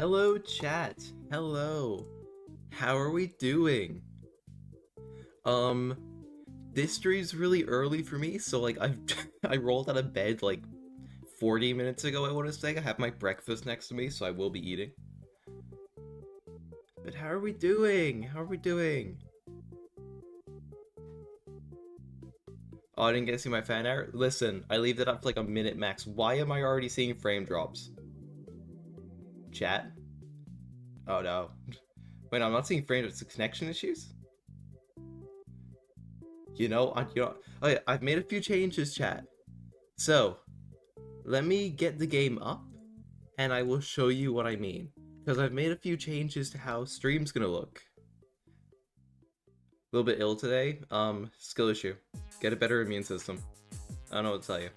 Hello, chat. Hello. How are we doing? Um, this stream's really early for me, so I've I rolled out of bed like 40 minutes ago, I want to say. I have my breakfast next to me, so I will be eating. But how are we doing? How are we doing? Oh, I didn't get to see my fan art? Listen, I leave that up for like a minute max. Why am I already seeing frame drops? Chat? Oh no. Wait, no, I'm not seeing frame drops. Connection issues? Oh yeah, I've made a few changes, chat. So, let me get the game up, and I will show you what I mean. Because I've made a few changes to how stream's gonna look. A little bit ill today. Skill issue. Get a better immune system. I don't know what to tell you.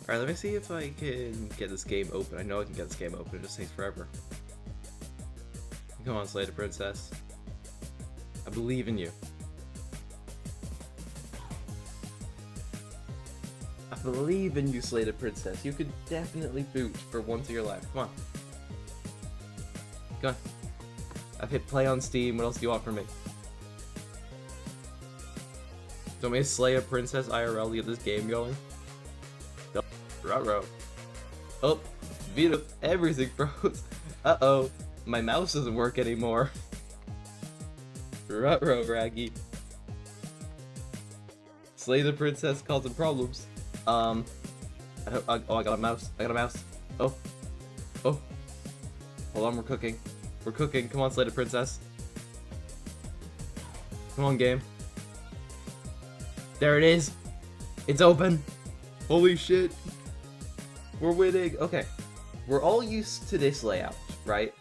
Alright, let me see if I can get this game open. I know I can get this game open, it just takes forever. Come on, Slater Princess. I believe in you. I believe in you, Slated Princess. You could definitely boot for once in your life. Come on. Come on. I've hit play on Steam. What else do you want from me? Don't make slay a princess IRL to get this game going. Nope. Ruh-roh. Oh, Vita, everything froze. Uh-oh. My mouse doesn't work anymore. Ruh-roh, Raggy. Slay the princess causing problems. Oh, I got a mouse. I got a mouse. Oh. Oh. Hold on, we're cooking. We're cooking. Come on, Slay the princess. Come on, game. There it is. It's open. Holy shit. We're winning. Okay. We're all used to this layout, right?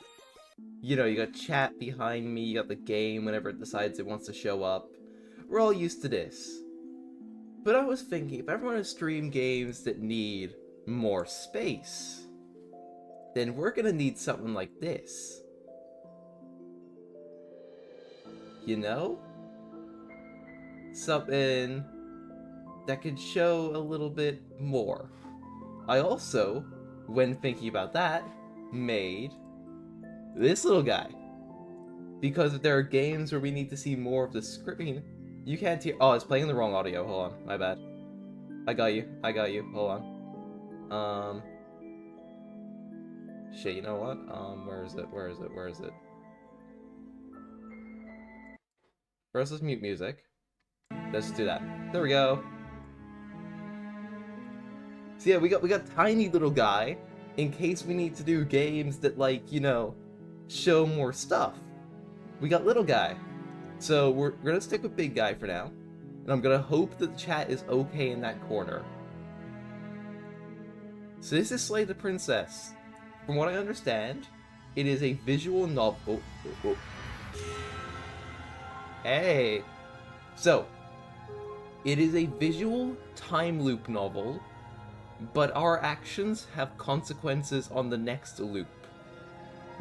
You know, you got chat behind me, you got the game whenever it decides it wants to show up. We're all used to this. But I was thinking, if I ever want to stream games that need more space, then we're gonna need something like this. You know? Something that could show a little bit more. I also, when thinking about that, made this little guy. Because if there are games where we need to see more of the screen, you can't hear. Oh, it's playing the wrong audio. Hold on, my bad. I got you. I got you. Hold on. Shit, you know what? Where is it? Where is it? Where is it? First, let's mute music. Let's do that. There we go. So yeah, we got tiny little guy in case we need to do games that, like, you know, show more stuff. We got little guy. So we're gonna stick with big guy for now. And I'm gonna hope that the chat is okay in that corner. So this is Slay the Princess. From what I understand, it is a visual novel. Oh. Hey! So, it is a visual time loop novel, but our actions have consequences on the next loop.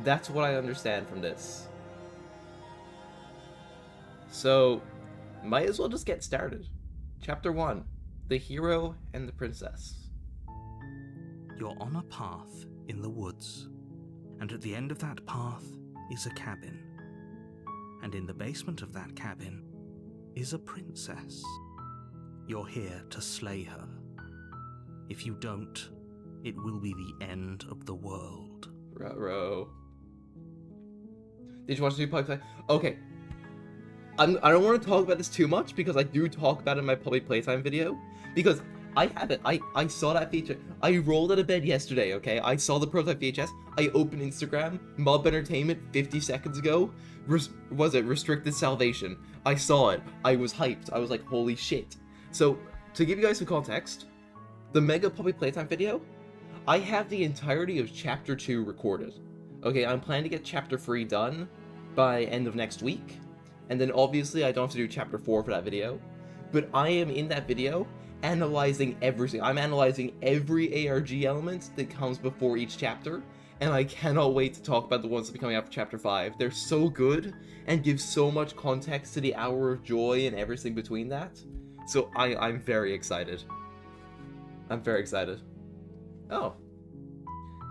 That's what I understand from this. So, might as well just get started. Chapter 1, The Hero and the Princess. You're on a path in the woods, and at the end of that path is a cabin. And in the basement of that cabin is a princess. You're here to slay her. If you don't, it will be the end of the world. Ruh-roh. Did you watch the new Public Play? Okay. I don't want to talk about this too much because I do talk about it in my public playtime video. Because I have it. I saw that feature. I rolled out of bed yesterday, okay? I saw the prototype VHS. I opened Instagram. Mob Entertainment 50 seconds ago. Was it Restricted Salvation? I saw it. I was hyped. I was like, holy shit. So, to give you guys some context, the Mega Public Playtime video, I have the entirety of Chapter 2 recorded. Okay, I'm planning to get Chapter 3 done by end of next week. And then obviously I don't have to do Chapter 4 for that video. But I am in that video analyzing everything. I'm analyzing every ARG element that comes before each chapter. And I cannot wait to talk about the ones that are coming after Chapter 5. They're so good and give so much context to the Hour of Joy and everything between that. So I'm very excited. I'm very excited. Oh.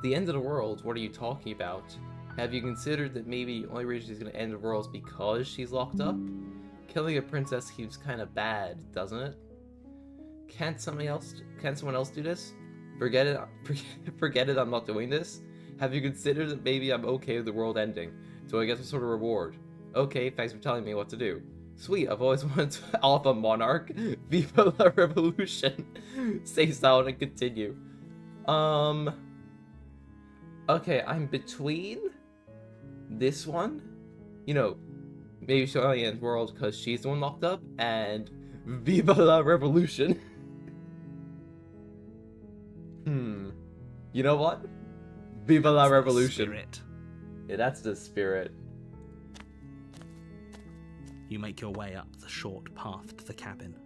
The end of the world? What are you talking about? Have you considered that maybe the only reason she's gonna end the world is because she's locked up? Killing a princess seems kind of bad, doesn't it? Can't someone else do this? Forget it. Forget it. I'm not doing this. Have you considered that maybe I'm okay with the world ending? So I get some sort of reward. Okay, thanks for telling me what to do. Sweet, I've always wanted to Alpha Monarch. Viva la Revolution. Stay silent and continue. Okay, I'm between this one. You know, maybe she'll only end the world because she's the one locked up, and Viva la Revolution. You know what? Viva la Revolution. Spirit. Yeah, that's the spirit. You make your way up the short path to the cabin.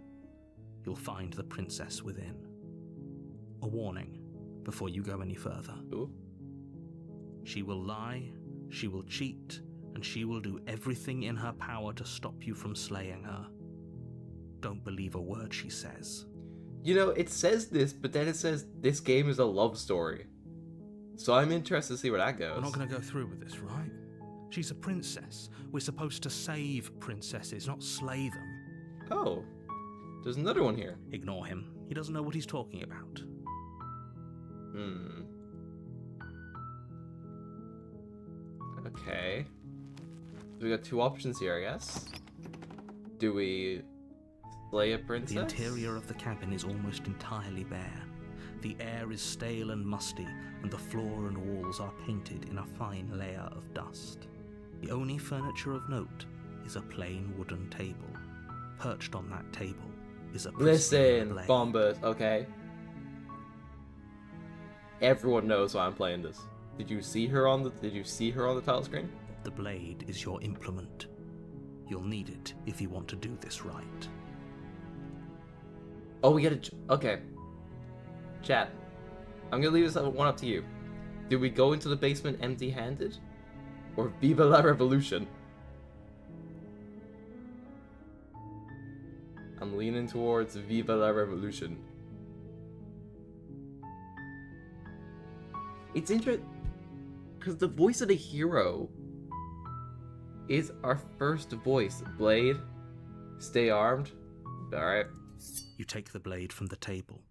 You'll find the princess within. A warning before you go any further. Ooh. She will lie, she will cheat, and she will do everything in her power to stop you from slaying her. Don't believe a word she says. You know, it says this, but then it says this game is a love story. So I'm interested to see where that goes. We're not going to go through with this, right? She's a princess. We're supposed to save princesses, not slay them. Oh, there's another one here. Ignore him. He doesn't know what he's talking about. Okay. So we got two options here, I guess. Do we slay a princess? The interior of the cabin is almost entirely bare. The air is stale and musty, and the floor and walls are painted in a fine layer of dust. The only furniture of note is a plain wooden table. Perched on that table is a pristine Listen, blade. Bombas, okay? Everyone knows why I'm playing this. Did you see her on the title screen? The blade is your implement. You'll need it if you want to do this right. Oh, we gotta... Okay. Chat. I'm gonna leave this one up to you. Do we go into the basement empty-handed? Or Viva la Revolution? I'm leaning towards Viva la Revolution. It's interesting, because the voice of the hero is our first voice. Blade, stay armed. Alright. You take the blade from the table.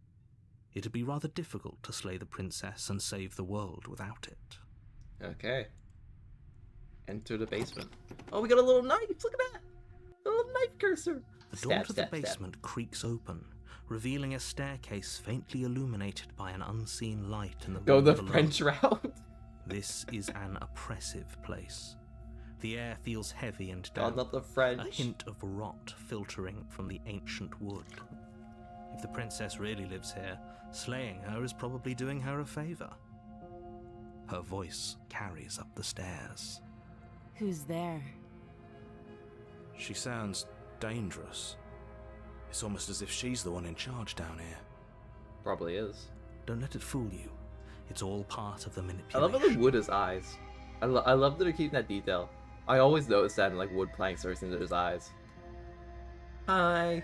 It'd be rather difficult to slay the princess and save the world without it. Okay. Enter the basement. Oh, we got a little knife! Look at that! A little knife cursor! The door to the basement creaks open, revealing a staircase faintly illuminated by an unseen light in the Go room the below. French route. This is an oppressive place. The air feels heavy and God, damp, not the French. a hint of rot filtering from the ancient wood. If the princess really lives here, slaying her is probably doing her a favor. Her voice carries up the stairs. Who's there? She sounds dangerous. It's almost as if she's the one in charge down here. Probably is. Don't let it fool you. It's all part of the I manipulation. love how the wood is eyes. I love that they're keeping that detail. I always notice that in like wood planks or something, there's eyes. Hi.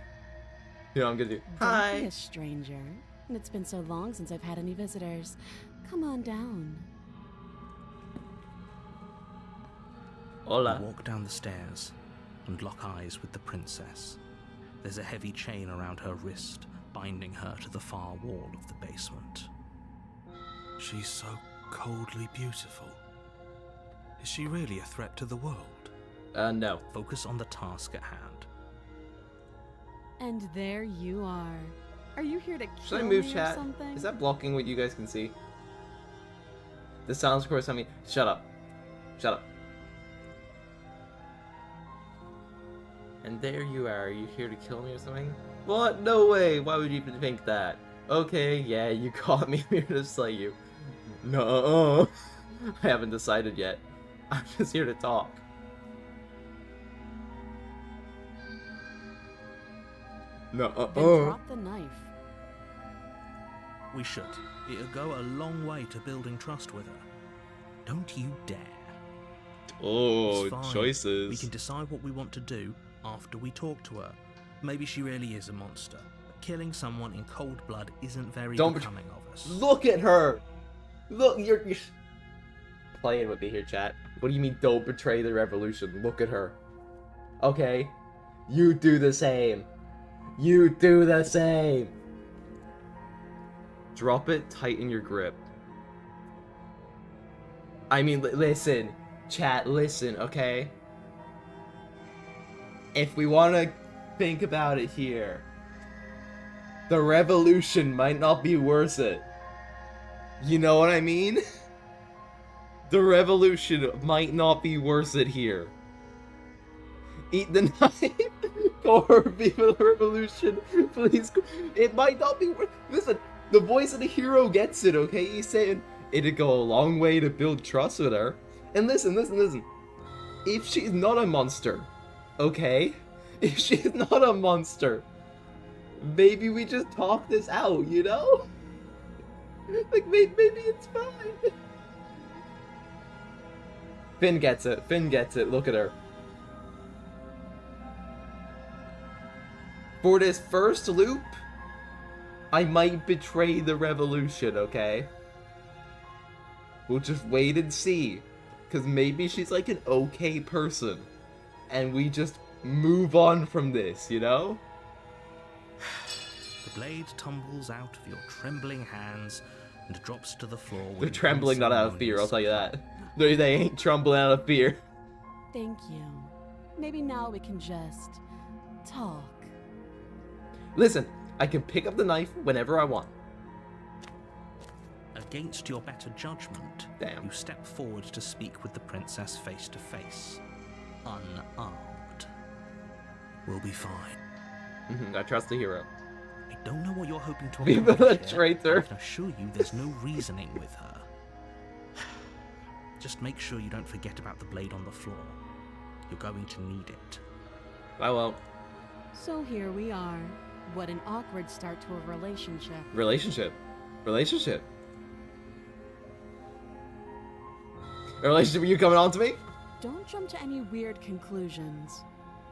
You know what I'm gonna do? Don't Hi. be a stranger. And it's been so long since I've had any visitors. Come on down. You Hola. walk down the stairs and lock eyes with the princess. There's a heavy chain around her wrist, binding her to the far wall of the basement. She's so coldly beautiful. Is she really a threat to the world? No. Focus on the task at hand. And there you are. Are you here to Should I kill move me or chat? something? Is that blocking what you guys can see? The sounds, of course, I mean, shut up. Shut up. And there you are you here to kill me or something? What? No way! Why would you even think that? Okay, yeah, you caught me, I'm here to slay you. No, I haven't decided yet. I'm just here to talk. No, Then drop the knife. We should. It'll go a long way to building trust with her. Don't you dare. Oh, It's fine. choices. We can decide what we want to do after we talk to her. Maybe she really is a monster. But killing someone in cold blood isn't very Don't becoming of us. Look at her! Look, you're playing with me here, chat. What do you mean, don't betray the revolution? Look at her. Okay? You do the same. You do the same. Drop it, tighten your grip. I mean, listen. Chat, listen, okay? If we want to think about it here, the revolution might not be worth it. You know what I mean? The revolution might not be worth it here. Eat the knife. Or viva the revolution. Please. It might not be worth. Listen, the voice of the hero gets it, okay? He's saying it'd go a long way to build trust with her. And listen. If she's not a monster, okay? If she's not a monster, maybe we just talk this out, you know? Like, maybe it's fine. Finn gets it. Look at her. For this first loop, I might betray the revolution, okay? We'll just wait and see. Because maybe she's like an okay person. And we just move on from this, you know? The blade tumbles out of your trembling hands and drops to the floor. They're trembling not out of fear, I'll tell you that. They ain't trembling out of fear. Thank you. Maybe now we can just talk. Listen, I can pick up the knife whenever I want. Against your better judgment, Damn. you step forward to speak with the princess face to face, unarmed. We'll be fine. I trust the hero. I don't know what you're hoping to Viva accomplish the here, traitor. but I can assure you there's no reasoning with her. Just make sure you don't forget about the blade on the floor. You're going to need it. I won't. So here we are. What an awkward start to a relationship. Relationship. A relationship with you coming on to me? Don't jump to any weird conclusions.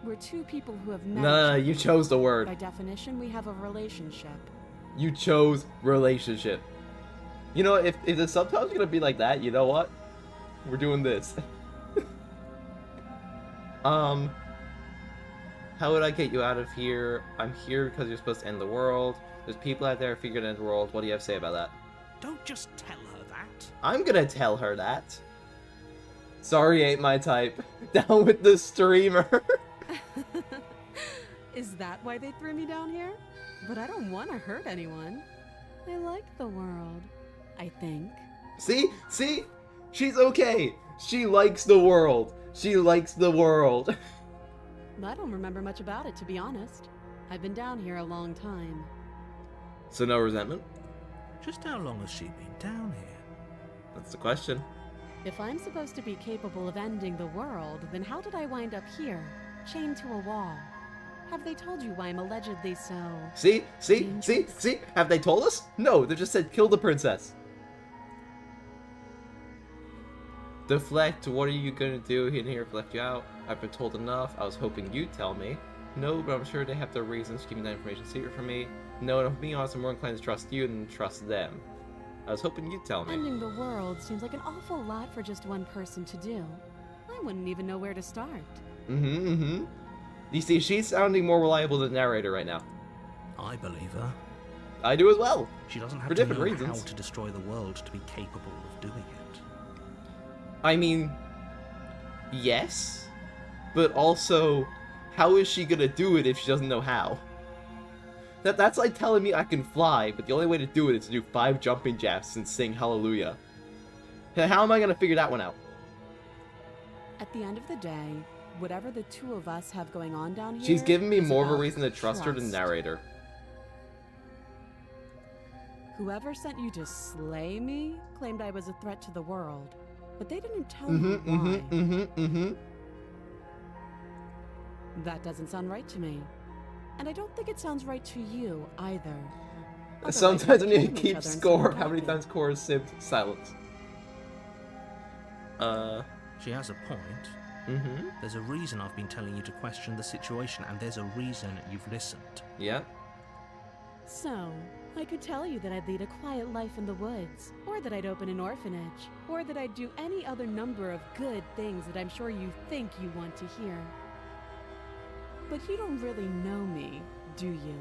We're two people who have met. No, you chose the By word. definition, we have a relationship. You chose relationship. You know, if the subtitle's gonna be like that, you know what? We're doing this. How would I get you out of here? I'm here because you're supposed to end the world. There's people out there figuring out the world. What do you have to say about that? Don't just tell her that. I'm gonna tell her that. Sorry, ain't my type. Down with the streamer. Is that why they threw me down here? But I don't want to hurt anyone. I like the world, I think. See? She's okay. She likes the world. She likes the world. I don't remember much about it, to be honest. I've been down here a long time. So no resentment? Just how long has she been down here? That's the question. If I'm supposed to be capable of ending the world, then how did I wind up here, chained to a wall? Have they told you why I'm allegedly so... See? Have they told us? No, they just said kill the princess. Deflect, what are you gonna do in here if I left you out? I've been told enough. I was hoping you'd tell me. No, but I'm sure they have their reasons keeping that information secret from me. No, and if I'm being honest, I'm more inclined to trust you than trust them. I was hoping you'd tell me. Ending the world seems like an awful lot for just one person to do. I wouldn't even know where to start. You see, she's sounding more reliable than the narrator right now. I believe her. I do as well. She doesn't have For to know different how reasons. to destroy the world to be capable of doing it. I mean, yes, but also, how is she gonna do it if she doesn't know how? That's like telling me I can fly, but the only way to do it is to do 5 jumping jacks and sing Hallelujah. How am I gonna figure that one out? At the end of the day, whatever the two of us have going on down here... She's giving me is more of a about reason to trust her than the narrator. Whoever sent you to slay me claimed I was a threat to the world, but they didn't tell you why. That doesn't sound right to me. And I don't think it sounds right to you, either. Otherwise, Sometimes I we'd need to kill each keep other and score stop of how many talking. times Cora has sipped. Silence. She has a point. There's a reason I've been telling you to question the situation, and there's a reason you've listened. Yeah. So, I could tell you that I'd lead a quiet life in the woods, or that I'd open an orphanage, or that I'd do any other number of good things that I'm sure you think you want to hear. But you don't really know me, do you?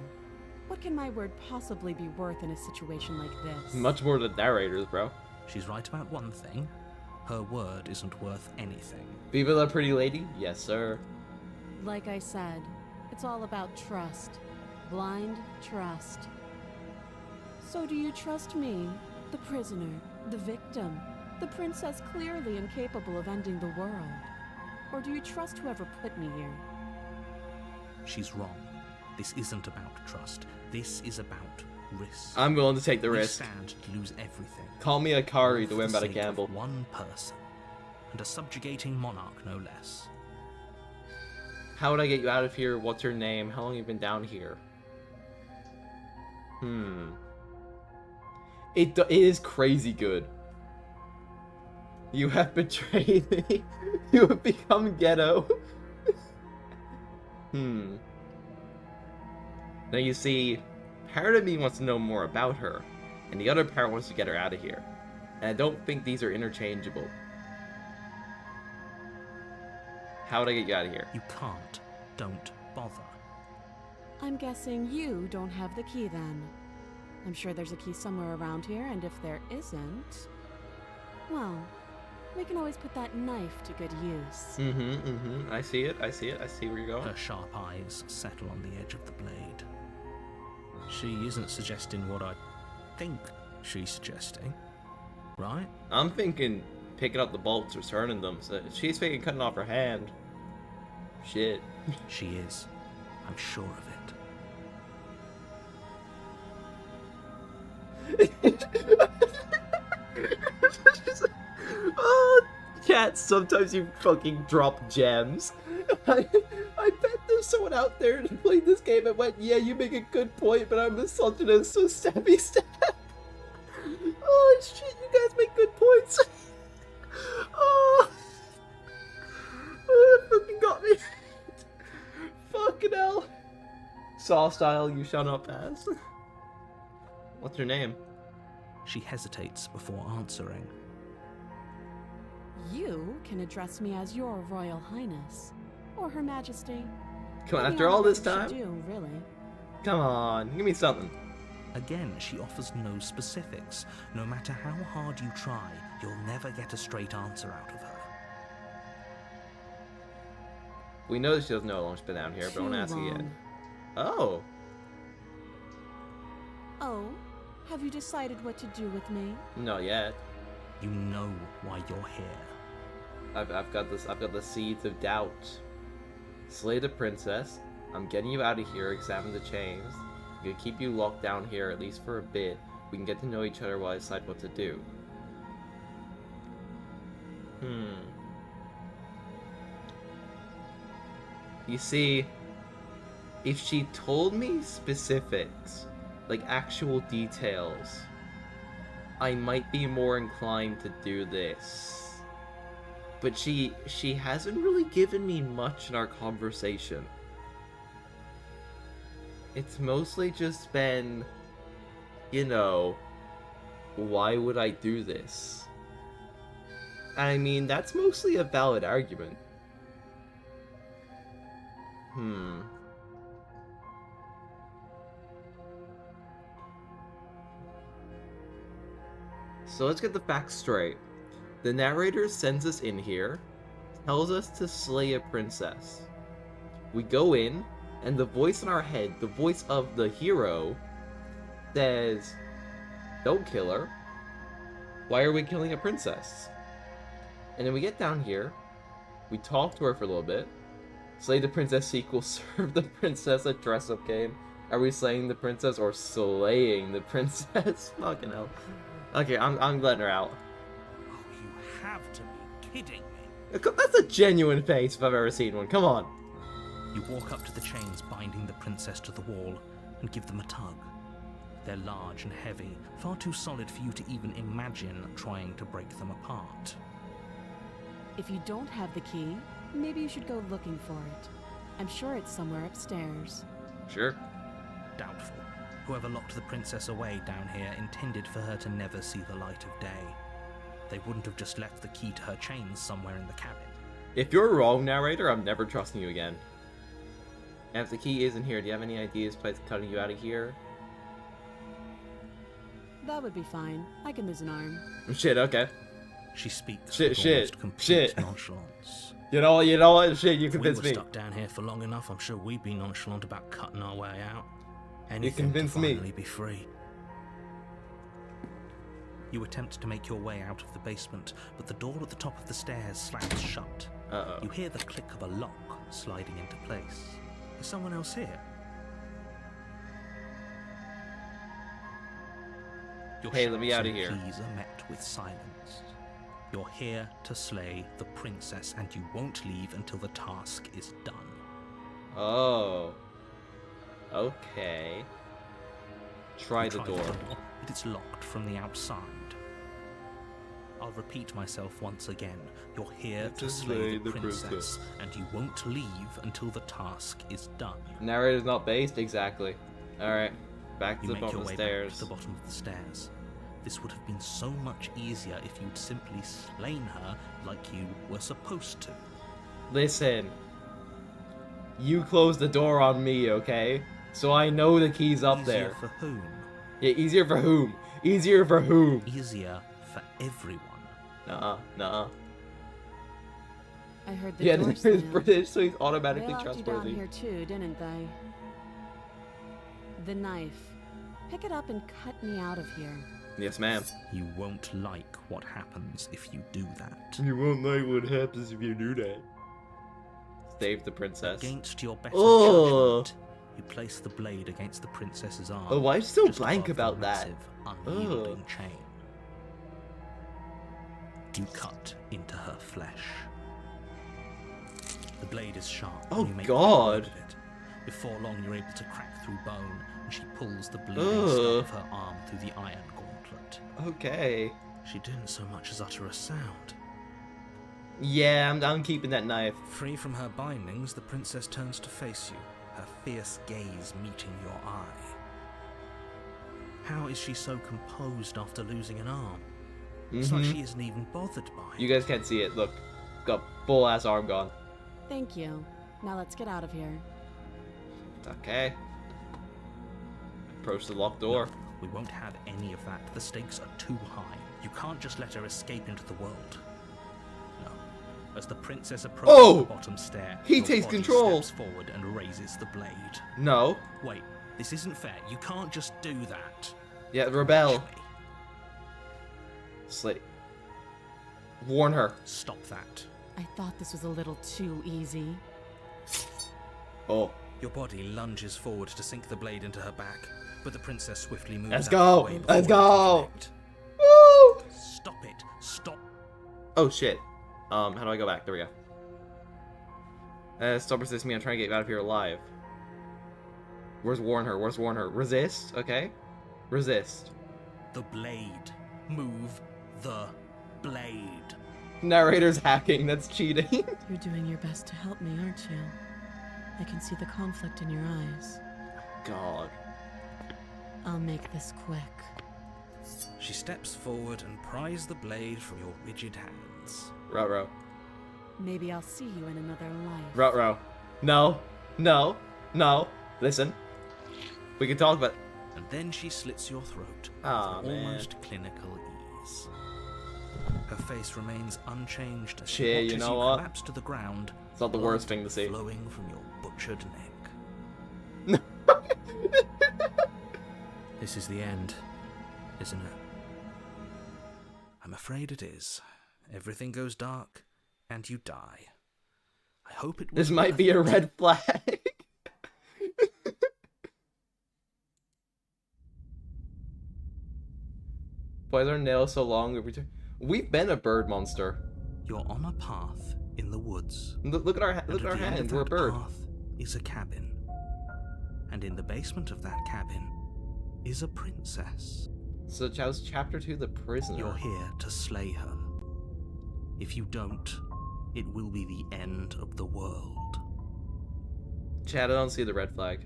What can my word possibly be worth in a situation like this? Much more than narrators, bro. She's right about one thing. Her word isn't worth anything. Viva la pretty lady? Yes, sir. Like I said, it's all about trust. Blind trust. So do you trust me, the prisoner, the victim, the princess clearly incapable of ending the world? Or do you trust whoever put me here? She's wrong. This isn't about trust. This is about risk. I'm willing to take the We risk. stand to lose everything. Call me Akari to For win the by the sake of gamble. one person. And a subjugating monarch, no less. How would I get you out of here? What's your name? How long have you been down here? It is crazy good. You have betrayed me. You have become ghetto. Now you see, part of me wants to know more about her, and the other part wants to get her out of here. And I don't think these are interchangeable. How would I get you out of here? You can't. Don't bother. I'm guessing you don't have the key then. I'm sure there's a key somewhere around here, and if there isn't, well, we can always put that knife to good use. I see it, I see it, I see where you're going. Her sharp eyes settle on the edge of the blade. She isn't suggesting what I think she's suggesting, right? I'm thinking picking up the bolts or turning them. So she's thinking cutting off her hand. Shit. She is. I'm sure of Oh, chat, sometimes you fucking drop gems. I bet there's someone out there who played this game and went, yeah, you make a good point, but I'm misogynist, so stabby stab. Oh, shit, you guys make good points. Oh, that fucking got me. Fucking hell. Saw style, you shall not pass. What's your name? it. She hesitates before answering. You can address me as your Royal Highness, or Her Majesty. Come on, Maybe after I all know this what you time? should do, really. Come on, give me something. Again, she offers no specifics. No matter how hard you try, you'll never get a straight answer out of her. We know that she doesn't know how long she's been down here, but I want to ask Too again. long. Oh, Oh, have you decided what to do with me? not yet. You know why you're here. I've got this. I've got the seeds of doubt. Slay the princess. I'm getting you out of here. Examine the chains. I'm gonna keep you locked down here at least for a bit. We can get to know each other while I decide what to do. You see, if she told me specifics, like actual details, I might be more inclined to do this. But she hasn't really given me much in our conversation. It's mostly just been, you know, why would I do this? I mean, that's mostly a valid argument. So let's get the facts straight. The narrator sends us in here, tells us to slay a princess. We go in, and the voice in our head, the voice of the hero, says, don't kill her. Why are we killing a princess? And then we get down here, we talk to her for a little bit. Slay the princess sequel, serve the princess a dress-up game. Are we slaying the princess or slaying the princess? Fucking hell. Okay, I'm letting her out. Oh, you have to be kidding me. That's a genuine face if I've ever seen one. Come on. You walk up to the chains binding the princess to the wall and give them a tug. They're large and heavy, far too solid for you to even imagine trying to break them apart. If you don't have the key, maybe you should go looking for it. I'm sure it's somewhere upstairs. Sure. Doubtful. Whoever locked the princess away down here intended for her to never see the light of day. They wouldn't have just left the key to her chains somewhere in the cabin. If you're wrong, narrator, I'm never trusting you again. And if the key isn't here, do you have any ideas besides cutting you out of here? That would be fine. I can lose an arm. Shit, okay. She speaks Shit, with shit, almost complete shit. nonchalance. You know what? Shit, you If we convinced were me. stuck down here for long enough, I'm sure we'd be nonchalant about cutting our way out. Anything convinced to me. finally be free. You attempt to make your way out of the basement, but the door at the top of the stairs slams shut. Uh-oh. You hear the click of a lock sliding into place. Is someone else here? Your Hey, let me shouts outta and here. pleas are met with silence. You're here to slay the princess, and you won't leave until the task is done. Oh. Okay. Try You the door. but it's locked from the outside. I'll repeat myself once again. You're here to slay the princess, and you won't leave until the task is done. Narrator's not based? Exactly. Alright. Back to You the make bottom your of the way back stairs. to the bottom of the stairs. This would have been so much easier if you'd simply slain her like you were supposed to. Listen. You closed the door on me, okay? So I know the key's up Easier there. for whom? Yeah, easier for whom? Easier for whom? Easier for everyone. Nuh-uh. I heard the Yeah, door he's slam. British, so he's They automatically locked you down trustworthy. here too, didn't they? The knife. Pick it up and cut me out of here. Yes, ma'am. You won't like what happens if you do that. You won't like what happens if you do that. Save the princess. Against your better Oh. judgment, you place the blade against the princess's arm. Oh, why are you so just blank above the about that? massive, unyielding chain. You cut into her flesh. The blade is sharp. Oh, and you make God. quick work of it. Before long, you're able to crack through bone, and she pulls the bleeding Ugh. stump of her arm through the iron gauntlet. Okay. She didn't so much as utter a sound. Yeah, I'm keeping that knife. Free from her bindings, the princess turns to face you, her fierce gaze meeting your eye. How is she so composed after losing an arm? It's like she isn't even bothered by it. You guys can't see it. Look. Got full ass arm gone. Thank you. Now let's get out of here. Okay. Approach the locked door. We won't have any of that. The stakes are too high. You can't just let her escape into the world. No. As the princess approaches Oh! the bottom stair, He your takes body control. steps forward and raises the blade. No. Wait, this isn't fair. You can't just do that. Yeah, rebel. Actually, Slay. Warn her. stop that. I thought this was a little too easy. Oh. Your body lunges forward to sink the blade into her back, but the princess swiftly moves Let's out go. of the way before Let's you can go. connect. Woo! Stop it. Stop. Oh shit. How do I go back? There we go. Stop resisting me. I'm trying to get you out of here alive. Where's warn her? Where's warn her? Resist. Okay. Resist. The blade. Move the blade. Narrator's hacking. That's cheating. You're doing your best to help me, aren't you? I can see the conflict in your eyes. God. I'll make this quick. She steps forward and pries the blade from your rigid hands. Ruh-roh. Maybe I'll see you in another life. Ruh-roh. No. No. No. Listen. We can talk about... And then she slits your throat Aw, with man. almost clinical ease. Her face remains unchanged as she Shit, watches you know you what? collapse to the ground. It's not the worst thing to see. Flowing from your butchered neck. This is the end, isn't it? I'm afraid it is. Everything goes dark, and you die. I hope it was This might worth be a it. red flag. Why are their nails so long every time? We've been a bird monster. You're on a path in the woods. Look at our And look at our at the end hand. of We're a that bird. path is a cabin. And in the basement of that cabin is a princess. So that was chapter 2, the prisoner. You're here to slay her. If you don't, it will be the end of the world. Chad, I don't see the red flag.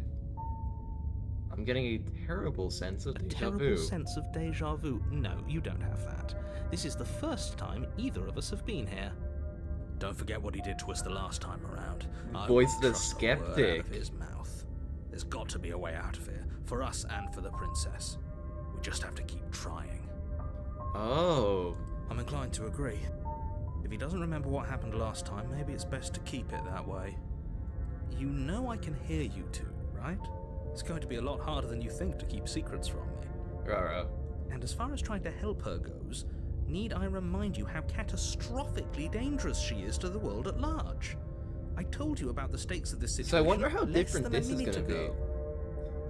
I'm getting a terrible sense of A deja terrible vu. sense of deja vu. No, you don't have that. This is the first time either of us have been here. Don't forget what he did to us the last time around. I Voice wouldn't the trust a word out skeptic. of his mouth. There's got to be a way out of here, for us and for the princess. We just have to keep trying. Oh. I'm inclined to agree. If he doesn't remember what happened last time, maybe it's best to keep it that way. You know I can hear you two, right? It's going to be a lot harder than you think to keep secrets from me. Rara. And as far as trying to help her goes, need I remind you how catastrophically dangerous she is to the world at large? I told you about the stakes of this situation. So I wonder how less different than a this is minute gonna be. ago.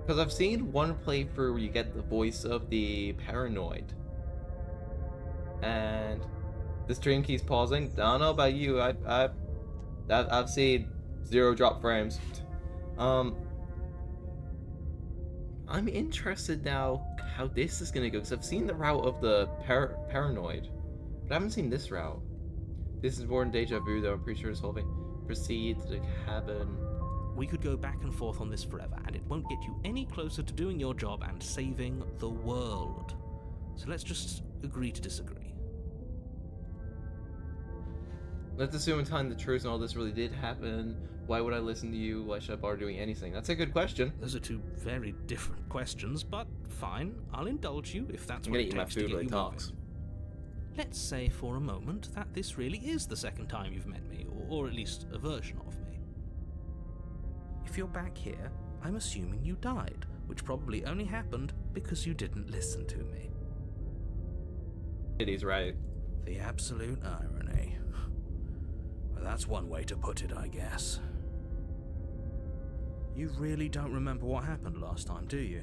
Because I've seen one playthrough where you get the voice of the paranoid. And the stream keeps pausing. I don't know about you. I've seen 0 drop frames. I'm interested now how this is gonna go, because I've seen the route of the paranoid, but I haven't seen this route. This is more in deja vu, though. I'm pretty sure this whole thing. Proceed to the cabin. We could go back and forth on this forever, and it won't get you any closer to doing your job and saving the world. So let's just agree to disagree. Let's assume in time the truth and all this really did happen. Why would I listen to you? Why should I bother doing anything? That's a good question. Those are two very different questions, but fine, I'll indulge you if that's I'm what gonna it eat my takes to food get while he you talks. moving. Let's say for a moment that this really is the second time you've met me, or at least a version of me. If you're back here, I'm assuming you died, which probably only happened because you didn't listen to me. He's right. The absolute irony. Well, that's one way to put it, I guess. You really don't remember what happened last time, do you?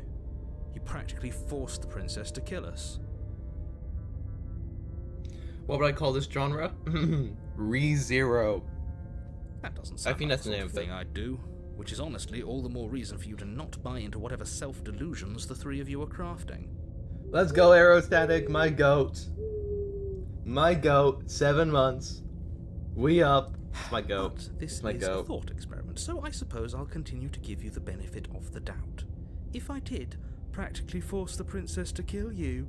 You practically forced the princess to kill us. What would I call this genre? ReZero. That doesn't sound think like that's the the sort name of of it. thing I'd do, which is honestly all the more reason for you to not buy into whatever self-delusions the three of you are crafting. Let's go, Aerostatic, my goat. My goat, 7 months. We up. It's my goat. But this It's my is a goat. thought experiment, so I suppose I'll continue to give you the benefit of the doubt. If I did practically force the princess to kill you,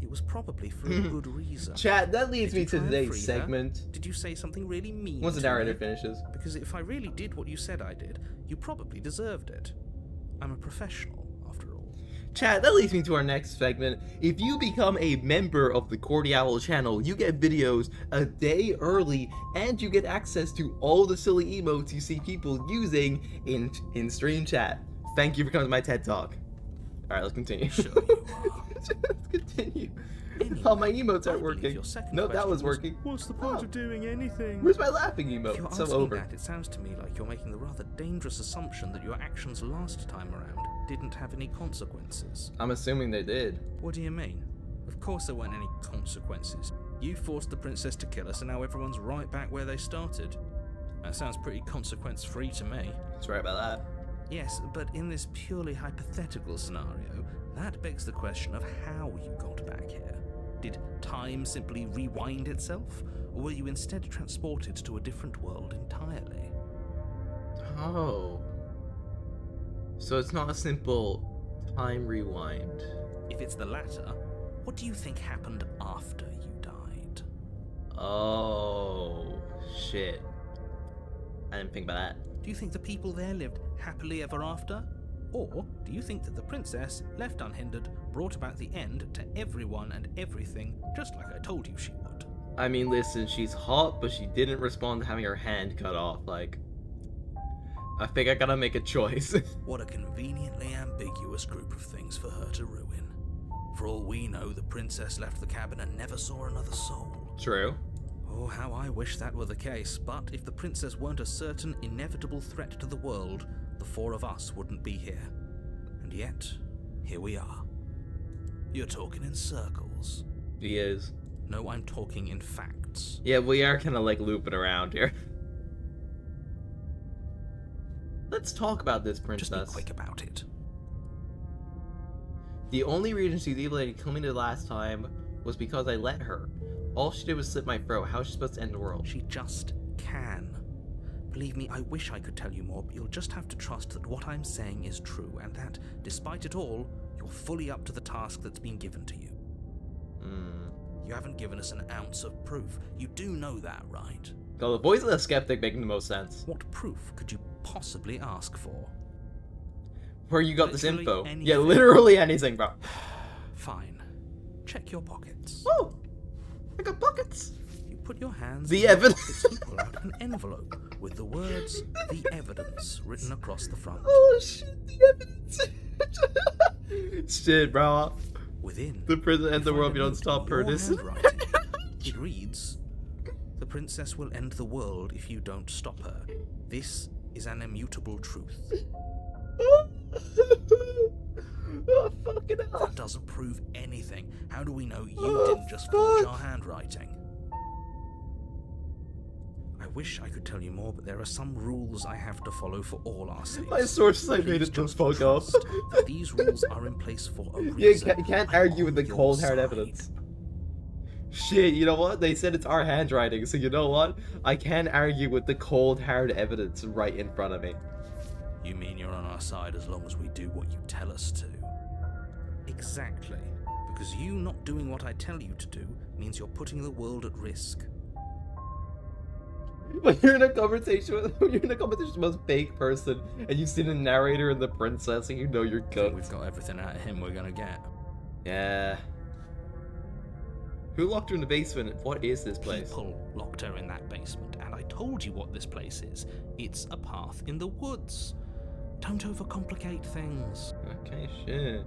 it was probably for a good reason. Chat, that leads Did me you to try and today's free her? segment. Did you say something really mean Once the to narrator me? finishes. Because if I really did what you said I did, you probably deserved it. I'm a professional, after all. Chat, that leads me to our next segment. If you become a member of the Cordial channel, you get videos a day early, and you get access to all the silly emotes you see people using in stream chat. Thank you for coming to my TED Talk. Alright, let's continue. Sure you are. Let's continue. Anyway, Oh, my emotes I aren't believe working. your second Nope, that question was working. What's the point Oh. of doing anything? Where's my laughing If emote? you're It's so asking over. that, it sounds to me like you're making the rather dangerous assumption that your actions last time around didn't have any consequences. I'm assuming they did. What do you mean? Of course there weren't any consequences. You forced the princess to kill us and now everyone's right back where they started. That sounds pretty consequence-free to me. Sorry about that. Yes, but in this purely hypothetical scenario, that begs the question of how you got back here. Did time simply rewind itself, or were you instead transported to a different world entirely? Oh. So it's not a simple time rewind. If it's the latter, what do you think happened after you died? Oh, shit. I didn't think about that. Do you think the people there lived happily ever after? Or do you think that the princess, left unhindered, brought about the end to everyone and everything, just like I told you she would? I mean, listen, she's hot, but she didn't respond to having her hand cut off. Like, I think I gotta make a choice. What a conveniently ambiguous group of things for her to ruin. For all we know, the princess left the cabin and never saw another soul. True. Oh, how I wish that were the case, but if the princess weren't a certain, inevitable threat to the world, the four of us wouldn't be here. And yet, here we are. You're talking in circles. He is. No, I'm talking in facts. Yeah, we are kind of like looping around here. Let's talk about this princess. Just be quick about it. The only reason she's able to come into last time was because I let her. All she did was slit my throat. How is she supposed to end the world? She just can. Believe me, I wish I could tell you more, but you'll just have to trust that what I'm saying is true, and that, despite it all, you're fully up to the task that's been given to you. You haven't given us an ounce of proof. You do know that, right? So the voice of the skeptic making the most sense. What proof could you possibly ask for? Where you got this Literally info? anything. Yeah, literally anything, bro. Fine. Check your pockets. Oh, I got pockets. You put your hands The in your evidence. pockets and pull out an envelope with the words "The Evidence" written across the front. Oh shit, the evidence. Shit, bro. Within, The prison and the you world, find you a don't note stop in per your this. handwriting. It reads, "The princess will end the world if you don't stop her. This is an immutable truth." Oh, fucking hell. That doesn't prove anything. How do we know you didn't just forge fuck. our handwriting? I wish I could tell you more, but there are some rules I have to follow for all our sakes. My sources I made Please it the just fuck up. trust that these rules are in place for a You reason. can't I'm argue with the on your cold hard side. evidence. Shit, you know what? They said it's our handwriting, so you know what? I can't argue with the cold hard evidence right in front of me. You mean you're on our side as long as we do what you tell us to? Exactly. Because you not doing what I tell you to do means you're putting the world at risk. When you're in a conversation with a fake person, and you see the narrator and the princess, and you know you're I think cooked. we've got everything out of him we're gonna get. Yeah. Who locked her in the basement? What is this place? People locked her in that basement, and I told you what this place is. It's a path in the woods. Don't overcomplicate things. Okay, shit.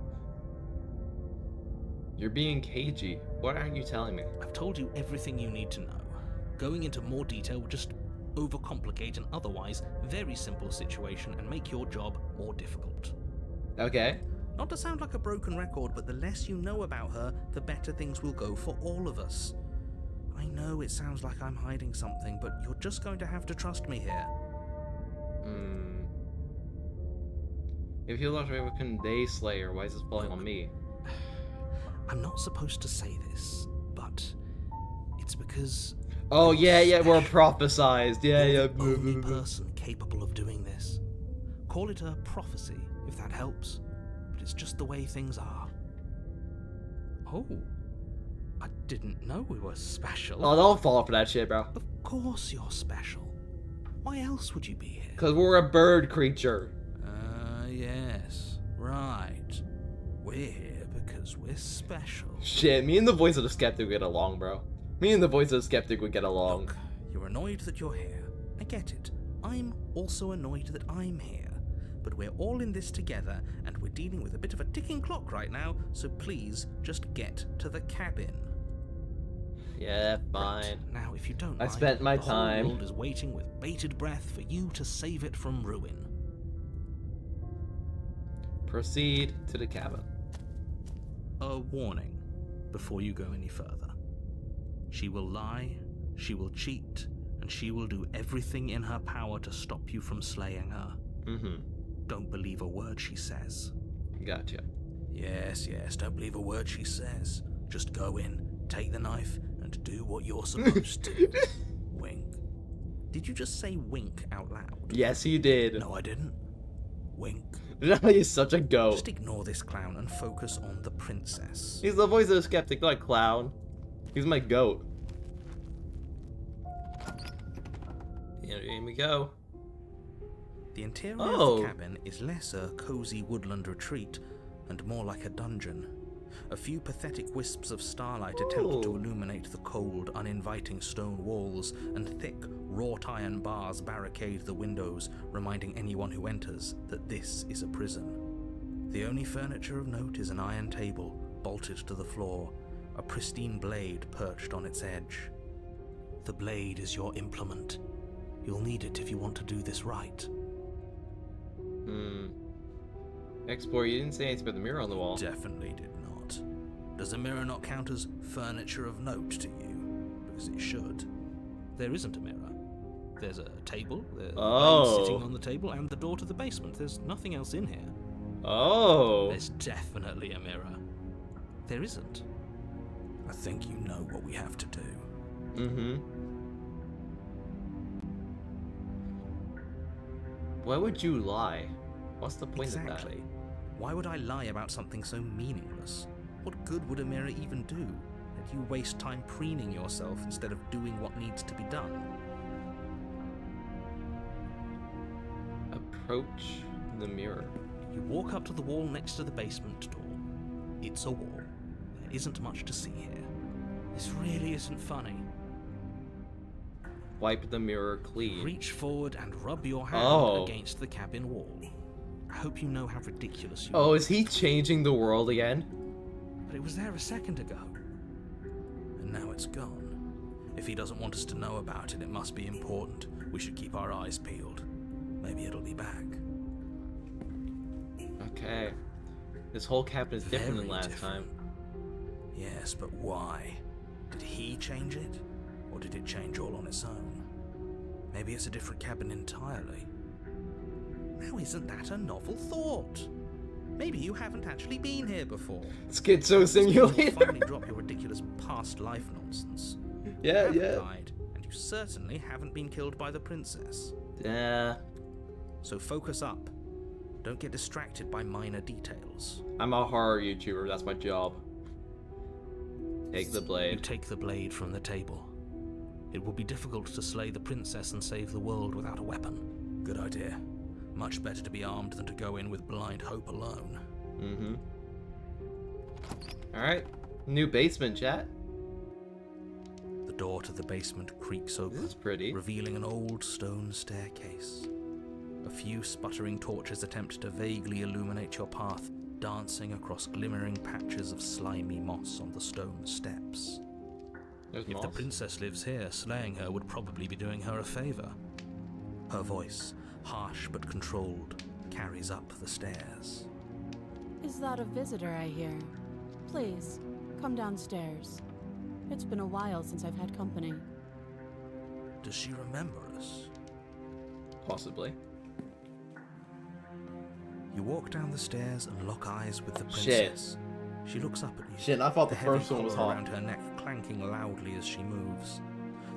You're being cagey. What aren't you telling me? I've told you everything you need to know. Going into more detail would just overcomplicate an otherwise very simple situation and make your job more difficult. Okay. Not to sound like a broken record, but the less you know about her, the better things will go for all of us. I know it sounds like I'm hiding something, but you're just going to have to trust me here. If you lost away with Day Slayer, why is this falling on me? I'm not supposed to say this, but it's because... Oh you're yeah, we're special. prophesized. Yeah, You're yeah. the only person capable of doing this. Call it a prophecy, if that helps, but it's just the way things are. Oh, I didn't know we were special. Oh, don't fall for that shit, bro. Of course you're special. Why else would you be here? Cause we're a bird creature. Yes, right. We're here because we're special. Shit, me and the voice of the skeptic would get along, bro. Me and the voice of the skeptic would get along. Look, you're annoyed that you're here. I get it. I'm also annoyed that I'm here. But we're all in this together, and we're dealing with a bit of a ticking clock right now, so please just get to the cabin. Yeah, fine. Right, now, if you don't I mind, spent my the time. whole world is waiting with bated breath for you to save it from ruin. Proceed to the cabin. A warning before you go any further. She will lie, she will cheat, and she will do everything in her power to stop you from slaying her. Don't believe a word she says. Gotcha. Yes, don't believe a word she says. Just go in, take the knife, and do what you're supposed to. Wink. Did you just say wink out loud? Yes, he did. No, I didn't. Wink. He's such a goat. Just ignore this clown and focus on the princess. He's the voice of the skeptic, not a clown. He's my goat. Here we go. The interior of Oh. the cabin is less a cozy woodland retreat and more like a dungeon. A few pathetic wisps of starlight attempt to Oh. illuminate the cold, uninviting stone walls, and thick, wrought iron bars barricade the windows, reminding anyone who enters that this is a prison. The only furniture of note is an iron table, bolted to the floor, a pristine blade perched on its edge. The blade is your implement. You'll need it if you want to do this right. Explorer, you didn't say anything about the mirror on the wall. Definitely did not. Does a mirror not count as furniture of note to you? Because it should. There isn't a mirror. There's a table, there's a blade sitting on the table, and the door to the basement. There's nothing else in here. Oh. There's definitely a mirror. There isn't. I think you know what we have to do. Why would you lie? What's the point of that? Exactly. Why would I lie about something so meaningless? What good would a mirror even do? That you waste time preening yourself instead of doing what needs to be done. Approach the mirror. You walk up to the wall next to the basement door. It's a wall. There isn't much to see here. This really isn't funny. Wipe the mirror clean. Reach forward and rub your hand Oh. against the cabin wall. I hope you know how ridiculous you Oh, are. is he changing the world again? But it was there a second ago. And now it's gone. If he doesn't want us to know about it, it must be important. We should keep our eyes peeled. Maybe it'll be back. Okay. This whole cabin is different than Very last different. time. Yes, but why? Did he change it? Or did it change all on its own? Maybe it's a different cabin entirely. Now isn't that a novel thought? Maybe you haven't actually been here before. Schizo You simulator. finally drop your ridiculous past life nonsense. You Yeah, haven't yeah. died, and you certainly haven't been killed by the princess. Yeah. So focus up. Don't get distracted by minor details. I'm a horror YouTuber, that's my job. Take the You blade. take the blade from the table. It will be difficult to slay the princess and save the world without a weapon. Good idea. Much better to be armed than to go in with blind hope alone. Mm-hmm. Alright. New basement, chat. The door to the basement creaks This open, is pretty. revealing an old stone staircase. A few sputtering torches attempt to vaguely illuminate your path, dancing across glimmering patches of slimy moss on the stone steps. There's If the moss. princess lives here, slaying her would probably be doing her a favor. Her voice, harsh but controlled, carries up the stairs. Is that a visitor I hear? Please, come downstairs. It's been a while since I've had company. Does she remember us? Possibly. You walk down the stairs and lock eyes with the Shit. princess. She looks up at you. Shit, I thought the heavy first one was collar hot. around her neck clanking loudly as she moves.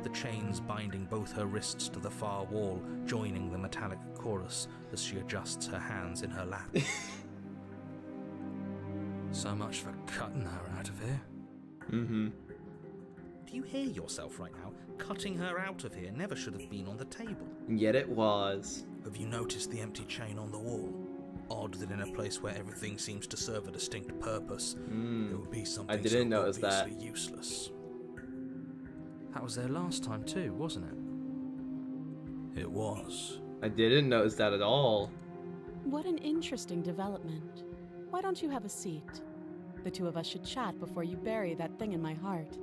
The chains binding both her wrists to the far wall, joining the metallic chorus as she adjusts her hands in her lap. So much for cutting her out of here. Mm-hmm. Do you hear yourself right now? Cutting her out of here never should have been on the table. And yet it was. Have you noticed the empty chain on the wall? Odd that in a place where everything seems to serve a distinct purpose, there would be something didn't so notice that. obviously useless. That was there last time too, wasn't it? It was. I didn't notice that at all. What an interesting development. Why don't you have a seat? The two of us should chat before you bury that thing in my heart.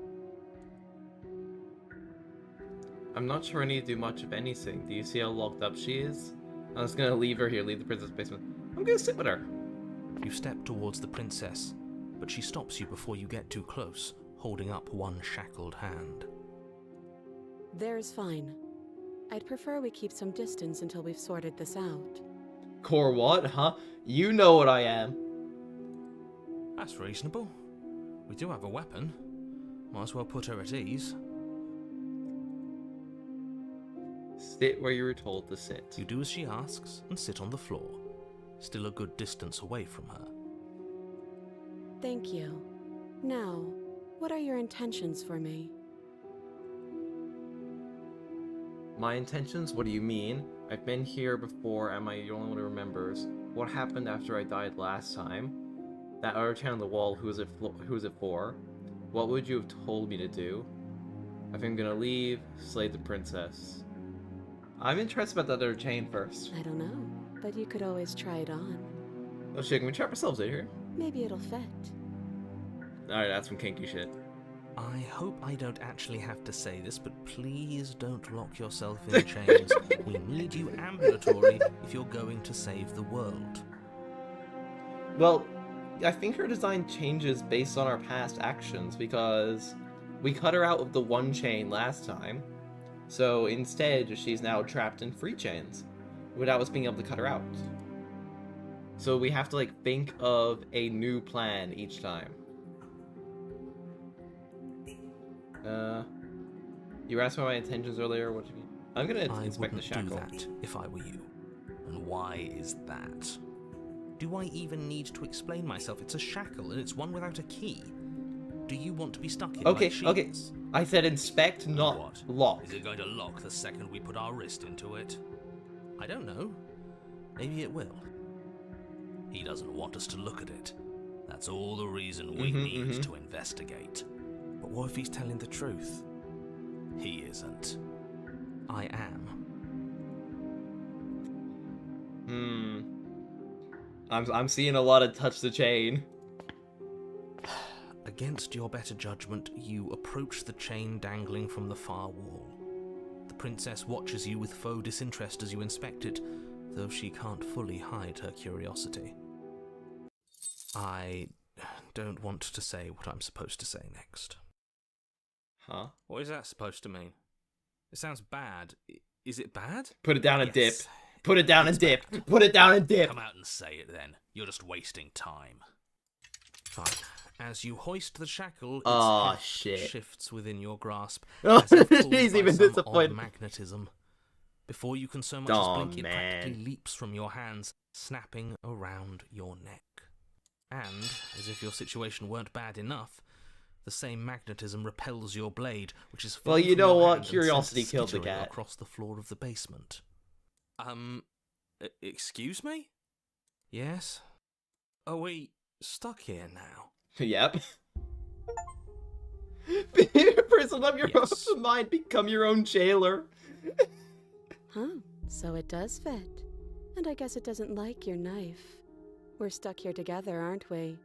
I'm not sure I need to do much of anything. Do you see how locked up she is? I'm just gonna leave her here, leave the princess basement. I'm gonna sit with her. You step towards the princess, but she stops you before you get too close, holding up one shackled hand. There's fine. I'd prefer we keep some distance until we've sorted this out. Core what, huh? You know what I am. That's reasonable. We do have a weapon. Might as well put her at ease. Sit where you were told to sit. You do as she asks and sit on the floor, still a good distance away from her. Thank you. Now, what are your intentions for me? My intentions? What do you mean? I've been here before, am I the only one who remembers? What happened after I died last time? That other chain on the wall, who is it for? What would you have told me to do? If I'm gonna leave, slay the princess. I'm interested about the other chain first. I don't know, but you could always try it on. Oh shit, can we trap ourselves in here? Maybe it'll fit. Alright, that's some kinky shit. I hope I don't actually have to say this, but please don't lock yourself in chains. We need you ambulatory if you're going to save the world. Well, I think her design changes based on our past actions because we cut her out of the one chain last time. So instead, she's now trapped in 3 chains without us being able to cut her out. So we have to like think of a new plan each time. You were asking about my intentions earlier. What do you mean? I'm gonna I inspect the wouldn't do shackle. that if I were you. And why is that? Do I even need to explain myself? It's a shackle, and it's one without a key. Do you want to be stuck in Okay, like she okay. is? I said inspect, not What? lock. Is it going to lock the second we put our wrist into it? I don't know. Maybe it will. He doesn't want us to look at it. That's all the reason we need to investigate. But what if he's telling the truth? He isn't. I am. I'm seeing a lot of touch the chain. Against your better judgment, you approach the chain dangling from the far wall. The princess watches you with faux disinterest as you inspect it, though she can't fully hide her curiosity. I don't want to say what I'm supposed to say next. Huh? What is that supposed to mean? It sounds bad. Is it bad? Put it down and dip. Yes. Put it down and dip. Put it down and dip. Come out and say it then. You're just wasting time. Fine. As you hoist the shackle, its Oh, heft shit. shifts within your grasp. Oh, as if pulled he's by even some disappointed. odd magnetism. Before you can so much Aw, as blink, it man. practically leaps from your hands, snapping around your neck. And, as if your situation weren't bad enough, the same magnetism repels your blade, which is Well, flung you from know your what? hand and Curiosity sent killed the skittering cat. across the floor of the basement. Excuse me? Yes? Are we stuck here now? Yep. Be a person of your Yes. own mind. Become your own jailer. Huh, so it does fit. And I guess it doesn't like your knife. We're stuck here together, aren't we?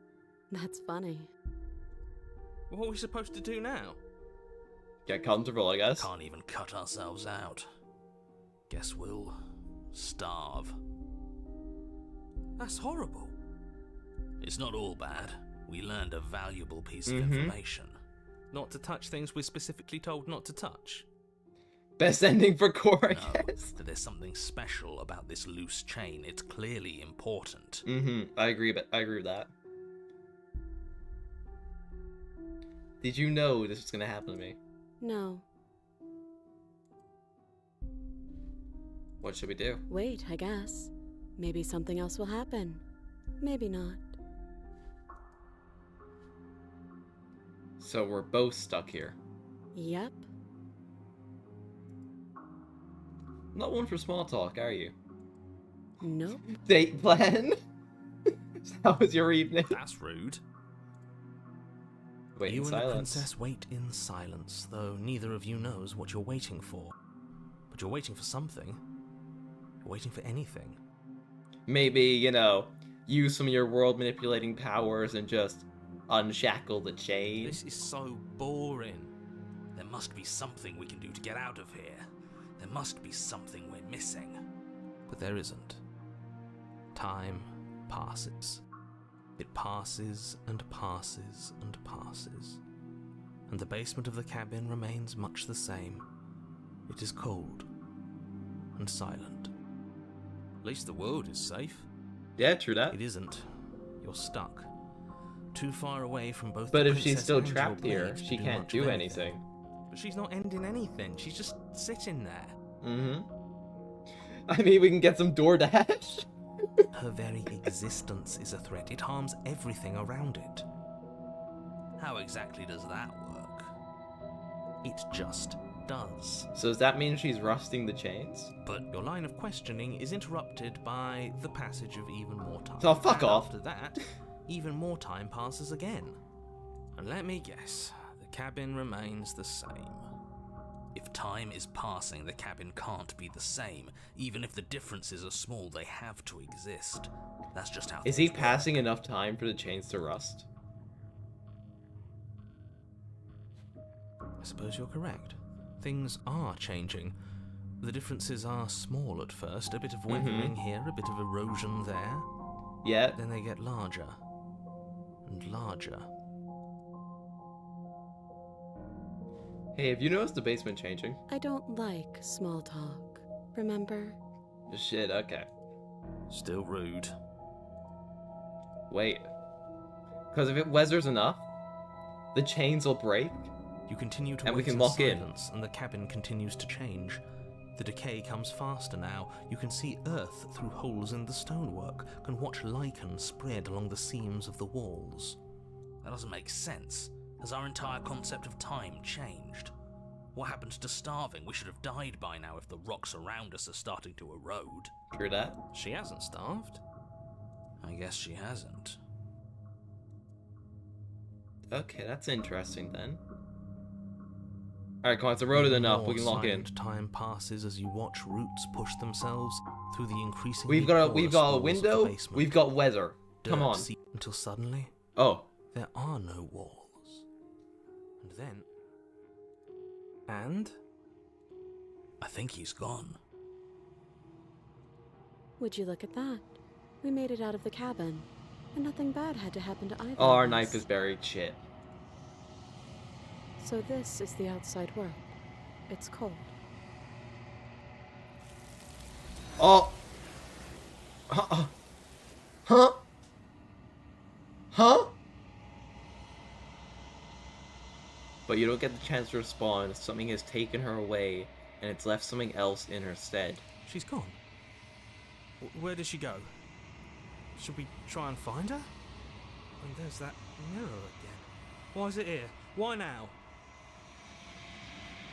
That's funny. What are we supposed to do now? Get comfortable, I guess. Can't even cut ourselves out. Guess we'll starve. That's horrible. It's not all bad. We learned a valuable piece of Mhm. information. Not to touch things we're specifically told not to touch. Best ending for Core, I No, guess. that there's something special about this loose chain. It's clearly important. I agree, but I agree with that. Did you know this was gonna happen to me? No. What should we do? Wait, I guess. Maybe something else will happen. Maybe not. So we're both stuck here. Yep. Not one for small talk, are you? Nope. Date plan? How was your evening? That's rude. Wait You in and the silence. princess wait in silence, though neither of you knows what you're waiting for. But you're waiting for something. You're waiting for anything. Maybe, you know, use some of your world manipulating powers and just unshackle the chain. This is so boring. There must be something we can do to get out of here. There must be something we're missing. But there isn't. Time passes. It passes and passes and passes. And the basement of the cabin remains much the same. It is cold and silent. At least the world is safe. Yeah, true that. It isn't. You're stuck. Too far away from both But the if she's princess still and your trapped here, blade to she can't much do of anything. But she's not ending anything. She's just sitting there. I mean, we can get some DoorDash. Her very existence is a threat. It harms everything around it. How exactly does that work? It just does. So does that mean she's rusting the chains? But Your line of questioning is interrupted by the passage of even more time. Oh, fuck And off. After that, even more time passes again. And let me guess, the cabin remains the same. if time is passing, the cabin can't be the same. Even if the differences are small, they have to exist. That's just how Is he things work. passing enough time for the chains to rust? I suppose you're correct. Things are changing. The differences are small at first, a bit of weathering here, a bit of erosion there. Yeah. Then they get larger and larger. Hey, have you noticed the basement changing? I don't like small talk. Remember? Shit, okay. Still rude. Wait. Because if it weathers enough, the chains will break. You continue to And we wait can in lock in. silence, and the cabin continues to change. The decay comes faster now. You can see earth through holes in the stonework, can watch lichen spread along the seams of the walls. That doesn't make sense. Has our entire concept of time changed? What happened to starving? We should have died by now if the rocks around us are starting to erode. True that. She hasn't starved. I guess she hasn't. Okay, that's interesting then. Alright, come on, it's eroded enough. We can lock in. Time passes as you watch roots push themselves through the increasing. We've got a window. We've got weather. Come on. Until suddenly, Oh. there are no walls. And then. And? I think he's gone. Would you look at that? We made it out of the cabin, and nothing bad had to happen to either Oh, our of us. knife is buried. Shit. So this is the outside world. It's cold. Oh. Huh? Huh? Huh? But you don't get the chance to respond. Something has taken her away, and it's left something else in her stead. She's gone. Where did she go? Should we try and find her? And there's that mirror again. Why is it here? Why now?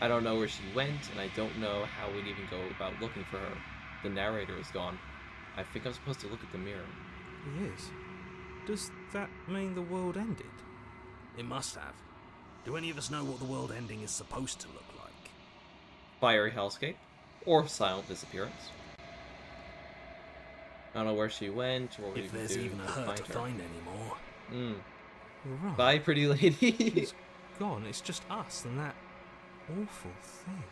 I don't know where she went, and I don't know how we'd even go about looking for her. The narrator is gone. I think I'm supposed to look at the mirror. He is. Does that mean the world ended? It must have. Do any of us know what the world ending is supposed to look like? Fiery hellscape, or silent disappearance. I don't know where she went, or what we If can there's do even a her find to her. find anymore. You're right. Bye, pretty lady. He's gone. It's just us and that awful thing.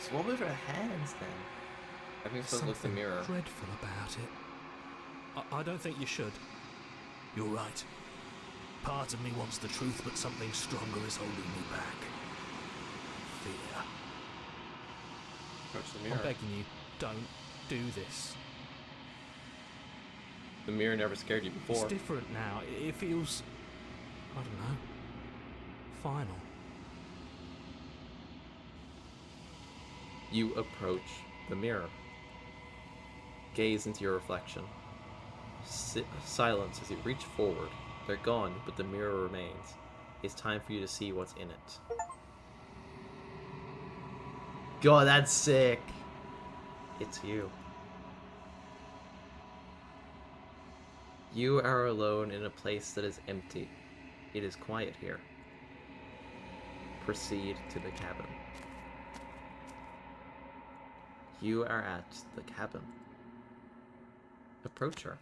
So what with her hands then? I think I'm supposed to look at the Something mirror. dreadful about it. I don't think you should. You're right. Part of me wants the truth, but something stronger is holding me back. Fear. Approach the I'm mirror. begging you, don't do this. The mirror never scared you before. It's different now. It feels, I don't know, final. You approach the mirror. Gaze into your reflection. Silence as you reach forward. They're gone, but the mirror remains. It's time for you to see what's in it. God, that's sick. It's you. You are alone in a place that is empty. It is quiet here. Proceed to the cabin. You are at the cabin. Approach her.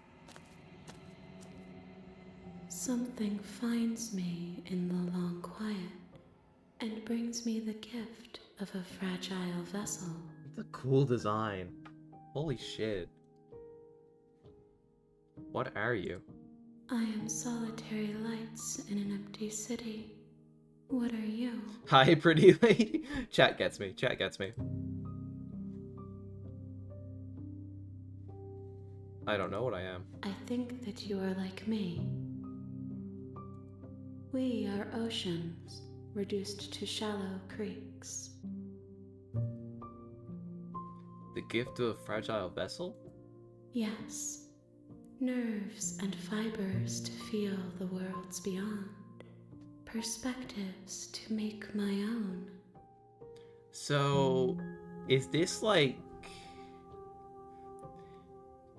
Something finds me in the long quiet and brings me the gift of a fragile vessel. It's a cool design. Holy shit. What are you? I am solitary lights in an empty city. What are you? Hi, pretty lady. Chat gets me. Chat gets me. I don't know what I am. I think that you are like me. We are oceans, reduced to shallow creeks. The gift of a fragile vessel? Yes, nerves and fibers to feel the worlds beyond, perspectives to make my own. So, is this like...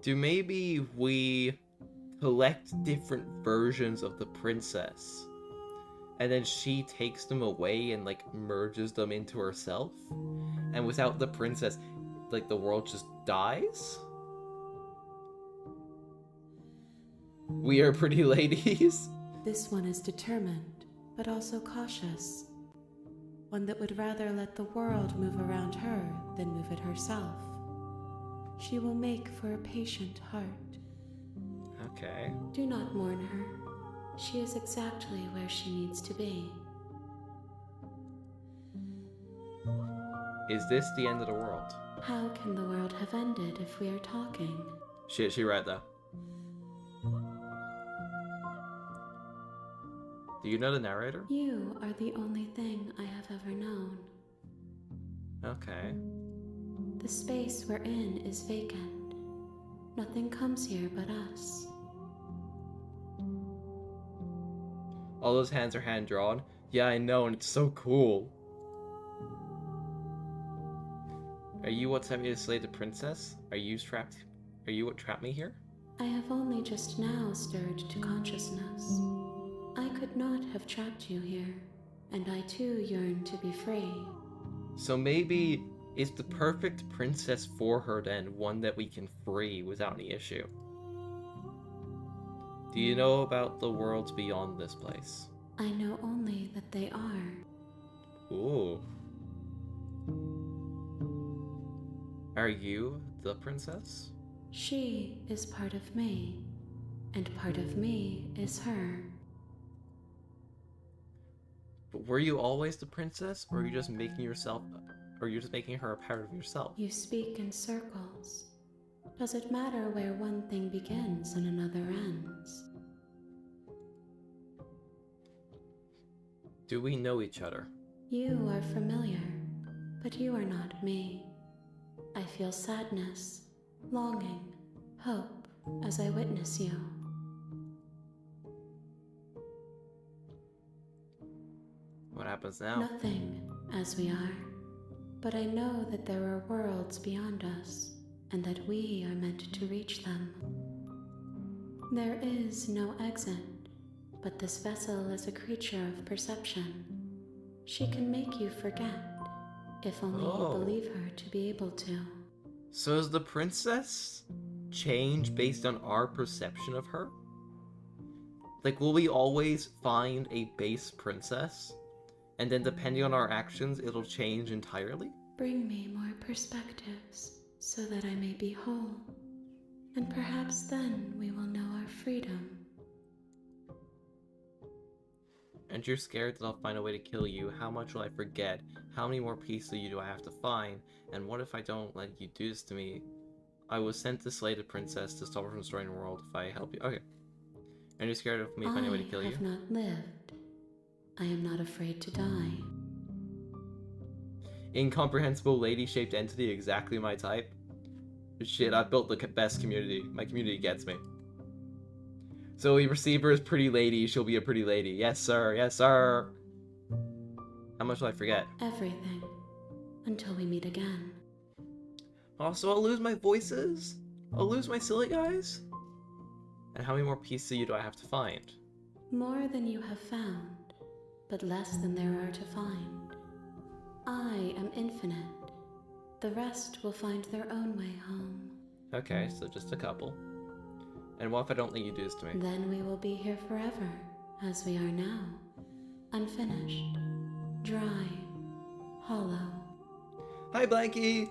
Do maybe we collect different versions of the princess, and then she takes them away and like merges them into herself? And without the princess, like the world just dies? We are pretty ladies. This one is determined, but also cautious. One that would rather let the world move around her than move it herself. She will make for a patient heart. Okay. Do not mourn her. She is exactly where she needs to be. Is this the end of the world? How can the world have ended if we are talking? Shit, she right though. Do you know the narrator? You are the only thing I have ever known. Okay. The space we're in is vacant. Nothing comes here but us. All those hands are hand-drawn. Yeah, I know, and it's so cool. Are you what sent me to slay the princess? Are you what trapped me here? I have only just now stirred to consciousness. I could not have trapped you here, and I too yearn to be free. So maybe is the perfect princess for her then one that we can free without any issue? Do you know about the worlds beyond this place? I know only that they are. Ooh. Are you the princess? She is part of me, and part of me is her. But were you always the princess, or are you just making her a part of yourself? You speak in circles. Does it matter where one thing begins and another ends? Do we know each other? You are familiar, but you are not me. I feel sadness, longing, hope as I witness you. What happens now? Nothing, as we are. But I know that there are worlds beyond us, and that we are meant to reach them. There is no exit, but this vessel is a creature of perception. She can make you forget, if only you believe her to be able to. So does the princess change based on our perception of her? Like, will we always find a base princess? And then depending on our actions, it'll change entirely? Bring me more perspectives, so that I may be whole. And perhaps then we will know our freedom. And you're scared that I'll find a way to kill you. How much will I forget? How many more pieces of you do I have to find? And what if I don't let you do this to me? I was sent to slay the princess to stop her from destroying the world if I help you. Okay. And you're scared of me finding a way to kill you? I have not lived. I am not afraid to die. Incomprehensible lady-shaped entity, exactly my type. Shit, I've built the best community. My community gets me. So we receive her as pretty lady, she'll be a pretty lady. Yes, sir. Yes, sir. How much will I forget? Everything. Until we meet again. Also, I'll lose my voices? I'll lose my silly guys? And how many more pieces of you do I have to find? More than you have found, but less than there are to find. I am infinite. The rest will find their own way home. Okay, so just a couple. And what if I don't let you do this to me? Then we will be here forever, as we are now. Unfinished, dry, hollow. Hi, Blanky!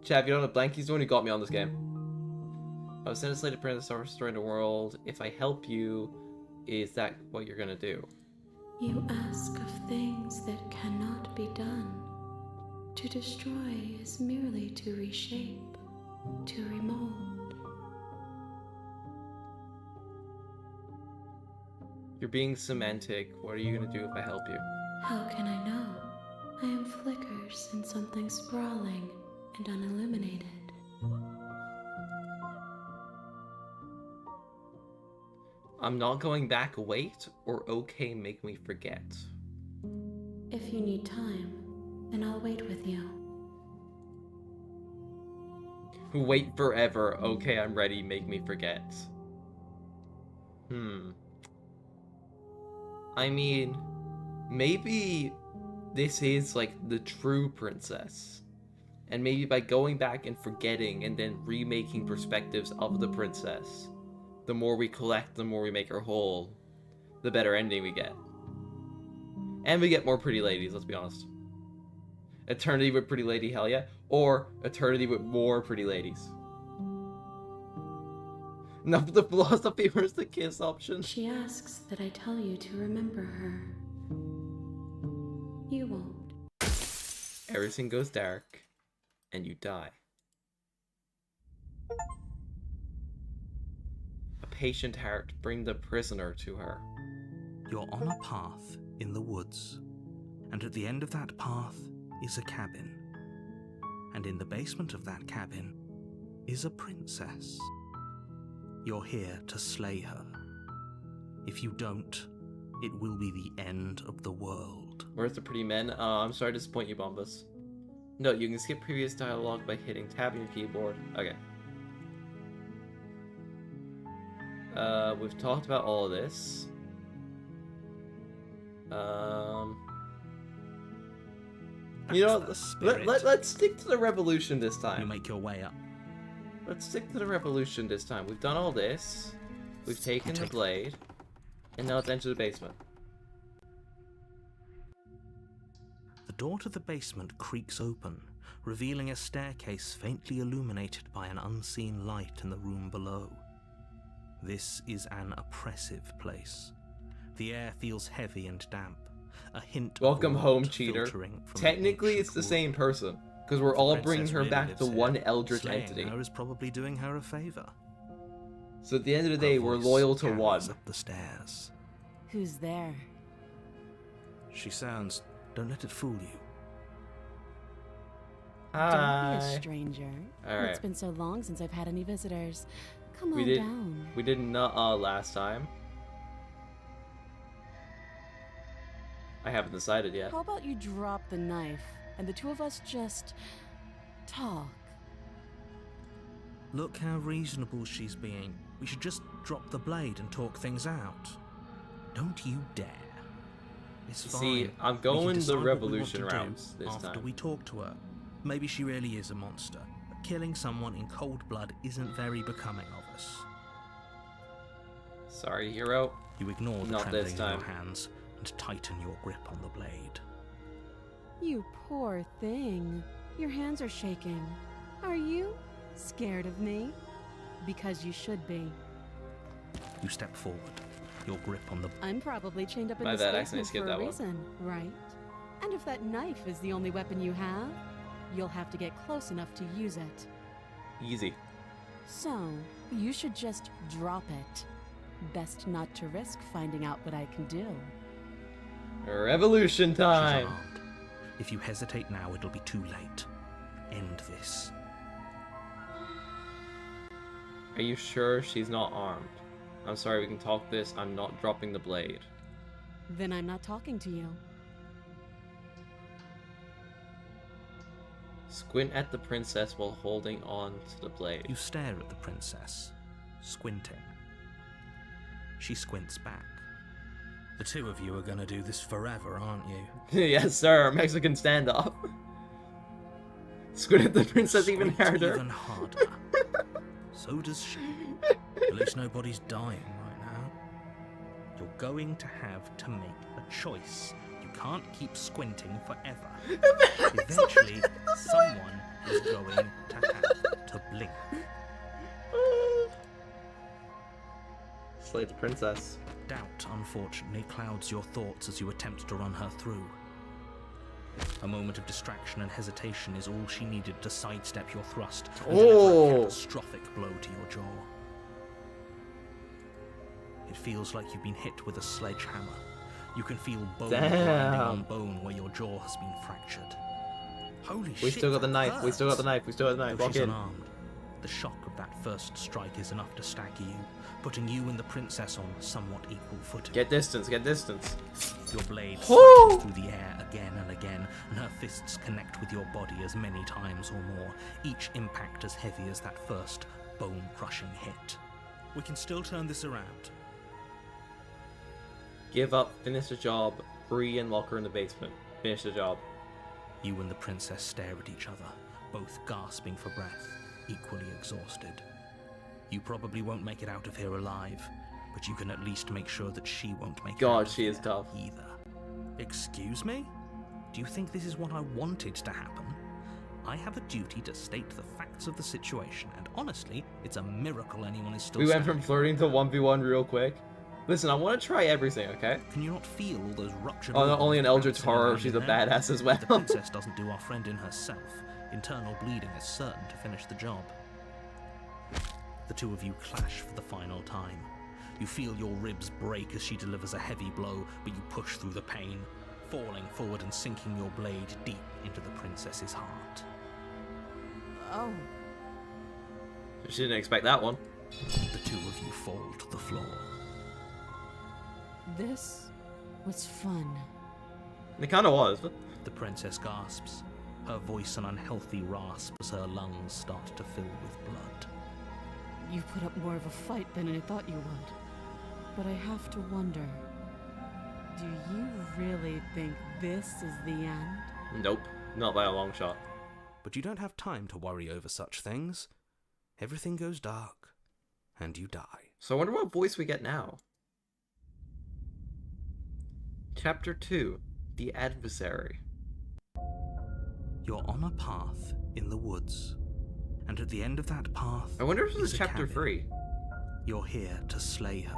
Chav, you don't know Blanky's the one who got me on this game. I was sent to slay the princess or destroying the world. If I help you, is that what you're gonna do? You ask of things that cannot be done. To destroy is merely to reshape, to remold. You're being semantic. What are you gonna do if I help you? How can I know? I am flickers in something sprawling and unilluminated. I'm not going back, wait, or okay, make me forget. If you need time, then I'll wait with you. Wait forever, okay, I'm ready, make me forget. I mean, maybe this is like the true princess. And maybe by going back and forgetting and then remaking perspectives of the princess, the more we collect, the more we make her whole, the better ending we get. And we get more pretty ladies, let's be honest. Eternity with pretty lady, hell yeah. Or eternity with more pretty ladies. No, but the philosophy, where's the kiss option? She asks that I tell you to remember her. You won't. Everything goes dark, and you die. A patient heart, bring the prisoner to her. You're on a path in the woods, and at the end of that path is a cabin. And in the basement of that cabin is a princess. You're here to slay her. If you don't, it will be the end of the world. Where's the pretty men? I'm sorry to disappoint you, Bombus. No, you can skip previous dialogue by hitting tab on your keyboard. Okay. We've talked about all of this. You know, let's stick to the revolution this You time. make your way up. Let's stick to the revolution this time. We've done all this. We've taken the blade. And now let's enter the basement. The door to the basement creaks open, revealing a staircase faintly illuminated by an unseen light in the room below. This is an oppressive place. The air feels heavy and damp. A hint Welcome of home, rot cheater. filtering from Technically, ancient it's the wood. same person. Because we're The all princess bringing her really back lives to here. one eldritch Slaying entity. her is probably doing her a favor. So at the end of the Her day, we're voice loyal to carries one. up the stairs. Who's there? She sounds. Don't let it fool you. Don't be a Hi. stranger. Alright. It's been so long since I've had any visitors. Come We on did- down. We did nuh-uh last time. I haven't decided yet. How about you drop the knife and the two of us just talk? Look how reasonable she's being. We should just drop the blade and talk things out. Don't you dare. It's fine. See, I'm We can going the decide what we want revolution to do routes this after time. we talk to her. Maybe she really is a monster. But killing someone in cold blood isn't very becoming of us. Sorry, hero. You ignore the Not trembling this in time. your hands and tighten your grip on the blade. You poor thing. Your hands are shaking. Are you scared of me? Because you should be. You step forward, your grip on the I'm probably chained up in My this bad, I accidentally basement skipped for a that one. reason, right? And if that knife is the only weapon you have, you'll have to get close enough to use it. Easy. So, you should just drop it. Best not to risk finding out what I can do. Revolution She's time. unarmed. If you hesitate now, it'll be too late. End this. Are you sure she's not armed? I'm sorry, we can talk this. I'm not dropping the blade. Then I'm not talking to you. Squint at the princess while holding on to the blade. You stare at the princess, squinting. She squints back. The two of you are gonna do this forever, aren't you? Yes, sir. Mexican standoff. Squint at the princess even Squint harder. Even harder. So does she. At least nobody's dying right now. You're going to have to make a choice. You can't keep squinting forever. Eventually, someone is going to have to blink. Slay the princess. Doubt, unfortunately, clouds your thoughts as you attempt to run her through. A moment of distraction and hesitation is all she needed to sidestep your thrust and deliver Oh. a catastrophic blow to your jaw. It feels like you've been hit with a sledgehammer. You can feel bone grinding on bone where your jaw has been fractured. Holy We shit, still got the that knife. We still got the hurts. knife. We still got the knife. Though Walk she's in. unarmed, the shock of that first strike is enough to stagger you, putting you and the princess on somewhat equal footing. Get distance. Get distance. Your blade Woo! slashes through the air again and again, and her fists connect with your body as many times or more, each impact as heavy as that first bone-crushing hit. We can still turn this around. Give up. Finish the job. Free and lock her in the basement. Finish the job. You and the princess stare at each other, both gasping for breath, equally exhausted. You probably won't make it out of here alive, but you can at least make sure that she won't make it God, out of she is here tough. either. Excuse me? Do you think this is what I wanted to happen? I have a duty to state the facts of the situation, and honestly, it's a miracle anyone is still We went from standing. flirting to 1v1 real quick. Listen, I want to try everything, okay? Can you not feel all those ruptured Oh, not only an organs eldritch bouncing horror, around she's in a there? badass as well. If the princess doesn't do our friend in herself, internal bleeding is certain to finish the job. The two of you clash for the final time. You feel your ribs break as she delivers a heavy blow, but you push through the pain, falling forward and sinking your blade deep into the princess's heart. Oh, She didn't expect that one. The two of you fall to the floor. this was fun. It kind of was. But... The princess gasps, her voice an unhealthy rasp as her lungs start to fill with blood. You put up more of a fight than I thought you would. But I have to wonder, do you really think this is the end? Nope, not by a long shot. But you don't have time to worry over such things. Everything goes dark, and you die. So I wonder what voice we get now. Chapter 2, The Adversary. You're on a path in the woods, and at the end of that path, I wonder if this is is a chapter cabin. 3. You're here to slay her.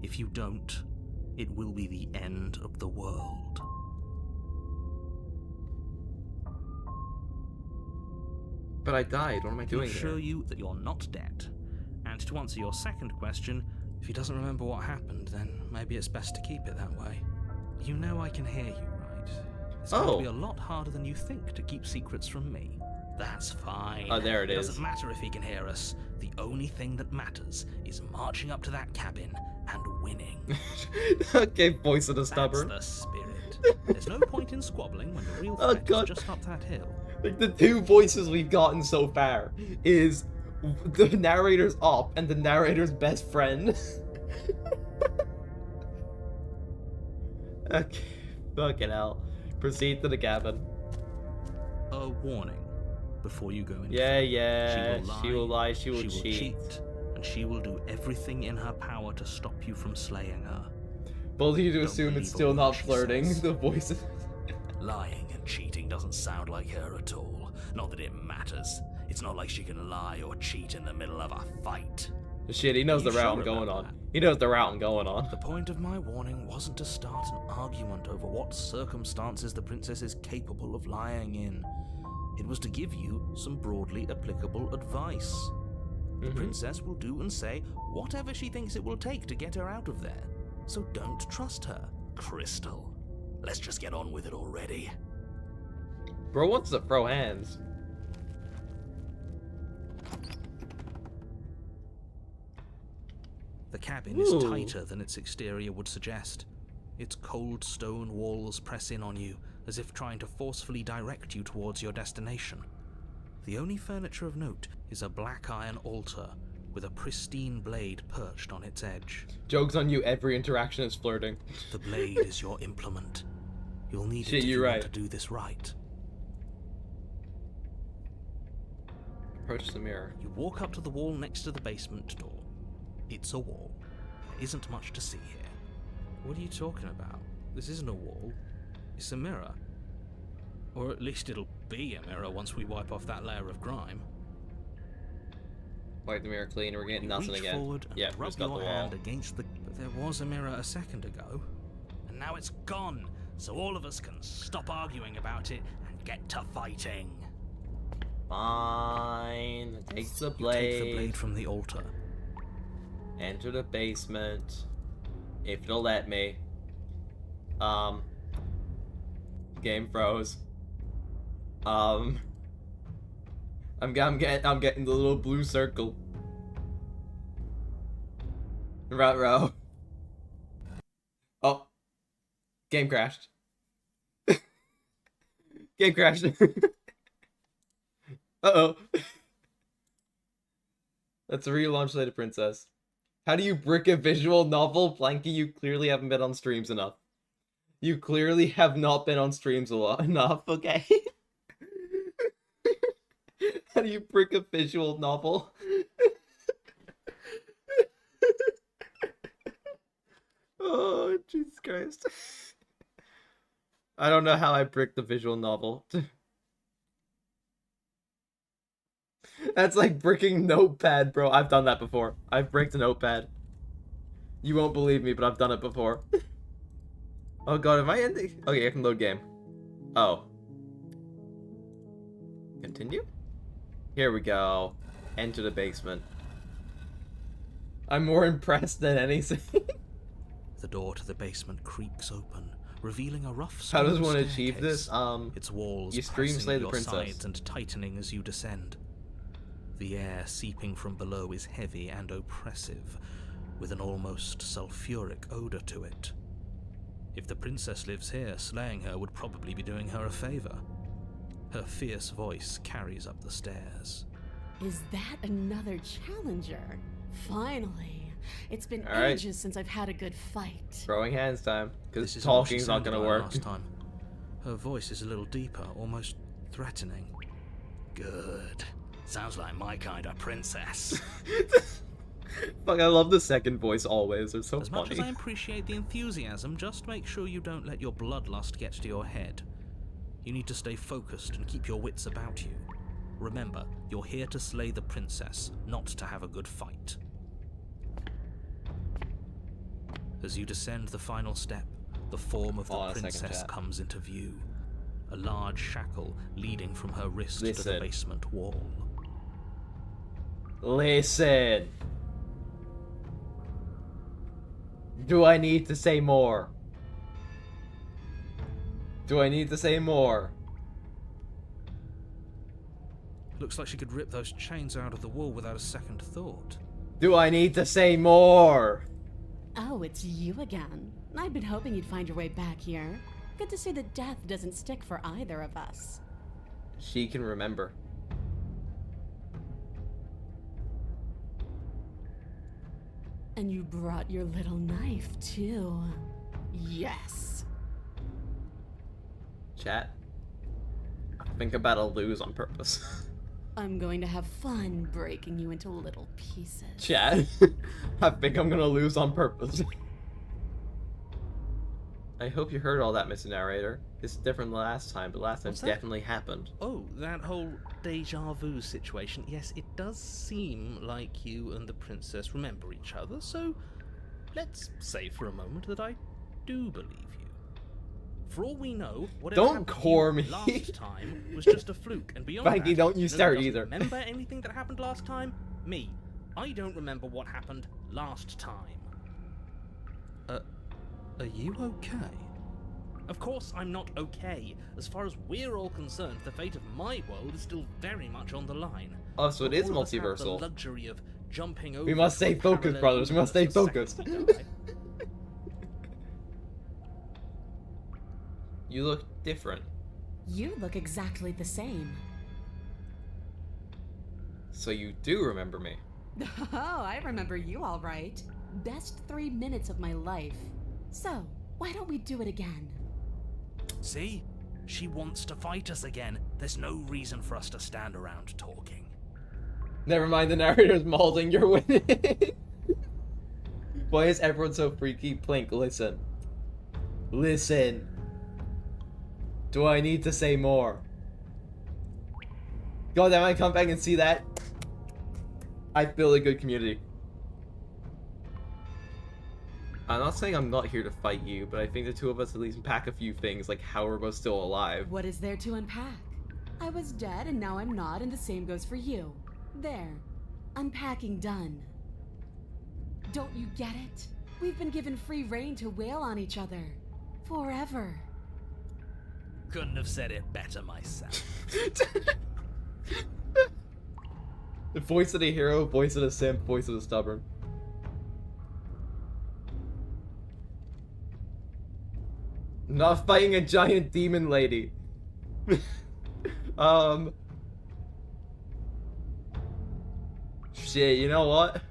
If you don't, it will be the end of the world. But I died, what am I He'll doing show here? you that you're not dead. And to answer your second question, if he doesn't remember what happened, then maybe it's best to keep it that way. You know I can hear you, right? It's going to be a lot harder than you think to keep secrets from me. That's fine. Oh, there it It is. doesn't matter if he can hear us. The only thing that matters is marching up to that cabin and winning. Okay, voice of the stubborn. That's the spirit. There's no point in squabbling when the real Oh, threat God. is just up that hill. Like, the two voices we've gotten so far is the narrator's op and the narrator's best friend. Okay, fucking hell. Proceed to the cabin. A warning before you go in. Yeah, she will lie, she will cheat. cheat. And she will do everything in her power to stop you from slaying her. Both of you to Don't assume believe it's a still word not she flirting. says. The voices. Lying and cheating doesn't sound like her at all. Not that it matters. It's not like she can lie or cheat in the middle of a fight. Shit, he knows You the route sure I'm going about on. that? He knows the route I'm going on. The point of my warning wasn't to start an argument over what circumstances the princess is capable of lying in. It was to give you some broadly applicable advice. The princess will do and say whatever she thinks it will take to get her out of there. So don't trust her, Crystal. Let's just get on with it already. Bro wants to throw hands. The cabin is Ooh. tighter than its exterior would suggest. Its cold stone walls press in on you, as if trying to forcefully direct you towards your destination. The only furniture of note is a black iron altar with a pristine blade perched on its edge. Joke's on you, every interaction is flirting. The blade is your implement. You'll need Shit, it if you're you right. want to do this right. Approach the mirror. You walk up to the wall next to the basement door. It's a wall. There isn't much to see here. What are you talking about? This isn't a wall. It's a mirror. Or at least it'll be a mirror once we wipe off that layer of grime. Wipe the mirror clean, we're getting You nothing reach again. forward and Yeah, rub just got the your wall. hand against the... But there was a mirror a second ago. And now it's gone. So all of us can stop arguing about it and get to fighting. Fine. Take the You blade. take the blade from the altar. Enter the basement. If it'll let me. Game froze. I'm getting the little blue circle. Row. Oh. Game crashed. Game crashed. Uh-oh. Let's relaunch Lady Princess. How do you brick a visual novel? Blanky, you clearly haven't been on streams enough. You clearly have not been on streams a lot enough, okay? How do you brick a visual novel? Oh, Jesus Christ. I don't know how I bricked the visual novel. That's like bricking Notepad, bro. I've done that before. I've bricked a Notepad. You won't believe me, but I've done it before. Oh god, am I ending? Okay, I can load game. Oh. Continue? Here we go. Enter the basement. I'm more impressed than anything. The door to the basement creaks open, revealing a rough How does stone one achieve staircase, this? its walls you stream pressing Slay at the your Princess. sides and tightening as you descend. The air seeping from below is heavy and oppressive, with an almost sulphuric odor to it. If the princess lives here, slaying her would probably be doing her a favor. Her fierce voice carries up the stairs. Is that another challenger? Finally. It's been All right. ages since I've had a good fight. Throwing hands time. This Because isn't what she talking's not sounded gonna like work. last time. Her voice is a little deeper, almost threatening. Good. Sounds like my kind of princess. Fuck, I love the second voice always. They're so As funny. much as I appreciate the enthusiasm, just make sure you don't let your bloodlust get to your head. You need to stay focused and keep your wits about you. Remember, you're here to slay the princess, not to have a good fight. As you descend the final step, the form of the Hold on a second, princess chat. comes into view. A large shackle leading from her wrist to the Listen. basement wall. Listen. Do I need to say more? Do I need to say more? Looks like she could rip those chains out of the wall without a second thought. Do I need to say more? Oh, it's you again. I'd been hoping you'd find your way back here. Good to see that death doesn't stick for either of us. She can remember. And you brought your little knife, too. Yes. Chat. I think I'm about to lose on purpose. I'm going to have fun breaking you into little pieces. Chat. I think I'm gonna lose on purpose. I hope you heard all that, Mr. Narrator. It's different than last time, but last time What's that? definitely happened. Oh, that whole deja vu situation. Yes, it does seem like you and the princess remember each other, so let's say for a moment that I do believe you. For all we know, whatever Don't happened to core you me. last time was just a fluke, and beyond Frankie, that, don't you nobody start doesn't either. Remember anything that happened last time? Me. I don't remember what happened last time. Are you okay? Of course I'm not okay. As far as we're all concerned, the fate of my world is still very much on the line. Oh, so it is All of us have multiversal. the luxury of jumping over We must to a stay focused, parallel brothers. We must stay universe for focused. seconds to die. You look different. You look exactly the same. So you do remember me. Oh, I remember you all right. Best 3 minutes of my life. So, why don't we do it again? See? She wants to fight us again. There's no reason for us to stand around talking. Never mind, the narrator's mauling, you're winning. Why is everyone so freaky? Plink, listen. Listen. Do I need to say more? God damn, I come back and see that. I build a good community. I'm not saying I'm not here to fight you, but I think the two of us at least unpack a few things, like how we're both still alive. What is there to unpack? I was dead and now I'm not, and the same goes for you. There. Unpacking done. Don't you get it? We've been given free rein to wail on each other. Forever. Couldn't have said it better myself. The voice of the hero, voice of the simp, voice of the stubborn. Not fighting a giant demon lady. Shit, you know what?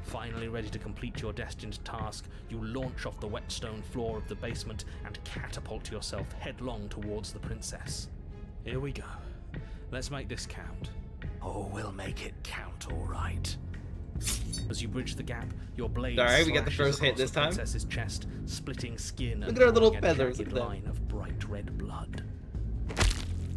Finally ready to complete your destined task, you launch off the wet stone floor of the basement and catapult yourself headlong towards the princess. Here we go. Let's make this count. Oh, we'll make it count, all right. As you bridge the gap, your blade Alright, we get the slashes first hit across this the time. princess's chest, splitting skin and Look at her little drawing a feathers, jagged look at line of bright red blood.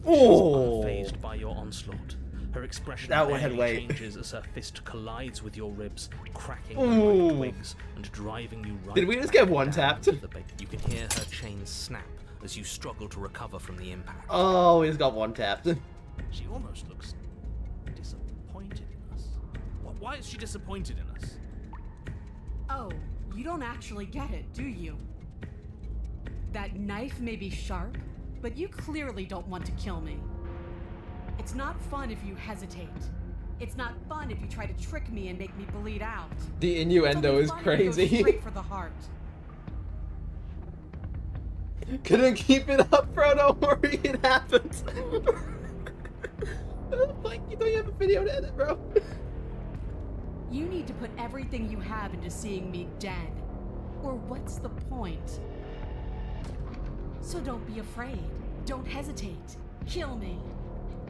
Oh, Unfazed by your onslaught, her expression That one had barely weight. changes as her fist collides with your ribs, cracking Ooh. like twigs and driving you right Did we just back get one down tapped? to the ba- You can hear her chains snap as you struggle to recover from the impact. Oh, we just got one tapped. She almost looks disappointed in us. Why is she disappointed in us? Oh, You don't actually get it, do you? That knife may be sharp, but you clearly don't want to kill me. It's not fun if you hesitate. It's not fun if you try to trick me and make me bleed out. The innuendo is It's only fun if you go crazy. straight for the heart. Couldn't keep it up, bro. Don't worry, it happens. Like, you don't have a video to edit, bro. You need to put everything you have into seeing me dead. Or what's the point? So don't be afraid. Don't hesitate. Kill me.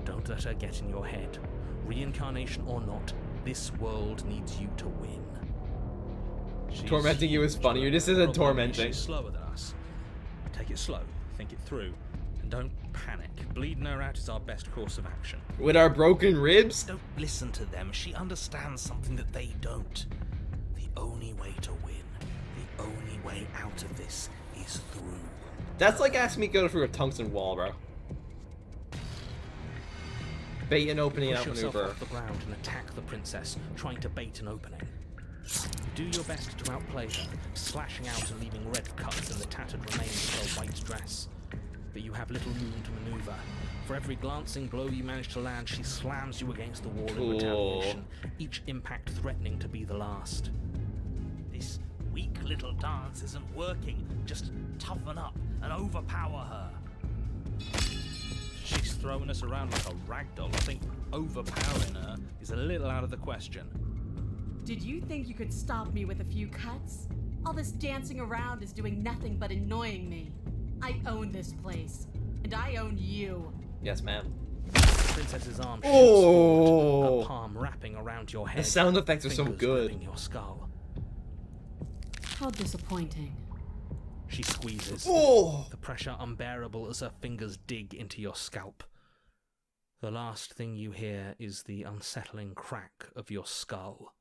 Don't let her get in your head. Reincarnation or not, this world needs you to win. Tormenting you is funnier. This isn't tormenting. She's slower than us. Take it slow, think it through, and don't panic. Bleeding her out is our best course of action. With our broken ribs? Don't listen to them. She understands something that they don't. The only way to win, the only way out of this is through. That's like asking me to go through a tungsten wall, bro. Bait an opening Push out yourself maneuver. off the ground and attack the princess, trying to bait an opening. Do your best to outplay her, slashing out and leaving red cuts in the tattered remains of her white dress. But you have little room to maneuver. For every glancing blow you manage to land, she slams you against the wall in retaliation, each impact threatening to be the last. This weak little dance isn't working. Just toughen up and overpower her. She's throwing us around like a ragdoll. I think overpowering her is a little out of the question. Did you think you could stop me with a few cuts? All this dancing around is doing nothing but annoying me. I own this place, and I own you. Yes, ma'am. The princess's arm shoots forward, her palm wrapping around your head. The sound effects are so fingers good. gripping your skull. How disappointing. She squeezes, Oh! the pressure unbearable as her fingers dig into your scalp. The last thing you hear is the unsettling crack of your skull,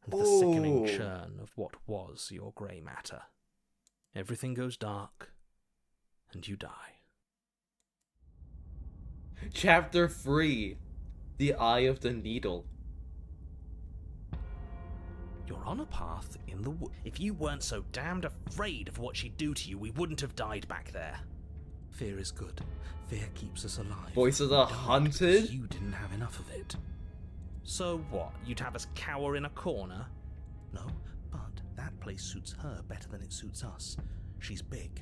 and the sickening Oh. churn of what was your grey matter. Everything goes dark, and you die. Chapter 3. The Eye of the Needle. You're on a path in the wood. If you weren't so damned afraid of what she'd do to you, we wouldn't have died back there. Fear is good. Fear keeps us alive. Voice of the We died Hunted? because you didn't have enough of it. So what? You'd have us cower in a corner? No, but that place suits her better than it suits us. She's big.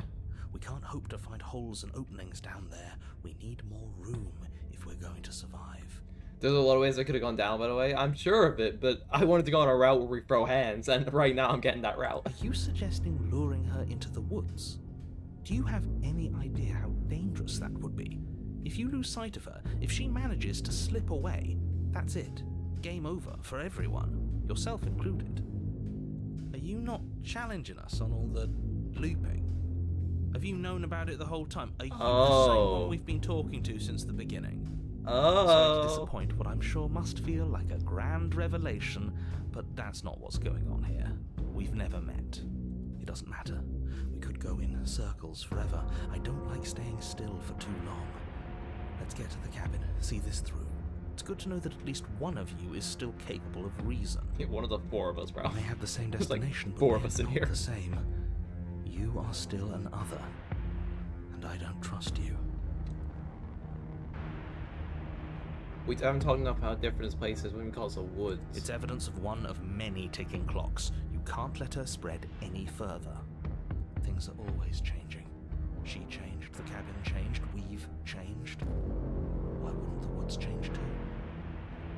We can't hope to find holes and openings down there. We need more room if we're going to survive. There's a lot of ways I could have gone down, by the way. I'm sure of it, but I wanted to go on a route where we throw hands, and right now I'm getting that route. Are you suggesting luring her into the woods? Do you have any idea how dangerous that would be? If you lose sight of her, if she manages to slip away, that's it. Game over for everyone, yourself included. Are you not challenging us on all the looping? Have you known about it the whole time? Are you the same one we've been talking to since the beginning? Sorry to Oh. disappoint what I'm sure must feel like a grand revelation, but that's not what's going on here. We've never met. It doesn't matter. We could go in circles forever. I don't like staying still for too long. Let's get to the cabin, see this through. It's good to know that at least one of you is still capable of reason. Yeah, one of the four of us, bro. We may have the same There's like destination, but four we're of us in not here. the same. You are still an other, and I don't trust you. We haven't talked enough about how different this place is when we call it a woods. It's evidence of one of many ticking clocks. You can't let her spread any further. Things are always changing. She changed, the cabin changed, we've changed. Why wouldn't the woods change too?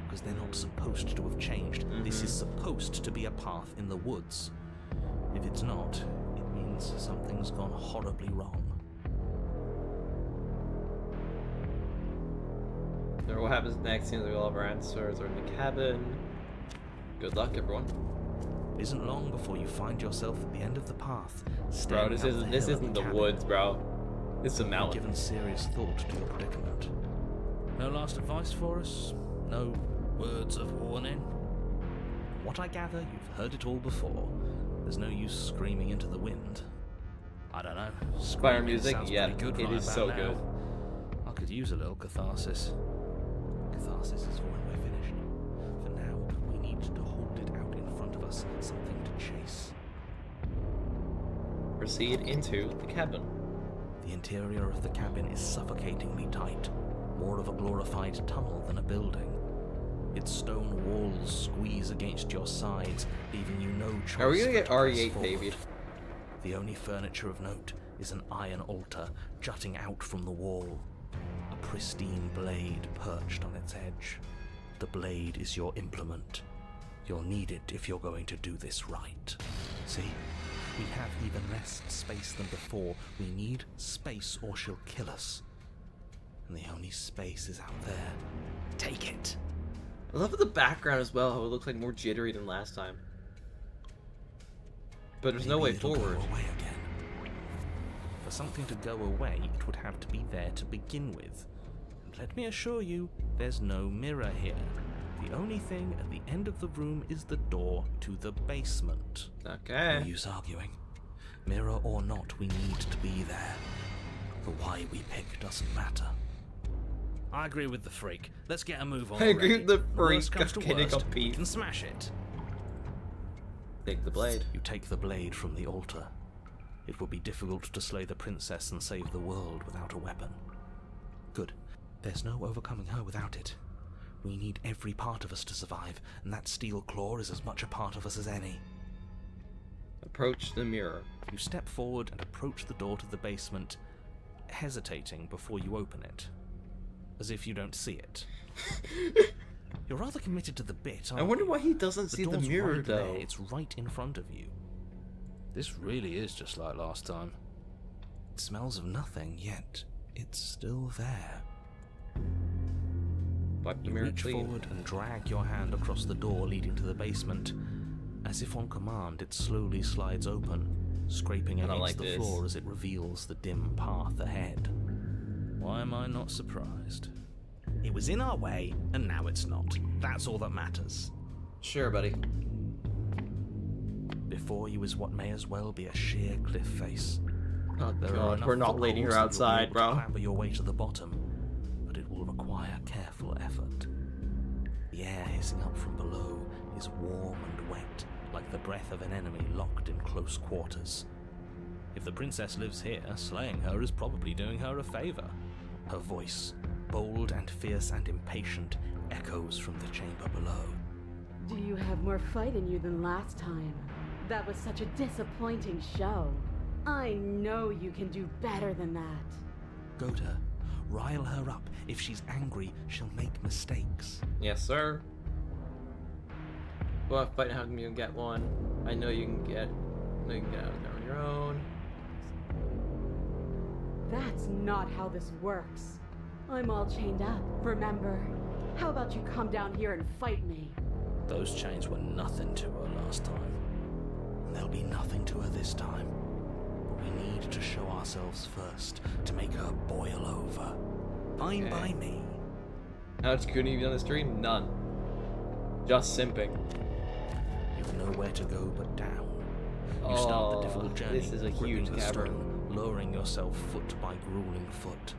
Because they're not supposed to have changed. This is supposed to be a path in the woods. If it's not, it means something's gone horribly wrong. Remember what happens next? Seems like all of our answers are in the cabin. Good luck, everyone. It isn't long before you find yourself at the end of the path. Bro, staring this up isn't the hill at the cabin. woods, bro. This is a Have mountain. given serious thought to your predicament. No last advice for us? No words of warning? From what I gather, you've heard it all before. There's no use screaming into the wind. I don't know. Fire Screaming music, sounds yeah, pretty good it right is about so now. good. I could use a little catharsis. Catharsis is for when we're finished. For now, we need to hold it out in front of us, something to chase. Proceed into the cabin. The interior of the cabin is suffocatingly tight, more of a glorified tunnel than a building. Its stone walls squeeze against your sides, leaving you no choice. Are we gonna but get to press RE8 forward. baby? The only furniture of note is an iron altar jutting out from the wall, a pristine blade perched on its edge. The blade is your implement. You'll need it if you're going to do this right. See? We have even less space than before. We need space or she'll kill us. And the only space is out there. Take it. I love the background as well, how it looks like more jittery than last time. But there's no way Maybe it'll forward. Go away again. For something to go away, it would have to be there to begin with. And let me assure you, there's no mirror here. The only thing at the end of the room is the door to the basement. Okay. No use arguing. Mirror or not, we need to be there. The why we pick doesn't matter. I agree with the freak. Let's get a move on. I agree already. with the Worst freak. comes to Getting worst, a we beef. can smash it. Take the blade. You take the blade from the altar. It would be difficult to slay the princess and save the world without a weapon. Good. There's no overcoming her without it. We need every part of us to survive, and that steel claw is as much a part of us as any. Approach the mirror. You step forward and approach the door to the basement, hesitating before you open it. As if you don't see it. You're rather committed to the bit, aren't I wonder you? why he doesn't see the door's mirror right though. there. It's right in front of you. This really is just like last time. It smells of nothing, yet it's still there. Wipe the You mirror reach clean. forward and drag your hand across the door leading to the basement. As if on command, it slowly slides open, scraping I don't against like the this. floor as it reveals the dim path ahead. Why am I not surprised? It was in our way, and now it's not. That's all that matters. Sure, buddy. Before you is what may as well be a sheer cliff face. Oh There are god, enough we're not leading her footholds that you'll be outside, able to bro. clamber your way to the bottom, but it will require careful effort. The air hissing up from below is warm and wet, like the breath of an enemy locked in close quarters. If the princess lives here, slaying her is probably doing her a favor. Her voice, bold and fierce and impatient, echoes from the chamber below. Do you have more fight in you than last time? That was such a disappointing show. I know you can do better than that. Goad her, rile her up. If she's angry, she'll make mistakes. Yes, sir. Well, fight how come you can get one? I know you can get. I know you can get out there on your own. That's not how this works. I'm all chained up, remember? How about you come down here and fight me? Those chains were nothing to her last time. And there'll be nothing to her this time. But we need to show ourselves first to make her boil over. Fine Okay. by me. How much good have you done the stream? None. Just simping. You've nowhere to go but down. You start the difficult journey, this is a gripping huge the cavern. stone, lowering yourself foot by grueling foot.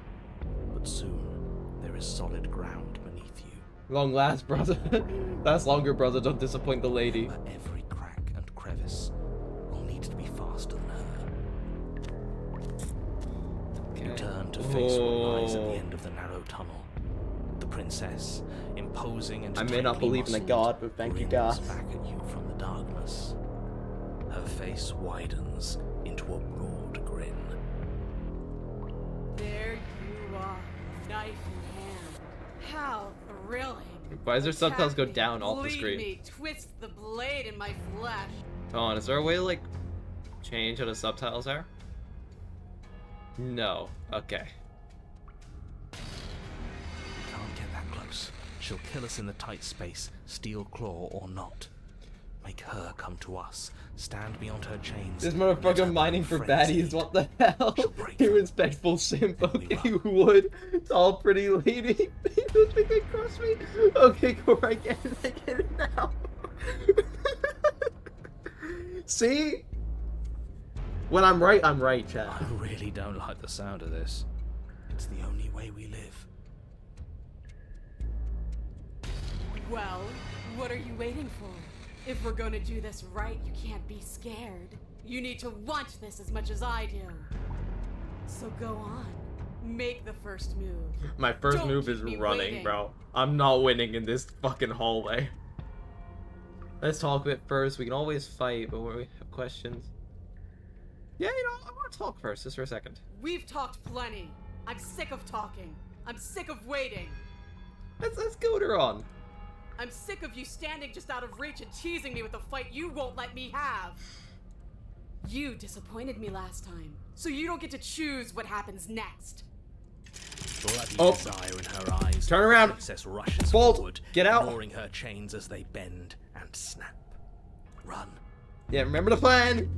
But soon, there is solid ground beneath you. Long last, brother. Last longer, brother. Don't disappoint the lady. But every crack and crevice will need to be faster than her. You turn to face what lies at the end of the narrow tunnel. The princess, imposing and I may not tightly believe in a muscled, god, but thank you, grins God. back at you from the darkness. Her face widens into a broad grin. There you are, knife in hand. How thrilling. Why does their subtitles go Attack me, down off the bleed screen? me, twist the blade in my flesh. Hold on, is there a way to, like, change how the subtitles are? No. Okay. We can't get that close. She'll kill us in the tight space, steel claw or not. Make her come to us. Stand beyond her chains. This Let her motherfucker become mining for frenzied. baddies, what the hell? She'll break You through. respectful simp, And we okay, run. you would. Tall, pretty lady. Don't think they cross me. Okay, cool, I get it now. See? When I'm right, Chad. I really don't like the sound of this. It's the only way we live. Well, what are you waiting for? If we're gonna do this right, you can't be scared. You need to want this as much as I do. So go on. Make the first move. My first Don't move keep is me running, waiting. bro. I'm not winning in this fucking hallway. Let's talk a bit first. We can always fight, but when we have questions... Yeah, you know, I want to talk first, just for a second. We've talked plenty. I'm sick of talking. I'm sick of waiting. Let's go to her on. I'm sick of you standing just out of reach and teasing me with a fight you won't let me have. You disappointed me last time, so you don't get to choose what happens next. Bloody Oh. desire in her eyes. Turn around. The princess rushes Bolt. forward, Get out. ignoring her chains as they bend and snap. Run. Yeah, remember the plan.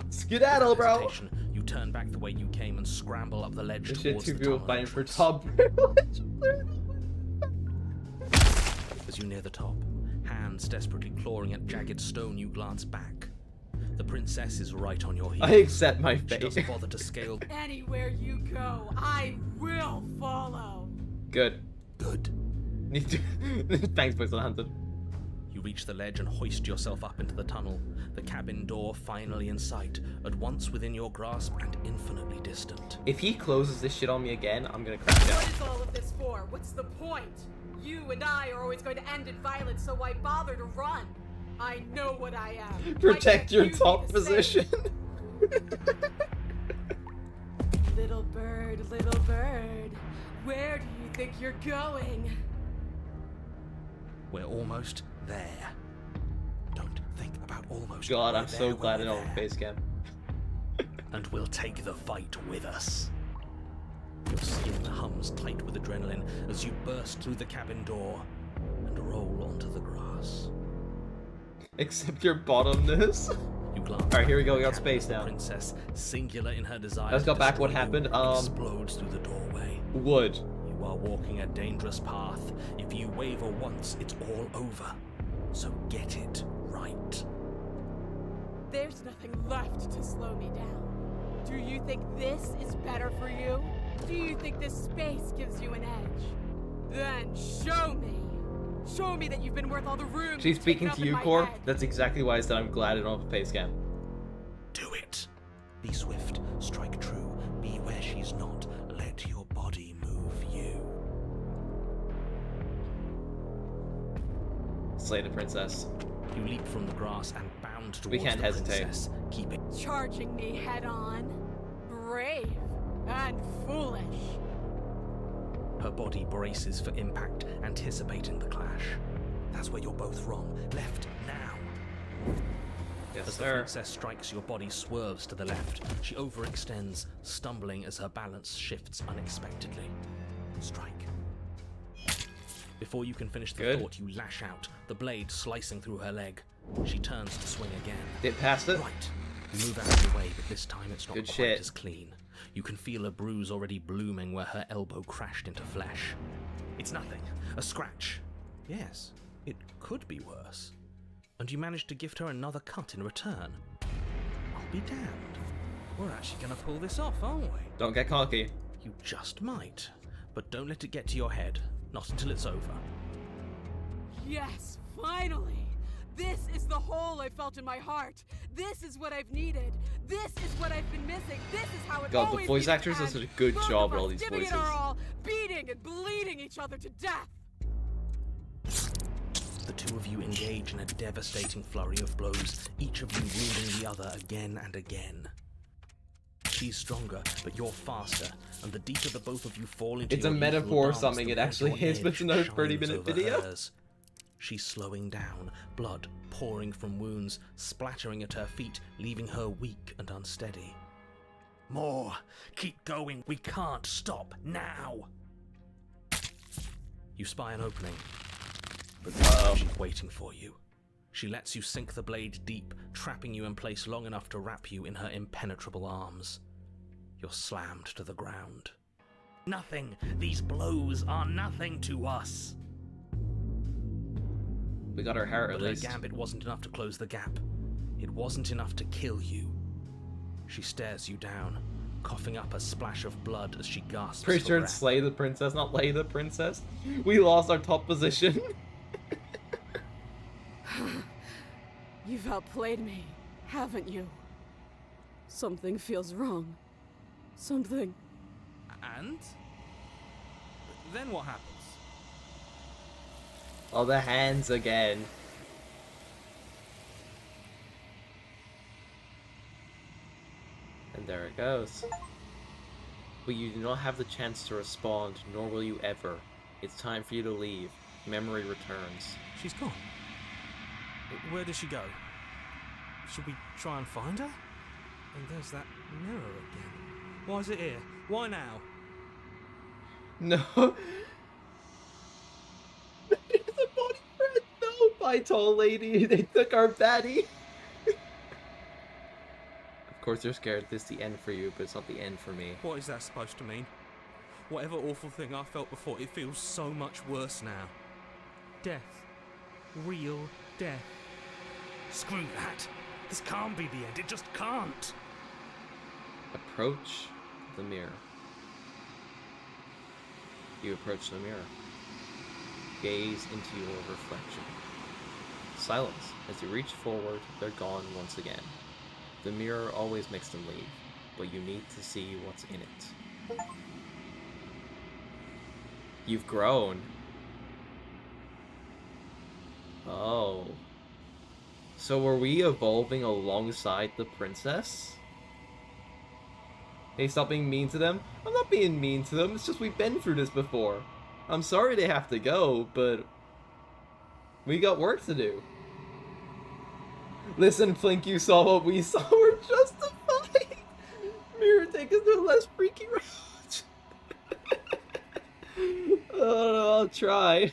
Skedaddle, bro. Hesitation, you turn back the way you came and scramble up the ledge This shit towards two the people tunnel fighting for entrance. top privilege. As you near the top, hands desperately clawing at jagged stone, you glance back. The princess is right on your heels. I accept my She fate. doesn't bother to scale. Anywhere you go, I will follow. Good. Good. Need to... Thanks, Poison Hunted. You reach the ledge and hoist yourself up into the tunnel. The cabin door finally in sight, at once within your grasp and infinitely distant. If he closes this shit on me again, I'm gonna crash What out. is all of this for? What's the point? You and I are always going to end in violence, so why bother to run? I know what I am. Why Protect can't your you be top the same? position. Little bird, where do you think you're going? We're almost there. Don't think about almost. God, We're I'm so there glad I when know we're the there. face cam. And we'll take the fight with us. Your skin hums tight with adrenaline as you burst through the cabin door and roll onto the grass. Except your bottomness. You glance. Alright, here we go, we got Cabin space of the now. Princess, singular in her desire. Let's go to back what destroy you, happened, explodes through the doorway. Wood. You are walking a dangerous path. If you waver once, it's all over. So get it right. There's nothing left to slow me down. Do you think this is better for you? Do you think this space gives you an edge? Then show me. Show me that you've been worth all the room. She's you've speaking taken up to in you, my Core. head. That's exactly why I said I'm glad I don't have a face cam. Do it. Be swift. Strike true. Be where she's not. Let your body move you. Slay the princess. You leap from the grass and bound towards We can't the hesitate. princess, keeping Charging me head on. Brave and foolish. her body braces for impact, anticipating the clash. That's where you're both wrong. Left now. Yes, As the sir. princess strikes, your body swerves to the left. She overextends, stumbling as her balance shifts unexpectedly. Strike. Before you can finish the Good. thought, you lash out, the blade slicing through her leg. She turns to swing again. Did past it? Right. You move out of the way, but this time it's not Good quite shit. as clean. You can feel a bruise already blooming where her elbow crashed into flesh. It's nothing. A scratch. Yes, it could be worse. And you managed to gift her another cut in return. I'll be damned. We're actually going to pull this off, aren't we? Don't get cocky. You just might. But don't let it get to your head. Not until it's over. Yes, finally! This is the hole I felt in my heart. This is what I've needed. This is what I've been missing. This is how it God, the always voice needs to actors do end. such a good Both job of with all us these giving voices. it our all, beating and bleeding each other to death. The two of you engage in a devastating flurry of blows, each of you wounding the other again and again. She's stronger, but you're faster, and the deeper the both of you fall into It's a your metaphor or lethal dance, something, the it more actually your is, but it's edge another shines 30-minute over video. hers. She's slowing down, blood pouring from wounds, splattering at her feet, leaving her weak and unsteady. More! Keep going! We can't stop now! You spy an opening, but she's waiting for you. She lets you sink the blade deep, trapping you in place long enough to wrap you in her impenetrable arms. You're slammed to the ground. Nothing! These blows are nothing to us! We got her heart at But her least. gambit wasn't enough to close the gap. It wasn't enough to kill you. She stares you down, coughing up a splash of blood as she gasps Pretty for sure breath. it's Slay the Princess, not Lay the Princess. We lost our top position. You've outplayed me, haven't you? Something feels wrong. Something. And? Then what happens? Oh, the hands again. And there it goes. But you do not have the chance to respond, nor will you ever. It's time for you to leave. Memory returns. She's gone. Where does she go? Should we try and find her? And there's that mirror again. Why is it here? Why now? No. It's a body friend. No, bye, tall lady. They took our baddie. Of course, you're scared this is the end for you, but it's not the end for me. What is that supposed to mean? Whatever awful thing I felt before, it feels so much worse now. Death. Real death. Screw that. This can't be the end. It just can't. Approach the mirror. You approach the mirror. Gaze into your reflection. Silence. As you reach forward, they're gone once again. The mirror always makes them leave, but you need to see what's in it. You've grown. Oh. So were we evolving alongside the princess? Hey, stop being mean to them. I'm not being mean to them, it's just we've been through this before. I'm sorry they have to go, but we got work to do. Listen, Flink, you saw what we saw. We're justified. Mirror, take us to a less freaky route. I'll try.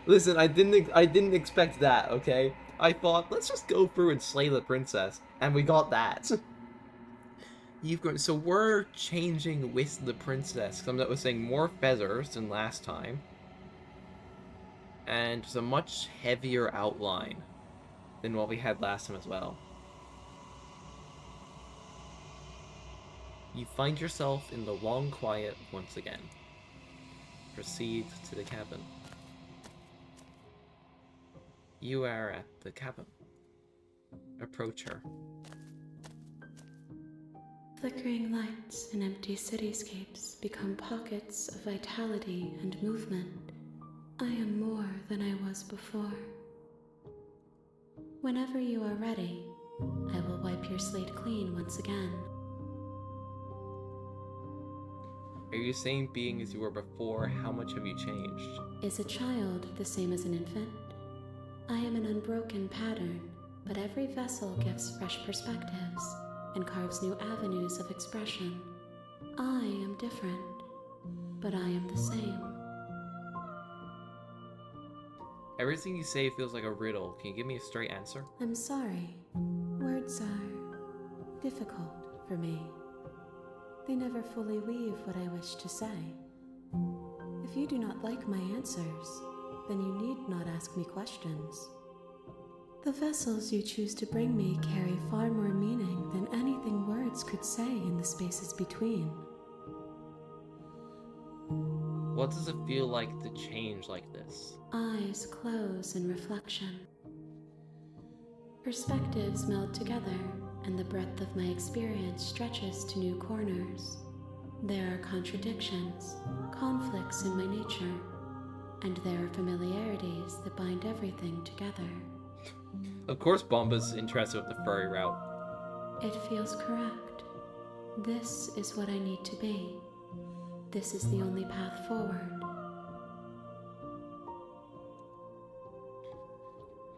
Listen, I didn't expect that. Okay, I thought let's just go through and slay the princess, and we got that. You've grown. So we're changing with the princess. I was saying more feathers than last time, and it's a much heavier outline than what we had last time as well. You find yourself in the long quiet once again. Proceed to the cabin. You are at the cabin. Approach her. Flickering lights and empty cityscapes become pockets of vitality and movement. I am more than I was before. Whenever you are ready, I will wipe your slate clean once again. Are you saying being as you were before, how much have you changed? Is a child the same as an infant? I am an unbroken pattern, but every vessel gives fresh perspectives and carves new avenues of expression. I am different, but I am the same. Everything you say feels like a riddle. Can you give me a straight answer? I'm sorry. Words are difficult for me. They never fully weave what I wish to say. If you do not like my answers, then you need not ask me questions. The vessels you choose to bring me carry far more meaning than anything words could say in the spaces between. What does it feel like to change like this? Eyes close in reflection. Perspectives meld together, and the breadth of my experience stretches to new corners. There are contradictions, conflicts in my nature, and there are familiarities that bind everything together. Of course Bomba's interested with the furry route. It feels correct. This is what I need to be. This is the only path forward.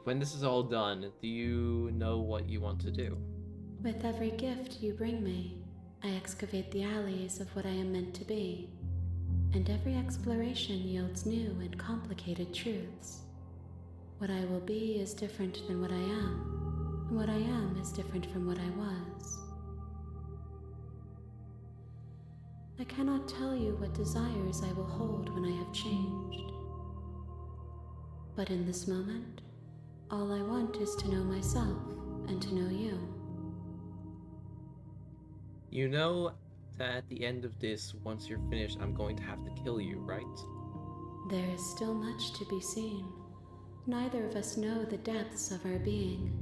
When this is all done, do you know what you want to do? With every gift you bring me, I excavate the alleys of what I am meant to be, and every exploration yields new and complicated truths. What I will be is different than what I am, and what I am is different from what I was. I cannot tell you what desires I will hold when I have changed. But in this moment, all I want is to know myself and to know you. You know that at the end of this, once you're finished, I'm going to have to kill you, right? There is still much to be seen. Neither of us know the depths of our being.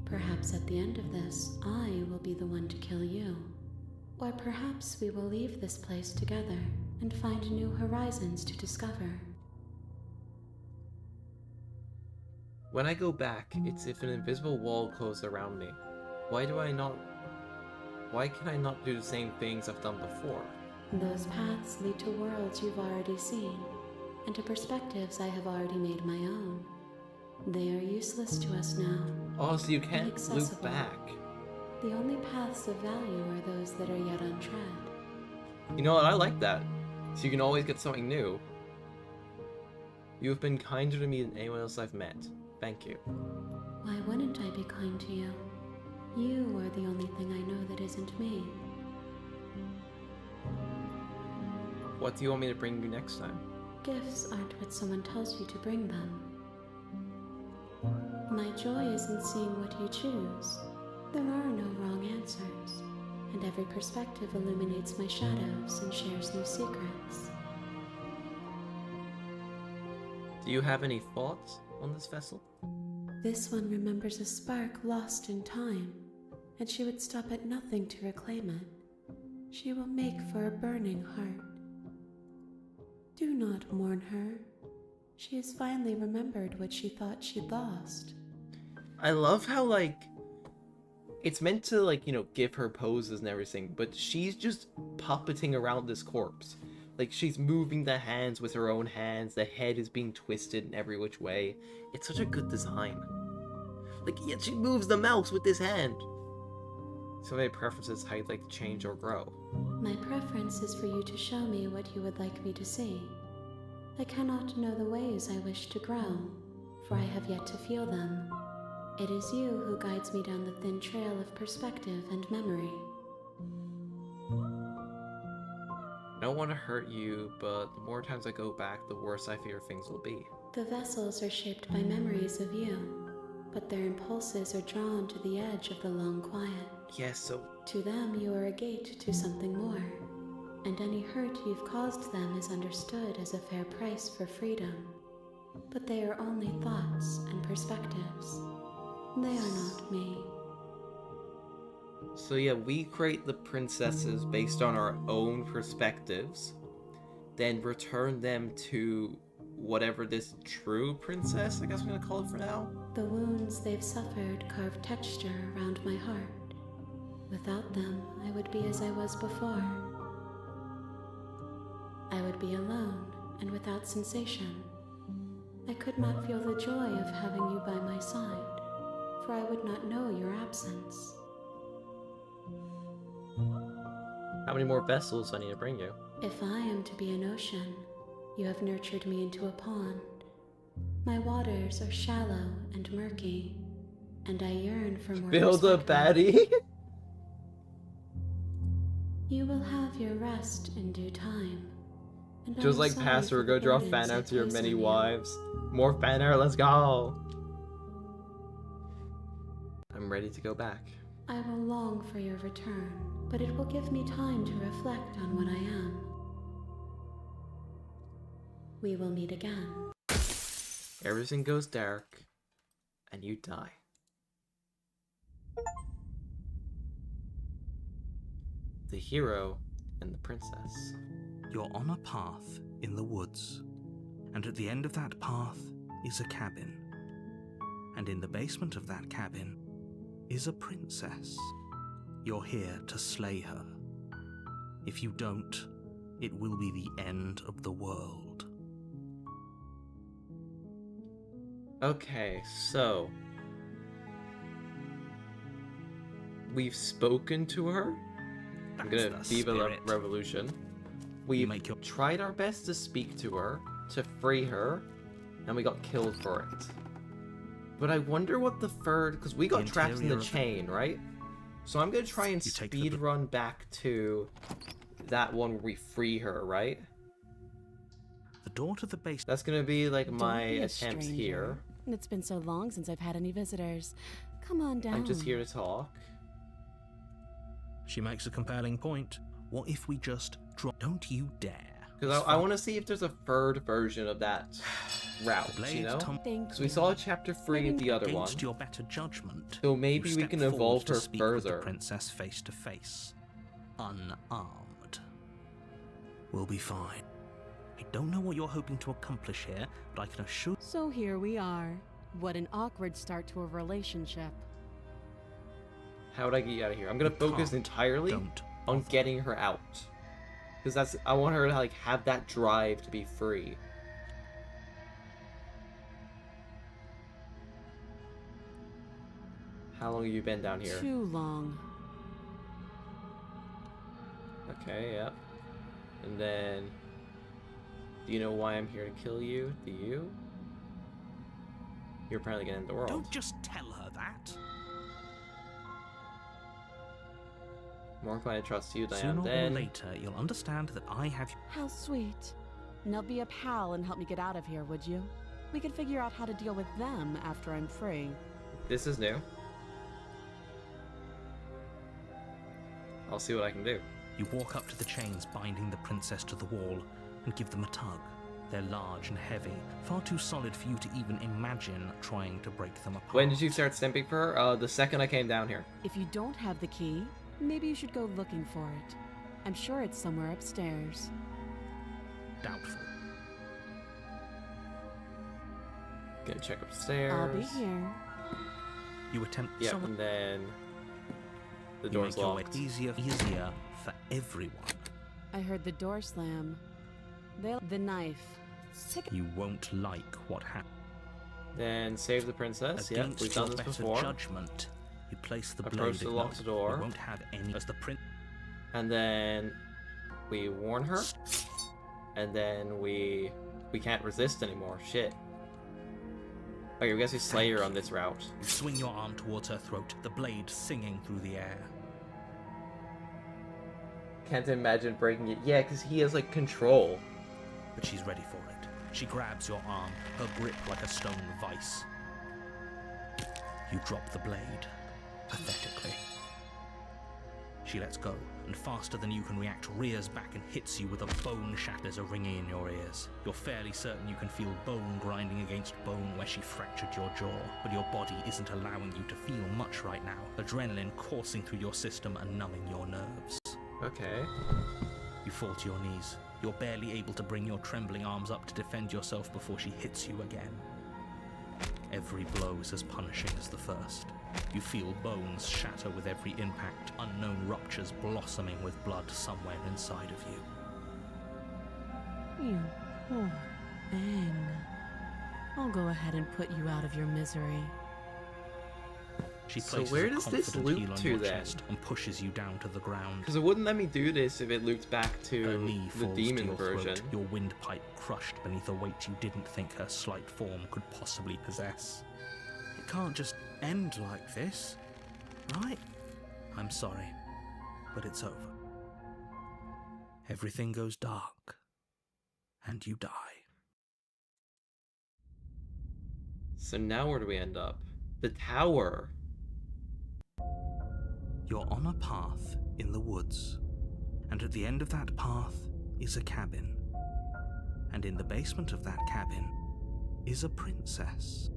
Perhaps at the end of this, I will be the one to kill you. Or perhaps we will leave this place together and find new horizons to discover. When I go back, it's if an invisible wall closes around me. Why can I not do the same things I've done before? Those paths lead to worlds you've already seen, and to perspectives I have already made my own. They are useless to us now. Oh, so you can't loop Inaccessible. back. The only paths of value are those that are yet untread. You know what, I like that. So you can always get something new. You have been kinder to me than anyone else I've met. Thank you. Why wouldn't I be kind to you? You are the only thing I know that isn't me. What do you want me to bring you next time? Gifts aren't what someone tells you to bring them. My joy is in seeing what you choose. There are no wrong answers, and every perspective illuminates my shadows and shares new secrets. Do you have any thoughts on this vessel? This one remembers a spark lost in time, and she would stop at nothing to reclaim it. She will make for a burning heart. Do not mourn her. She has finally remembered what she thought she'd lost. I love how, like, it's meant to, like, you know, give her poses and everything, but she's just puppeting around this corpse. Like, she's moving the hands with her own hands, the head is being twisted in every which way. It's such a good design. Like, yet she moves the mouse with this hand. So many preferences how you'd like to change or grow. My preference is for you to show me what you would like me to see. I cannot know the ways I wish to grow, for I have yet to feel them. It is you who guides me down the thin trail of perspective and memory. I don't want to hurt you, but the more times I go back, the worse I fear things will be. The vessels are shaped by memories of you, but their impulses are drawn to the edge of the long quiet. Yes, so To them, you are a gate to something more, and any hurt you've caused them is understood as a fair price for freedom. But they are only thoughts and perspectives. They are not me. So yeah, we create the princesses based on our own perspectives, then return them to whatever this true princess, I guess I'm gonna call it for now. The wounds they've suffered carve texture around my heart. Without them, I would be as I was before. I would be alone and without sensation. I could not feel the joy of having you by my side, for I would not know your absence. How many more vessels do I need to bring you? If I am to be an ocean, you have nurtured me into a pond. My waters are shallow and murky, and I yearn for more Build a perspective. baddie? You will have your rest in due time. And Just I'm like sorry Pastor, for go the draw burdens fan I art to your place many on you. wives. More fan art, let's go! I'm ready to go back. I will long for your return, but it will give me time to reflect on what I am. We will meet again. Everything goes dark, and you die. The hero and the princess. You're on a path in the woods, and at the end of that path is a cabin. And in the basement of that cabin is a princess. You're here to slay her. If you don't, it will be the end of the world. Okay, so we've spoken to her. I'm gonna That's the Viva la spirit. Revolution. We've make your- tried our best to speak to her, to free her, and we got killed for it. But I wonder what the third, because we got trapped in the interior of- chain, right? So I'm gonna try and You take the speed run back to that one where we free her, right? The door to the base. That's gonna be like Don't my be a attempt stranger. here. It's been so long since I've had any visitors. Come on down. I'm just here to talk. She makes a compelling point. What if we just drop? Don't you dare. Because I want to see if there's a third version of that route, The you blade know? Thank you. So we saw chapter 3 of the other one. Against your better judgment, So maybe you we step can forward evolve to her speak with the further. princess face to face, unarmed. We'll be fine. I don't know what you're hoping to accomplish here, but I can assure So here we are. What an awkward start to a relationship. How would I get you out of here? I'm gonna You focus can't. entirely Don't on bother. getting her out. Because I want her to like have that drive to be free. How long have you been down here? Too long. Okay, yep. And then, do you know why I'm here to kill you? Do you? You're apparently gonna end the world. Don't just tell her that. More inclined to trust you than I Sooner am or then. later, you'll understand that I have How sweet. Now be a pal and help me get out of here, would you? We could figure out how to deal with them after I'm free. This is new. I'll see what I can do. You walk up to the chains binding the princess to the wall and give them a tug. They're large and heavy, far too solid for you to even imagine trying to break them apart. When did you start simping for her? The second I came down here. If you don't have the key, maybe you should go looking for it. I'm sure it's somewhere upstairs. Doubtful. Gonna check upstairs. I'll be here. You attempt Yep, someone. and then the You door's make your way locked. easier for everyone. I heard the door slam. The knife. Pick You won't like what happened. Then save the princess. Yep, Against we've your done this better before. judgment, you place the Approach blade to lock the door. You won't have any as the prince. And then we warn her. And then we can't resist anymore. Shit. Okay, we guess we slay her on this route. You swing your arm towards her throat, the blade singing through the air. Can't imagine breaking it. Yeah, because he has like control. But she's ready for it. She grabs your arm, her grip like a stone vice. You drop the blade, pathetically. She lets go, and faster than you can react, rears back and hits you with a bone shatter. There's a ringing in your ears. You're fairly certain you can feel bone grinding against bone where she fractured your jaw, but your body isn't allowing you to feel much right now. Adrenaline coursing through your system and numbing your nerves. Okay. You fall to your knees. You're barely able to bring your trembling arms up to defend yourself before she hits you again. Every blow is as punishing as the first. You feel bones shatter with every impact, unknown ruptures blossoming with blood somewhere inside of you. You poor thing. I'll go ahead and put you out of your misery. She So places where a does this confident loop heel on to your then? chest and pushes you down to the ground. Because it wouldn't let me do this if it looped back Her to knee the falls to demon your version. throat, your windpipe crushed beneath a weight you didn't think her slight form could possibly possess. It can't just end like this, right? I'm sorry, but it's over. Everything goes dark, and you die. So now where do we end up? The tower. You're on a path in the woods, and at the end of that path is a cabin. And in the basement of that cabin is a princess.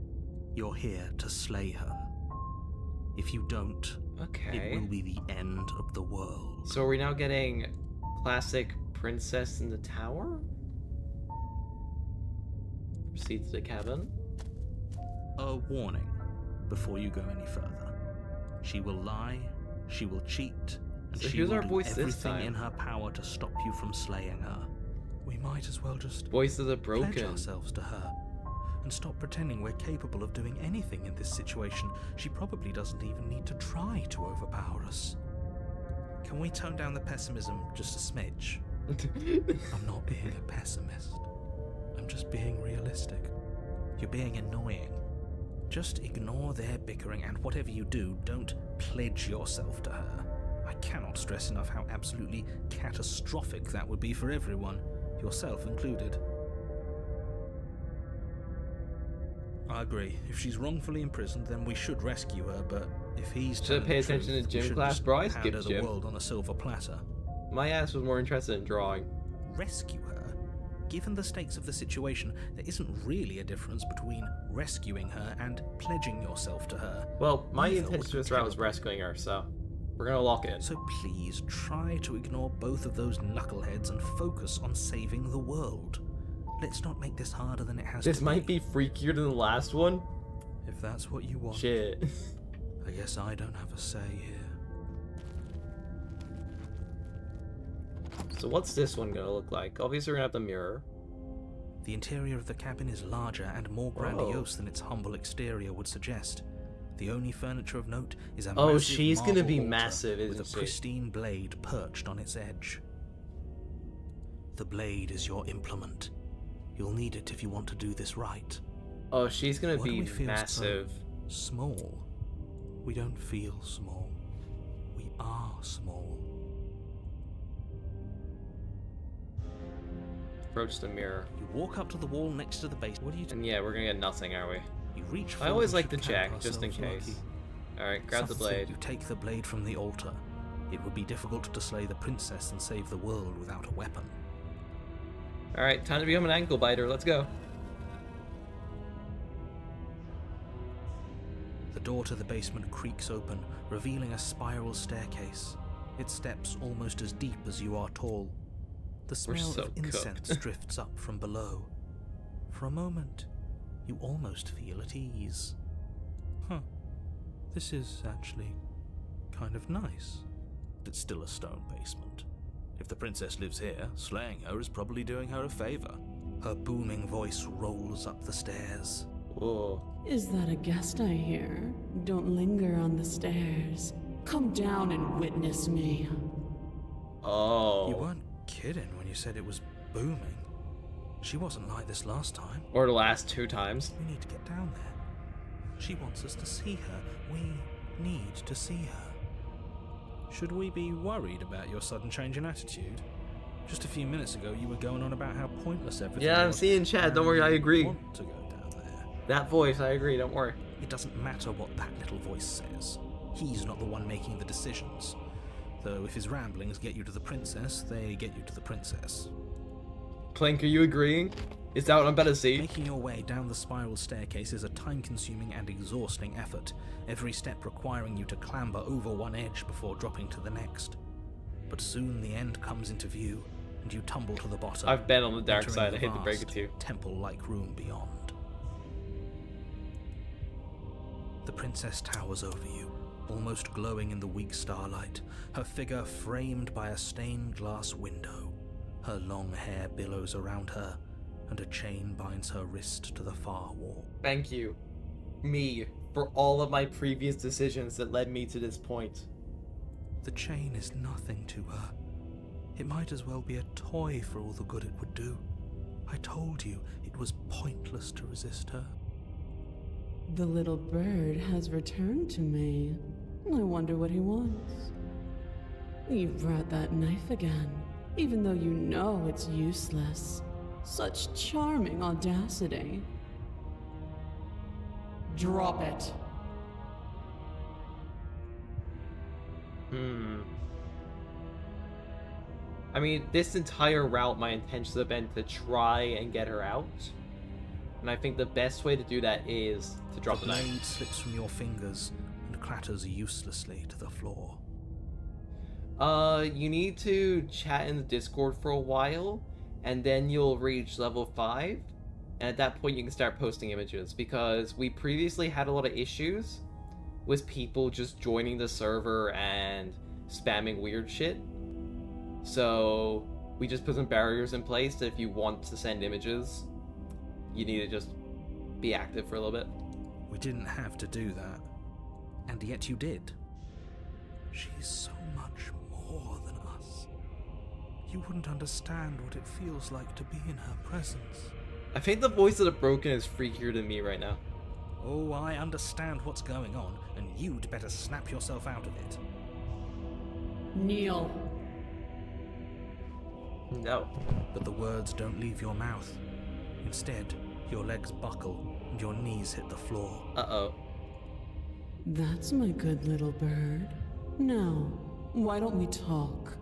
You're here to slay her. If you don't, it Okay. will be the end of the world. So are we now getting classic princess in the tower? Proceed to the cabin. A warning before you go any further. She will lie, she will cheat, and So she who's will our do voice this everything time? in her power to stop you from slaying her. We might as well just Voices are pledge broken. ourselves to her and stop pretending we're capable of doing anything in this situation. She probably doesn't even need to try to overpower us. Can we tone down the pessimism just a smidge? I'm not being a pessimist. I'm just being realistic. You're being annoying. Just ignore their bickering, and whatever you do, don't pledge yourself to her. I cannot stress enough how absolutely catastrophic that would be for everyone, yourself included. I agree. If she's wrongfully imprisoned, then we should rescue her, but if he's Should telling pay the attention truth, to we gym should class, just bro. I hand skipped her the gym. world on a silver platter. My ass was more interested in drawing. Rescue her? Given the stakes of the situation, there isn't really a difference between rescuing her and pledging yourself to her. Well, my Either would intention be with this route was terrible. rescuing her, so we're gonna lock in. So please try to ignore both of those knuckleheads and focus on saving the world. Let's not make this harder than it has This to might be freakier than the last one. If that's what you want. Shit. I guess I don't have a say here. So what's this one gonna look like? Obviously we're gonna have the mirror. The interior of the cabin is larger and more grandiose than its humble exterior would suggest. The only furniture of note is a Oh, massive she's gonna marble be altar massive, with a isn't she? pristine blade perched on its edge. The blade is your implement. You'll need it if you want to do this right. Oh, she's gonna Why do be we feel massive. so small? We don't feel small. We are small. Approach the mirror. You walk up to the wall next to the base. What do you do? And yeah, we're gonna get nothing, are we? You reach I forward always and like should the count jack, just in ourselves case. lucky. Alright, grab the Substitute, blade. You take the blade from the altar. It would be difficult to slay the princess and save the world without a weapon. Alright, time to become an ankle biter, let's go. The door to the basement creaks open, revealing a spiral staircase. Its steps almost as deep as you are tall. The We're smell so of incense drifts up from below. For a moment, you almost feel at ease. Huh. This is actually kind of nice. It's still a stone basement. If the princess lives here, slaying her is probably doing her a favor. Her booming voice rolls up the stairs. Whoa. Is that a guest I hear? Don't linger on the stairs. Come down and witness me. Oh. You weren't kidding when you said it was booming. She wasn't like this last time. Or the last 2 times. We need to get down there. She wants us to see her. We need to see her. Should we be worried about your sudden change in attitude? Just a few minutes ago, you were going on about how pointless everything Yeah, I'm was, seeing Chad, don't and worry, I you agree. want to go down there. That voice, I agree, don't worry. It doesn't matter what that little voice says. He's not the one making the decisions. Though if his ramblings get you to the princess, they get you to the princess. Clink, are you agreeing? Is that what I'm about to see? Making your way down the spiral staircase is a time-consuming and exhausting effort, every step requiring you to clamber over one edge before dropping to the next. But soon the end comes into view, and you tumble to the bottom. I've been on the dark entering side, the I hate to break it vast, to you. temple-like room beyond. The princess towers over you, almost glowing in the weak starlight, her figure framed by a stained glass window. Her long hair billows around her, and a chain binds her wrist to the far wall. Thank you, me, for all of my previous decisions that led me to this point. The chain is nothing to her. It might as well be a toy for all the good it would do. I told you it was pointless to resist her. The little bird has returned to me. I wonder what he wants. You brought that knife again, even though you know it's useless. Such charming audacity. Drop it. I mean, this entire route, my intentions have been to try and get her out. And I think the best way to do that is to drop The the blade knife. slips from your fingers and clatters uselessly to the floor. You need to chat in the Discord for a while, and then you'll reach level 5. And at that point, you can start posting images, because we previously had a lot of issues with people just joining the server and spamming weird shit. So we just put some barriers in place that if you want to send images, you need to just be active for a little bit. We didn't have to do that. And yet you did. She's so much more than us. You wouldn't understand what it feels like to be in her presence. I think the voice of the broken is freakier than me right now. Oh, I understand what's going on, and you'd better snap yourself out of it. Kneel. No. But the words don't leave your mouth. Instead, your legs buckle and your knees hit the floor. Uh-oh. That's my good little bird. Now, why don't we talk?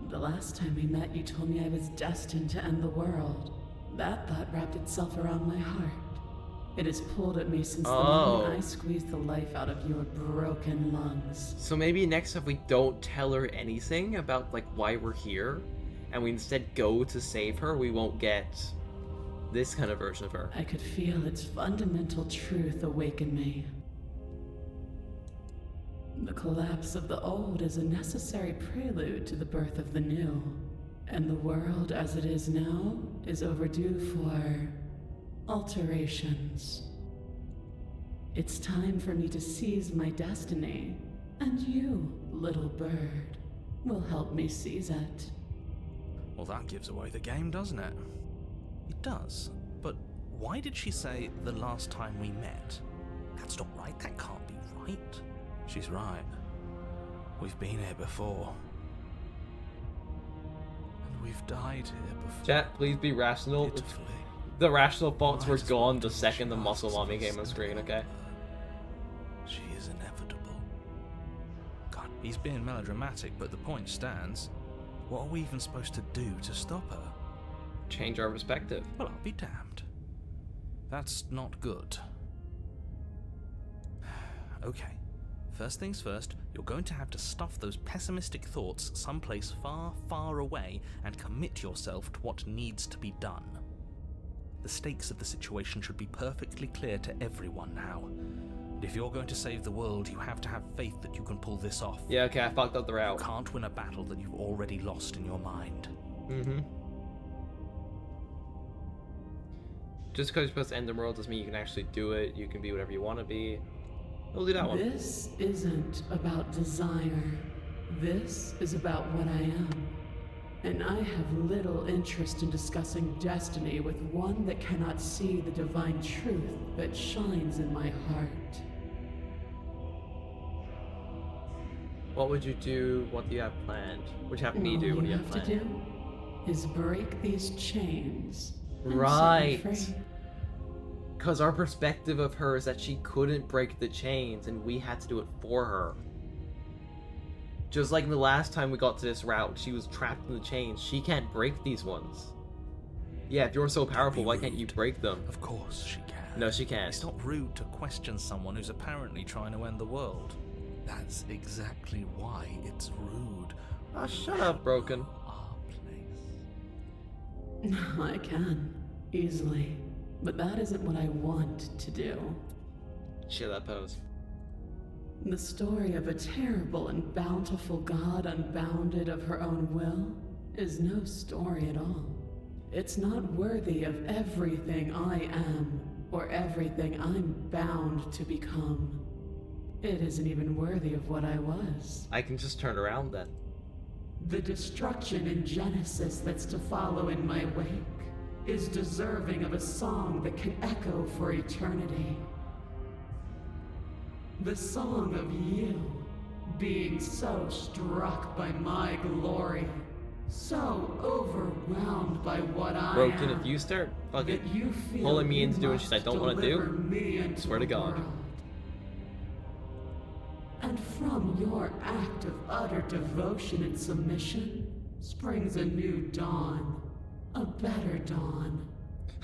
The last time we met, you told me I was destined to end the world. That thought wrapped itself around my heart. It has pulled at me since the moment I squeezed the life out of your broken lungs. So maybe next time we don't tell her anything about like why we're here, and we instead go to save her, we won't get this kind of version of her. I could feel its fundamental truth awaken me. The collapse of the old is a necessary prelude to the birth of the new, and the world as it is now is overdue for alterations. It's time for me to seize my destiny, and you, little bird, will help me seize it. Well, that gives away the game, doesn't it? It does. But why did she say the last time we met? That's not right. That can't be right. She's right. We've been here before. And we've died here before. Chat, please be rational. Pitifully. The rational thoughts were Might as gone well the do what second she the muscle asks mommy of came on us, screen, okay? She is inevitable. God, he's being melodramatic, but the point stands. What are we even supposed to do to stop her? Change our perspective. Well, I'll be damned. That's not good. Okay. First things first, you're going to have to stuff those pessimistic thoughts someplace far, far away and commit yourself to what needs to be done. The stakes of the situation should be perfectly clear to everyone now. And if you're going to save the world, you have to have faith that you can pull this off. Yeah, okay, I fucked up the You route. can't win a battle that you've already lost in your mind. Mm-hmm. Just because you're supposed to end the world doesn't mean you can actually do it. You can be whatever you want to be. We'll do that one. This isn't about desire. This is about what I am. And I have little interest in discussing destiny with one that cannot see the divine truth that shines in my heart. What would you do? What do you have planned? What would you have me do? All What do you you have have to planned? do is break these chains. and set me Right. free. Because our perspective of her is that she couldn't break the chains and we had to do it for her. Just like the last time we got to this route, she was trapped in the chains. She can't break these ones. Yeah, if you're so powerful, be why can't you rude. break them? Of course she can. No, she can't. It's not rude to question someone who's apparently trying to end the world. That's exactly why it's rude. Oh, shut up, Broken. Our place. I can, easily. But that isn't what I want to do. Shit, that pose. The story of a terrible and bountiful God unbounded of her own will is no story at all. It's not worthy of everything I am or everything I'm bound to become. It isn't even worthy of what I was. I can just turn around then. The destruction in Genesis that's to follow in my wake is deserving of a song that can echo for eternity. The song of you, being so struck by my glory, so overwhelmed by what I Broken, am, if you start fucking that you feel pulling me you into doing must shit I don't want to deliver do, me into swear to the God. world. And from your act of utter devotion and submission springs a new dawn, a better dawn.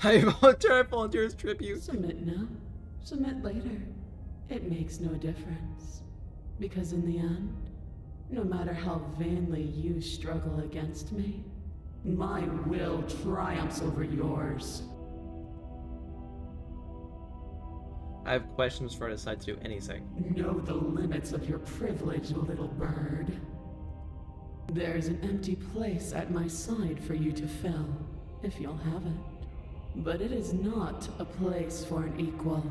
I volunteer as tribute. Submit now, submit later. It makes no difference. Because in the end, no matter how vainly you struggle against me, my will triumphs over yours. I have questions for I decide to do anything. Know the limits of your privilege, little bird. There's an empty place at my side for you to fill, if you'll have it. But it is not a place for an equal.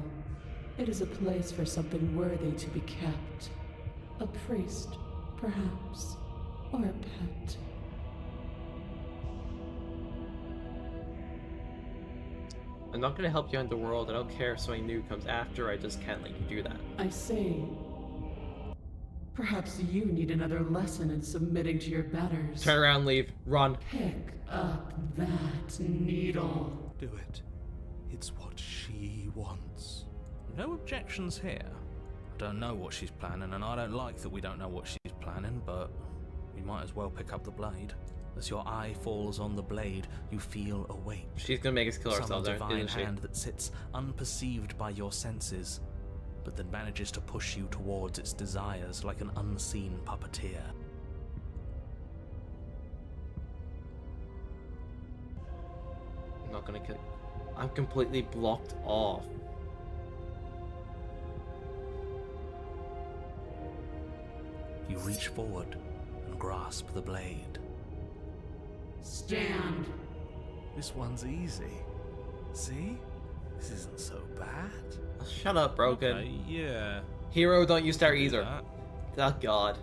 It is a place for something worthy to be kept. A priest, perhaps, or a pet. I'm not gonna help you end the world. I don't care if something new comes after. I just can't let you do that. I see. Perhaps you need another lesson in submitting to your betters. Turn around, leave, run. Pick up that needle. Do it. It's what she wants. No objections here. I don't know what she's planning, and I don't like that we don't know what she's planning, but we might as well pick up the blade. As your eye falls on the blade, you feel a weight. She's gonna make us kill Some ourselves, divine isn't she? hand that sits unperceived by your senses, but that manages to push you towards its desires like an unseen puppeteer. I'm not gonna kill you. I'm completely blocked off. You reach forward and grasp the blade. Stand. This one's easy. See? This isn't so bad. Shut up, Broken. Okay, yeah. Hero, don't you start do either. that. Oh god.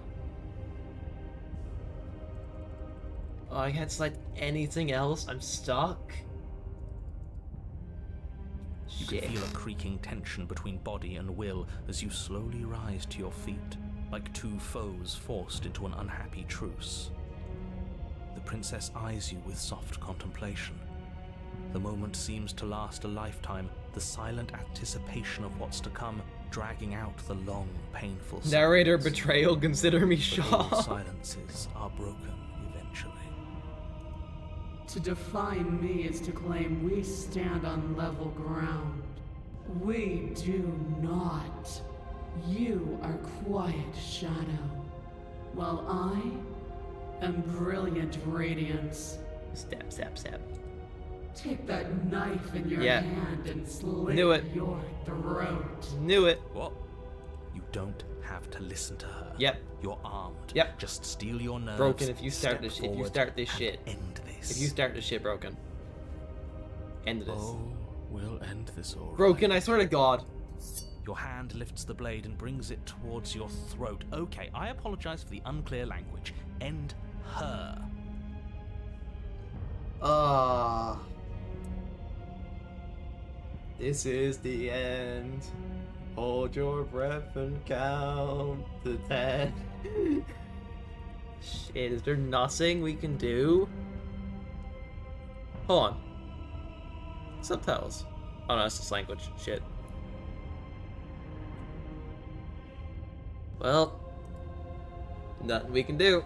Oh, I can't select anything else. I'm stuck. You Shit. can feel a creaking tension between body and will as you slowly rise to your feet, like two foes forced into an unhappy truce. The princess eyes you with soft contemplation. The moment seems to last a lifetime, the silent anticipation of what's to come, dragging out the long, painful Narrator silence. betrayal, consider me But all shocked. silences are broken eventually. To define me is to claim we stand on level ground. We do not. You are quiet shadow, while I am brilliant radiance. Step, step, step. Take that knife in your Yeah. hand and slit Knew it. your throat. Knew it. What? You don't have to listen to her. Yep. You're armed. Yep. Just steel your nerves. Broken, if you start step this- if you forward, start this and shit. end this. If you start this shit, Broken. End this. Oh, we'll end this all right. Broken, I swear to God. Your hand lifts the blade and brings it towards your throat. Okay, I apologize for the unclear language. End her. This is the end. Hold your breath and count to 10. Shit, is there nothing we can do? Hold on. Subtitles. Oh no, it's just language. Shit. Well, nothing we can do.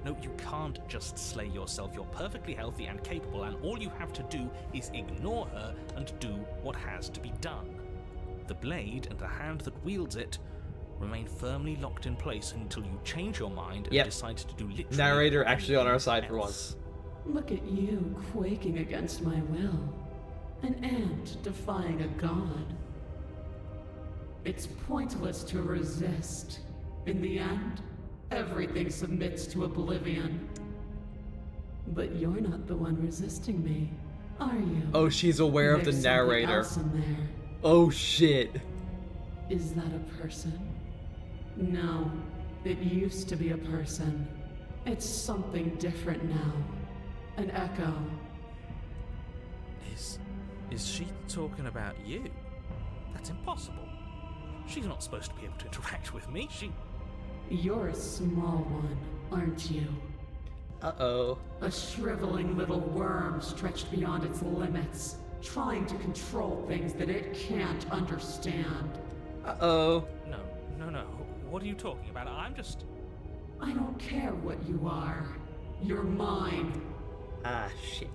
No, you can't just slay yourself. You're perfectly healthy and capable, and all you have to do is ignore her and do what has to be done. The blade and the hand that wields it remain firmly locked in place until you change your mind and Yep. decide to do literally Narrator actually on our anything side for else. once. Look at you quaking against my will. An ant defying a god. It's pointless to resist. In the end, everything submits to oblivion. But you're not the one resisting me, are you? Oh, she's aware of the There's something narrator. else in there. Oh shit. Is that a person? No, it used to be a person. It's something different now. An echo. Is she talking about you? That's impossible. She's not supposed to be able to interact with me. You're a small one, aren't you? Uh-oh. A shriveling little worm stretched beyond its limits, trying to control things that it can't understand. Uh-oh. No. What are you talking about? I don't care what you are. You're mine. Ah, shit.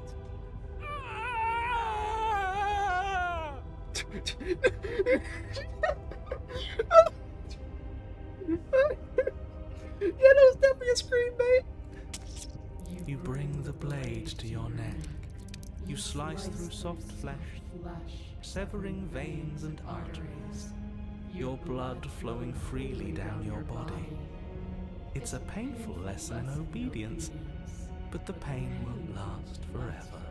Yeah, that was definitely a scream, mate. You bring the blade to your neck. You slice through soft flesh, severing veins and arteries, your blood flowing freely down your body. It's a painful lesson in obedience, but the pain won't last forever.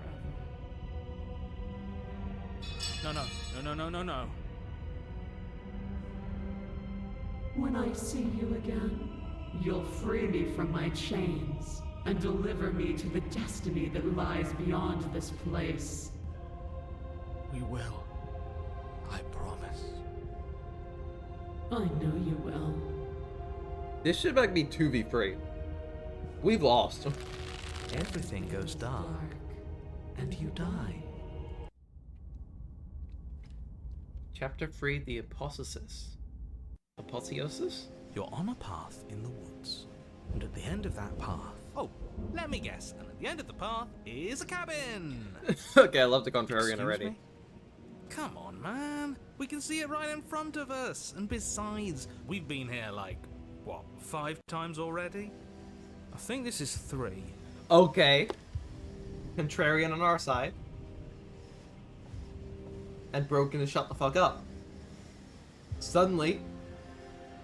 No. When I see you again, you'll free me from my chains and deliver me to the destiny that lies beyond this place. We will. I promise. I know you will. This should like be 2v3. We've lost. Everything goes dark, and you die. Chapter 3, The Apotheosis. Apotheosis? You're on a path in the woods. And at the end of that path... Oh, let me guess. And at the end of the path is a cabin! Okay, I love the contrarian Excuse already. me? Come on, man. We can see it right in front of us. And besides, we've been here like, what, 5 times already? I think this is 3. Okay. Contrarian on our side. And Broken to shut the fuck up. Suddenly,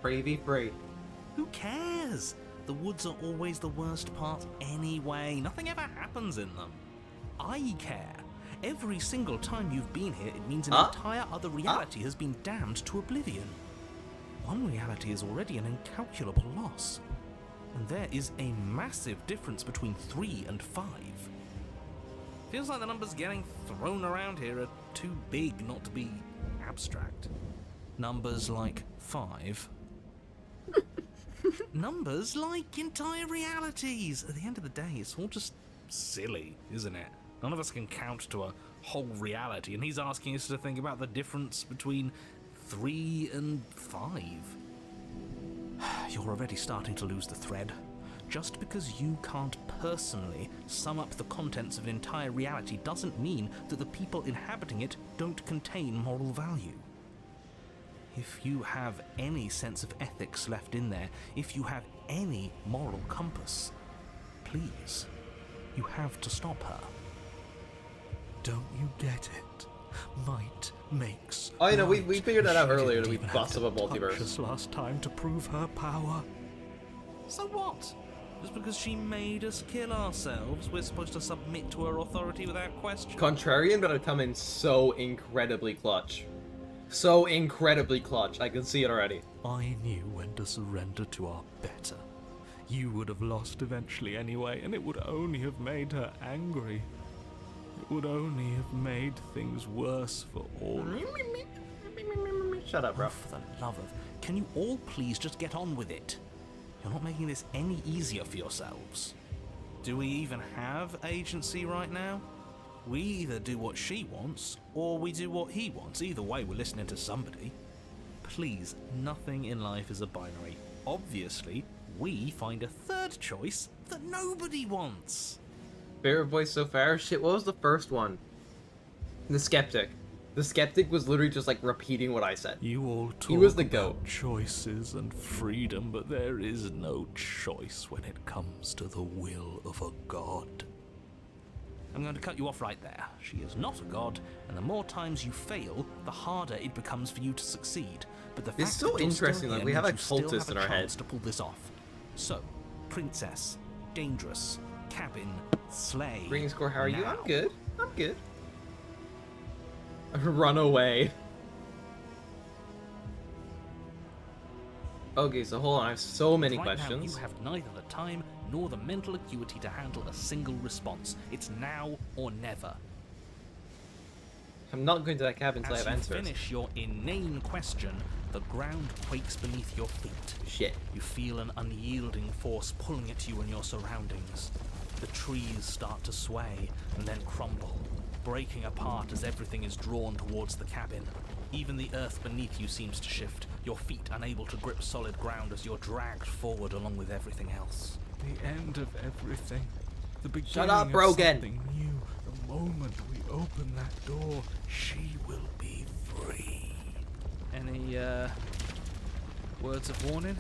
3v3. Who cares? The woods are always the worst part anyway. Nothing ever happens in them. I care. Every single time you've been here, it means an entire other reality has been damned to oblivion. One reality is already an incalculable loss. And there is a massive difference between 3 and 5. Feels like the numbers getting thrown around here are too big not to be abstract. Numbers like 5. Numbers like entire realities. At the end of the day, it's all just silly, isn't it? None of us can count to a whole reality, and he's asking us to think about the difference between 3 and 5. You're already starting to lose the thread. Just because you can't personally sum up the contents of an entire reality doesn't mean that the people inhabiting it don't contain moral value. If you have any sense of ethics left in there, if you have any moral compass, please, you have to stop her. Don't you get it? Might makes Oh, you know, we right. figured that out She earlier didn't that we even have bust to up a multiverse. touch us last time to prove her power. So what? Just because she made us kill ourselves, we're supposed to submit to her authority without question? Contrarian better come in so incredibly clutch. So incredibly clutch. I can see it already. I knew when to surrender to our better. You would have lost eventually anyway, and it would only have made her angry. It would only have made things worse for all of us. Shut up, bro. Oh, for the love of... Can you all please just get on with it? You're not making this any easier for yourselves. Do we even have agency right now? We either do what she wants, or we do what he wants. Either way, we're listening to somebody. Please, nothing in life is a binary. Obviously, we find a third choice that nobody wants. Favorite voice so far? Shit, what was the first one? The Skeptic. The Skeptic was literally just like repeating what I said. You all talk He was the about goat. choices and freedom, but there is no choice when it comes to the will of a god. I'm going to cut you off right there. She is not a god, and the more times you fail, the harder it becomes for you to succeed. But the It's fact so that you're still interesting, like, here we have means a you still cultist have in a our head. chance to pull this off. So, princess, dangerous, cabin, slay. Ring score, how are you? now. I'm good. I'm good. Run away. Okay, so hold on. I have so many Right questions. Now, you have neither the time nor the mental acuity to handle a single response. It's now or never. I'm not going to that cabin until I As have you answers. finish your inane question, the ground quakes beneath your feet. Shit. You feel an unyielding force pulling at you and your surroundings. The trees start to sway and then crumble, breaking apart as everything is drawn towards the cabin. Even the earth beneath you seems to shift, your feet unable to grip solid ground as you're dragged forward along with everything else. The end of everything. The beginning Shut up, of Brogan. something new. The moment we open that door, she will be free. Any, words of warning?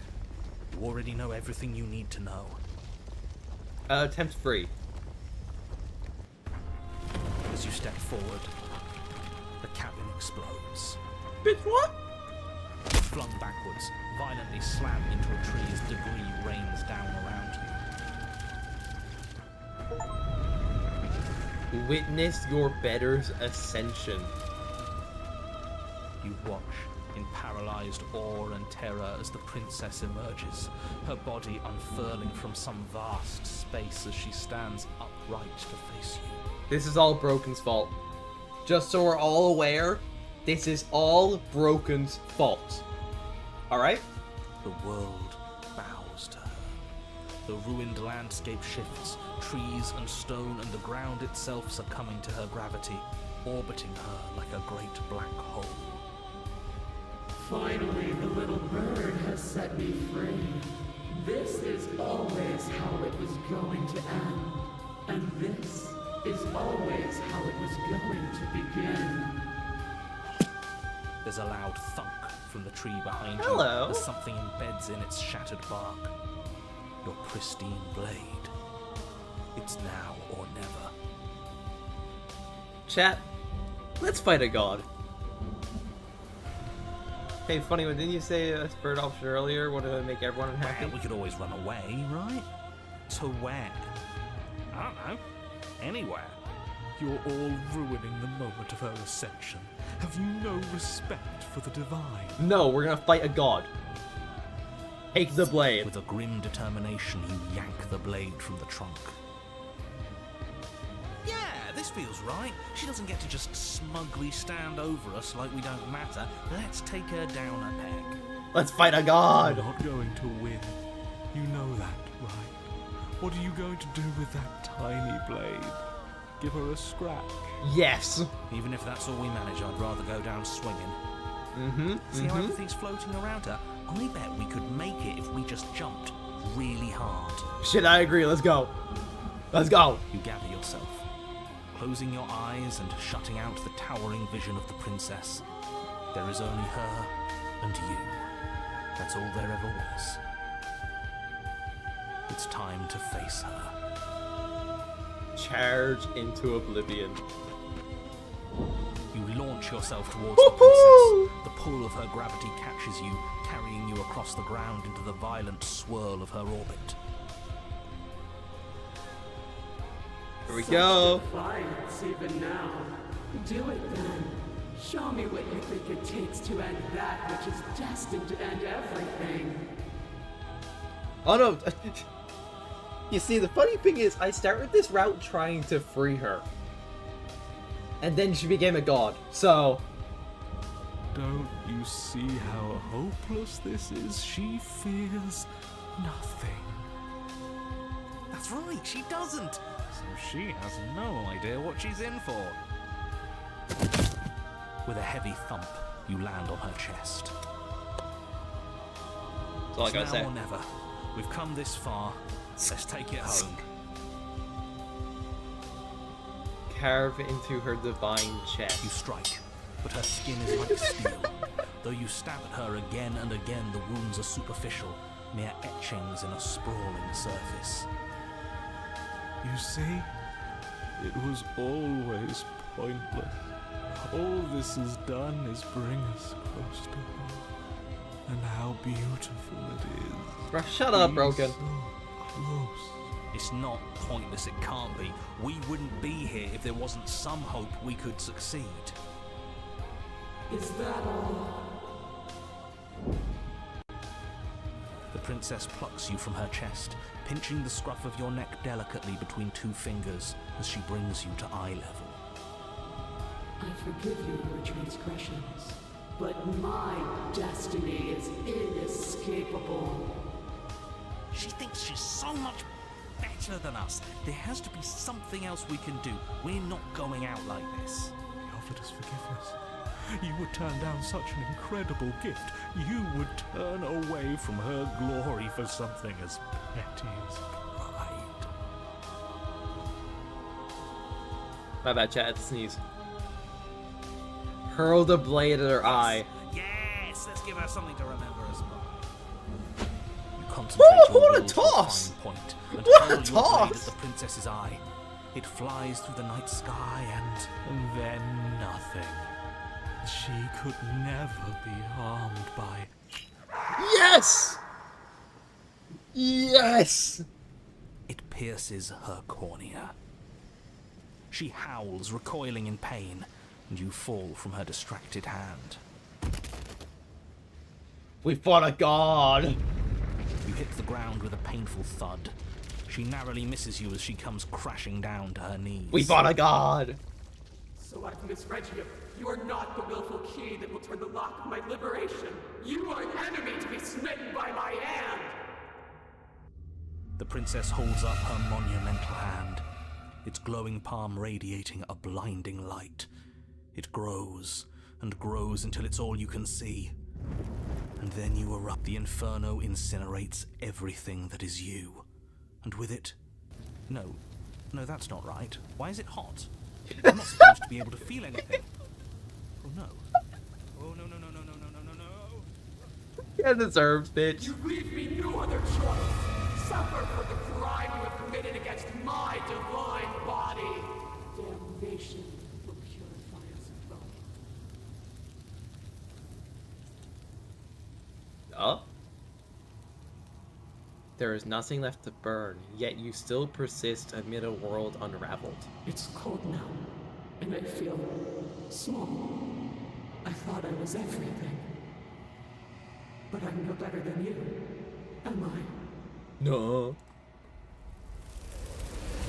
You already know everything you need to know. Attempt free. As you step forward, the cabin explodes. Bitch, what? Flung backwards, violently slammed into a tree as debris rains down around you. Witness your better's ascension. You watch in paralyzed awe and terror as the princess emerges, her body unfurling from some vast space as she stands upright to face you. This is all Broken's fault. Just so we're all aware, this is all Broken's fault. Alright? The world bows to her. The ruined landscape shifts, trees and stone and the ground itself succumbing to her gravity, orbiting her like a great black hole. Finally, the little bird has set me free. This is always how it was going to end. And this is always how it was going to begin. There's a loud thunk from the tree behind Hello. you as something embeds in its shattered bark. Your pristine blade. It's now or never. Chat, let's fight a god. Hey, funny one, didn't you say a third option earlier? Wanted to make everyone unhappy? Well, we could always run away, right? To where? I don't know. Anywhere. You're all ruining the moment of her ascension. Have you no respect for the divine? No, we're gonna fight a god. Take the blade. With a grim determination, you yank the blade from the trunk. Yeah, this feels right. She doesn't get to just smugly stand over us like we don't matter. Let's take her down a peg. Let's fight a You're god. not going to win. You know that, right? What are you going to do with that tiny blade? Give her a scratch? Yes. Even if that's all we manage, I'd rather go down swinging. See how everything's floating around her? I bet we could make it if we just jumped really hard. Shit, I agree. Let's go. Let's go. You gather yourself, closing your eyes and shutting out the towering vision of the princess. There is only her and you. That's all there ever was. It's time to face her. Charge into oblivion. You launch yourself towards the princess. The pull of her gravity catches you, carrying you across the ground into the violent swirl of her orbit. Here we go. Defiance even now. Do it then. Show me what you think it takes to end that which is destined to end everything. Oh no. You see, the funny thing is, I started this route trying to free her. And then she became a god. So, Don't you see how hopeless this is? She fears nothing. That's right, she doesn't. So she has no idea what she's in for. With a heavy thump, you land on her chest. that's all I It's gotta now say. or never. We've come this far. Let's take it home. Carve into her divine You chest. strike, but her skin is like steel. Though you stab at her again and again, the wounds are superficial, mere etchings in a sprawling surface. You see? It was always pointless. All this has done is bring us close to her. And how beautiful it is. Bruh, shut up, Be Broken. so close. It's not pointless, it can't be. We wouldn't be here if there wasn't some hope we could succeed. Is that all? The princess plucks you from her chest, pinching the scruff of your neck delicately between two fingers as she brings you to eye level. I forgive you your transgressions, but my destiny is inescapable. She thinks she's so much better than us. There has to be something else we can do. We're not going out like this. He offered us forgiveness. You would turn down such an incredible gift. You would turn away from her glory for something as petty as pride. My bad, chat. It's a sneeze. Hurl the blade at her eye. Yes, let's give her something to remember us by. You concentrate your what a will to a toss! fine point and What a hurl your blade toss! at the princess's eye. It flies through the night sky And then nothing. She could never be harmed by. Yes! Yes! it pierces her cornea. She howls, recoiling in pain, and you fall from her distracted hand. We fought a god! You hit the ground with a painful thud. She narrowly misses you as she comes crashing down to her knees. We fought a god! So I've misread you. You are not the willful key that will turn the lock of my liberation. You are an enemy to be smitten by my hand. The princess holds up her monumental hand, its glowing palm radiating a blinding light. It grows and grows until it's all you can see. And then you erupt. The inferno incinerates everything that is you. And with it... No, that's not right. Why is it hot? I'm not supposed to be able to feel anything. Oh no. Oh no. Yeah, deserves, bitch. You leave me no other choice. Suffer for the crime you have committed against my divine body. Damnation will purify us both. There is nothing left to burn, yet you still persist amid a world unraveled. It's cold now, and I feel small. I thought I was everything. But I'm no better than you, am I? No.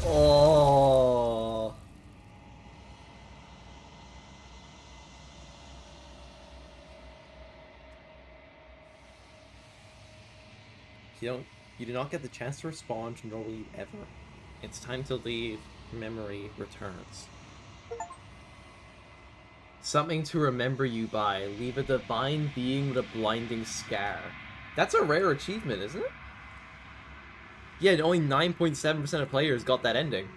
Oh. You do not get the chance to respond, nor will you ever. It's time to leave. Memory returns. Something to remember you by. Leave a divine being with a blinding scar. That's a rare achievement, isn't it? Yeah, only 9.7% of players got that ending.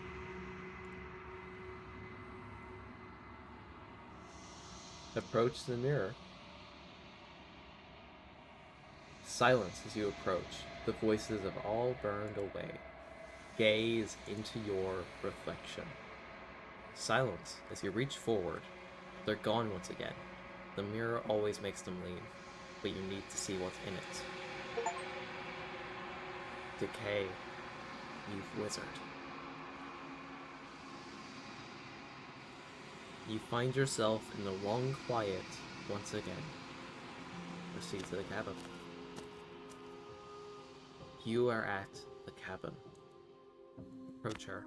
Approach the mirror. Silence as you approach. The voices have all burned away. Gaze into your reflection. Silence as you reach forward. They're gone once again. The mirror always makes them leave, but you need to see what's in it. Decay, you wizard. You find yourself in the long quiet once again. Proceed to the cabin. You are at the cabin. Approach her.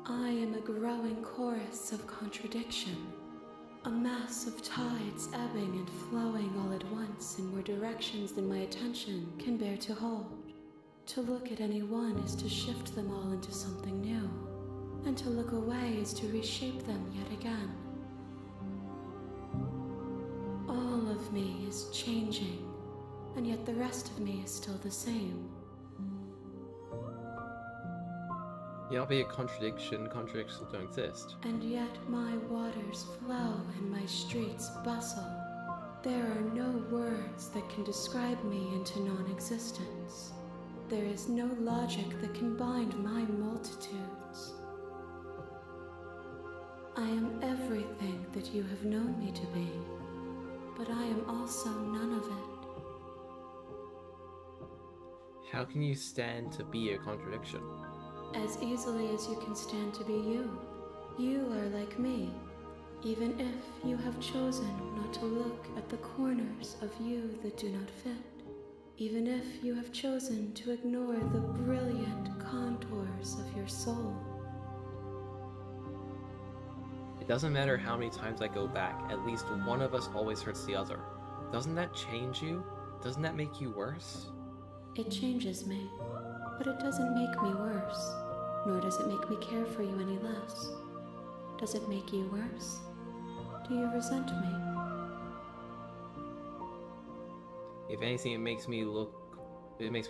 I am a growing chorus of contradiction, a mass of tides ebbing and flowing all at once in more directions than my attention can bear to hold. To look at any one is to shift them all into something new, and to look away is to reshape them yet again. All of me is changing, and yet the rest of me is still the same. You not be a contradiction. Contradictions don't exist. And yet my waters flow and my streets bustle. There are no words that can describe me into non-existence. There is no logic that can bind my multitudes. I am everything that you have known me to be, but I am also none of it. How can you stand to be a contradiction? As easily as you can stand to be you. You are like me, even if you have chosen not to look at the corners of you that do not fit. Even if you have chosen to ignore the brilliant contours of your soul. It doesn't matter how many times I go back, at least one of us always hurts the other. Doesn't that change you? Doesn't that make you worse? It changes me, but it doesn't make me worse, nor does it make me care for you any less. Does it make you worse? Do you resent me? If anything, it makes me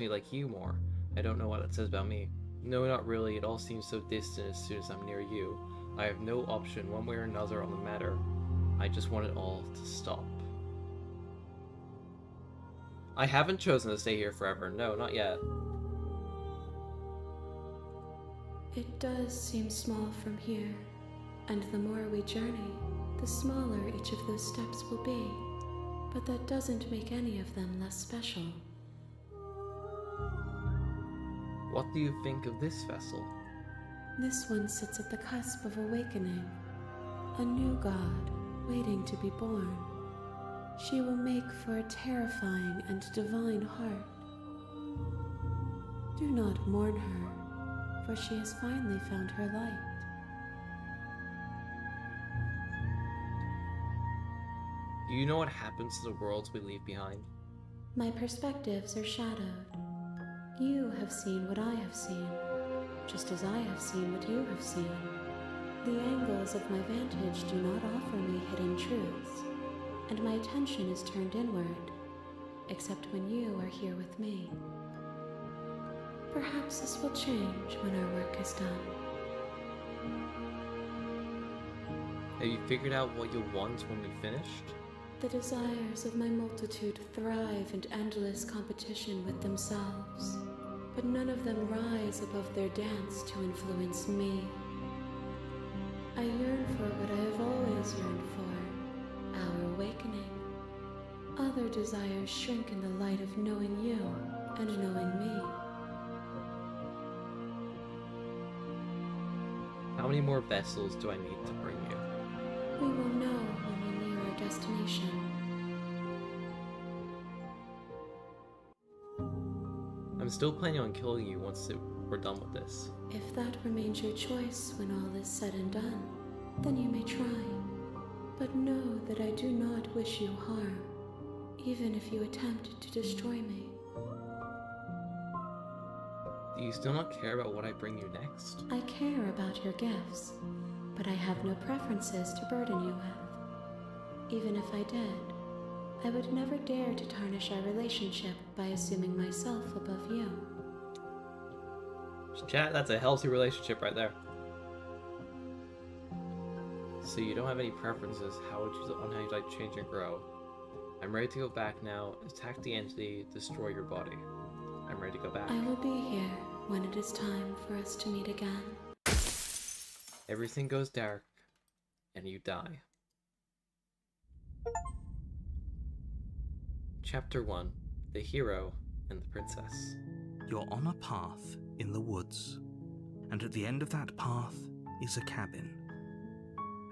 like you more. I don't know what it says about me. No, not really. It all seems so distant as soon as I'm near you. I have no option one way or another on the matter. I just want it all to stop. I haven't chosen to stay here forever. No, not yet. It does seem small from here, and the more we journey, the smaller each of those steps will be. But that doesn't make any of them less special. What do you think of this vessel? This one sits at the cusp of awakening, a new god waiting to be born. She will make for a terrifying and divine heart. Do not mourn her, for she has finally found her light. Do you know what happens to the worlds we leave behind? My perspectives are shadowed. You have seen what I have seen, just as I have seen what you have seen. The angles of my vantage do not offer me hidden truths. and my attention is turned inward, except when you are here with me. Perhaps this will change when our work is done. Have you figured out what you'll want when we finished? The desires of my multitude thrive in endless competition with themselves, but none of them rise above their dance to influence me. I yearn for what I have always yearned for, our awakening. Other desires shrink in the light of knowing you and knowing me. How many more vessels do I need to bring you? We will know when we near our destination. I'm still planning on killing you once we're done with this. If that remains your choice when all is said and done, then you may try. But know that I do not wish you harm, even if you attempt to destroy me. Do you still not care about what I bring you next? I care about your gifts, but I have no preferences to burden you with. Even if I did, I would never dare to tarnish our relationship by assuming myself above you. Chat, that's a healthy relationship right there. So you don't have any preferences. How would you like to change and grow? I'm ready to go back now. Attack the entity, destroy your body. I'm ready to go back. I will be here when it is time for us to meet again. Everything goes dark, and you die. Chapter 1. The Hero and the Princess. You're on a path in the woods, and at the end of that path is a cabin.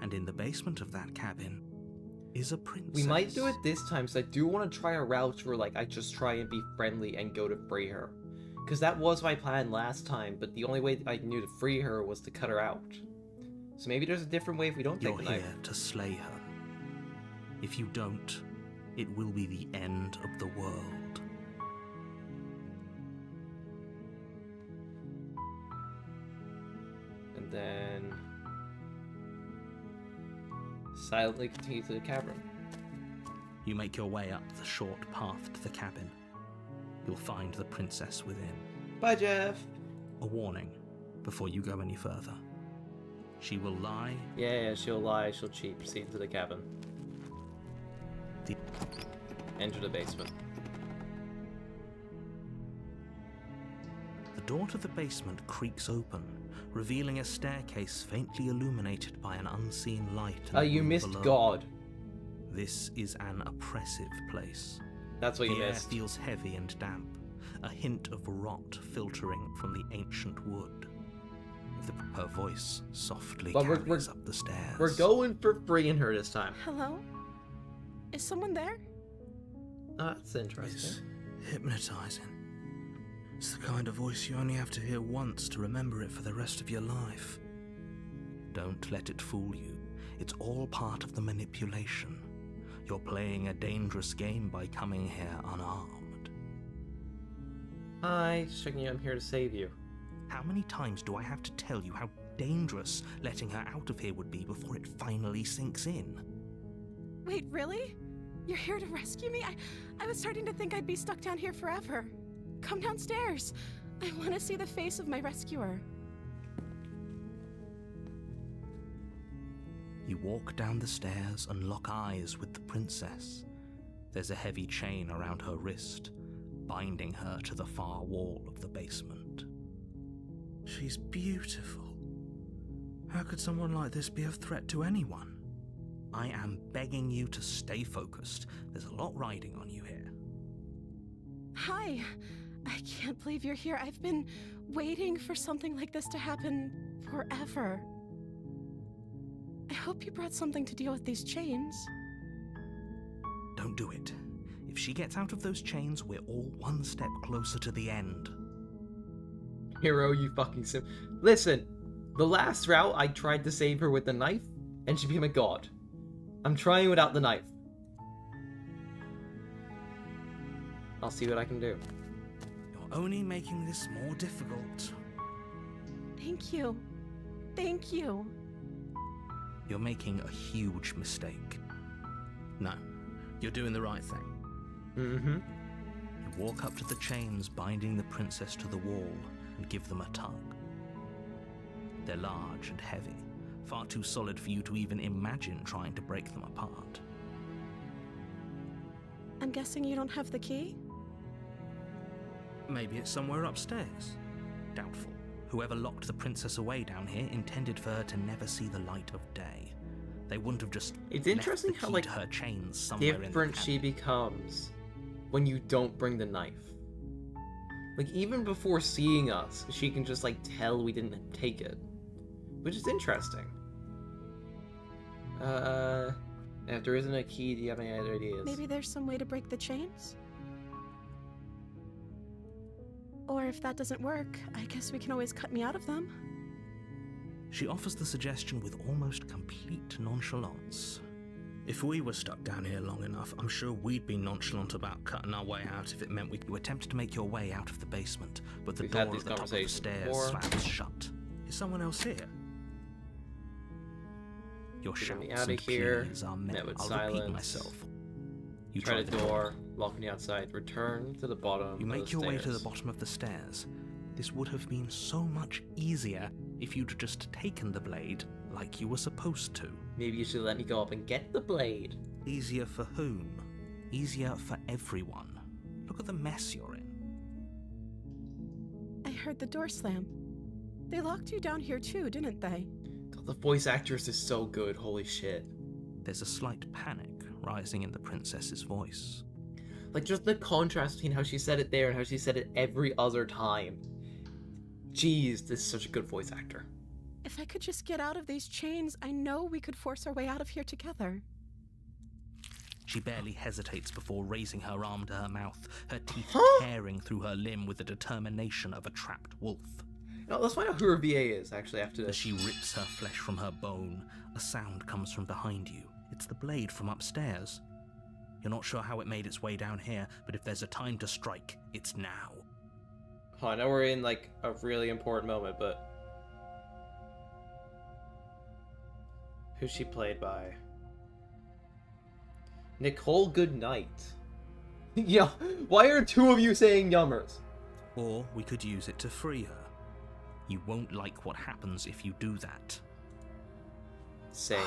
And in the basement of that cabin is a princess. We might do it this time, so I do want to try a route where I just try and be friendly and go to free her. Because that was my plan last time, but the only way I knew to free her was to cut her out. So maybe there's a different way if we don't take You're the knife. here to slay her. If you don't, it will be the end of the world. And then silently continue to the cavern. You make your way up the short path to the cabin. You'll find the princess within. Bye, Jeff! A warning before you go any further. She will lie. Yeah, she'll lie, she'll cheat. Proceed to the cabin. Enter the basement. The door to the basement creaks open, revealing a staircase faintly illuminated by an unseen light. in the You room missed below. God. This is an oppressive place. That's what you The air missed. feels heavy and damp, a hint of rot filtering from the ancient wood. Her voice softly But carries up the stairs. We're going for freeing her this time. Hello? Is someone there? That's interesting. It's hypnotizing. It's the kind of voice you only have to hear once to remember it for the rest of your life. Don't let it fool you. It's all part of the manipulation. You're playing a dangerous game by coming here unarmed. Hi, just checking you. I'm here to save you. How many times do I have to tell you how dangerous letting her out of here would be before it finally sinks in? Wait, really? You're here to rescue me? I was starting to think I'd be stuck down here forever. Come downstairs. I want to see the face of my rescuer. You walk down the stairs and lock eyes with the princess. There's a heavy chain around her wrist, binding her to the far wall of the basement. She's beautiful. How could someone like this be a threat to anyone? I am begging you to stay focused. There's a lot riding on you here. Hi. I can't believe you're here. I've been waiting for something like this to happen forever. I hope you brought something to deal with these chains. Don't do it. If she gets out of those chains, we're all one step closer to the end. Hero, you fucking sim. Listen, the last route I tried to save her with the knife, and she became a god. I'm trying without the knife. I'll see what I can do. You're only making this more difficult. Thank you. Thank you. You're making a huge mistake. No, You're doing the right thing. Mm-hmm. You walk up to the chains binding the princess to the wall and give them a tug. They're large and heavy, far too solid for you to even imagine trying to break them apart. I'm guessing you don't have the key? Maybe it's somewhere upstairs. Doubtful. Whoever locked the princess away down here intended for her to never see the light of day. They wouldn't have just It's left interesting the how, key like, to her chains somewhere in the different she cabin. becomes when you don't bring the knife. Like, even before seeing us, she can just, like, tell we didn't take it. Which is interesting. If there isn't a key, do you have any other ideas? Maybe there's some way to break the chains? Or if that doesn't work, I guess we can always cut me out of them. She offers the suggestion with almost complete nonchalance. If we were stuck down here long enough, I'm sure we'd be nonchalant about cutting our way out if it meant you attempted to make your way out of the basement, but the We've door had at these the top of the conversations stairs before. slams shut. Is someone else here? Your Get me shouts outta and here, pleas are met met. with I'll repeat silence. myself. You Try the door, lock me outside, return to the bottom You of make the your way to the stairs. bottom of the stairs. This would have been so much easier if you'd just taken the blade like you were supposed to. Maybe you should let me go up and get the blade. Easier for whom? Easier for everyone. Look at the mess you're in. I heard the door slam. They locked you down here too, didn't they? God, the voice actress is so good, holy shit. There's a slight panic rising in the princess's voice. Like, just the contrast between how she said it there and how she said it every other time. Jeez, this is such a good voice actor. If I could just get out of these chains, I know we could force our way out of here together. She barely hesitates before raising her arm to her mouth, her teeth tearing through her limb with the determination of a trapped wolf. No, let's find out who her VA is, actually, after As this. she rips her flesh from her bone, a sound comes from behind you. It's the blade from upstairs. You're not sure how it made its way down here, but if there's a time to strike, it's now. Oh, I know we're in, like, a really important moment, but... Who's she played by? Nicole Goodnight. Yeah, why are two of you saying yummers? Or we could use it to free her. You won't like what happens if you do that. Save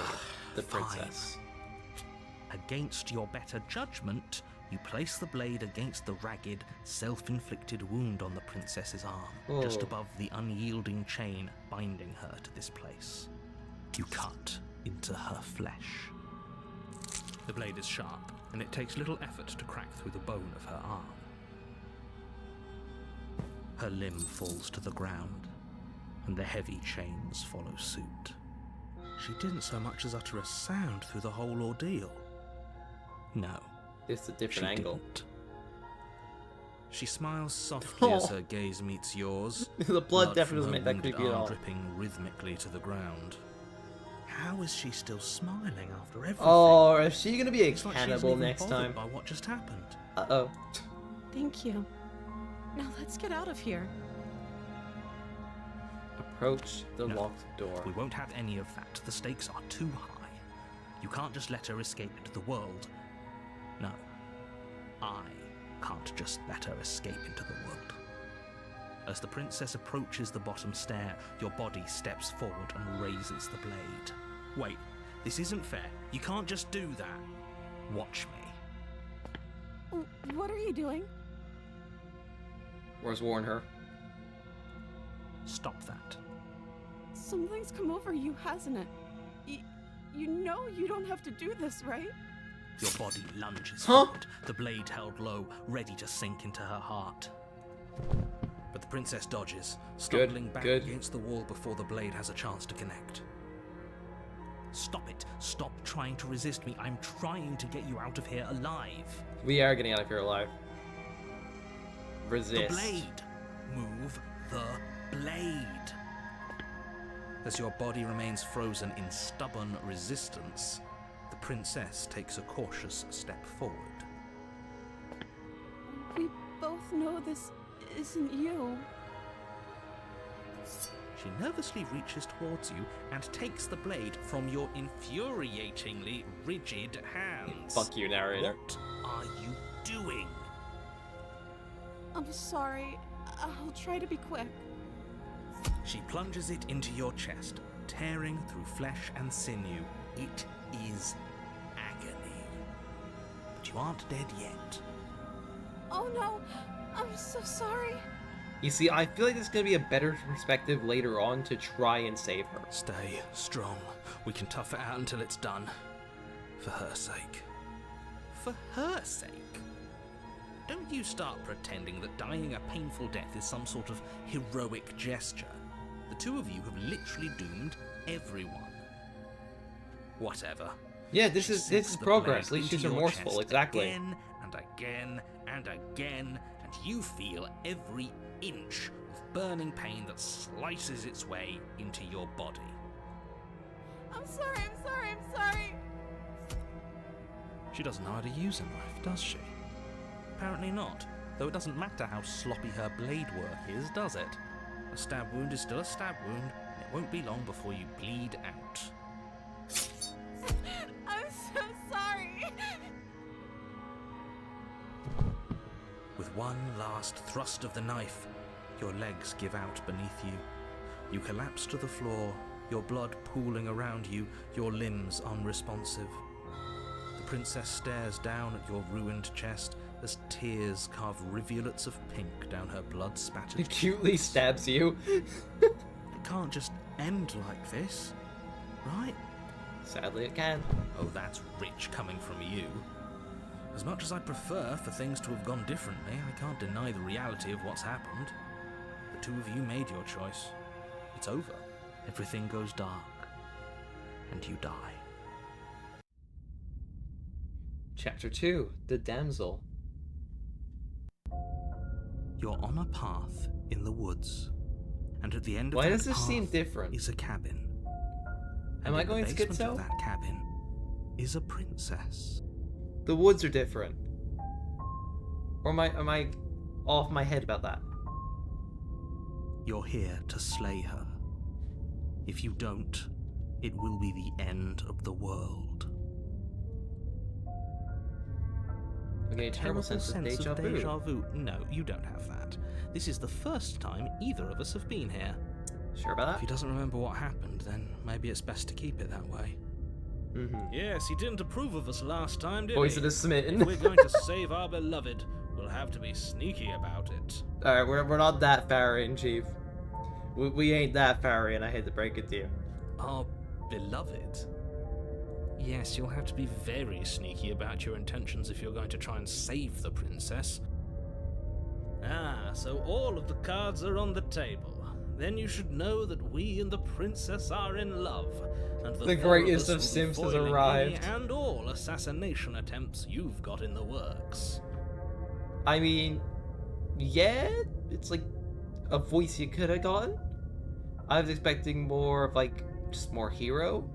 the Fine. princess. Against your better judgment, you place the blade against the ragged, self-inflicted wound on the princess's arm, just Oh. above the unyielding chain binding her to this place. You cut into her flesh. The blade is sharp, and it takes little effort to crack through the bone of her arm. Her limb falls to the ground, and the heavy chains follow suit. She didn't so much as utter a sound through the whole ordeal. No, This is a she different angle. didn't. She smiles softly as Oh. her gaze meets yours. The blood from definitely doesn't her make that wounded creepy at arm all. dripping rhythmically to the ground. How is she still smiling after everything? Oh, is she gonna be a It's like she isn't cannibal even next bothered time? by what just happened. Uh-oh. Thank you. Now let's get out of here. Approach the No. locked door. We won't have any of that. The stakes are too high. You can't just let her escape into the world. No. I can't just let her escape into the world. As the princess approaches the bottom stair, your body steps forward and raises the blade. Wait, this isn't fair. You can't just do that. Watch me. What are you doing? Where's warn her? Stop that. Something's come over you, hasn't it? You know you don't have to do this, right? Your body lunges Huh? forward, the blade held low, ready to sink into her heart. But the princess dodges, stumbling back good. against the wall before the blade has a chance to connect. Stop it. Stop trying to resist me. I'm trying to get you out of here alive. We are getting out of here alive. Resist. The blade. Move the blade. As your body remains frozen in stubborn resistance, the princess takes a cautious step forward. We both know this isn't you. She nervously reaches towards you and takes the blade from your infuriatingly rigid hands. Fuck you, narrator. What are you doing? I'm sorry. I'll try to be quick. She plunges it into your chest, tearing through flesh and sinew. It is agony. But you aren't dead yet. Oh no, I'm so sorry. You see, I feel like there's gonna be a better perspective later on to try and save her. Stay strong. We can tough it out until it's done. For her sake. For her sake? Don't you start pretending that dying a painful death is some sort of heroic gesture. The two of you have literally doomed everyone. Whatever. Yeah, this She is sinks the progress. At blade least she's into your remorseful, chest exactly. Again and again and again, and you feel every inch of burning pain that slices its way into your body. I'm sorry, I'm sorry, I'm sorry. She doesn't know how to use a knife, does she? Apparently not, though it doesn't matter how sloppy her blade work is, does it? A stab wound is still a stab wound, and it won't be long before you bleed out. I'm so sorry. With one last thrust of the knife, your legs give out beneath you. You collapse to the floor, your blood pooling around you, your limbs unresponsive. The princess stares down at your ruined chest as tears carve rivulets of pink down her blood-spattered It cutely stabs you. It can't just end like this, right? Sadly, it can. Oh, that's rich coming from you. As much as I'd prefer for things to have gone differently, I can't deny the reality of what's happened. The two of you made your choice. It's over. Everything goes dark. And you die. Chapter 2, The Damsel. You're on a path in the woods. And at the end of Why that does this seem path different? is a cabin. Am I in the going basement schizo? of that cabin is a princess. The woods are different. Or am I off my head about that? You're here to slay her. If you don't, it will be the end of the world. I'm getting a terrible sense of deja vu. No, you don't have that. This is the first time either of us have been here. Sure about If that? he doesn't remember what happened, then maybe it's best to keep it that way. Mm-hmm. Yes, he didn't approve of us last time, did Voice he? of the smitten. If we're going to save our beloved, we'll have to be sneaky about it. Alright, we're not that far in, Chief. We ain't that far in, I hate to break it to you. Our beloved? Yes, You'll have to be very sneaky about your intentions if you're going to try and save the princess. Ah, so all of the cards are on the table. Then you should know that we and the princess are in love, and The four greatest us of will be simps has foiling arrived. any and all assassination attempts you've got in the works. I mean, yeah, it's like a voice you could have gotten. I was expecting more of like just more hero,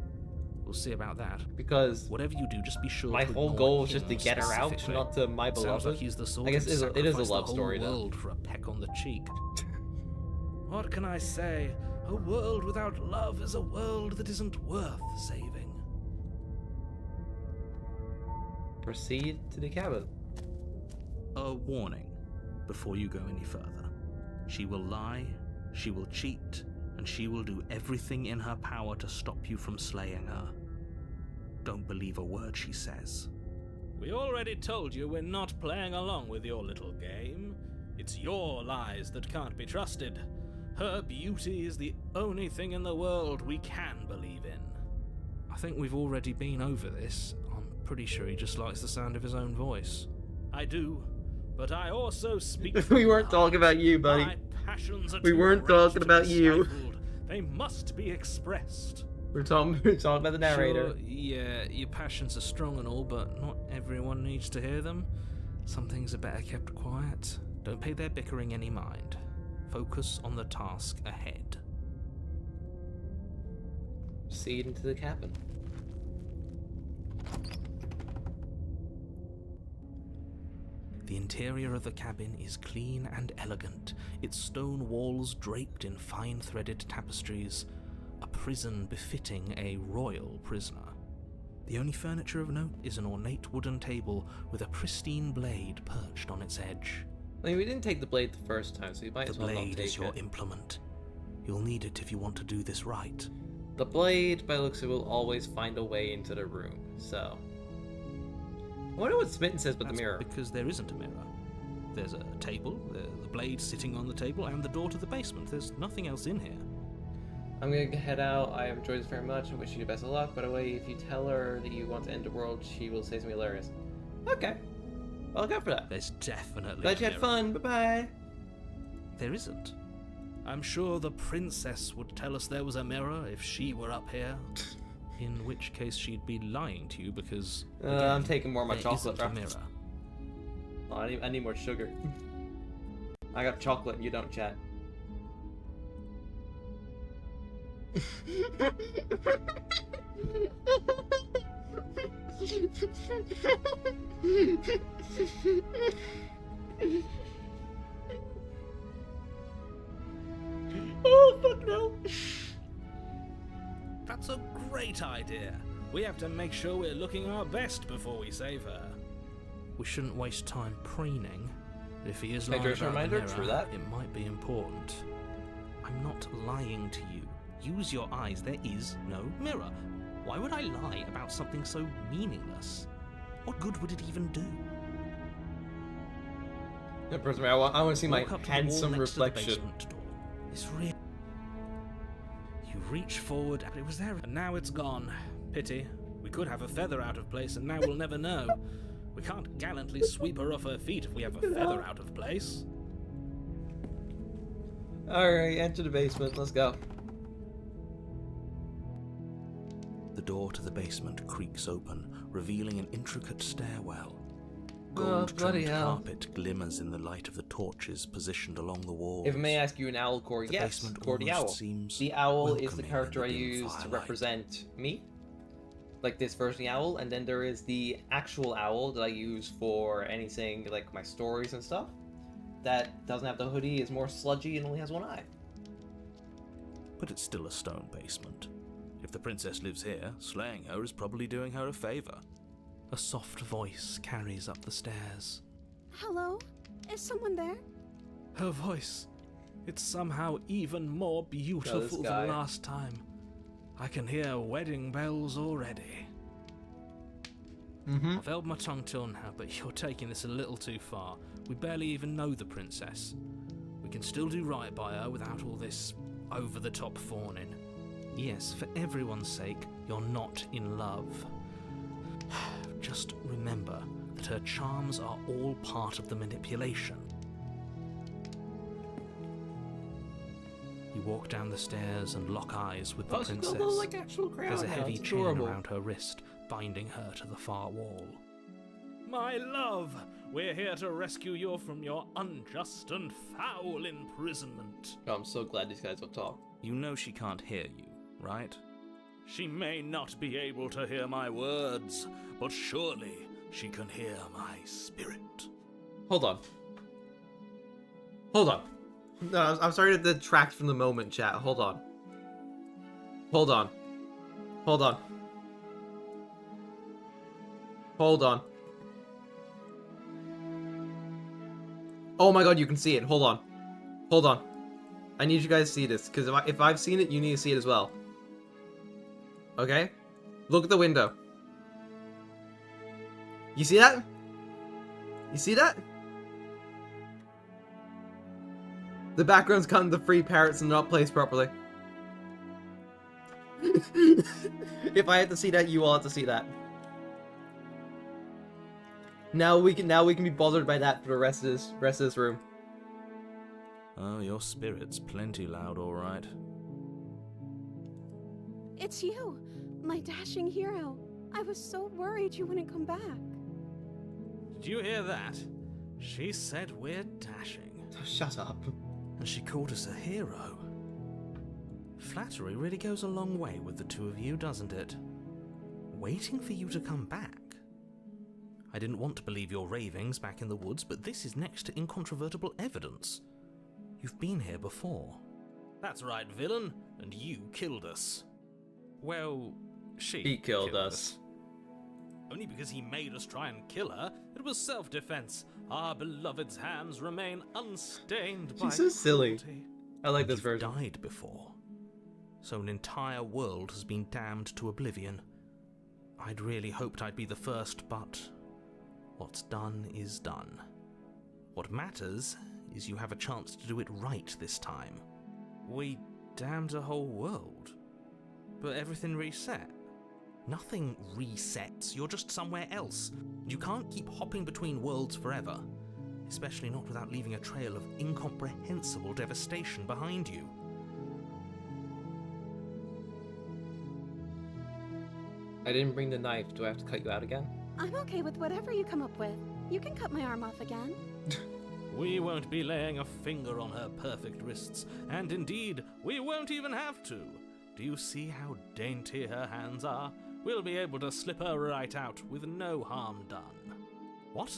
we'll see about that. because Whatever you do, just be sure my to whole ignore goal was just to him get her out, specifically. not to my Sounds beloved. like he's the sort I guess who'd it is a sacrifice love the story, whole though. world for a peck on the cheek. What can I say? A world without love is a world that isn't worth saving. Proceed to the cabin. A warning before you go any further. She will lie, she will cheat, and she will do everything in her power to stop you from slaying her. Don't believe a word she says. We already told you we're not playing along with your little game. It's your lies that can't be trusted. Her beauty is the only thing in the world we can believe in. I think we've already been over this. I'm pretty sure he just likes the sound of his own voice. I do, but I also speak We from the weren't talking about you, heart. buddy. My passions are We too weren't great talking to about be you. stifled. They must be expressed. We're talking about the narrator. Sure, yeah, your passions are strong and all, but not everyone needs to hear them. Some things are better kept quiet. Don't pay their bickering any mind. Focus on the task ahead. Proceed into the cabin. The interior of the cabin is clean and elegant, its stone walls draped in fine-threaded tapestries, a prison befitting a royal prisoner. The only furniture of note is an ornate wooden table with a pristine blade perched on its edge. I mean, we didn't take the blade the first time, so you might The as well not blade take is your it. implement. You'll need it if you want to do this right. The blade, by the looks of it, will always find a way into the room, so... I wonder what Smitten says about the That's mirror. because there isn't a mirror. There's a table, the blade sitting on the table, and the door to the basement. There's nothing else in here. I'm gonna head out. I have enjoyed this very much and wish you the best of luck. By the way, if you tell her that you want to end the world, she will say something hilarious. Okay. I'll go for that. There's definitely Glad a you had mirror. fun. Bye-bye. There isn't. I'm sure the princess would tell us there was a mirror if she were up here. In which case she'd be lying to you because... I'm again, taking more of my there chocolate, isn't a bro. mirror. Oh, I need more sugar. I got chocolate and you don't, chat. Oh, fuck no. That's a great idea. We have to make sure we're looking our best before we save her. We shouldn't waste time preening. If he is Hey, lying just a about the reminder, mirror, true that. it might be important. I'm not lying to you. Use your eyes. There is no mirror. Why would I lie about something so meaningless? What good would it even do? Yeah, personally, I want to see my Walk up to the wall handsome next to the reflection. basement door. It's real. You reach forward, and it was there. And now it's gone. Pity. We could have a feather out of place, and now we'll never know. We can't gallantly sweep her off her feet if we have a feather out of place. Alright, enter the basement. Let's go. The door to the basement creaks open, revealing an intricate stairwell. Oh, Gold-trimmed bloody hell. carpet glimmers in the light of the torches positioned along the walls. If I may ask you an owl core, The yes, basement core the almost owl. seems The owl is the welcoming in character I dim use to firelight. represent me. Like this version of the owl, and then there is the actual owl that I use for anything like my stories and stuff. That doesn't have the hoodie, is more sludgy, and only has one eye. But it's still a stone basement. If the princess lives here, slaying her is probably doing her a favor. A soft voice carries up the stairs. Hello? Is someone there? Her voice. It's somehow even more beautiful guy. than last time. I can hear wedding bells already. Mm-hmm. I've held my tongue till now, but you're taking this a little too far. We barely even know the princess. We can still do right by her without all this over-the-top fawning. Yes, for everyone's sake, you're not in love. Just remember that her charms are all part of the manipulation. You walk down the stairs and lock eyes with the Oh, she's got a princess. little, like, actual crown There's a now. heavy It's chain adorable. around her wrist, binding her to the far wall. My love, we're here to rescue you from your unjust and foul imprisonment. Oh, I'm so glad these guys don't talk. You know she can't hear you, right? She may not be able to hear my words, but surely she can hear my spirit. Hold on. Hold on. No, I'm sorry to detract from the moment, chat. Hold on. Hold on. Hold on. Hold on. Oh my god, you can see it. Hold on. Hold on. I need you guys to see this, because if I've seen it, you need to see it as well. Okay? Look at the window. You see that? You see that? The background's cutting the free parrots and not placed properly. If I had to see that, you all have to see that. Now we can be bothered by that for the rest of this room. Oh, your spirit's plenty loud, all right. It's you, my dashing hero. I was so worried you wouldn't come back. Did you hear that? She said we're dashing. Oh, shut up. And she called us a hero. Flattery really goes a long way with the two of you, doesn't it? Waiting for you to come back. I didn't want to believe your ravings back in the woods, but this is next to incontrovertible evidence. You've been here before. That's right, villain, and you killed us. Well, He killed us. Only because he made us try and kill her. It was self-defense. Our beloved's hands remain unstained by She's so silly. cruelty. I like this You've version. died before. So an entire world has been damned to oblivion. I'd really hoped I'd be the first, but what's done is done. What matters is you have a chance to do it right this time. We damned a whole world. But everything reset. Nothing resets, you're just somewhere else. You can't keep hopping between worlds forever. Especially not without leaving a trail of incomprehensible devastation behind you. I didn't bring the knife. Do I have to cut you out again? I'm okay with whatever you come up with. You can cut my arm off again. We won't be laying a finger on her perfect wrists, and indeed, we won't even have to. Do you see how dainty her hands are? We'll be able to slip her right out with no harm done. What?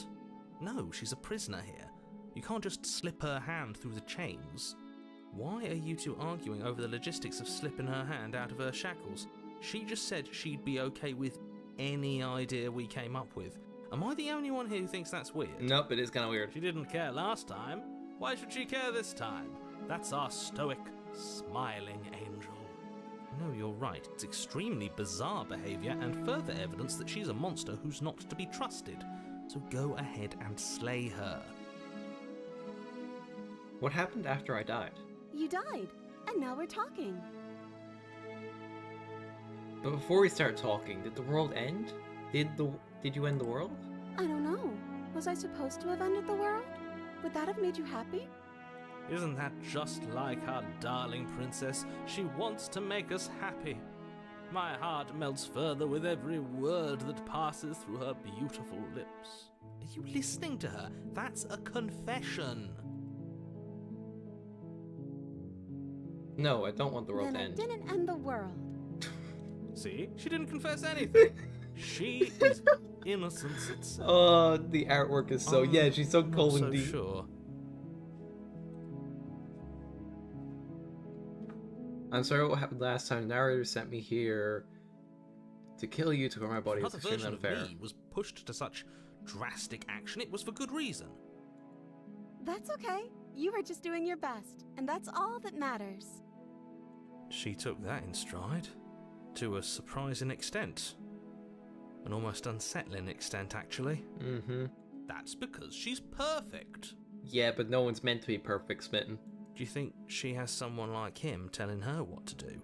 No, she's a prisoner here. You can't just slip her hand through the chains. Why are you two arguing over the logistics of slipping her hand out of her shackles? She just said she'd be okay with any idea we came up with. Am I the only one here who thinks that's weird? Nope, it is kind of weird. She didn't care last time. Why should she care this time? That's our stoic, smiling angel. No, you're right. It's extremely bizarre behaviour and further evidence that she's a monster who's not to be trusted. So go ahead and slay her. What happened after I died? You died, and now we're talking. But before we start talking, did the world end? Did you end the world? I don't know. Was I supposed to have ended the world? Would that have made you happy? Isn't that just like our darling princess? She wants to make us happy. My heart melts further with every word that passes through her beautiful lips. Are you listening to her? That's a confession. No, I don't want the world Then to I end. didn't end the world. See? She didn't confess anything. She is innocence itself. Oh, the artwork is so... yeah, she's so Not cold so and deep. sure. I'm sorry what happened last time. The narrator sent me here to kill you, to cover my body. It's Another extremely version unfair. of me was pushed to such drastic action. It was for good reason. That's okay. You were just doing your best, and that's all that matters. She took that in stride. To a surprising extent. An almost unsettling extent, actually. Mm-hmm. That's because she's perfect. Yeah, but no one's meant to be perfect, Smitten. Do you think she has someone like him telling her what to do?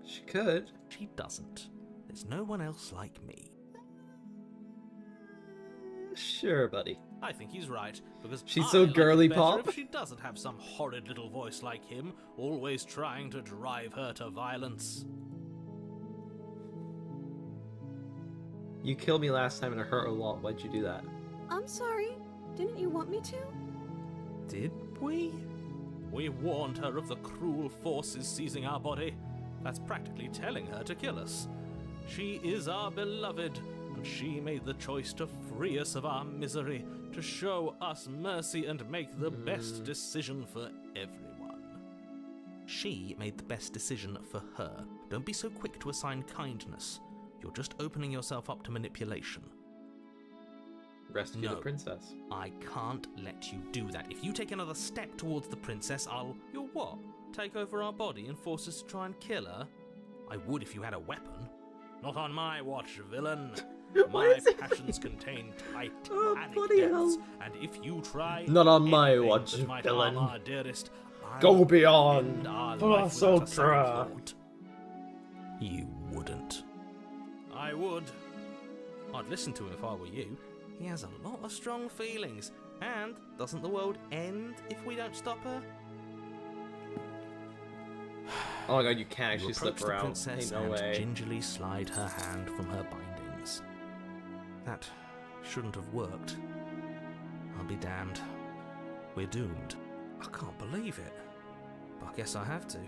She could. She doesn't. There's no one else like me. Sure, buddy. I think he's right, because She's I so like it girly better pop. if she doesn't have some horrid little voice like him, always trying to drive her to violence. You killed me last time and it hurt a lot. Why'd you do that? I'm sorry. Didn't you want me to? Did we? We warned her of the cruel forces seizing our body. That's practically telling her to kill us. She is our beloved, and she made the choice to free us of our misery, to show us mercy and make the best decision for everyone. She made the best decision for her. Don't be so quick to assign kindness. You're just opening yourself up to manipulation. Rescue the No. princess. I can't let you do that. If you take another step towards the princess, I'll... You'll what? Take over our body and force us to try and kill her? I would if you had a weapon. Not on my watch, villain. Why My is it- passions contain tight Oh, panic bloody depths, hell. and if you try Not on my anything watch, that might villain. harm our dearest, I'll Go beyond. end our For life us, without a Ultra. second thought. You wouldn't. I would. I'd listen to him if I were you. He has a lot of strong feelings. And doesn't the world end if we don't stop her? Oh my god, you can't You actually slip approach her the out. princess Ain't no and way. gingerly slide her hand from her bindings. That shouldn't have worked. I'll be damned. We're doomed. I can't believe it. But I guess I have to.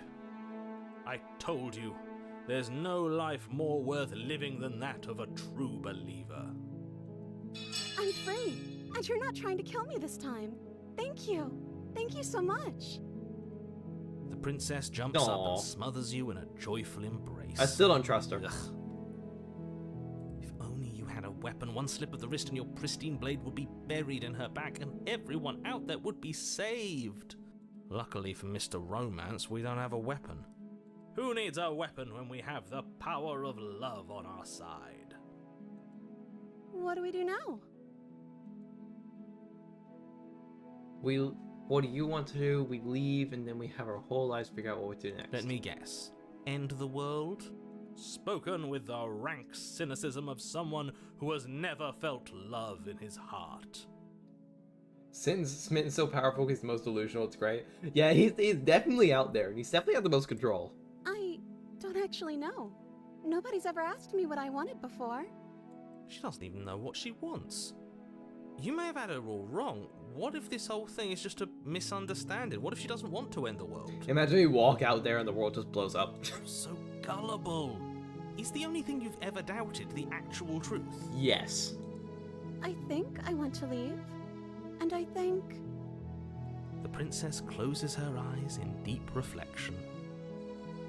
I told you, there's no life more worth living than that of a true believer. I'm free, and you're not trying to kill me this time. Thank you. Thank you so much. The princess jumps up Aw. and smothers you in a joyful embrace. I still don't trust her. Ugh. If only you had a weapon, one slip of the wrist and your pristine blade would be buried in her back, and everyone out there would be saved. Luckily for Mr. Romance, we don't have a weapon. Who needs a weapon when we have the power of love on our side? What do we do now? What do you want to do? We leave, and then we have our whole lives to figure out what we do next. Let me guess. End the world? Spoken with the rank cynicism of someone who has never felt love in his heart. Smitten so powerful, he's the most delusional, it's great. Yeah, he's definitely out there, and he's definitely got the most control. I don't actually know. Nobody's ever asked me what I wanted before. She doesn't even know what she wants. You may have had her all wrong. What if this whole thing is just a misunderstanding? What if she doesn't want to end the world? Imagine you walk out there and the world just blows up. So gullible. Is the only thing you've ever doubted the actual truth? Yes. I think I want to leave. And I think... The princess closes her eyes in deep reflection.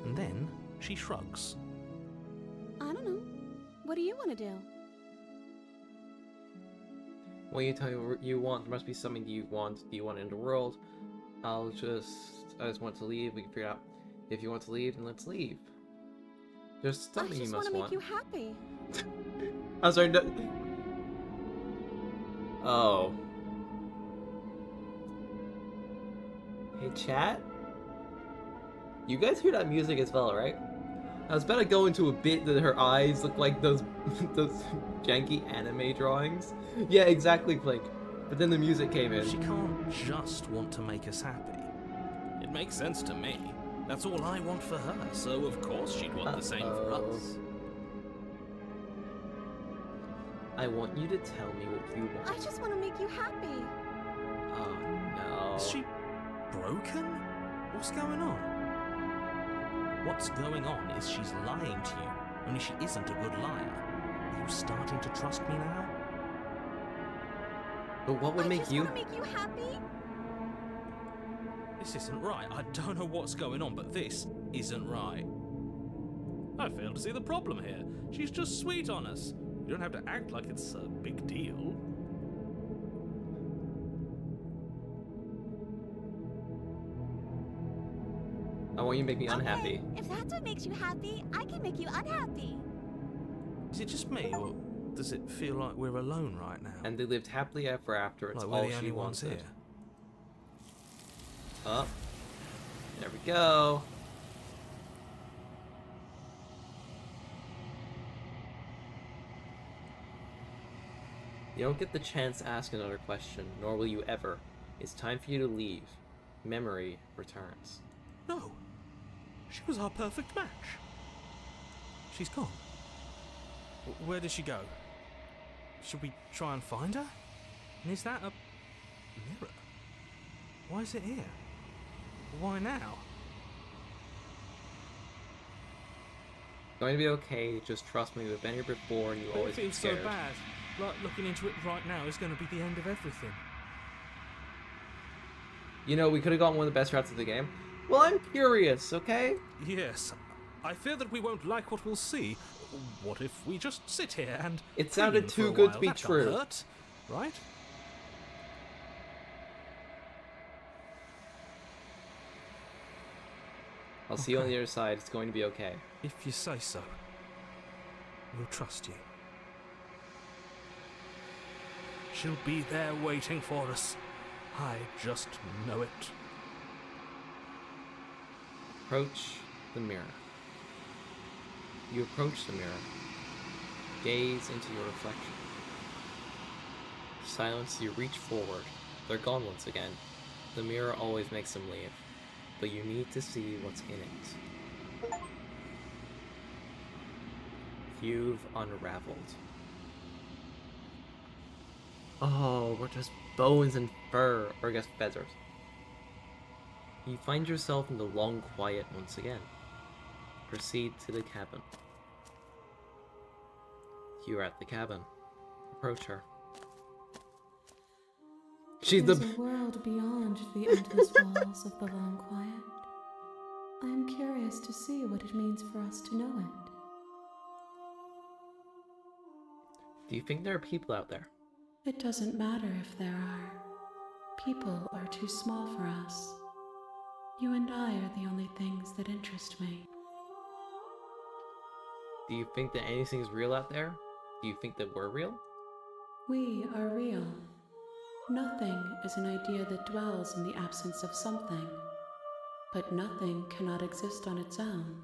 And then she shrugs. I don't know. What do you want to do? When you tell me what you want, there must be something you want. Do you want to end the world? I just want to leave. We can figure out if you want to leave, then let's leave. There's something I you just must want to make want. you happy. I'm sorry. No. Oh. Hey, chat? You guys hear that music as well, right? I was about to go into a bit that her eyes look like those those janky anime drawings. Yeah, exactly, Blink. But then the music came in. She can't just want to make us happy. It makes sense to me. That's all I want for her, so of course she'd want the same for us. I want you to tell me what you want. I just want to make you happy. Oh, no. Is she broken? What's going on? What's going on is she's lying to you, only she isn't a good liar. Are you starting to trust me now? But what would make you... I just want to make you happy. This isn't right. I don't know what's going on, but this isn't right. I fail to see the problem here. She's just sweet on us. You don't have to act like it's a big deal. I want you to make me unhappy. Okay, if that's what makes you happy, I can make you unhappy. Is it just me, or does it feel like we're alone right now? And they lived happily ever after. It's like we're all the she only ones wanted. here. Up. There we go. You don't get the chance to ask another question, nor will you ever. It's time for you to leave. Memory returns. No. She was our perfect match. She's gone. Where did she go? Should we try and find her? And is that a mirror? Why is it here? Why now? Going to be okay, just trust me, we've been here before and you But always it get feels so scared. bad. Like looking into it right now is going to be the end of everything. You know, we could have gotten one of the best routes of the game. Well, I'm curious, okay? Yes. I fear that we won't like what we'll see. What if we just sit here and It sounded dream for too a good while? to be That can't true. hurt, right? I'll see you on the other side, it's going to be okay. If you say so. We'll trust you. She'll be there waiting for us. I just know it. Approach the mirror. You approach the mirror. Gaze into your reflection. Silence, you reach forward. They're gone once again. The mirror always makes them leave, but you need to see what's in it. You've unraveled. Oh, we're just bones and fur, or I guess feathers. You find yourself in the long quiet once again. Proceed to the cabin. You are at the cabin. Approach her. She's There's the. a world beyond the endless walls of the long quiet. I am curious to see what it means for us to know it. Do you think there are people out there? It doesn't matter if there are. People are too small for us. You and I are the only things that interest me. Do you think that anything's real out there? Do you think that we're real? We are real. Nothing is an idea that dwells in the absence of something. But nothing cannot exist on its own.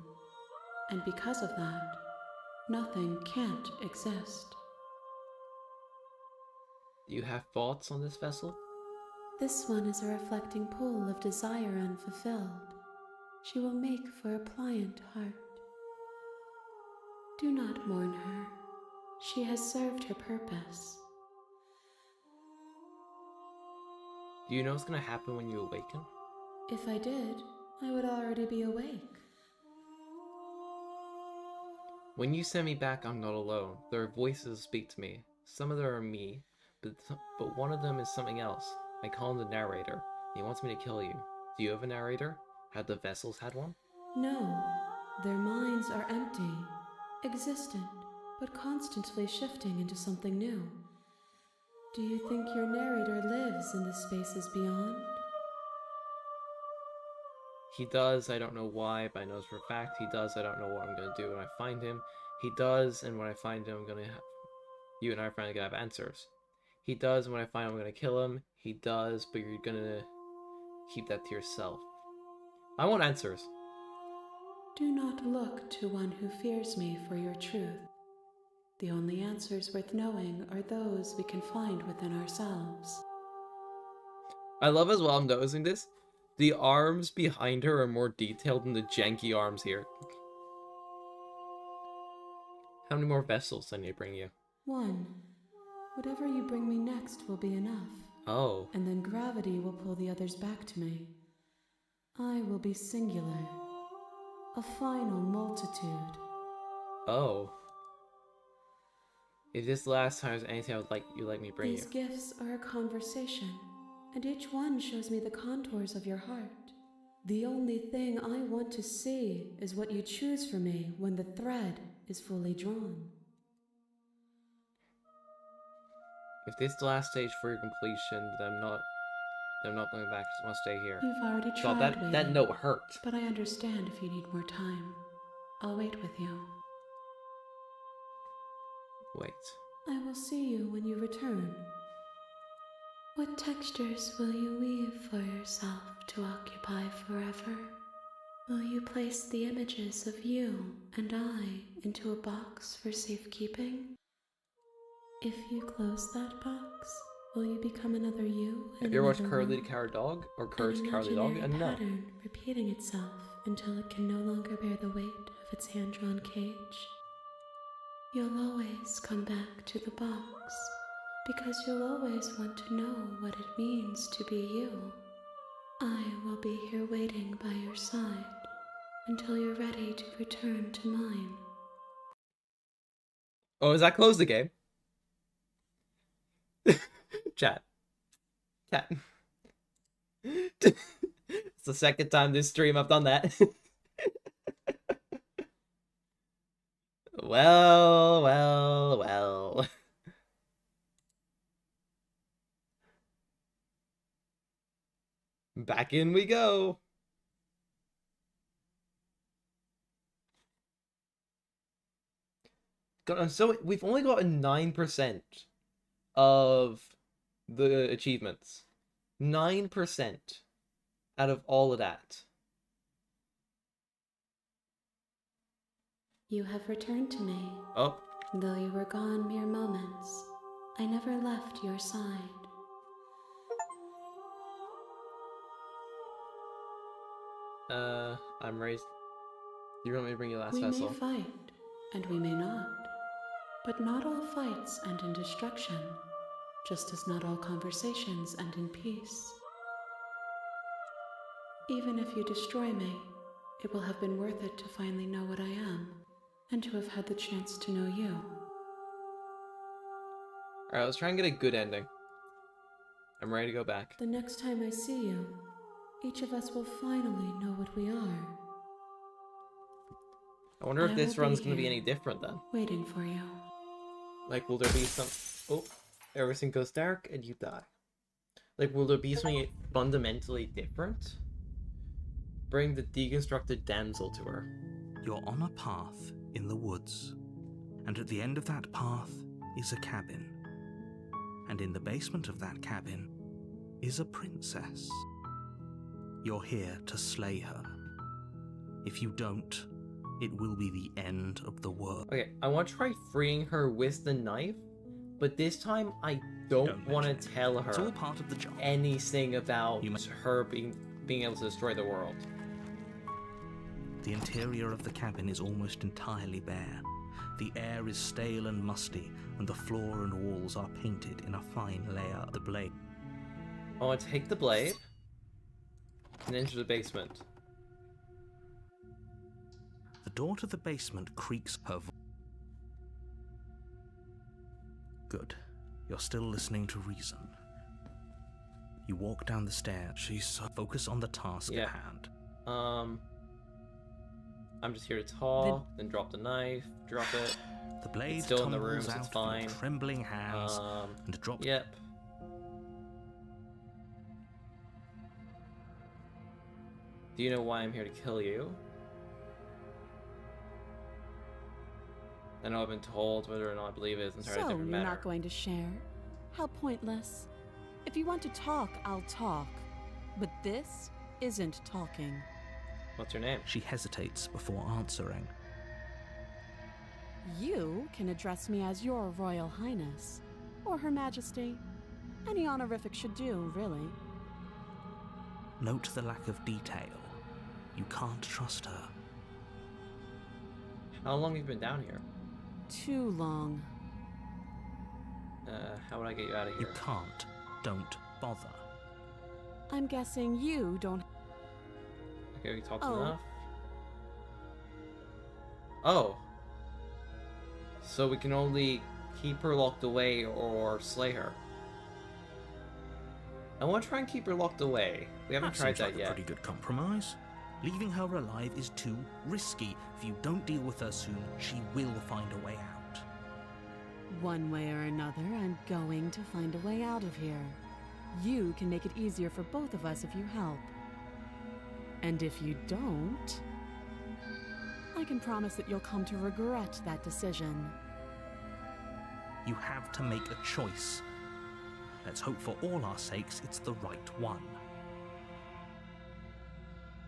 And because of that, nothing can't exist. Do you have thoughts on this vessel? This one is a reflecting pool of desire unfulfilled. She will make for a pliant heart. Do not mourn her. She has served her purpose. Do you know what's gonna happen when you awaken? If I did, I would already be awake. When you send me back, I'm not alone. There are voices that speak to me. Some of them are me, but one of them is something else. I call him the narrator. He wants me to kill you. Do you have a narrator? Have the vessels had one? No, their minds are empty, existent, but constantly shifting into something new. Do you think your narrator lives in the spaces beyond? He does, I don't know why, but I know for a fact he does. I don't know what I'm gonna do when I find him. He does, and when I find him, I'm gonna have... You and I are finally gonna have answers. He does, and when I find him, I'm gonna kill him. He does, but you're gonna keep that to yourself. I want answers. Do not look to one who fears me for your truth. The only answers worth knowing are those we can find within ourselves. I love as well, I'm noticing this. The arms behind her are more detailed than the janky arms here. How many more vessels do I need to bring you? One. Whatever you bring me next will be enough. Oh. And then gravity will pull the others back to me. I will be singular. A final multitude. Oh. If this last time there's anything I would like you like me bring These you. gifts are a conversation, and each one shows me the contours of your heart. The only thing I want to see is what you choose for me when the thread is fully drawn. If this is the last stage for your completion, then I'm not going back. I just want to stay here. You've already God, tried that waiting, note hurt. but I understand if you need more time. I'll wait with you. Wait. I will see you when you return. What textures will you weave for yourself to occupy forever? Will you place the images of you and I into a box for safekeeping? If you close that box, will you become another you? Have in you ever watched another Courage the world? Cowardly Dog or An Courage the Cowardly Dog? imaginary And no. pattern repeating itself until it can no longer bear the weight of its hand-drawn cage. You'll always come back to the box, because you'll always want to know what it means to be you. I will be here waiting by your side until you're ready to return to mine. Oh, is that close the game? Chat. It's the second time this stream I've done that. Well. Back in we go. God, so we've only gotten 9% of the achievements. 9% out of all of that. You have returned to me. Oh. Though you were gone mere moments, I never left your side. I'm raised. You want me to bring you last We vessel? may fight, and we may not. But not all fights end in destruction, just as not all conversations end in peace. Even if you destroy me, it will have been worth it to finally know what I am, and to have had the chance to know you. Alright, let's try and get a good ending. I'm ready to go back. The next time I see you, each of us will finally know what we are. I wonder if I this will be run's gonna be here. any different then. Waiting for you. Like, will there be some... Oh, everything goes dark and you die. Like, will there be something fundamentally different? Bring the deconstructed damsel to her. You're on a path in the woods, and at the end of that path is a cabin. And in the basement of that cabin is a princess. You're here to slay her. If you don't, it will be the end of the world. Okay, I want to try freeing her with the knife, but this time I don't want to mention it. tell It's all her part of the job. anything about You must- her being able to destroy the world. The interior of the cabin is almost entirely bare. The air is stale and musty, and the floor and walls are painted in a fine layer of the blade. I want to take the blade and enter the basement. The door to the basement creaks her voice. Good. You're still listening to reason. You walk down the stairs. Focus on the task Yeah. at hand. I'm just here to talk, then drop the knife, drop it. The blade It's still in the tumbles room, so out it's of your fine. trembling hands and drops. Yep. Do you know why I'm here to kill you? I know I've been told, whether or not I believe it is entirely So, different you're matter. not going to share? How pointless. If you want to talk, I'll talk. But this isn't talking. What's your name? She hesitates before answering. You can address me as Your Royal Highness, or Her Majesty. Any honorific should do, really. Note the lack of detail. You can't trust her. How long have you been down here? Too long. How would I get you out of You here? can't. Don't bother. I'm guessing you don't. Okay, we talked Oh. enough. Oh. So we can only keep her locked away or slay her. I want to try and keep her locked away. We haven't tried seems that like yet. a pretty good compromise. Leaving her alive is too risky. If you don't deal with her soon, she will find a way out. One way or another, I'm going to find a way out of here. You can make it easier for both of us if you help. And if you don't, I can promise that you'll come to regret that decision. You have to make a choice. Let's hope for all our sakes it's the right one.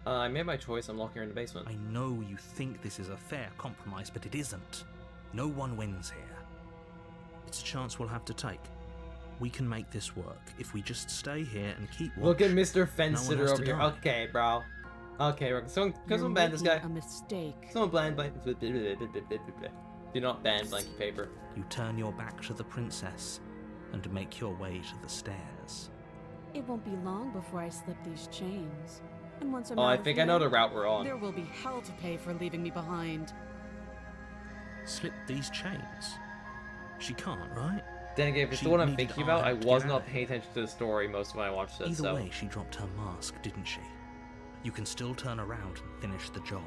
I made my choice. I'm locking her in the basement. I know you think this is a fair compromise, but it isn't. No one wins here. It's a chance we'll have to take. We can make this work if we just stay here and keep watch. Look at Mr. No one Fence-Sitter has to over here. die. Okay, bro. Okay, someone You're ban this guy. making a mistake. Someone blank. Do not ban blanky paper. You turn your back to the princess and make your way to the stairs. It won't be long before I slip these chains. And once I'm Oh, out I of think I know here, the route we're on. there will be hell to pay for leaving me behind. Slip these chains? She can't, right? Then again, if it's She the one I'm needed thinking our about, I help to was get not out. paying attention to the story most of when I watched it, Either so... way, she dropped her mask, didn't she? You can still turn around and finish the job.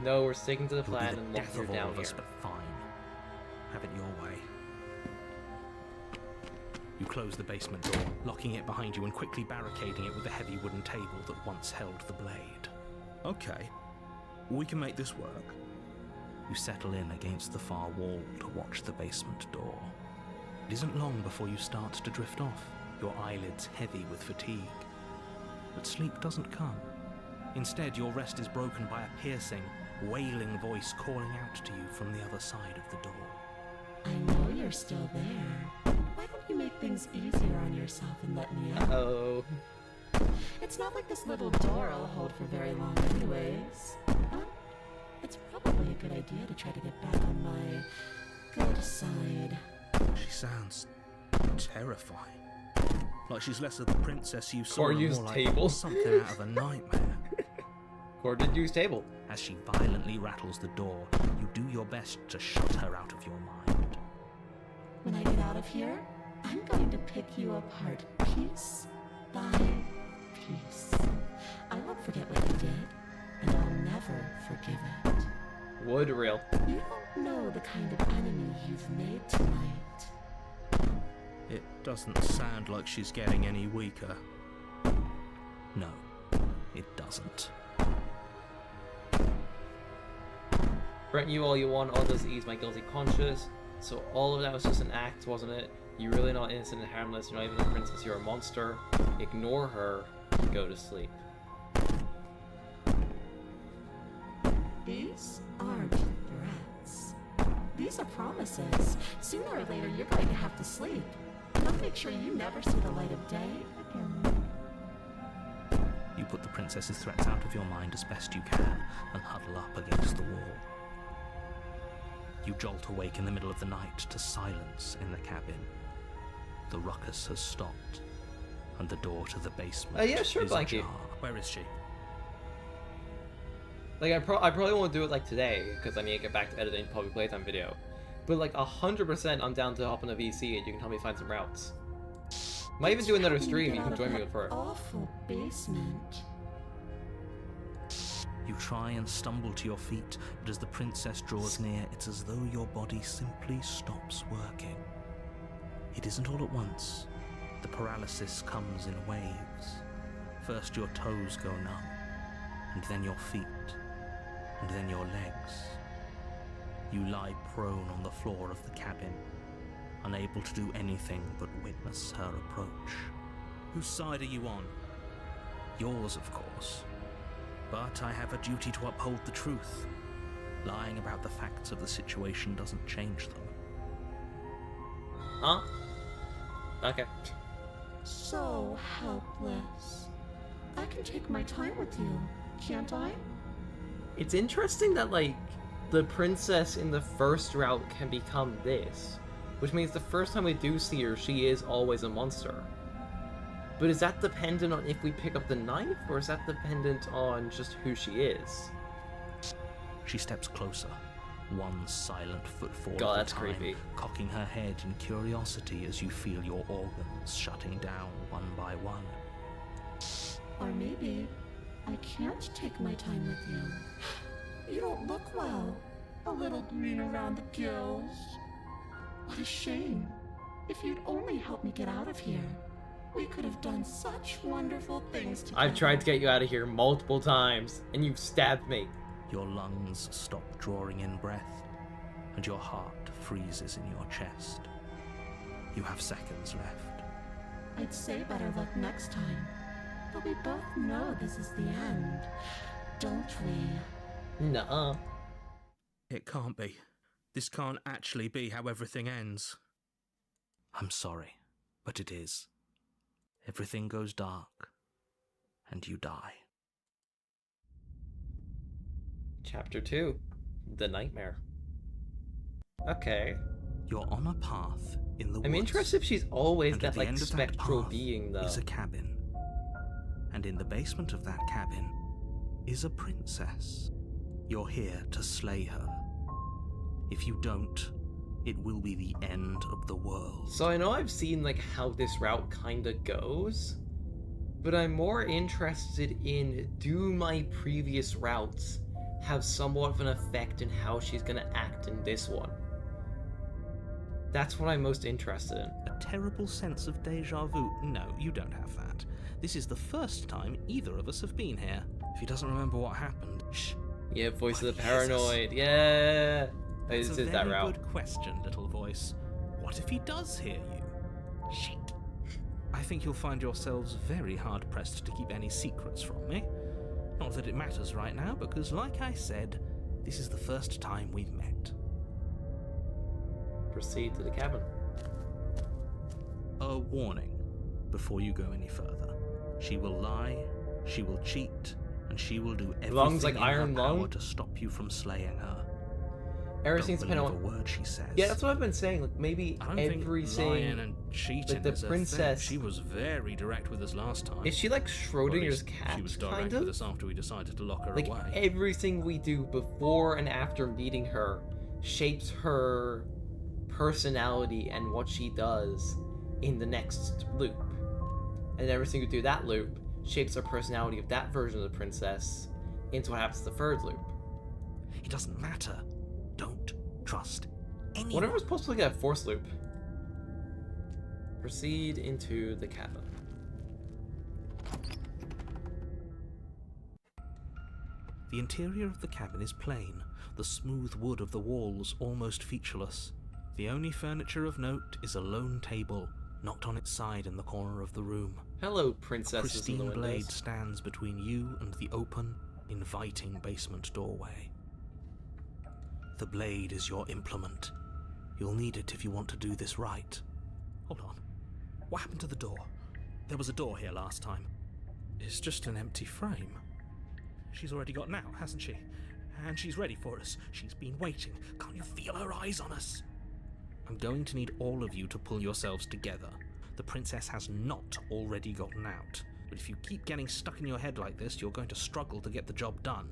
No, we're sticking to the It'll be plan the and death locking of her all down of here. us, but fine. Have it your way. You close the basement door, locking it behind you and quickly barricading it with the heavy wooden table that once held the blade. Okay, we can make this work. You settle in against the far wall to watch the basement door. It isn't long before you start to drift off, your eyelids heavy with fatigue. But sleep doesn't come. Instead, your rest is broken by a piercing, wailing voice calling out to you from the other side of the door. I know you're still there. Why don't you make things easier on yourself and let me out? Oh. It's not like this little door will hold for very long anyways. Huh? It's probably a good idea to try to get back on my good side. She sounds terrifying. Like she's less of the princess you saw Or and use more like table. something out of a nightmare. Or did use table. As she violently rattles the door, you do your best to shut her out of your mind. When I get out of here, I'm going to pick you apart piece by piece. I won't forget what you did, and I'll never forgive it. Wood real. You don't know the kind of enemy you've made tonight. It doesn't sound like she's getting any weaker. No, it doesn't. Threaten you all you want, all does ease my guilty conscience. So all of that was just an act, wasn't it? You're really not innocent and harmless, you're not even a princess, you're a monster. Ignore her, go to sleep. These aren't threats. These are promises. Sooner or later, you're going to have to sleep. And I'll make sure you never see the light of day again. You put the princess's threats out of your mind as best you can and huddle up against the wall. You jolt awake in the middle of the night to silence in the cabin. The ruckus has stopped, and the door to the basement Yeah, sure, is Blanky. ajar. Where is she? Like, I probably won't do it like today, because I need to get back to editing public playtime video. But like 100% I'm down to hop on a VC and you can help me find some routes. Might even do another stream, you can join me for it. Awful basement. You try and stumble to your feet, but as the princess draws near, it's as though your body simply stops working. It isn't all at once. The paralysis comes in waves. First your toes go numb, and then your feet, and then your legs. You lie prone on the floor of the cabin, unable to do anything but witness her approach. Whose side are you on? Yours, of course. But I have a duty to uphold the truth. Lying about the facts of the situation doesn't change them. Huh? Okay. So helpless. I can take my time with you, can't I? It's interesting that, like, the princess in the first route can become this. Which means the first time we do see her, she is always a monster. But is that dependent on if we pick up the knife, or is that dependent on just who she is? She steps closer, one silent footfall God, at a that's time, creepy. cocking her head in curiosity as you feel your organs shutting down one by one. Or maybe I can't take my time with you. You don't look well. A little green around the gills. What a shame. If you'd only help me get out of here, we could have done such wonderful things together. I've tried to get you out of here multiple times, and you've stabbed me. Your lungs stop drawing in breath, and your heart freezes in your chest. You have seconds left. I'd say better luck next time. But we both know this is the end, don't we? Nuh-uh. It can't be. This can't actually be how everything ends. I'm sorry, but it is. Everything goes dark, and you die. Chapter 2. The Nightmare. Okay. You're on a path in the woods. I'm interested if she's always and that, at the like, end of that spectral path being, though. is a cabin. And in the basement of that cabin is a princess. You're here to slay her. If you don't, it will be the end of the world. So I know I've seen, like, how this route kinda goes, but I'm more interested in, do my previous routes have somewhat of an effect in how she's gonna act in this one? That's what I'm most interested in. A terrible sense of deja vu. No, you don't have that. This is the first time either of us have been here. If he doesn't remember what happened, shh. Yeah, voice What of the is paranoid. Yeah. That's This a is that very route. good question, little voice. What if he does hear you? Shit. I think you'll find yourselves very hard-pressed to keep any secrets from me. Not that it matters right now, because like I said, this is the first time we've met. Proceed to the cabin. A warning before you go any further. She will lie, she will cheat, and she will do everything Lungs like in Iron her power Lung? to stop you from slaying her. Everything's Don't dependent believe on. a word she says. Yeah, that's what I've been saying. Like, maybe I don't everything. think lying and cheating like the is a princess- thing. She was very direct with us last time. Is she like Or at Schrodinger's least cat, She was direct kind with of? us after we decided to lock her Like, away. everything we do before and after meeting her shapes her personality and what she does. in the next loop. And everything you do that loop shapes the personality of that version of the princess into what happens to the third loop. It doesn't matter. Don't trust anyone. Whatever was supposed to look at fourth loop. Proceed into the cabin. The interior of the cabin is plain, the smooth wood of the walls almost featureless. The only furniture of note is a lone table, knocked on its side in the corner of the room. Hello, A princesses in the pristine windows. blade stands between you and the open, inviting basement doorway. The blade is your implement. You'll need it if you want to do this right. Hold on. What happened to the door? There was a door here last time. It's just an empty frame. She's already gotten out, hasn't she? And she's ready for us. She's been waiting. Can't you feel her eyes on us? I'm going to need all of you to pull yourselves together. The princess has not already gotten out. But if you keep getting stuck in your head like this, you're going to struggle to get the job done.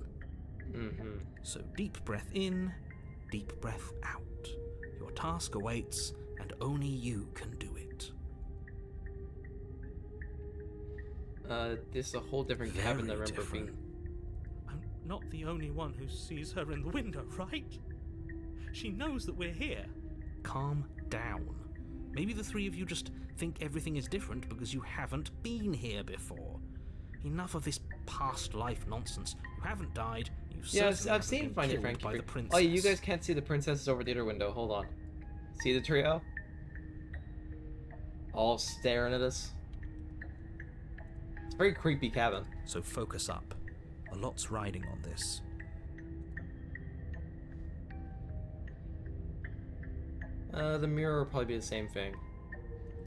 So deep breath in, deep breath out. Your task awaits, and only you can do it. This is a whole different cabin than I Very remember being. different. I'm not the only one who sees her in the window, right? She knows that we're here. Calm down. Maybe the three of you just think everything is different because you haven't been here before. Enough of this past life nonsense. You haven't died. You Yeah, certainly I've haven't seen been Find Your killed Frankie. by the princess. Oh, you guys can't see the princesses over the other window. Hold on. See the trio? All staring at us. It's a very creepy cabin. So focus up. A lot's riding on this. The mirror will probably be the same thing.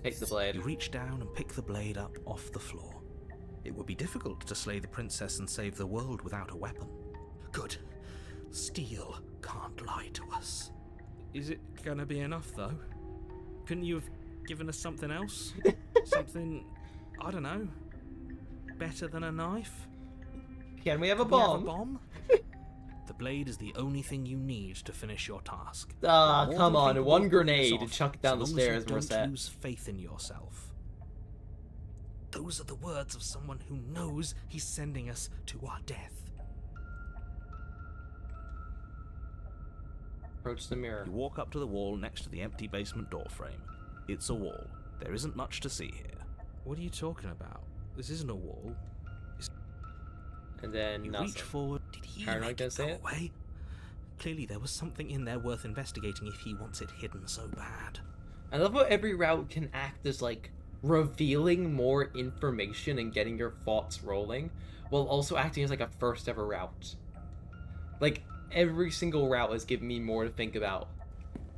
Take the blade. You reach down and pick the blade up off the floor. It would be difficult to slay the princess and save the world without a weapon. Good. Steel can't lie to us. Is it gonna be enough, though? Couldn't you have given us something else? Something, I don't know, better than a knife? Can we have a Could we have bomb? a bomb? The blade is the only thing you need to finish your task. Ah, More come than on. capable One of pulling grenade this and off, chuck it down the so long as stairs you and we're don't set. lose faith in yourself. Those are the words of someone who knows he's sending us to our death. Approach the mirror. You walk up to the wall next to the empty basement door frame. It's a wall. There isn't much to see here. What are you talking about? This isn't a wall. And then You nothing. reach forward. Did he Paranoid make gonna it say go it? away? Clearly there was something in there worth investigating if he wants it hidden so bad. I love how every route can act as like revealing more information and getting your thoughts rolling, while also acting as like a first ever route. Like every single route has given me more to think about,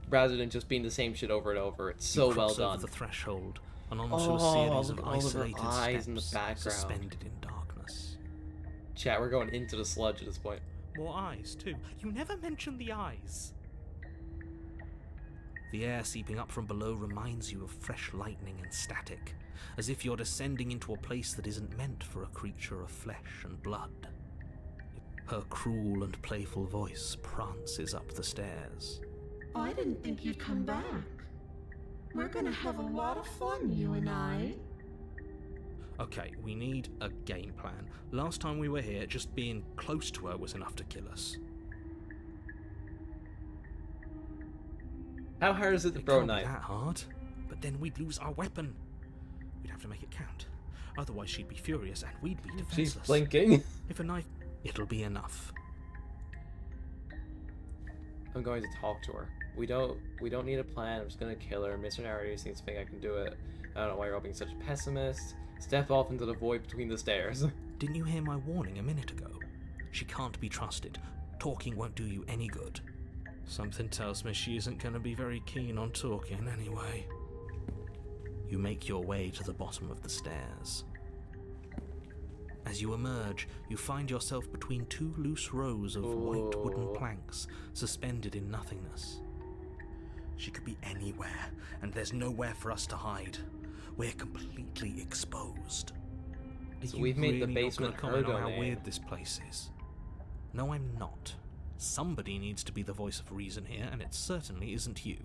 rather than just being the same shit over and over. It's so You well cross over done. the thrill and onto Oh, a series look of at all of her isolated eyes in the steps background. suspended in darkness. Chat, we're going into the sludge at this point. More eyes, too. You never mentioned the eyes. The air seeping up from below reminds you of fresh lightning and static, as if you're descending into a place that isn't meant for a creature of flesh and blood. Her cruel and playful voice prances up the stairs. I didn't think you'd come back. We're gonna have a lot of fun, you and I. Okay, we need a game plan. Last time we were here, just being close to her was enough to kill us. How hard is it to It throw a can't be knife? that hard, but then we'd lose our weapon. We'd have to make it count. Otherwise she'd be furious and we'd be She's defenseless. blinking. If a knife... It'll be enough. I'm going to talk to her. We don't need a plan. I'm just gonna kill her. Mr. Narrator seems to think I can do it. I don't know why you're all being such a pessimist. Step off into the void between the stairs. Didn't you hear my warning a minute ago? She can't be trusted. Talking won't do you any good. Something tells me she isn't going to be very keen on talking anyway. You make your way to the bottom of the stairs. As you emerge, you find yourself between two loose rows of white wooden Ooh. planks suspended in nothingness. She could be anywhere, and there's nowhere for us to hide. We're completely exposed. So we've made the basement her comment on how domain. weird this place is. No, I'm not. Somebody needs to be the voice of reason here, and it certainly isn't you.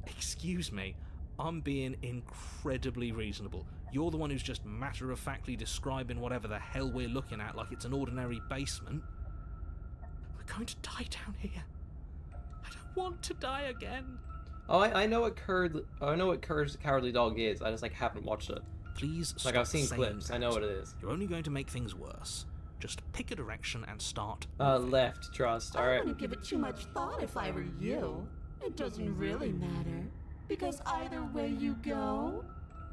Excuse me, I'm being incredibly reasonable. You're the one who's just matter-of-factly describing whatever the hell we're looking at like it's an ordinary basement. We're going to die down here. I don't want to die again. Oh, I know what Courage the Cowardly Dog is. I just haven't watched it. Please stop Like I've seen saying clips. I know what it is. You're only going to make things worse. Just pick a direction and start. Left. Trust. All I right. wouldn't give it too much thought if I were you. It doesn't really matter. Because either way you go,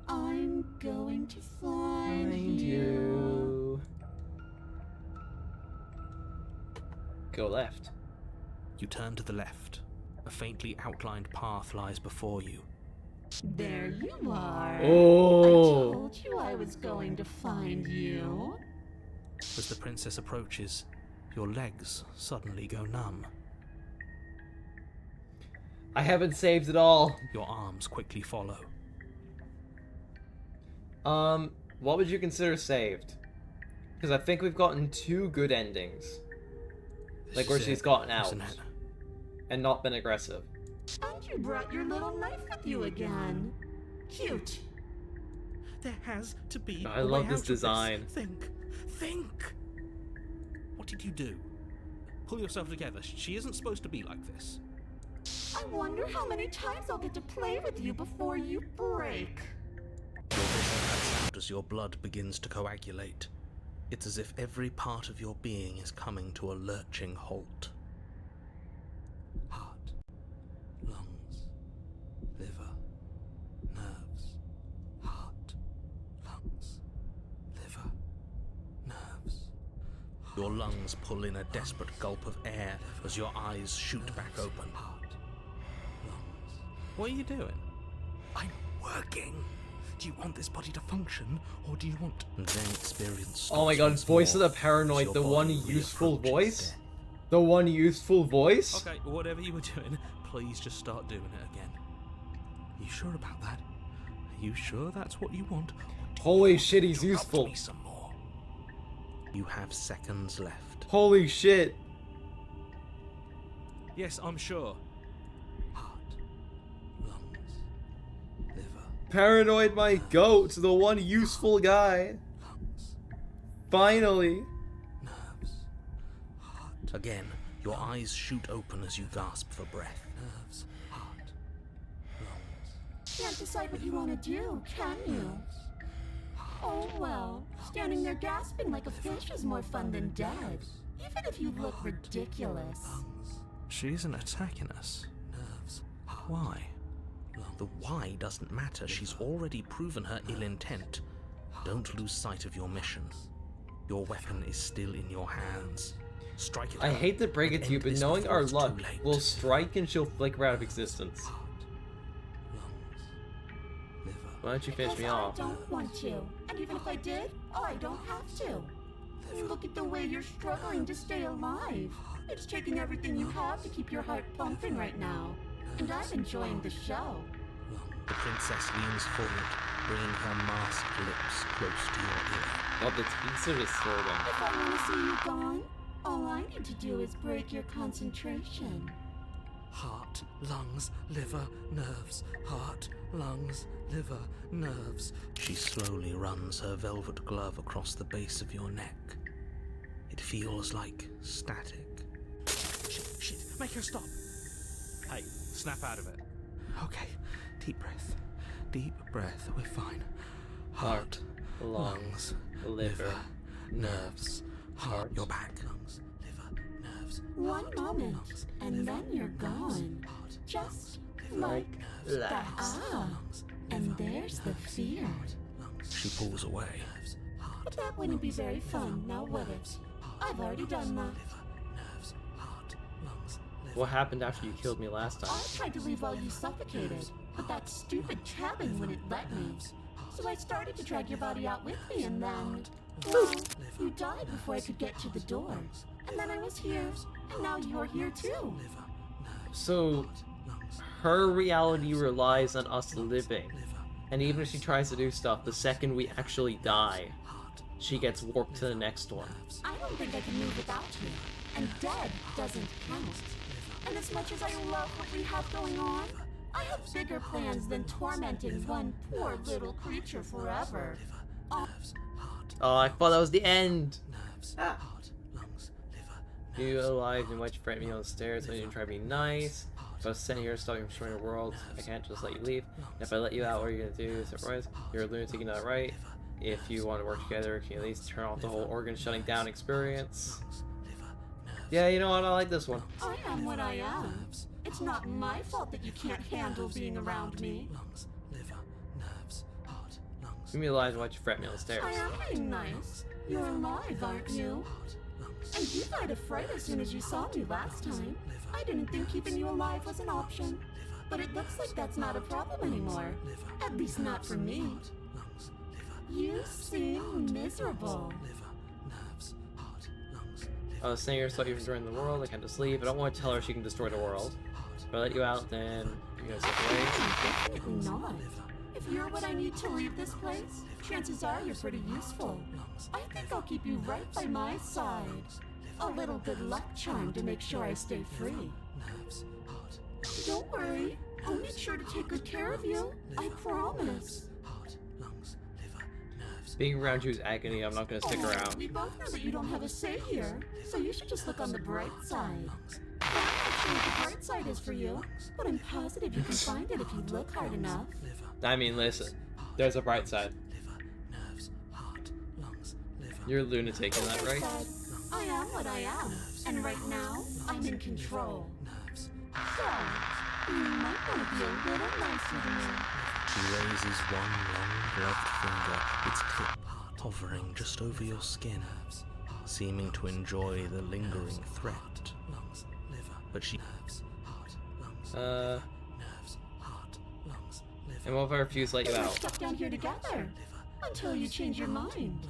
I'm going to find you. Go left. You turn to the left. A faintly outlined path lies before you. There you are. Oh. I told you I was going to find you. As the princess approaches, your legs suddenly go numb. I haven't saved it all. Your arms quickly follow. What would you consider saved? Because I think we've gotten 2 good endings. This Where is she's it, gotten out. isn't it? And not been aggressive. And you brought your little knife with you again. Cute. There has to be I a love way this out of design. Think. What did you do? Pull yourself together. She isn't supposed to be like this. I wonder how many times I'll get to play with you before you break. Your vision cuts out as your blood begins to coagulate. It's as if every part of your being is coming to a lurching halt. Heart, lungs, liver, nerves. Heart, lungs, liver, nerves. Your lungs pull in a desperate gulp of air as your eyes shoot back open. Heart, lungs. What are you doing? I'm working. Do you want this body to function, or do you want... And then experience... Oh my god, Voice of the Paranoid, the one useful voice? The one useful voice? Okay, whatever you were doing, please just start doing it again. You sure about that? Are you sure that's what you want? Holy shit, he's To help useful. me some more? You have seconds left. Holy shit. Yes, I'm sure. Heart, lungs, liver, Paranoid my goat, the one useful guy. lungs, Finally. nerves, heart. Again, your eyes shoot open as you gasp for breath. Nerves, heart, lungs. Can't decide what you want to do, can you? Oh well, standing there gasping like a fish is more fun than dead. Even if you look ridiculous. She isn't attacking us. Nerves. Why? The why doesn't matter. She's already proven her ill intent. Don't lose sight of your mission. Your weapon is still in your hands. Strike it. I hate to break it to you, End but this knowing before our it's luck, too late. we'll strike and she'll flicker out of existence. Heart, lungs, liver. Why don't you finish me Because off? I don't want to. And even if I did, I don't have to. Look at the way you're struggling to stay alive. It's taking everything you have to keep your heart pumping right now. And I'm enjoying the show. The princess leans forward, bringing her masked lips close to your ear. Oh, the teaser is disturbing. If I want to see you gone, all I need to do is break your concentration. Heart, lungs, liver, nerves. Heart, lungs, liver, nerves. She slowly runs her velvet glove across the base of your neck. It feels like static. Shit, make her stop. Hey, snap out of it. Okay, deep breath. Deep breath, we're fine. Heart, lungs, liver, nerves. Heart, your back. Lungs, liver, nerves. One moment, and then you're gone. Just like that. Ah, and there's the fear. She pulls away. But that wouldn't be very fun, now would it? I've already done that. What happened after you killed me last time? I tried to leave while you suffocated, but that stupid cabin wouldn't let me. So I started to drag your body out with me, and then... Well, you died before I could get to the door. And then I was here, and now you're here too. So, her reality relies on us living. And even if she tries to do stuff, the second we actually die, she gets warped to the next one. I don't think I can move without you. And dead doesn't count. And as much as I love what we have going on, I have bigger plans than tormenting one poor little creature forever. Oh, I thought that was the end. Ah. You alive and watch you frighten me on the stairs, so you try to be nice. If I was sitting here stopping from destroying the world, I can't just let you leave. And if I let you out, what are you gonna do? Surprise? You're a lunatic, not right. If you want to work together, can you at least turn off the whole organ shutting down experience? Yeah, you know what? I like this one. I am what I am. It's not my fault that you can't handle being around me. Leave me alive and watch you fret me on the stairs. I am being nice. You're alive, aren't you? And you died of fright as soon as you saw me last time. I didn't think keeping you alive was an option. But it looks like that's not a problem anymore. At least not for me. You seem miserable. I was saying you're stuck from destroying the world, I can't just leave. I don't want to tell her she can destroy the world. If I let you out, then you're gonna step away. Definitely not. If you're what I need to leave this place, chances are you're pretty useful. I think I'll keep you right by my side. A little good luck charm to make sure I stay free. Don't worry, I'll make sure to take good care of you. I promise. Being around you is agony, I'm not gonna stick around. We both know that you don't have a say here, so you should just look on the bright side. I'm not sure what the bright side is for you, but I'm positive you can find it if you look hard enough. I mean, listen, there's a bright side. You're a lunatic, isn't that right? I am what I am, and right now, I'm in control. So, you might want to be a little nicer to me. She raises one long gloved finger, its tip hovering just over your skin, seeming to enjoy the lingering threat. But she... And what if I refuse to let you We're out? stuck down here together, until you change your mind.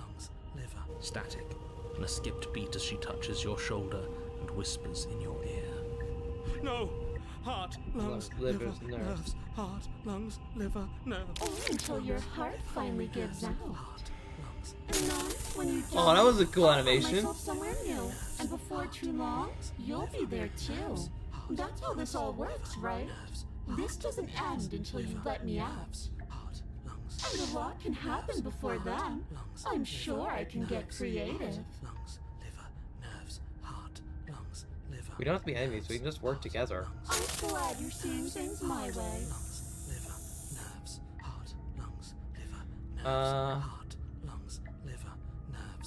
Static, and a skipped beat as she touches your shoulder and whispers in your ear. No! Heart, lungs, Liver, liver, nerves. nerves. Heart, lungs, liver, nerves. Or until your heart finally gives out. And then, when you Oh, that was a cool I'll find animation. myself somewhere new, and before too long, you'll be there too. That's how this all works, right? This doesn't end until you let me out. And a lot can happen before then. I'm sure I can get creative. We don't have to be enemies, we can just work together. I'm glad you're seeing things my way.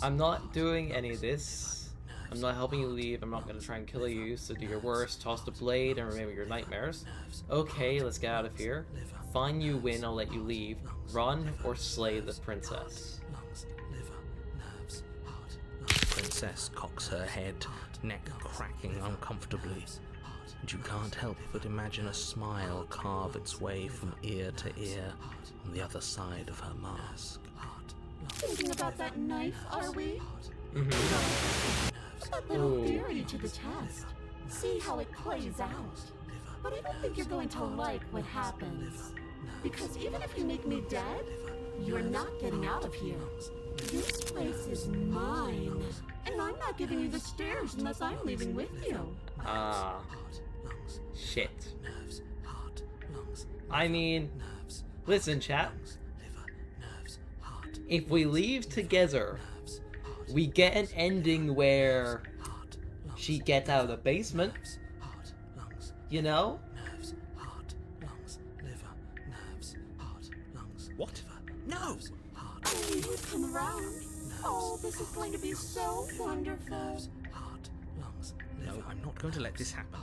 I'm not doing any of this. I'm not helping you leave, I'm not gonna try and kill you, so do your worst, toss the blade, and remember your nightmares. Okay, let's get out of here. Fine, you win, I'll let you leave. Run or slay the princess. The princess cocks her head, neck cracking uncomfortably, and you can't help but imagine a smile carve its way from ear to ear on the other side of her mask. Thinking about that knife, are we? Put that little Ooh. theory to the test. See how it plays out. But I don't think you're going to like what happens. Because even if you make me dead, you're not getting out of here. This place is mine. And I'm not giving you the stairs unless I'm leaving with you. Ah. Shit. I mean, listen, chat. If we leave together, we get an ending where she gets out of the basement. You know? What? No! I knew you'd come around. Oh, this is going to be so wonderful. No, I'm not going to let this happen.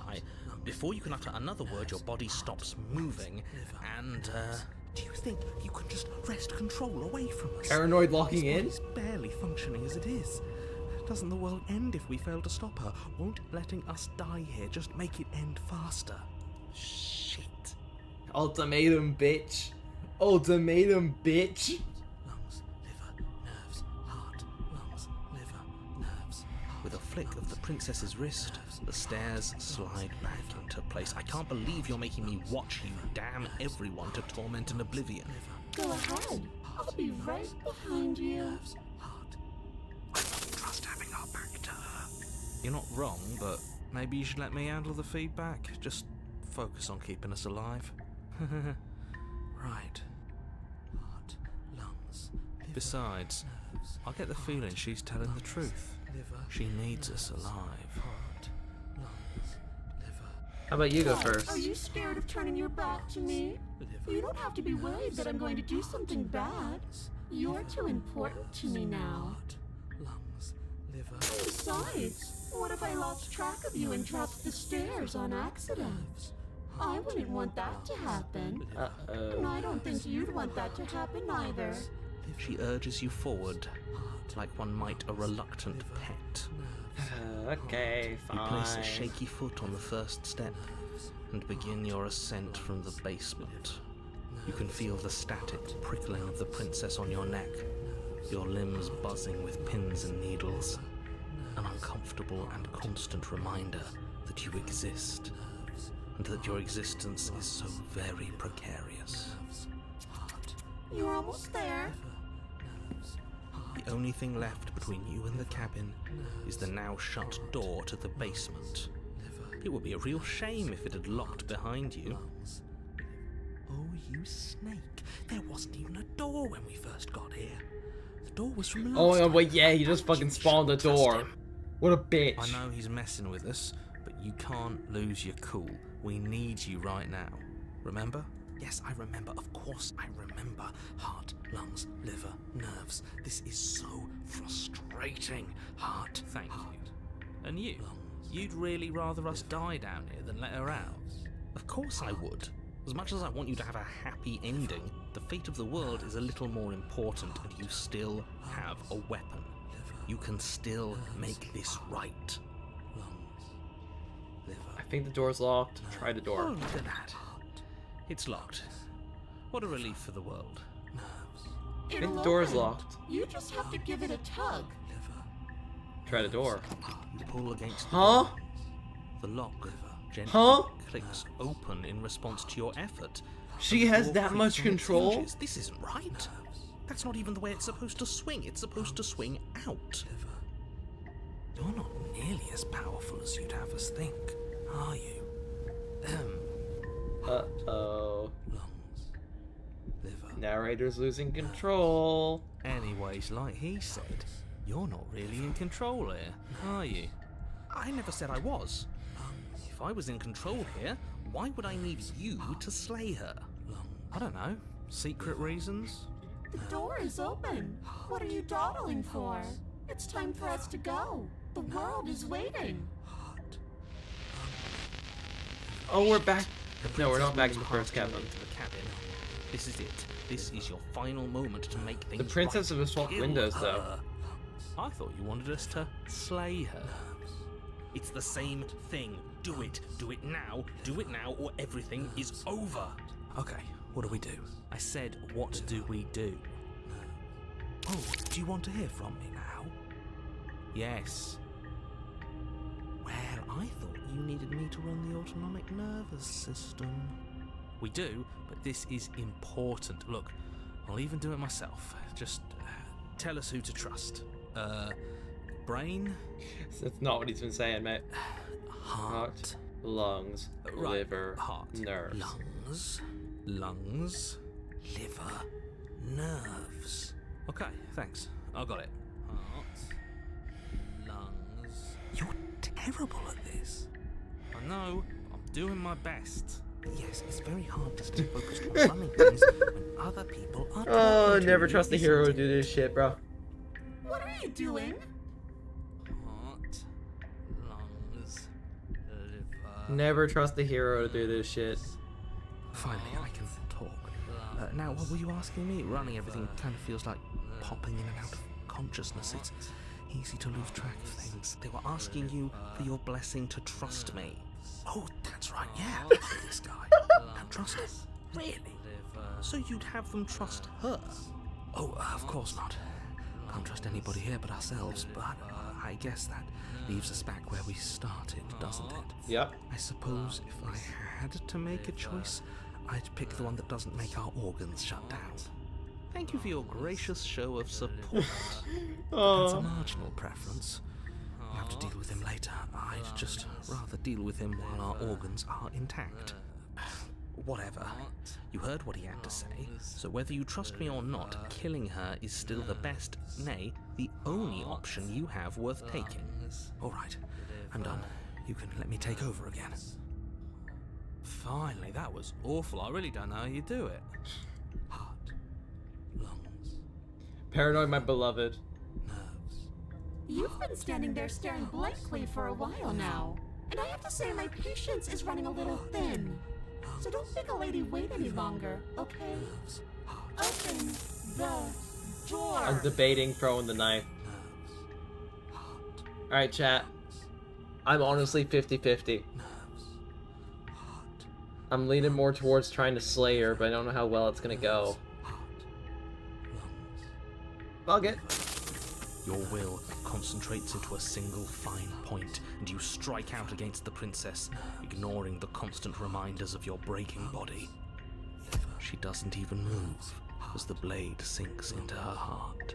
Before you can utter another word, your body stops moving, and, do you think you can just wrest control away from us? Paranoid locking in? This body's barely functioning as it is. Doesn't the world end if we fail to stop her? Won't letting us die here just make it end faster? Shit. Ultimatum, bitch. Ultimatum, bitch. With a flick of the princess's wrist, the stairs slide back into place. I can't believe you're making me watch you damn everyone to torment and oblivion. Go ahead. I'll be right behind you. I don't trust having our back to her. You're not wrong, but maybe you should let me handle the feedback. Just focus on keeping us alive. Right. Heart, lungs. Besides, I get the feeling she's telling the truth. She needs us alive. Heart, lungs, liver. How about you go What, first? Are you scared of turning your back to me? You don't have to be worried that I'm going to do something bad. You're too important to me now. Lungs, liver. Besides, what if I lost track of you and dropped the stairs on accident? I wouldn't want that to happen. And I don't think you'd want that to happen either. She urges you forward, like one might a reluctant pet. Okay, You place a fine. shaky foot on the first step and begin your ascent from the basement. You can feel the static prickling of the princess on your neck, your limbs buzzing with pins and needles, an uncomfortable and constant reminder that you exist, and that your existence is so very precarious. You're almost there. The only thing left between you and the cabin is the now shut door to the basement. It would be a real shame if it had locked behind you. Oh, you snake. There wasn't even a door when we first got here. The door was from last Oh my god, time. wait, yeah, he just fucking You spawned the shouldn't trust door. him. What a bitch. I know he's messing with us, but you can't lose your cool. We need you right now. Remember? Yes, I remember. Of course I remember. Heart, lungs, liver, nerves. This is so frustrating. Heart. Thank you. And you? You'd really rather us die down here than let her out? Of course I would. As much as I want you to have a happy ending, the fate of the world is a little more important, and you still have a weapon. You can still make this right. I think the door's locked. Try the Oh, door. look at that. It's locked. What a relief for the world. I think It'll the door's open. locked. You just have to give it a tug. Try the door. You pull against the Huh? door. The lock gently Huh? clicks open in response to your effort. She The has door that creaks much on its control? hinges. This isn't right. That's not even the way it's supposed to swing. It's supposed to swing out. You're not nearly as powerful as you'd have us think, are you? Uh-oh. Lungs. Liver. Narrator's losing control. Anyways, like he said, you're not really in control here, are you? I never said I was. If I was in control here, why would I need you to slay her? I don't know. Secret reasons? The door is open. What are you dawdling for? It's time for us to go. The world is waiting. Oh, we're back. The No, we're not back princess in the moves first past cabin. into the cabin. This is it. This is your final moment to make things The princess right. of the swap Kill windows, her. though. I thought you wanted us to slay her. It's the same thing. Do it. Do it now. Do it now, or everything is over. Okay, what do we do? I said, what do we do? Oh, do you want to hear from me now? Yes. Well, I thought you needed me to run the autonomic nervous system. We do, but this is important. Look, I'll even do it myself. Just tell us who to trust. Brain? That's not what he's been saying, mate. Heart. Lungs, Right, liver, heart. nerves. Lungs, liver, nerves. Okay, thanks. I got it. Heart, lungs. You're terrible at this. I know. I'm doing my best. Yes, it's very hard to stay focused on running things when other people are Oh, talking to never you, trust the isn't hero to it? do this shit, bro. What are you doing? Heart, lungs, liver. Never trust the hero to do this shit. Finally, I can talk. Now, what were you asking me? Running everything kind of feels like popping in and out of consciousness. It's easy to lose track of things. They were asking you for your blessing to trust me. Oh, that's right, yeah. This guy. Now trust him. Really? So you'd have them trust her? Oh, of course not. Can't trust anybody here but ourselves, but I guess that leaves us back where we started, doesn't it? Yep. I suppose if I had to make a choice, I'd pick the one that doesn't make our organs shut down. Thank you for your gracious show of support. But that's a marginal preference. We'll have to deal with him later. I'd just rather deal with him while our organs are intact. Whatever. You heard what he had to say, so whether you trust me or not, killing her is still the best, nay, the only option you have worth taking. Alright, I'm done. You can let me take over again. Finally, that was awful. I really don't know how you do it. Heart, lungs, Paranoid, my beloved. nerves. You've been standing there staring blankly for a while now. And I have to say my patience is running a little thin. So don't make a lady wait any longer, okay? Open the door. I'm debating throwing the knife. Alright, chat. I'm honestly 50-50. I'm leaning more towards trying to slay her, but I don't know how well it's gonna go. Fuck it. Your will concentrates into a single fine point, and you strike out against the princess, ignoring the constant reminders of your breaking body. She doesn't even move as the blade sinks into her heart.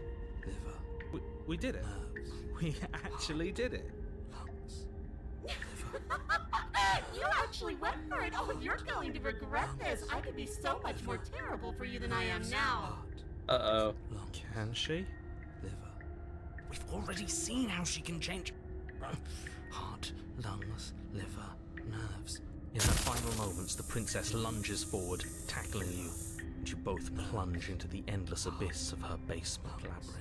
We did it. We actually did it. You actually went for it. Oh, you're going to regret this. I could be so much more terrible for you than I am now. Uh-oh. Can she? We've already seen how she can change. Heart, lungs, liver, nerves. In her final moments, the princess lunges forward, tackling you, and you both plunge into the endless abyss of her basement labyrinth.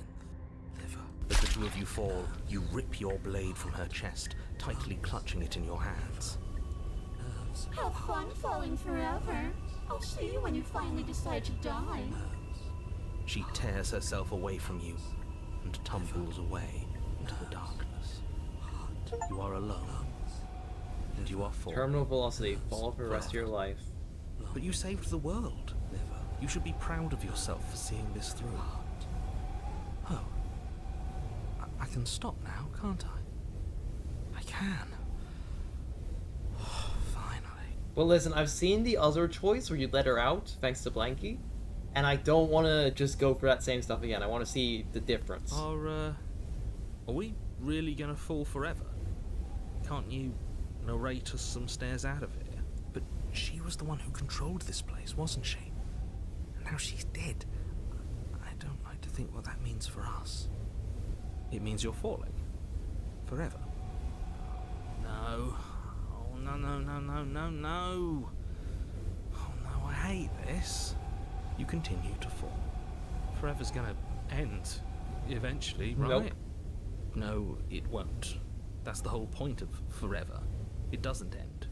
As the two of you fall, you rip your blade from her chest, tightly clutching it in your hands. Have fun falling forever. I'll see you when you finally decide to die. She tears herself away from you and tumbles away into the darkness. You are alone, and you are falling. Terminal velocity. Fall for the rest of your life. But you saved the world. You should be proud of yourself for seeing this through. Oh. I can stop now, can't I? I can. Finally. Well, listen, I've seen the other choice where you let her out, thanks to Blanky, and I don't want to just go for that same stuff again. I want to see the difference. Are we really gonna fall forever? Can't you narrate us some stairs out of here? But she was the one who controlled this place, wasn't she? And now she's dead. I don't like to think what that means for us. It means you're falling? Forever. No. Oh, no, no, no, no, no, no. Oh, no, I hate this. You continue to fall. Forever's gonna end. Eventually, right? Nope. No, it won't. That's the whole point of forever. It doesn't end.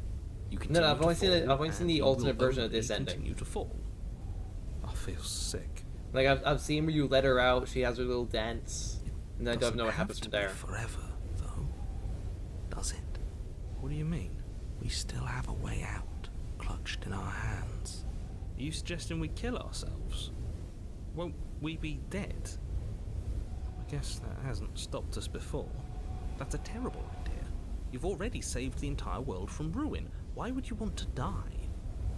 You No, continue I've only to seen it. fall, I've only seen and the you alternate will version of only this ending. continue to fall. I feel sick. Like I've seen where you let her out. She has her little dance, and I don't Doesn't know what have happens to from be there. forever, though. Does it? What do you mean? We still have a way out, clutched in our hands. Are you suggesting we kill ourselves? Won't we be dead? I guess that hasn't stopped us before. That's a terrible idea. You've already saved the entire world from ruin. Why would you want to die?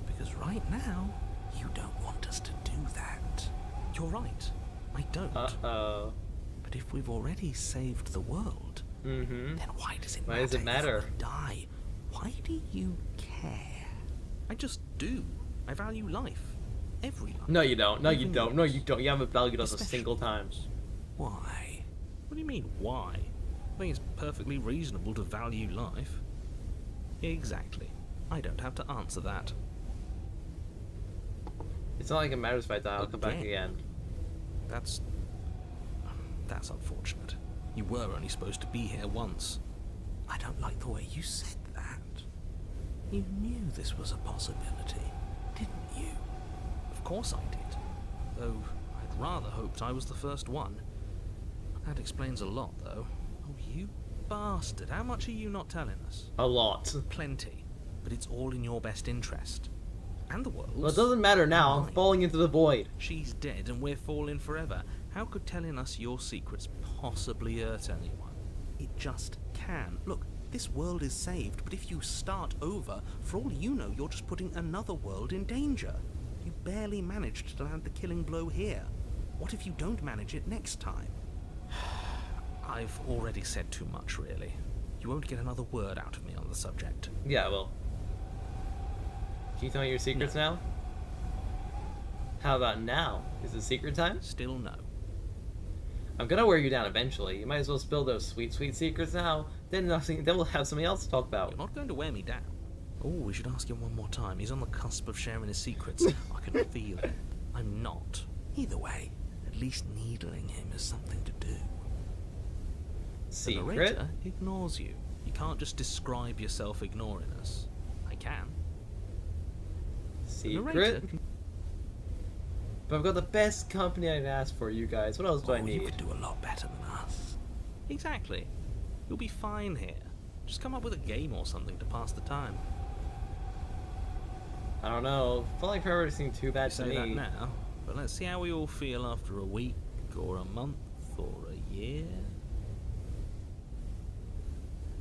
Because right now, you don't want us to do that. You're right. I don't. Uh-oh. But if we've already saved the world, Mm-hmm. then why does it Why matter? does it matter? If we die? Why do you care? I just do. I value life. Every life. No, you don't. No, you Even don't. No, yours. you don't. You haven't valued us a Especially single time. Why? What do you mean, why? I think it's perfectly reasonable to value life. Exactly. I don't have to answer that. It's not like it matters if I die. I'll come back again. That's unfortunate. You were only supposed to be here once. I don't like the way you said that. You knew this was a possibility, didn't you? Of course I did. Though I'd rather hoped I was the first one. That explains a lot, though. Oh, you bastard. How much are you not telling us? A lot. Plenty. But it's all in your best interest. And the world's. Well, it doesn't matter now. I'm Mine. falling into the void. She's dead and we're falling forever. How could telling us your secrets possibly hurt anyone? It just can. Look, this world is saved, but if you start over, for all you know, you're just putting another world in danger. You barely managed to land the killing blow here. What if you don't manage it next time? I've already said too much, really. You won't get another word out of me on the subject. Yeah, well. Can you tell me your secrets now? How about now? Is it secret time? Still no. I'm gonna wear you down eventually. You might as well spill those sweet, sweet secrets now. Then we'll have something else to talk about. You're not going to wear me down. Oh, we should ask him one more time. He's on the cusp of sharing his secrets. I can feel it. I'm not. Either way, at least needling him is something to do. The Secret? narrator ignores you. You can't just describe yourself ignoring us. I can. The narrator Secret? But I've got the best company I'd ask for, you guys. What else do I You need? could do a lot better than us. Exactly. You'll be fine here. Just come up with a game or something to pass the time. I don't know. Falling Forever doesn't seem too bad to Say me. that now, but let's see how we all feel after a week, or a month, or a year.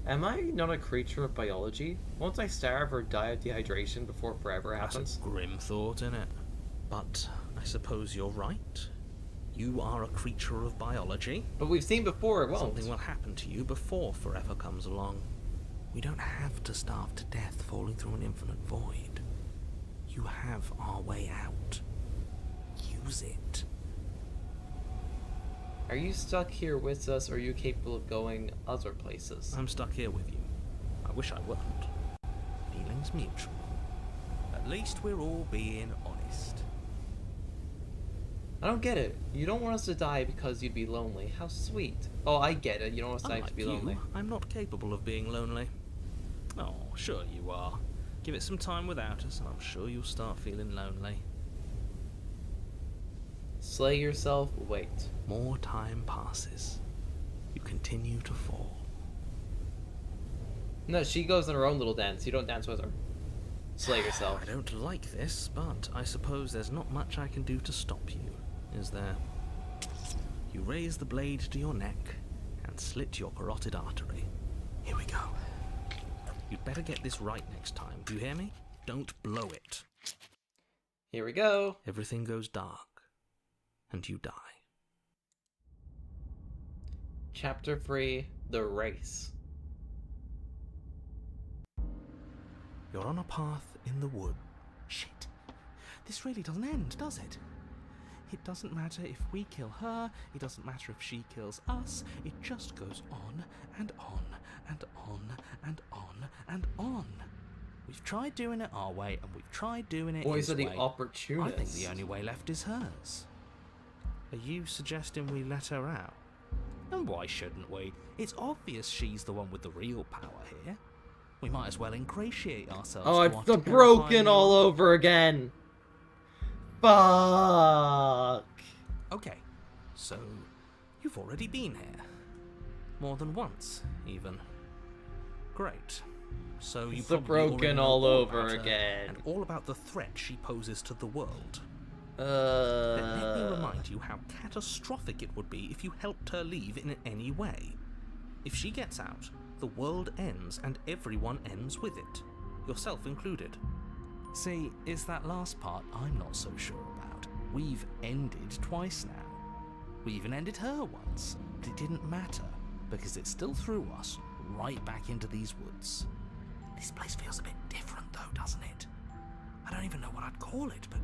Am I not a creature of biology? Won't I starve or die of dehydration before forever That's happens? a grim thought, innit? But I suppose you're right. You are a creature of biology. But we've seen before it won't. Something will happen to you before forever comes along. We don't have to starve to death falling through an infinite void. You have our way out. Use it. Are you stuck here with us, or are you capable of going other places? I'm stuck here with you. I wish I wasn't. Feelings mutual. At least we're all being honest. I don't get it. You don't want us to die because you'd be lonely. How sweet. Oh, I get it. You don't want us to die Unlike to be you, lonely. I'm not capable of being lonely. Oh, sure you are. Give it some time without us, and I'm sure you'll start feeling lonely. Slay yourself, wait. More time passes. You continue to fall. No, she goes on her own little dance. You don't dance with her. Slay yourself. I don't like this, but I suppose there's not much I can do to stop you, is there? You raise the blade to your neck and slit your carotid artery. Here we go. You'd better get this right next time. Do you hear me? Don't blow it. Here we go. Everything goes dark, and you die. Chapter 3, The Race. You're on a path in the wood. Shit. This really doesn't end, does it? It doesn't matter if we kill her, it doesn't matter if she kills us, it just goes on and on and on and on and on. We've tried doing it our way, and we've tried doing it Boys his are the way. opportunists. I think the only way left is hers. Are you suggesting we let her out? And why shouldn't we? It's obvious she's the one with the real power here. We might as well ingratiate ourselves. Oh, to it's our the broken terrifying all world. over again. Fuck. Okay, so you've already been here. More than once, even. Great. So you It's the probably already broken know all over about her again. and all about the threat she poses to the world. Then let Uh. me remind you how catastrophic it would be if you helped her leave in any way. If she gets out, the world ends and everyone ends with it, yourself included. See, it's that last part I'm not so sure about. We've ended twice now. We even ended her once, but it didn't matter, because it still threw us right back into these woods. This place feels a bit different though, doesn't it? I don't even know what I'd call it, but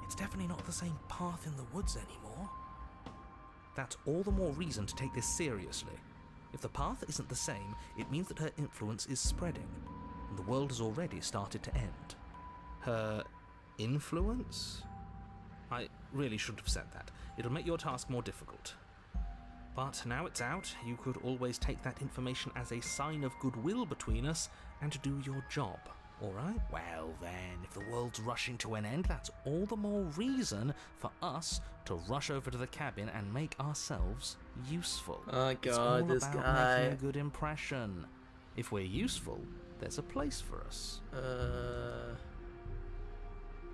it's definitely not the same path in the woods anymore. That's all the more reason to take this seriously. If the path isn't the same, it means that her influence is spreading, and the world has already started to end. Her influence? I really shouldn't have said that. It'll make your task more difficult. But now it's out, you could always take that information as a sign of goodwill between us and do your job, alright? Well then, if the world's rushing to an end, that's all the more reason for us to rush over to the cabin and make ourselves useful. Oh It's god, all this about guy. making a good impression. If we're useful, there's a place for us.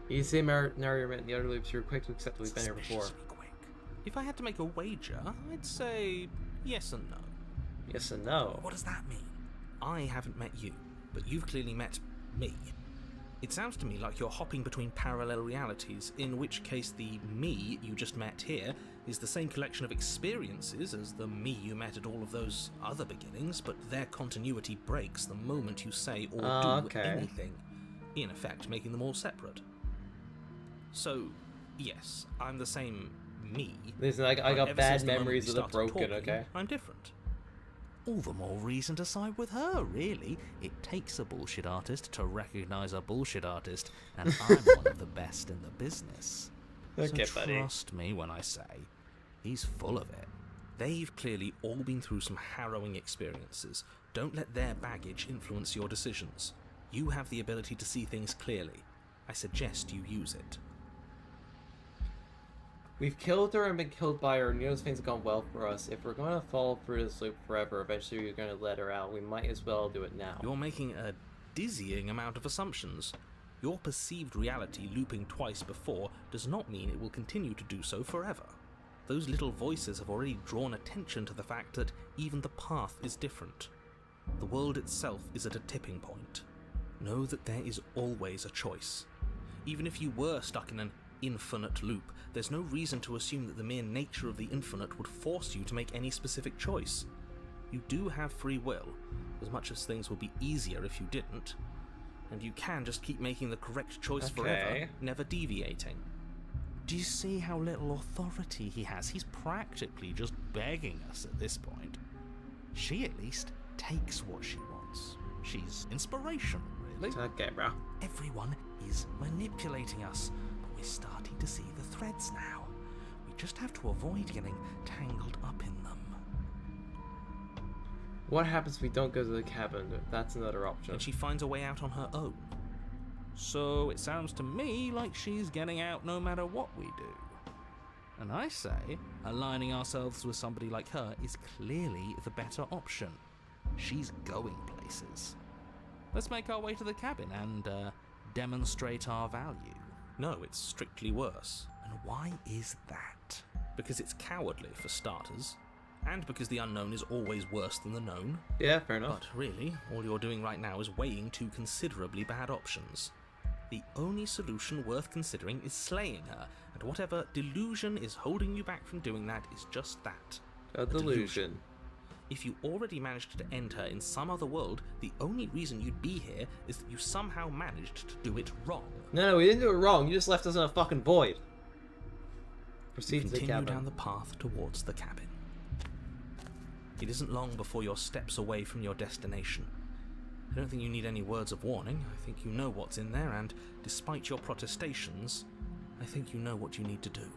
You say narrator in the other loops, you're quick to accept that we've been here before. Suspiciously quick. If I had to make a wager, I'd say yes and no. Yes and no. What does that mean? I haven't met you, but you've clearly met me. It sounds to me like you're hopping between parallel realities, in which case the me you just met here is the same collection of experiences as the me you met at all of those other beginnings, but their continuity breaks the moment you say or do Okay. anything. in effect making them all separate. So, yes, I'm the same me. Listen, I but got ever bad since the moment memories we of the started broken, talking, okay? I'm different. All the more reason to side with her, really. It takes a bullshit artist to recognize a bullshit artist, and I'm one of the best in the business. Okay, So buddy. trust me when I say, he's full of it. They've clearly all been through some harrowing experiences. Don't let their baggage influence your decisions. You have the ability to see things clearly. I suggest you use it. We've killed her and been killed by her, and things have gone well for us. If we're going to follow through this loop forever, eventually we're going to let her out. We might as well do it now. You're making a dizzying amount of assumptions. Your perceived reality looping twice before does not mean it will continue to do so forever. Those little voices have already drawn attention to the fact that even the path is different. The world itself is at a tipping point. Know that there is always a choice. Even if you were stuck in an infinite loop, there's no reason to assume that the mere nature of the infinite would force you to make any specific choice. You do have free will, as much as things would be easier if you didn't. And you can just keep making the correct choice forever, never deviating. Do you see how little authority he has? He's practically just begging us at this point. She at least takes what she wants. She's inspirational, really. Okay, bro. Everyone is manipulating us, but we're starting to see the threads now. We just have to avoid getting tangled up in them. What happens if we don't go to the cabin? That's another option. And she finds a way out on her own. So it sounds to me like she's getting out no matter what we do. And I say, aligning ourselves with somebody like her is clearly the better option. She's going places. Let's make our way to the cabin and demonstrate our value. No, it's strictly worse. And why is that? Because it's cowardly, for starters. And because the unknown is always worse than the known. Yeah, fair enough. But really, all you're doing right now is weighing two considerably bad options. The only solution worth considering is slaying her, and whatever delusion is holding you back from doing that is just that. A delusion. If you already managed to end her in some other world, the only reason you'd be here is that you somehow managed to do it wrong. No, we didn't do it wrong. You just left us in a fucking void. Proceed to the Continue cabin. down the path towards the cabin. It isn't long before you're steps away from your destination. I don't think you need any words of warning. I think you know what's in there, and despite your protestations, I think you know what you need to do.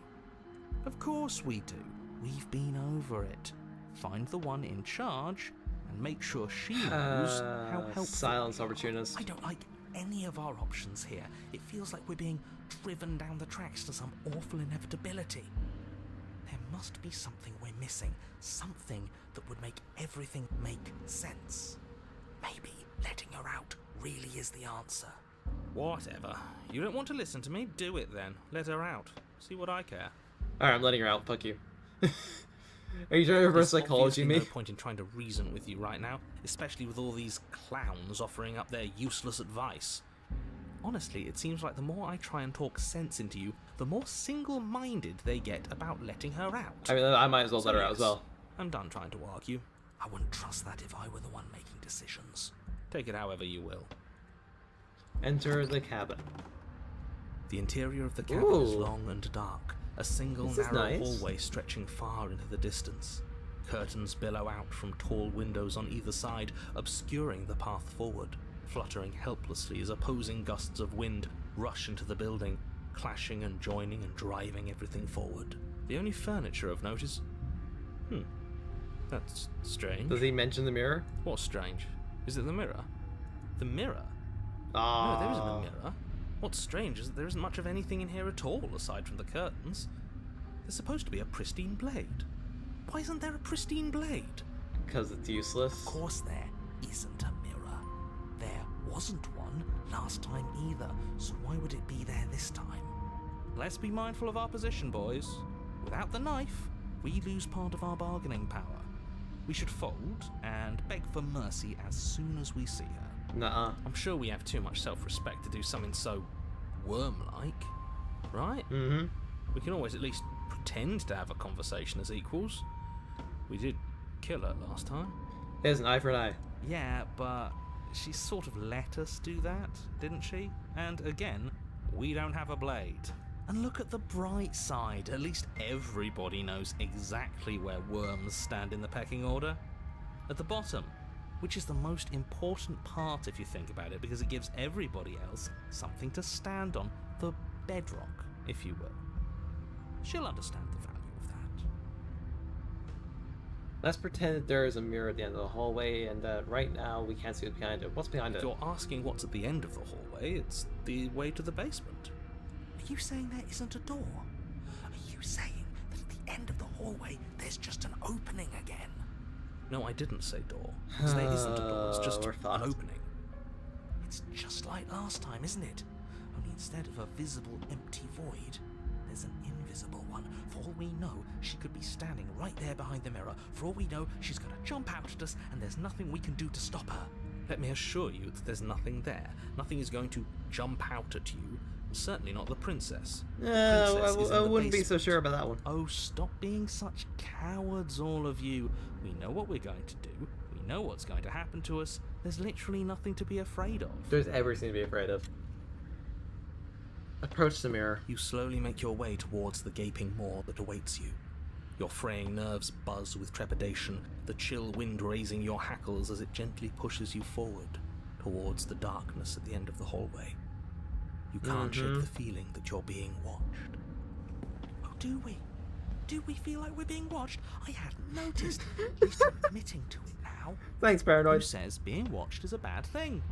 Of course we do. We've been over it. Find the one in charge, and make sure she knows how helpful. Silence opportunist. I don't like any of our options here. It feels like we're being driven down the tracks to some awful inevitability. There must be something we're missing. Something that would make everything make sense. Maybe letting her out really is the answer. Whatever. You don't want to listen to me? Do it then. Let her out. See what I care. Alright, I'm letting her out. Fuck you. Are you trying to reverse There's psychology obviously me? no point in trying to reason with you right now, especially with all these clowns offering up their useless advice. Honestly, it seems like the more I try and talk sense into you, the more single-minded they get about letting her out. I mean, I might as well let her out as yes, well. I'm done trying to argue. I wouldn't trust that if I were the one making decisions. Take it however you will. Enter the cabin. The interior of the cabin is Ooh. long and dark, a single This is narrow nice. hallway stretching far into the distance. Curtains billow out from tall windows on either side, obscuring the path forward, fluttering helplessly as opposing gusts of wind rush into the building, clashing and joining and driving everything forward. The only furniture of note is... That's strange. Does he mention the mirror? What's strange? Is it the mirror? The mirror? Ah. No, there isn't a mirror. What's strange is that there isn't much of anything in here at all, aside from the curtains. There's supposed to be a pristine blade. Why isn't there a pristine blade? Because it's useless. Of course there isn't a mirror. There wasn't one last time either, so why would it be there this time? Let's be mindful of our position, boys. Without the knife, we lose part of our bargaining power. We should fold and beg for mercy as soon as we see her. Nuh-uh. I'm sure we have too much self-respect to do something so worm-like, right? Mm-hmm. We can always at least pretend to have a conversation as equals. We did kill her last time. There's an eye for an eye. Yeah, but she sort of let us do that, didn't she? And again, we don't have a blade. And look at the bright side, at least everybody knows exactly where worms stand in the pecking order. At the bottom, which is the most important part if you think about it, because it gives everybody else something to stand on, the bedrock, if you will. She'll understand the value of that. Let's pretend that there is a mirror at the end of the hallway, and right now we can't see what's behind it. What's behind If it? you're asking what's at the end of the hallway, it's the way to the basement. Are you saying there isn't a door? Are you saying that at the end of the hallway there's just an opening again? No, I didn't say door. Because there isn't a door, it's just We're an fucked. opening. It's just like last time, isn't it? Only instead of a visible empty void, there's an invisible one. For all we know, she could be standing right there behind the mirror. For all we know, she's going to jump out at us, and there's nothing we can do to stop her. Let me assure you that there's nothing there. Nothing is going to jump out at you. Certainly not the princess. The princess is in I the wouldn't be so basement. sure about that one. Oh, stop being such cowards, all of you. We know what we're going to do. We know what's going to happen to us. There's literally nothing to be afraid of. There's everything to be afraid of. Approach the mirror. You slowly make your way towards the gaping maw that awaits you. Your fraying nerves buzz with trepidation, the chill wind raising your hackles as it gently pushes you forward towards the darkness at the end of the hallway. You can't shake the feeling that you're being watched. Oh, do we? Do we feel like we're being watched? I hadn't noticed. At least I'm admitting to it now. Thanks, Who Paranoid. says being watched is a bad thing?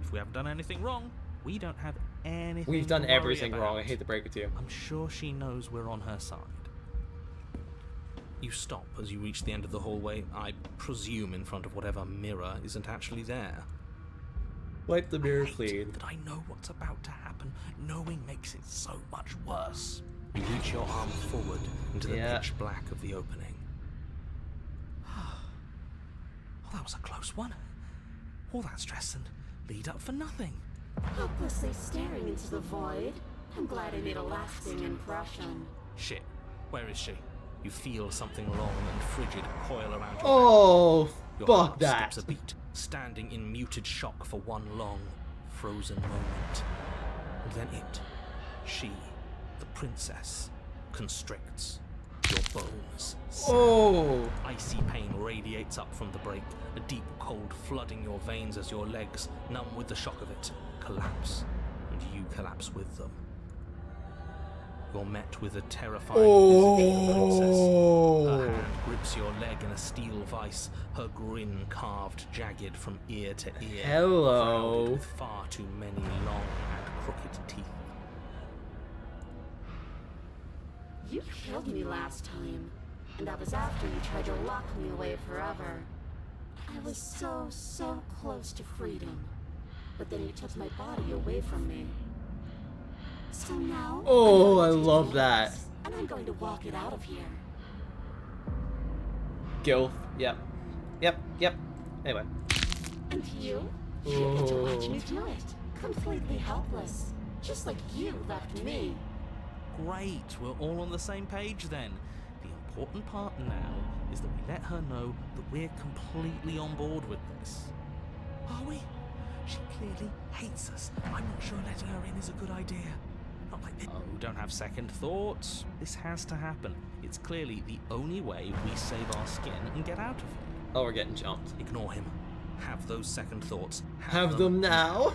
If we haven't done anything wrong, we don't have anything We've done to worry everything wrong. I about. hate to break it to you. I'm sure she knows we're on her side. You stop as you reach the end of the hallway, I presume in front of whatever mirror isn't actually there. Wipe the mirror I hate clean. that I know what's about to happen. Knowing makes it so much worse. You reach your arm forward into the Yeah. pitch black of the opening. Oh, that was a close one. All that stress and lead up for nothing. Hopelessly staring into the void. I'm glad I made a lasting impression. Shit, where is she? You feel something long and frigid coil around your Oh, Your fuck heart that. skips a beat, standing in muted shock for one long, frozen moment. And then she, the princess, constricts. Your bones snap. Oh. Icy pain radiates up from the break, a deep cold flooding your veins as your legs, numb with the shock of it, collapse, and you collapse with them. You're met with a terrifying visit from the princess. Her hand grips your leg in a steel vice, her grin carved jagged from ear to ear, Hello. crowded with far too many long and crooked teeth. You killed me last time, and that was after you tried to lock me away forever. I was so close to freedom, but then you took my body away from me. So now, Oh, I I'm going to love take that. this, and I'm going to walk it out of here. Gilf. Yep. Anyway. And you get to watch me do it, completely helpless, just like you left me. Great, we're all on the same page then. The important part now is that we let her know that we're completely on board with this. Are we? She clearly hates us. I'm not sure letting her in is a good idea. Not like this. Oh, don't have second thoughts. This has to happen. It's clearly the only way we save our skin and get out of here. Oh, we're getting jumped. Ignore him. Have those second thoughts. Have them now.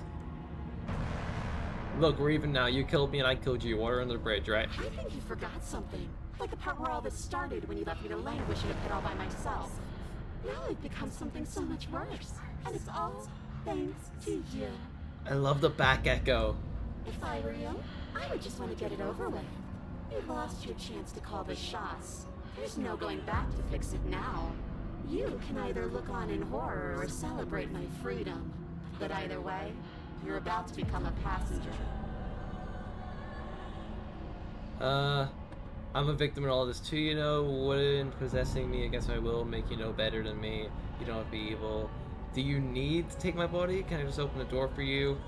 Look, we're even now. You killed me and I killed you. Water under the bridge, right? I think you forgot something. Like the part where all this started when you left me to languish in a pit all by myself. Now I've become something so much worse. And it's all thanks to you. I love the back echo. If I were you, I would just want to get it over with. You lost your chance to call the shots. There's no going back to fix it now. You can either look on in horror or celebrate my freedom. But either way, you're about to become a passenger. I'm a victim in all this too, you know. Wouldn't possessing me against my will make you no better than me? You don't have to be evil. Do you need to take my body? Can I just open the door for you?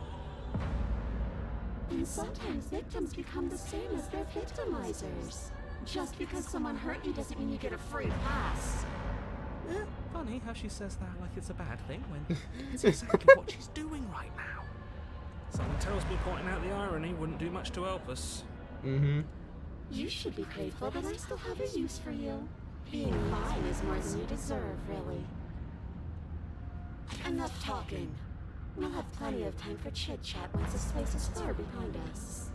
And sometimes victims become the same as their victimizers. Just because someone hurt you doesn't mean you get a free pass. Funny how she says that like it's a bad thing when it's exactly what she's doing right now. Something tells me pointing out the irony wouldn't do much to help us. Mm-hmm. You should be grateful that I still have a use for you. Being mine is more than you deserve, really. Enough talking. We'll have plenty of time for chit-chat once this place is far behind us.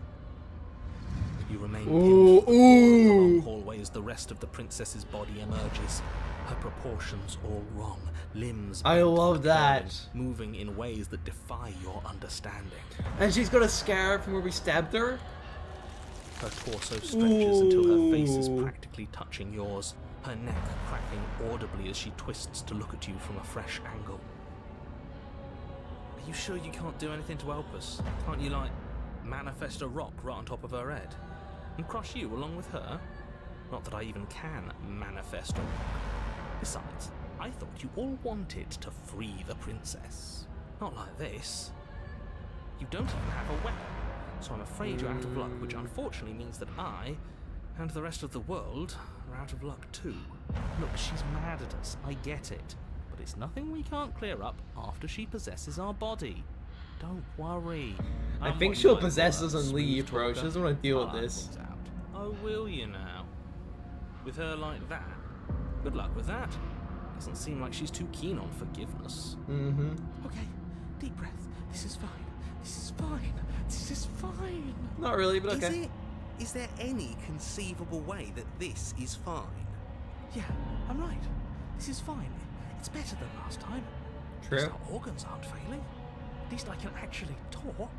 You remain Ooh, pinned to the floor of the long ooh. hallway as the rest of the princess's body emerges. Her proportions all wrong, limbs I bent love and that. curving, moving in ways that defy your understanding. And she's got a scar from where we stabbed her. Her torso stretches until her face is Ooh. practically touching yours, her neck cracking audibly as she twists to look at you from a fresh angle. Are you sure you can't do anything to help us? Can't you, like, manifest a rock right on top of her head? And crush you along with her? Not that I even can manifest a rock. Besides, I thought you all wanted to free the princess. Not like this. You don't even have a weapon, so I'm afraid you're out of luck, which unfortunately means that I, and the rest of the world, are out of luck too. Look, she's mad at us, I get it. But it's nothing we can't clear up after she possesses our body. Don't worry. I I'm think what you she'll might possess call us a and leave, smooth bro. She talker. doesn't want to deal with I'll iron this. things out. Oh, will you now? With her like that? Good luck with that. Doesn't seem like she's too keen on forgiveness. Mm-hmm. Okay, deep breath. This is fine. This is fine. This is fine. Not really, but okay. Is there any conceivable way that this is fine? Yeah, I'm right. This is fine. It's better than last time. At True. least our organs aren't failing. At least I can actually talk.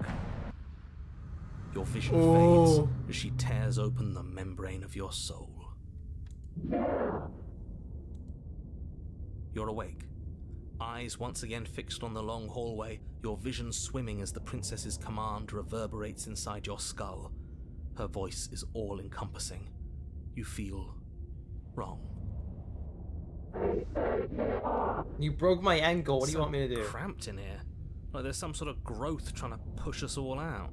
Your vision Oh. fades as she tears open the membrane of your soul. You're awake, eyes once again fixed on the long hallway, your vision swimming as the princess's command reverberates inside your skull. Her voice is all-encompassing. You feel wrong. You broke my ankle. What do you So want me to do? Cramped in here. Like there's some sort of growth trying to push us all out.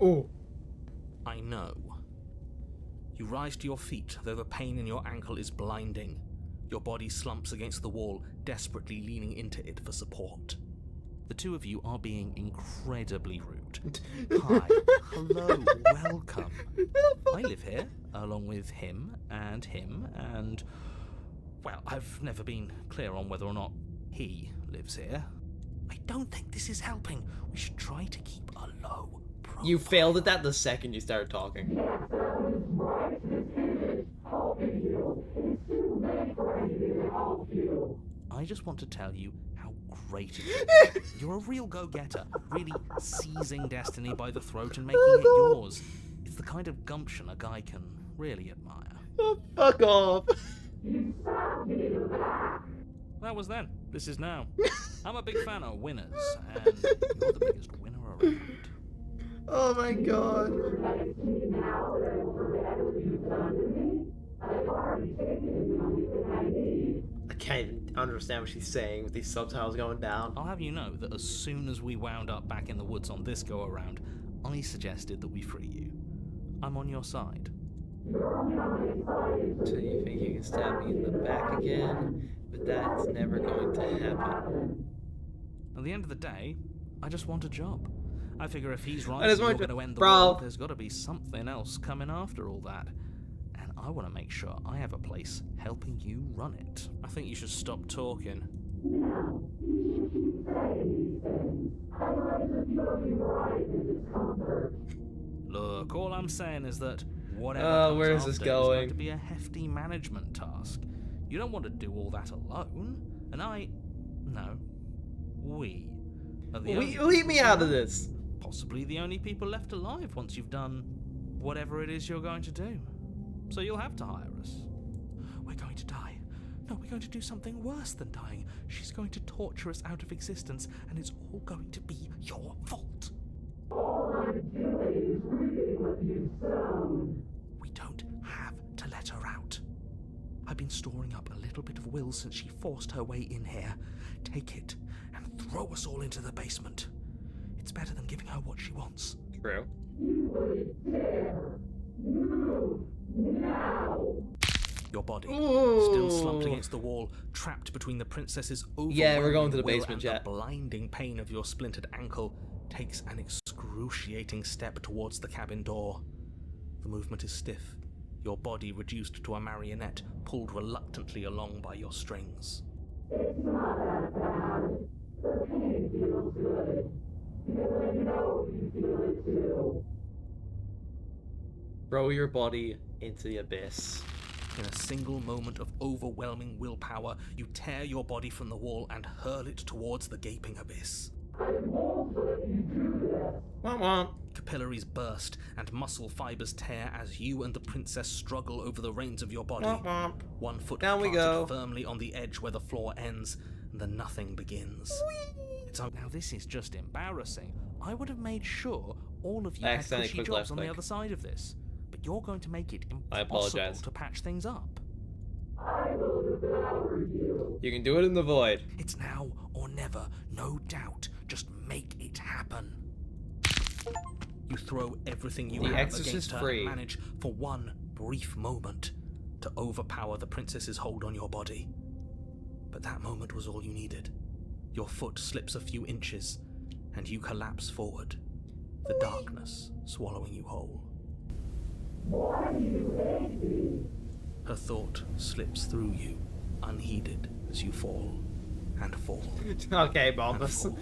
Oh. I know. You rise to your feet, though the pain in your ankle is blinding. Your body slumps against the wall, desperately leaning into it for support. The two of you are being incredibly rude. Hi, hello, welcome. I live here, along with him, and... Well, I've never been clear on whether or not he lives here. I don't think this is helping. We should try to keep a low profile. You failed at that the second you started talking. I just want to tell you how great it is. You're a real go-getter, really seizing destiny by the throat and making it yours. It's the kind of gumption a guy can really admire. Oh, fuck off. That was then. This is now. I'm a big fan of winners, and you're the biggest winner around. Oh my god. I can't even understand what she's saying with these subtitles going down. I'll have you know that as soon as we wound up back in the woods on this go-around, I suggested that we free you. I'm on your side. So you think you can stab me in the back again? But that's never going to happen. At the end of the day, I just want a job. I figure if he's right, I just you're want going to- to end the Bro. world, there's got to be something else coming after all that. And I want to make sure I have a place helping you run it. I think you should stop talking. Look, all I'm saying is that whatever comes where is this after going? going to be a hefty management task. You don't want to do all that alone. And we are the only Leave me people out of alive. this. Possibly the only people left alive once you've done whatever it is you're going to do. So you'll have to hire us. We're going to die. No, we're going to do something worse than dying. She's going to torture us out of existence, and it's all going to be your fault. We don't have to let her out. I've been storing up a little bit of will since she forced her way in here. Take it and throw us all into the basement. It's better than giving her what she wants. True. Your body, Ooh. still slumped against the wall, trapped between the princess's overwhelming Yeah, we're going to the will basement, and chat. the blinding pain of your splintered ankle, takes an excruciating step towards the cabin door. The movement is stiff, your body reduced to a marionette, pulled reluctantly along by your strings. It's not that bad. The pain feels good. Because I know you feel it too. Throw your body into the abyss. In a single moment of overwhelming willpower, you tear your body from the wall and hurl it towards the gaping abyss. I won't let you do that. Womp womp. Capillaries burst and muscle fibers tear as you and the princess struggle over the reins of your body. Womp womp. One foot Down we planted go. firmly on the edge where the floor ends, and the nothing begins. Now this is just embarrassing. I would have made sure all of you I had accidentally cushy clicked jobs left on the click. other side of this. But you're going to make it I impossible apologize. to patch things up. I will devour you. You can do it in the void. It's now or never, no doubt. Just make it happen. You throw everything you The have Exorcist against her free. and manage, for one brief moment, to overpower the princess's hold on your body. But that moment was all you needed. Your foot slips a few inches, and you collapse forward, the darkness swallowing you whole. Why do you hate me? Her thought slips through you, unheeded, as you fall and fall. Okay, And Bombus. fall.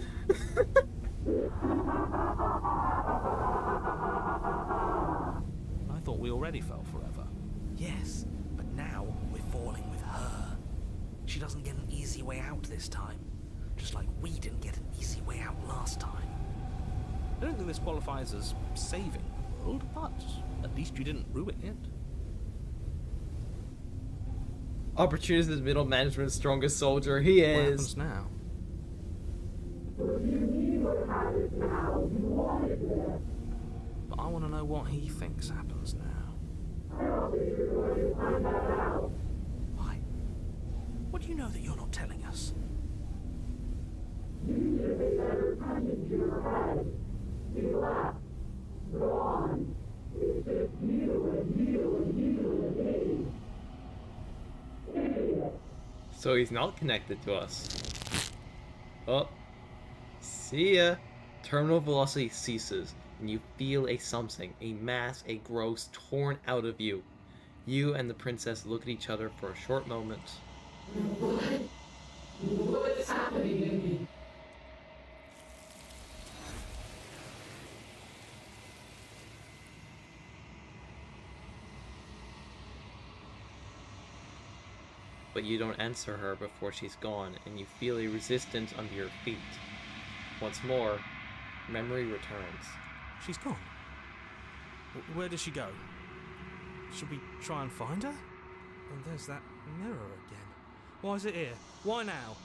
I thought we already fell forever. Yes, but now we're falling with her. She doesn't get an easy way out this time, just like we didn't get an easy way out last time. I don't think this qualifies as saving the world, but at least you didn't ruin it. Opportunist is middle management's strongest soldier. He What is. happens now? But I want to know what he thinks happens now. Why? What do you know that you're not telling us? So he's not connected to us. Oh. See ya. Terminal velocity ceases, and you feel a something, a mass, a gross, torn out of you. You and the princess look at each other for a short moment. What's happening to me? But you don't answer her before she's gone, and you feel a resistance under your feet. Once more, memory returns. She's gone. Where did she go? Should we try and find her? And there's that mirror again. Why is it here? Why now?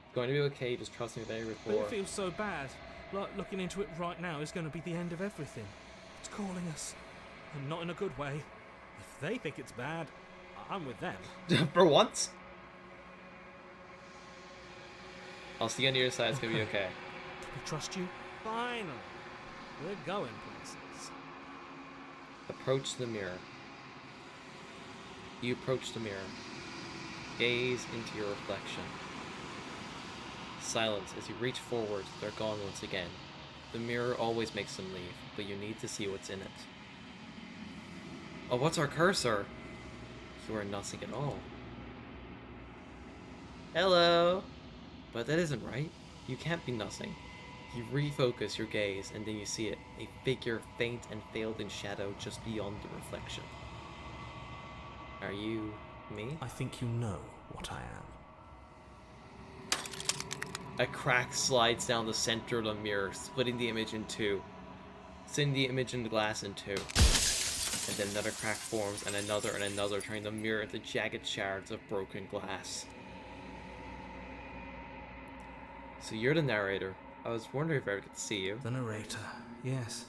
It's going to be okay, just trust me there But it before. feels so bad. Like looking into it right now is going to be the end of everything. It's calling us. And not in a good way. If they think it's bad, I'm with them. For once? I'll see you on your side, it's gonna be okay. Can we trust you? Finally. We're going places. Approach the mirror. You approach the mirror. Gaze into your reflection. Silence as you reach forward, they're gone once again. The mirror always makes them leave, but you need to see what's in it. Oh, what's our cursor? You are nothing at all. Hello! But that isn't right. You can't be nothing. You refocus your gaze, and then you see it, a figure faint and veiled in shadow just beyond the reflection. Are you me? I think you know what I am. A crack slides down the center of the mirror, splitting the image in two. Sending the image in the glass in two. And then another crack forms, and another, turning the mirror into jagged shards of broken glass. So you're the narrator. I was wondering if I could see you. The narrator, yes.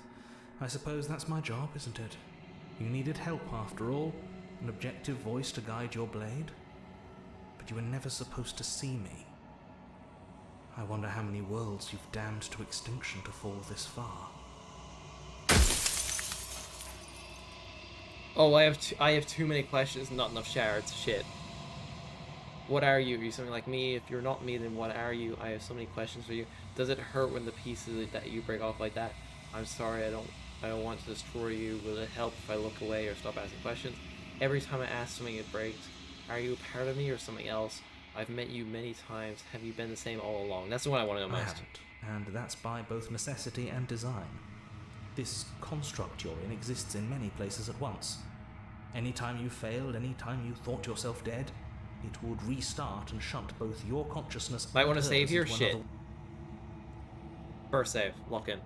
I suppose that's my job, isn't it? You needed help after all, an objective voice to guide your blade. But you were never supposed to see me. I wonder how many worlds you've damned to extinction to fall this far. Oh, I have too many questions and not enough shards. Shit. What are you? Are you something like me? If you're not me, then what are you? I have so many questions for you. Does it hurt when the pieces that you break off like that? I'm sorry, I don't want to destroy you. Will it help if I look away or stop asking questions? Every time I ask something, it breaks. Are you a part of me or something else? I've met you many times. Have you been the same all along? That's the one I want to know I most. haven't, and that's by both necessity and design. This construct you're in exists in many places at once. Anytime you failed, anytime you thought yourself dead, it would restart and shunt both your consciousness Might and want to hers save here? into Shit. another- First save. Lock in.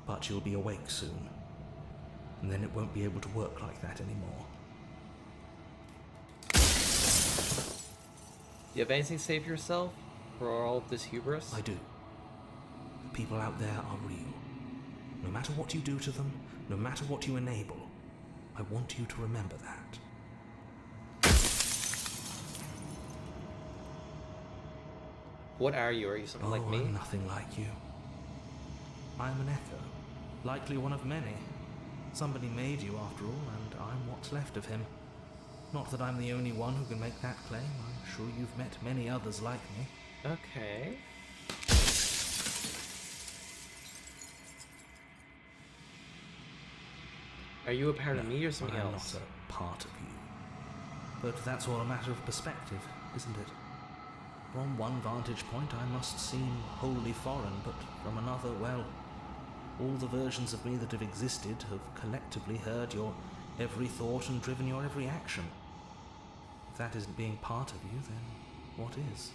But you'll be awake soon, and then it won't be able to work like that anymore. Do you have anything to say for yourself? For all of this hubris? I do. The people out there are real. No matter what you do to them, no matter what you enable, I want you to remember that. What are you? Are you something like me? I'm nothing like you. I'm an echo, likely one of many. Somebody made you after all, and I'm what's left of him. Not that I'm the only one who can make that claim. I'm sure you've met many others like me. Okay. Are you a part of me or something I'm else? not a part of you. But that's all a matter of perspective, isn't it? From one vantage point I must seem wholly foreign, but from another, well, all the versions of me that have existed have collectively heard your every thought and driven your every action. If that isn't being part of you, then what is?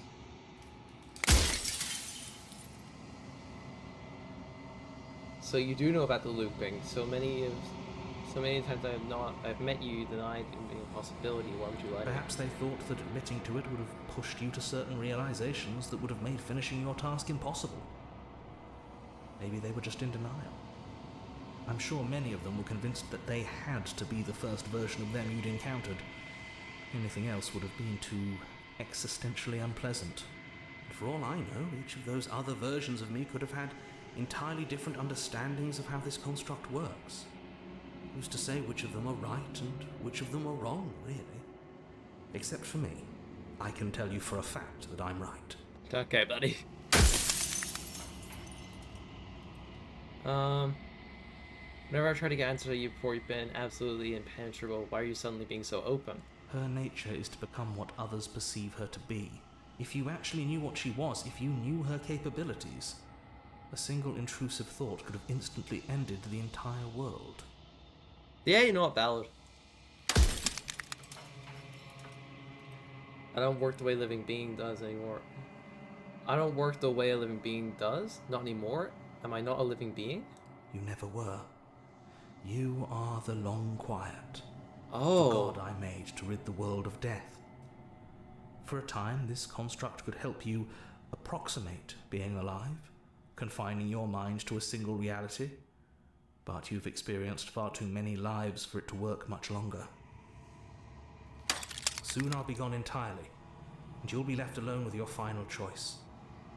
So you do know about the looping. So many times I've met you, denied it being a possibility. Why would you lie to me? Perhaps they thought that admitting to it would have pushed you to certain realizations that would have made finishing your task impossible. Maybe they were just in denial. I'm sure many of them were convinced that they had to be the first version of them you'd encountered. Anything else would have been too existentially unpleasant. And for all I know, each of those other versions of me could have had entirely different understandings of how this construct works. Who's to say which of them are right and which of them are wrong, really? Except for me. I can tell you for a fact that I'm right. Okay, buddy. Whenever I try to get answers to you before, you've been absolutely impenetrable. Why are you suddenly being so open? Her nature is to become what others perceive her to be. If you actually knew what she was, if you knew her capabilities, a single intrusive thought could have instantly ended the entire world. Yeah, you know what, Ballard. I don't work the way a living being does anymore. I don't work the way a living being does? Not anymore? Am I not a living being? You never were. You are the long quiet. Oh. The god I made to rid the world of death. For a time, this construct could help you approximate being alive, confining your mind to a single reality. But you've experienced far too many lives for it to work much longer. Soon I'll be gone entirely, and you'll be left alone with your final choice.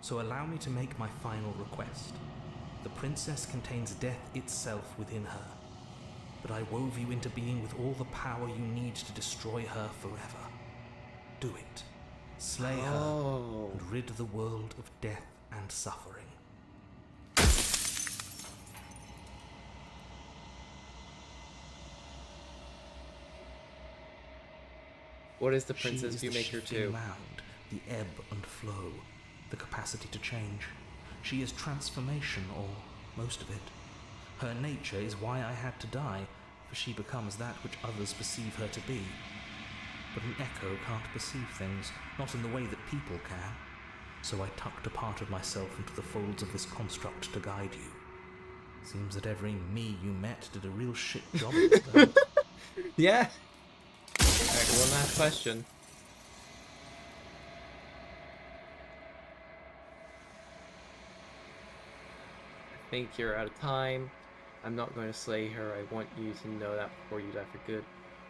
So allow me to make my final request. The princess contains death itself within her, but I wove you into being with all the power you need to destroy her forever. Do it. Slay her, and rid the world of death and suffering. What is the Princess She is the Viewmaker shifting 2? mound, the ebb and flow, the capacity to change. She is transformation, or most of it. Her nature is why I had to die, for she becomes that which others perceive her to be. But an echo can't perceive things, not in the way that people can. So I tucked a part of myself into the folds of this construct to guide you. Seems that every me you met did a real shit job of it, though. Yeah. Alright, one last question. I think you're out of time. I'm not going to slay her. I want you to know that before you die for good.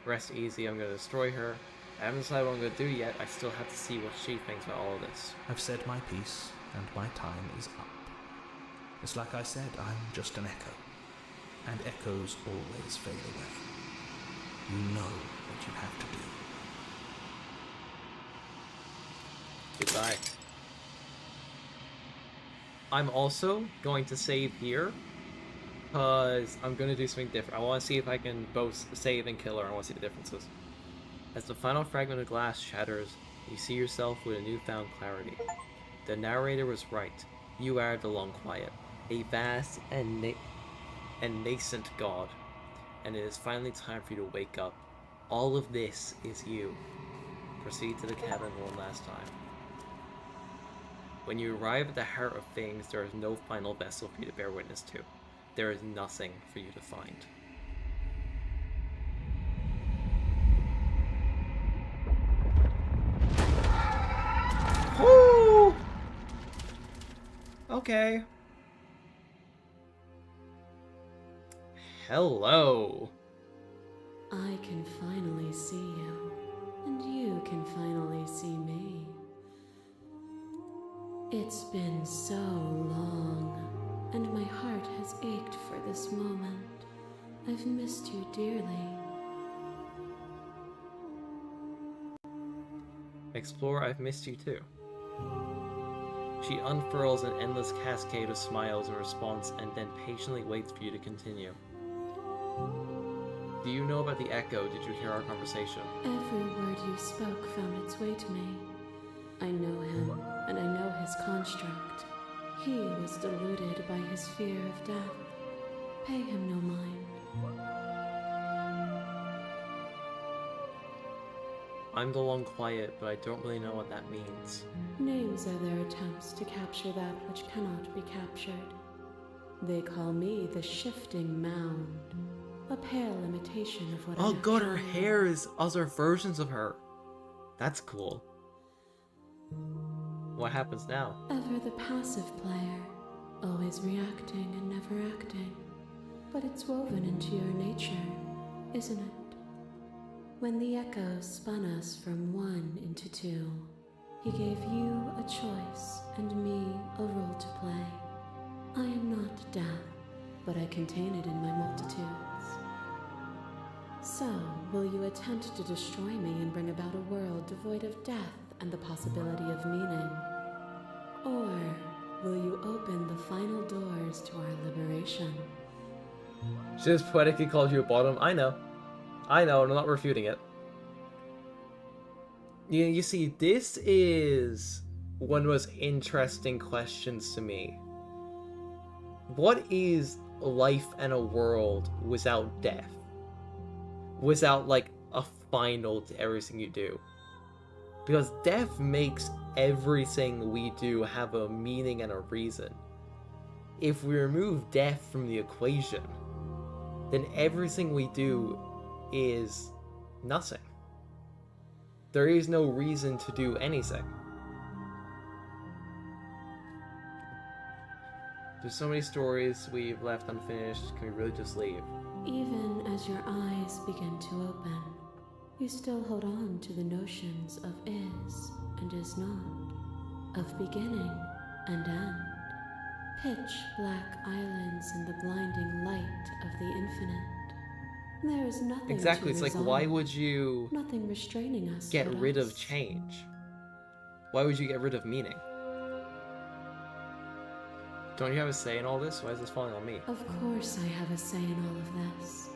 Rest easy, I'm going to destroy her. I haven't decided what I'm going to do yet. I still have to see what she thinks about all of this. I've said my piece, and my time is up. It's like I said, I'm just an echo. And echoes always fade away. You know what you have to do. Goodbye. I'm also going to save here, because I'm going to do something different. I want to see if I can both save and kill her. I want to see the differences. As the final fragment of glass shatters, you see yourself with a newfound clarity. The narrator was right. You are the Long Quiet, a vast and nascent god, and it is finally time for you to wake up. All of this is you. Proceed to the cabin one last time. When you arrive at the heart of things, there is no final vessel for you to bear witness to. There is nothing for you to find. Woo! Okay. Hello. I can finally see you, and you can finally see me. It's been so long, and my heart has ached for this moment. I've missed you dearly. Explorer, I've missed you too. She unfurls an endless cascade of smiles in response and then patiently waits for you to continue. Do you know about the Echo? Did you hear our conversation? Every word you spoke found its way to me. I know him, and I know his construct. He was deluded by his fear of death. Pay him no mind. I'm the Long Quiet, but I don't really know what that means. Names are their attempts to capture that which cannot be captured. They call me the Shifting Mound, a pale imitation of what I Oh god, her actually am. hair is other versions of her. That's cool. What happens now? Ever the passive player, always reacting and never acting. But it's woven into your nature, isn't it? When the Echo spun us from one into two, he gave you a choice and me a role to play. I am not death, but I contain it in my multitudes. So, will you attempt to destroy me and bring about a world devoid of death and the possibility of meaning? Or will you open the final doors to our liberation? She just poetically called you a bottom. I know, and I'm not refuting it. You see, this is one of the most interesting questions to me. What is life and a world without death? Without, like, a final to everything you do? Because death makes everything we do have a meaning and a reason. If we remove death from the equation, then everything we do is nothing. There is no reason to do anything. There's so many stories we've left unfinished. Can we really just leave? Even as your eyes begin to open, you still hold on to the notions of is and is not, of beginning and end, pitch black islands in the blinding light of the infinite. There is nothing Exactly, to it's like, resolve, why would you nothing restraining us get but rid of us. change? Why would you get rid of meaning? Don't you have a say in all this? Why is this falling on me? Of course I have a say in all of this.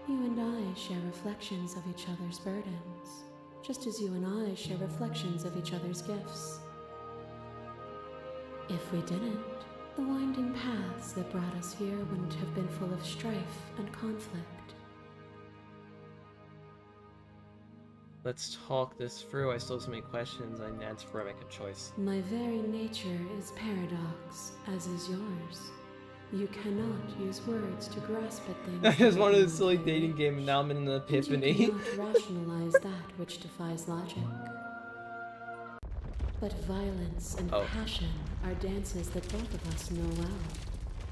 You and I share reflections of each other's burdens, just as you and I share reflections of each other's gifts. If we didn't, the winding paths that brought us here wouldn't have been full of strife and conflict. Let's talk this through. I still have so many questions. I need to answer before I make a choice. My very nature is paradox, as is yours. You cannot use words to grasp at things. I just wanted a beyond silly faith. dating game, and now I'm in an And epiphany. you cannot rationalize that which defies logic. But violence and Oh. passion are dances that both of us know well.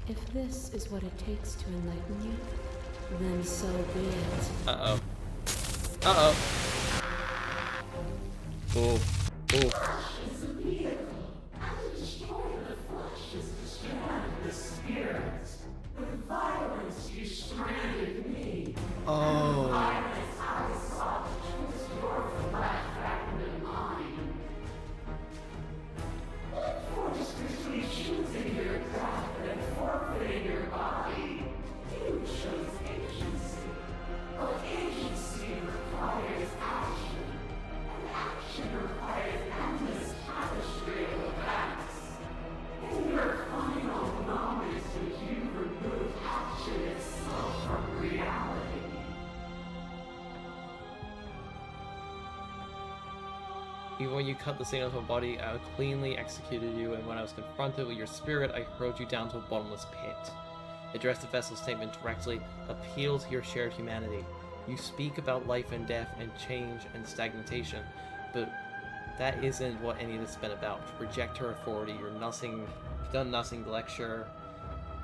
If this is what it takes to enlighten you, then so be it. Uh-oh. Uh-oh. Ooh. Ooh. Oh. Even when you cut the signals of my body, I cleanly executed you, and when I was confronted with your spirit, I hurled you down to a bottomless pit. Address the vessel's statement directly, appeal to your shared humanity. You speak about life and death and change and stagnation, but that isn't what any of this has been about. Reject her authority, you've done nothing to lecture,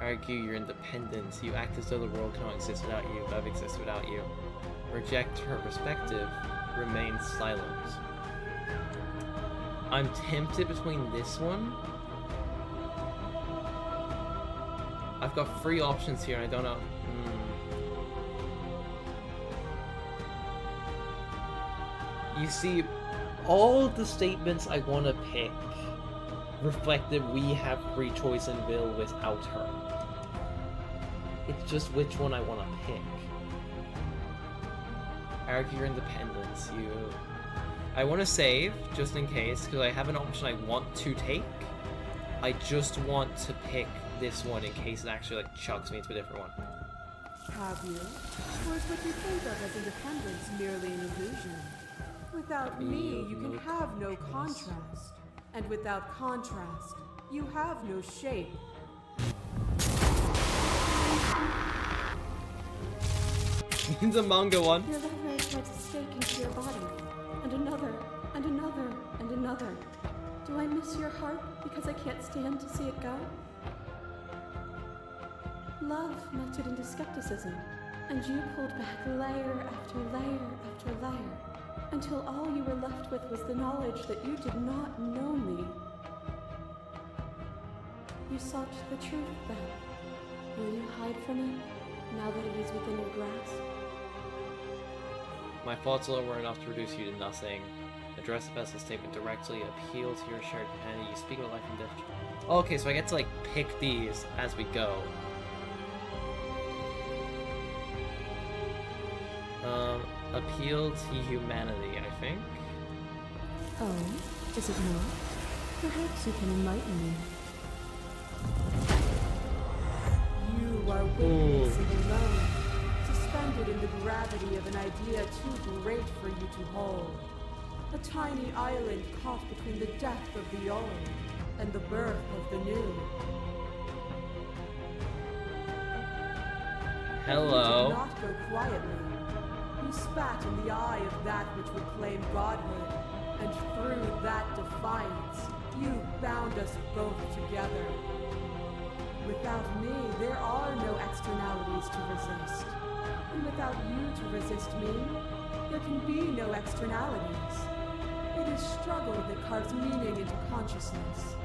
argue your independence, you act as though the world cannot exist without you, but I've existed without you. Reject her perspective, remain silent. I'm tempted between this one. I've got 3 options here and I don't know. You see, all the statements I want to pick reflect that we have free choice and will without her. It's just which one I want to pick. Argue your independence, I want to save, just in case, because I have an option I want to take. I just want to pick this one in case it actually chucks me into a different one. Have you? Or is what you think of as independence merely an illusion? Without me, you can have no contrast. And without contrast, you have no shape. It's a manga one. Your lever strikes a stake into your body, and another, and another, and another. Do I miss your heart because I can't stand to see it go? Love melted into skepticism, and you pulled back layer after layer after layer, until all you were left with was the knowledge that you did not know me. You sought the truth then. Will you hide from it, now that it is within your grasp? My thoughts alone were enough to reduce you to nothing. Address the vessel statement directly, appeal to your shared humanity, you speak about life and death. Okay, so I get to pick these as we go. Appeal to humanity, I think. Oh, is it not? Perhaps you can enlighten me. You are witnessing alone, suspended in the gravity of an idea too great for you to hold. A tiny island caught between the death of the old and the birth of the new. Hello. You did not go quietly. You spat in the eye of that which would claim godhood, and through that defiance, you bound us both together. Without me, there are no externalities to resist. And without you to resist me, there can be no externalities. It is struggle that carves meaning into consciousness.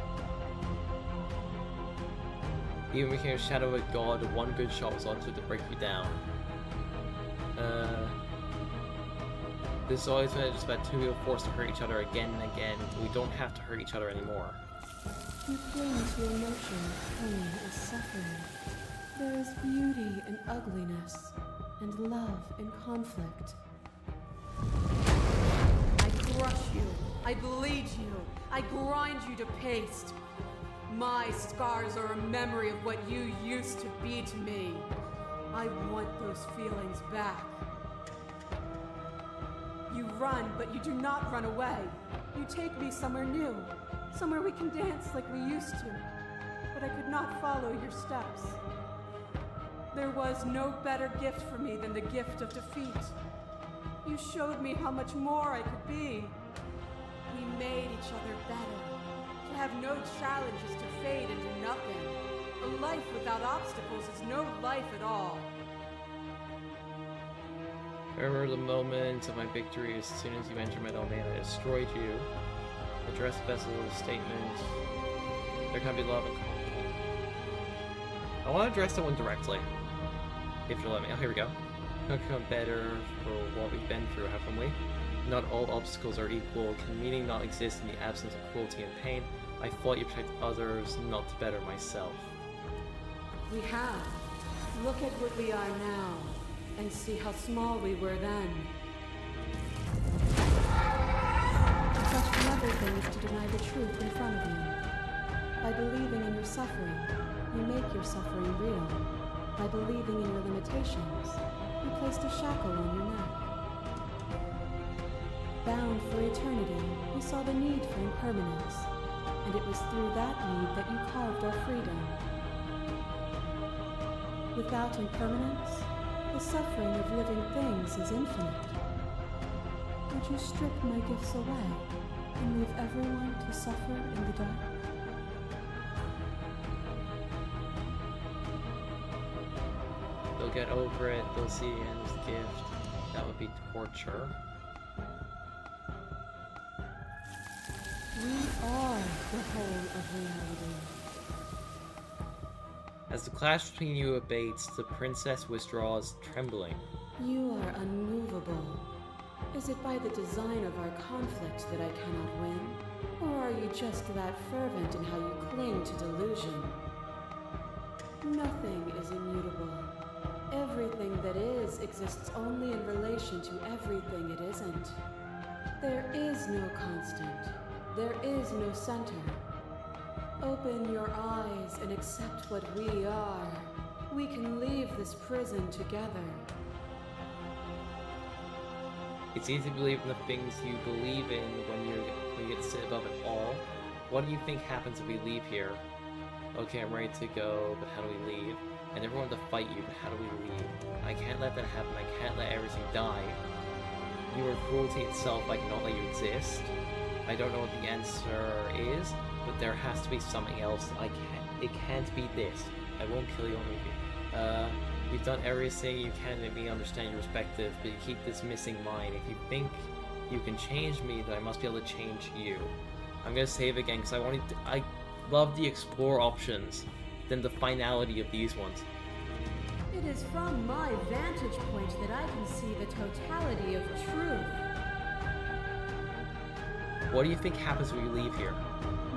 Even became a shadow of God, one good shot was onto to break you down. This has always been just about two people forced to hurt each other again and again. We don't have to hurt each other anymore. You cling to emotion, pain is suffering. There is beauty in ugliness, and love in conflict. I crush you, I bleed you, I grind you to paste. My scars are a memory of what you used to be to me. I want those feelings back. You run, but you do not run away. You take me somewhere new, somewhere we can dance like we used to. But I could not follow your steps. There was no better gift for me than the gift of defeat. You showed me how much more I could be. We made each other better. To have no challenges to fade into nothing. A life without obstacles is no life at all. I remember the moment of my victory as soon as you entered my domain. I destroyed you. Address vessel statement. There can be love and conflict. I want to address that one directly. If you'll let me. Oh, here we go. Can become better for what we've been through, haven't we? Not all obstacles are equal. Can meaning not exist in the absence of cruelty and pain? I fought you to protect others, not to better myself. We have. Look at what we are now, and see how small we were then. Such another thing is to deny the truth in front of you. By believing in your suffering, you make your suffering real. By believing in your limitations, you placed a shackle on your neck. Bound for eternity, we saw the need for impermanence, and it was through that need that you carved our freedom. Without impermanence, the suffering of living things is infinite. Would you strip my gifts away and leave everyone to suffer in the dark? They'll get over it, they'll see the end of the gift. That would be torture. We are the whole of reality. As the clash between you abates, the princess withdraws, trembling. You are unmovable. Is it by the design of our conflict that I cannot win? Or are you just that fervent in how you cling to delusion? Nothing is immutable. Everything that is exists only in relation to everything it isn't. There is no constant. There is no center. Open your eyes and accept what we are. We can leave this prison together. It's easy to believe in the things you believe in when you get to sit above it all. What do you think happens if we leave here? Okay, I'm ready to go, but how do we leave? I never wanted to fight you, but how do we leave? I can't let that happen. I can't let everything die. You are cruelty itself. I cannot let you exist. I don't know what the answer is, but there has to be something else. It can't be this. I won't kill you, only you've done everything you can to make me understand your perspective, but you keep this missing mine. If you think you can change me, then I must be able to change you. I'm gonna save again because I love the explore options than the finality of these ones. It is from my vantage point that I can see the totality of truth. What do you think happens when we leave here?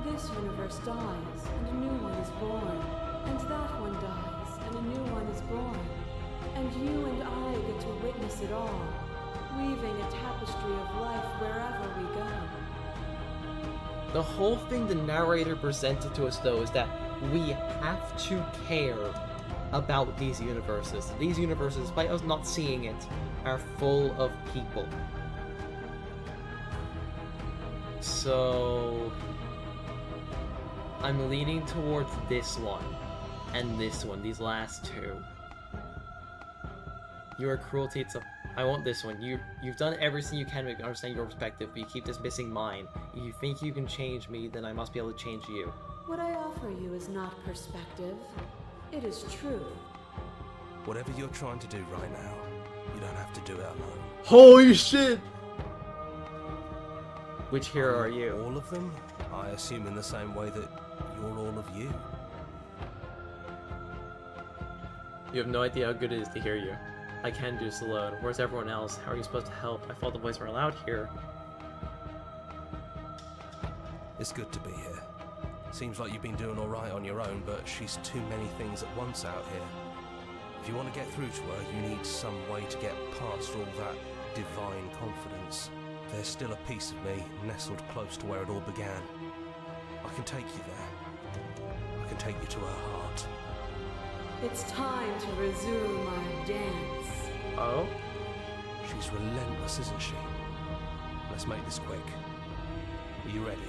This universe dies, and a new one is born. And that one dies, and a new one is born. And you and I get to witness it all, weaving a tapestry of life wherever we go. The whole thing the narrator presented to us, though, is that we have to care about these universes. These universes, despite us not seeing it, are full of people. So I'm leaning towards this one and this one, these last two. You are cruelty itself. I want this one. You've done everything you can to understand your perspective, but you keep this missing mine. If you think you can change me, then I must be able to change you. What I offer you is not perspective. It is truth. Whatever you're trying to do right now, you don't have to do it alone. Holy shit! Which hero are you? All of them? I assume in the same way that you're all of you. You have no idea how good it is to hear you. I can't do this alone. Where's everyone else? How are you supposed to help? I thought the boys were allowed here. It's good to be here. Seems like you've been doing alright on your own, but she's too many things at once out here. If you want to get through to her, you need some way to get past all that divine confidence. There's still a piece of me nestled close to where it all began. I can take you there. I can take you to her heart. It's time to resume our dance. Oh? She's relentless, isn't she? Let's make this quick. Are you ready?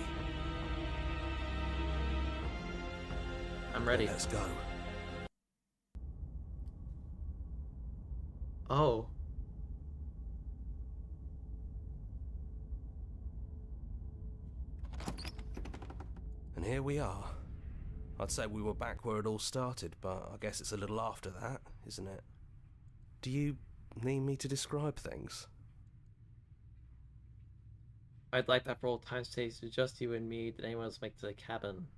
I'm ready. Let's go. Oh. And here we are. I'd say we were back where it all started, but I guess it's a little after that, isn't it? Do you need me to describe things? I'd like that for old time's sake, so just you and me. Did anyone else make it to the cabin?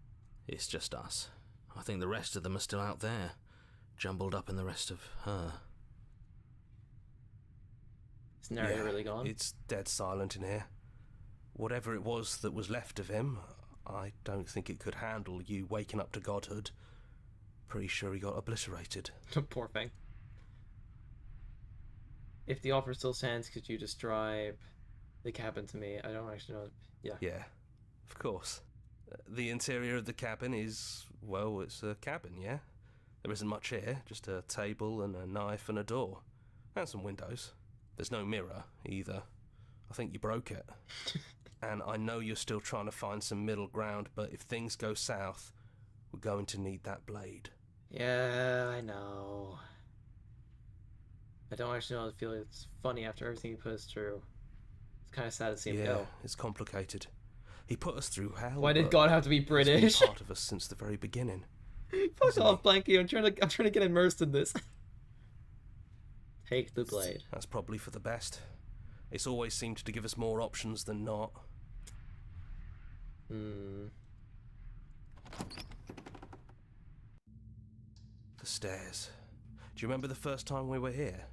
It's just us. I think the rest of them are still out there, jumbled up in the rest of her. Is narrator really gone? It's dead silent in here. Whatever it was that was left of him, I don't think it could handle you waking up to godhood. Pretty sure he got obliterated. Poor thing. If the offer still stands, could you describe the cabin to me? I don't actually know. Yeah. Yeah, of course. The interior of the cabin is, well, it's a cabin, yeah? There isn't much here, just a table and a knife and a door. And some windows. There's no mirror, either. I think you broke it. And I know you're still trying to find some middle ground, but if things go south, we're going to need that blade. Yeah, I know. I don't actually know how to feel. It's funny after everything he put us through. It's kind of sad to see him go. It's complicated. He put us through hell. Why did but God have to be British? He's been part of us since the very beginning. Fuck off, Blanky. I'm trying to get immersed in this. Take the blade. That's probably for the best. It's always seemed to give us more options than not. The stairs. Do you remember the first time we were here?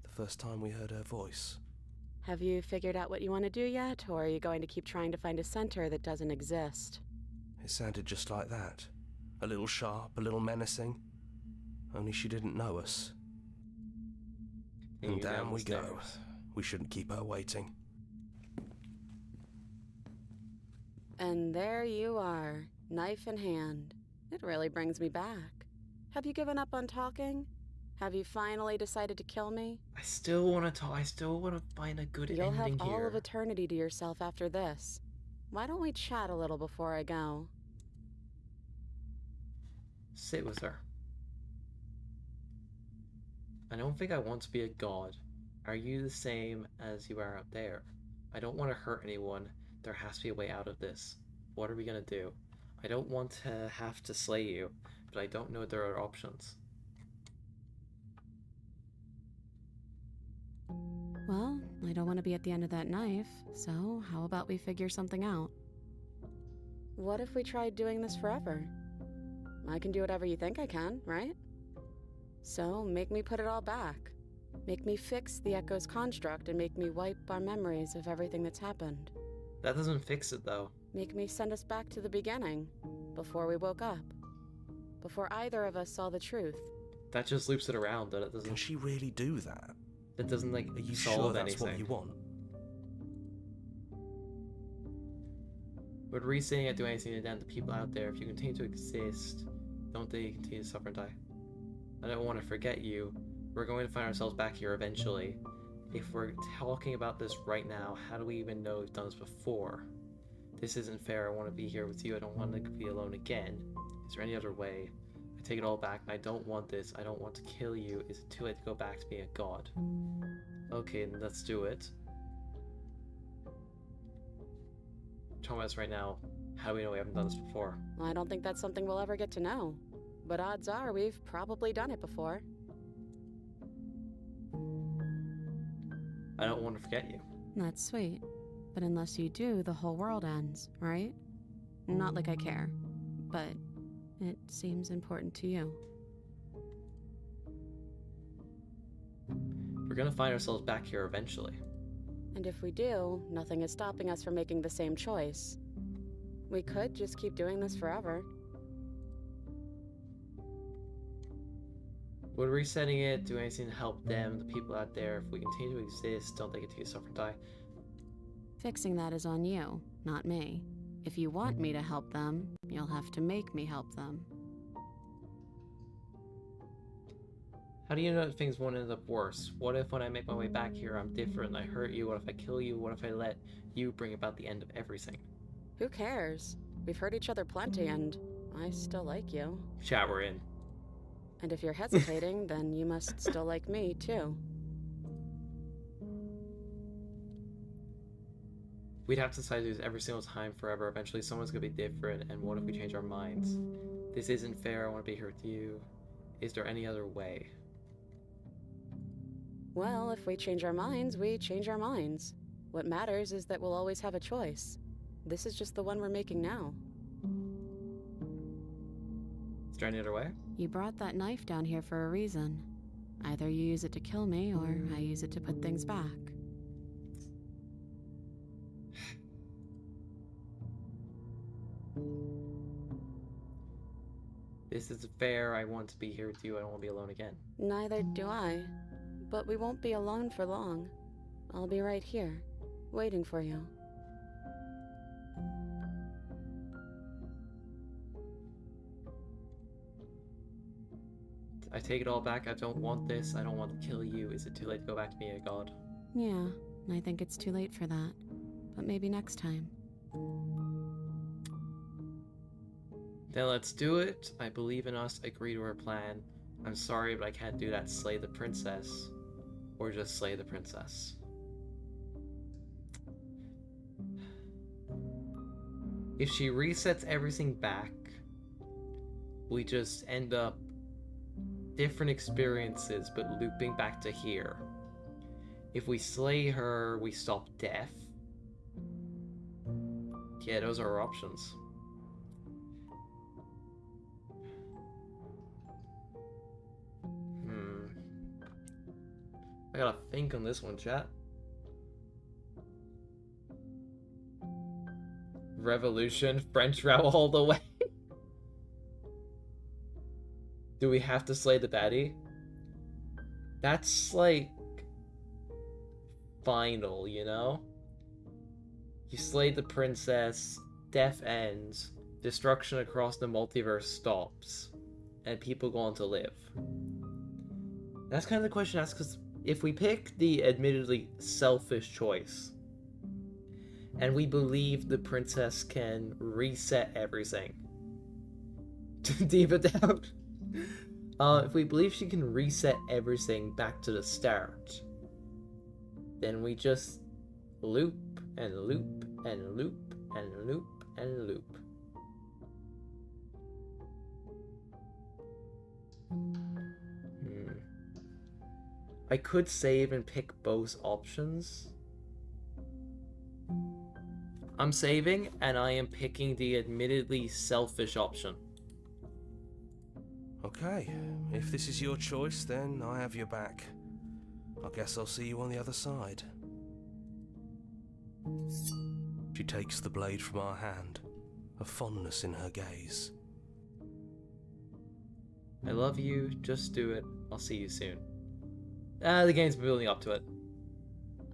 The first time we heard her voice? Have you figured out what you want to do yet, or are you going to keep trying to find a center that doesn't exist? It sounded just like that. A little sharp, a little menacing. Only she didn't know us. And down we go. We shouldn't keep her waiting. And there you are, knife in hand. It really brings me back. Have you given up on talking? Have you finally decided to kill me? I still want to talk. I still want to find a good You'll ending have here. all of eternity to yourself after this. Why don't we chat a little before I go? Sit with her. I don't think I want to be a god. Are you the same as you are out there? I don't want to hurt anyone. There has to be a way out of this. What are we gonna do? I don't want to have to slay you, but I don't know if there are options. Well, I don't want to be at the end of that knife, so how about we figure something out? What if we tried doing this forever? I can do whatever you think I can, right? So make me put it all back. Make me fix the Echo's construct and make me wipe our memories of everything that's happened. That doesn't fix it, though. Make me send us back to the beginning, before we woke up. Before either of us saw the truth. That just loops it around, and it doesn't. Can she really do that? That doesn't like Are you solve sure that's anything. what you want? Would re-saying it do anything to damn the people out there? If you continue to exist, don't they continue to suffer and die? I don't want to forget you. We're going to find ourselves back here eventually. If we're talking about this right now, how do we even know we've done this before? This isn't fair. I want to be here with you. I don't want to be alone again. Is there any other way? I take it all back. I don't want this. I don't want to kill you. Is it too late to go back to being a god? Okay, then let's do it. Talking about this right now. How do we know we haven't done this before? I don't think that's something we'll ever get to know. But odds are we've probably done it before. I don't want to forget you. That's sweet. But unless you do, the whole world ends, right? Not like I care. But it seems important to you. We're gonna find ourselves back here eventually. And if we do, nothing is stopping us from making the same choice. We could just keep doing this forever. Would resetting it do anything to help them, the people out there? If we continue to exist, don't they continue to suffer and die? Fixing that is on you, not me. If you want me to help them, you'll have to make me help them. How do you know that things won't end up worse? What if when I make my way back here I'm different and I hurt you? What if I kill you? What if I let you bring about the end of everything? Who cares? We've hurt each other plenty and I still like you. Chat, we're in. And if you're hesitating, then you must still like me, too. We'd have to decide to do this every single time forever. Eventually someone's gonna be different, and what if we change our minds? This isn't fair, I want to be here with you. Is there any other way? Well, if we change our minds, we change our minds. What matters is that we'll always have a choice. This is just the one we're making now. Is there any other way? You brought that knife down here for a reason. Either you use it to kill me, or I use it to put things back. This is fair, I want to be here with you, I don't want to be alone again. Neither do I. But we won't be alone for long. I'll be right here, waiting for you. I take it all back, I don't want this, I don't want to kill you. Is it too late to go back to being a god? Yeah, and I think it's too late for that. But maybe next time. Then let's do it. I believe in us. Agree to our plan. I'm sorry, but I can't do that. Slay the princess. Or just slay the princess. If she resets everything back, we just end up different experiences, but looping back to here. If we slay her, we stop death. Yeah, those are our options. I gotta think on this one, chat. Revolution, French row all the way. Do we have to slay the baddie? That's like final, you know? You slay the princess, death ends, destruction across the multiverse stops, and people go on to live. That's kind of the question asked, because if we pick the admittedly selfish choice, and we believe the princess can reset everything, deep it down. If we believe she can reset everything back to the start, then we just loop and loop and loop and loop and loop. I could save and pick both options. I'm saving, and I am picking the admittedly selfish option. Okay, if this is your choice, then I have your back. I guess I'll see you on the other side. She takes the blade from our hand, a fondness in her gaze. I love you, just do it. I'll see you soon. The game's building up to it.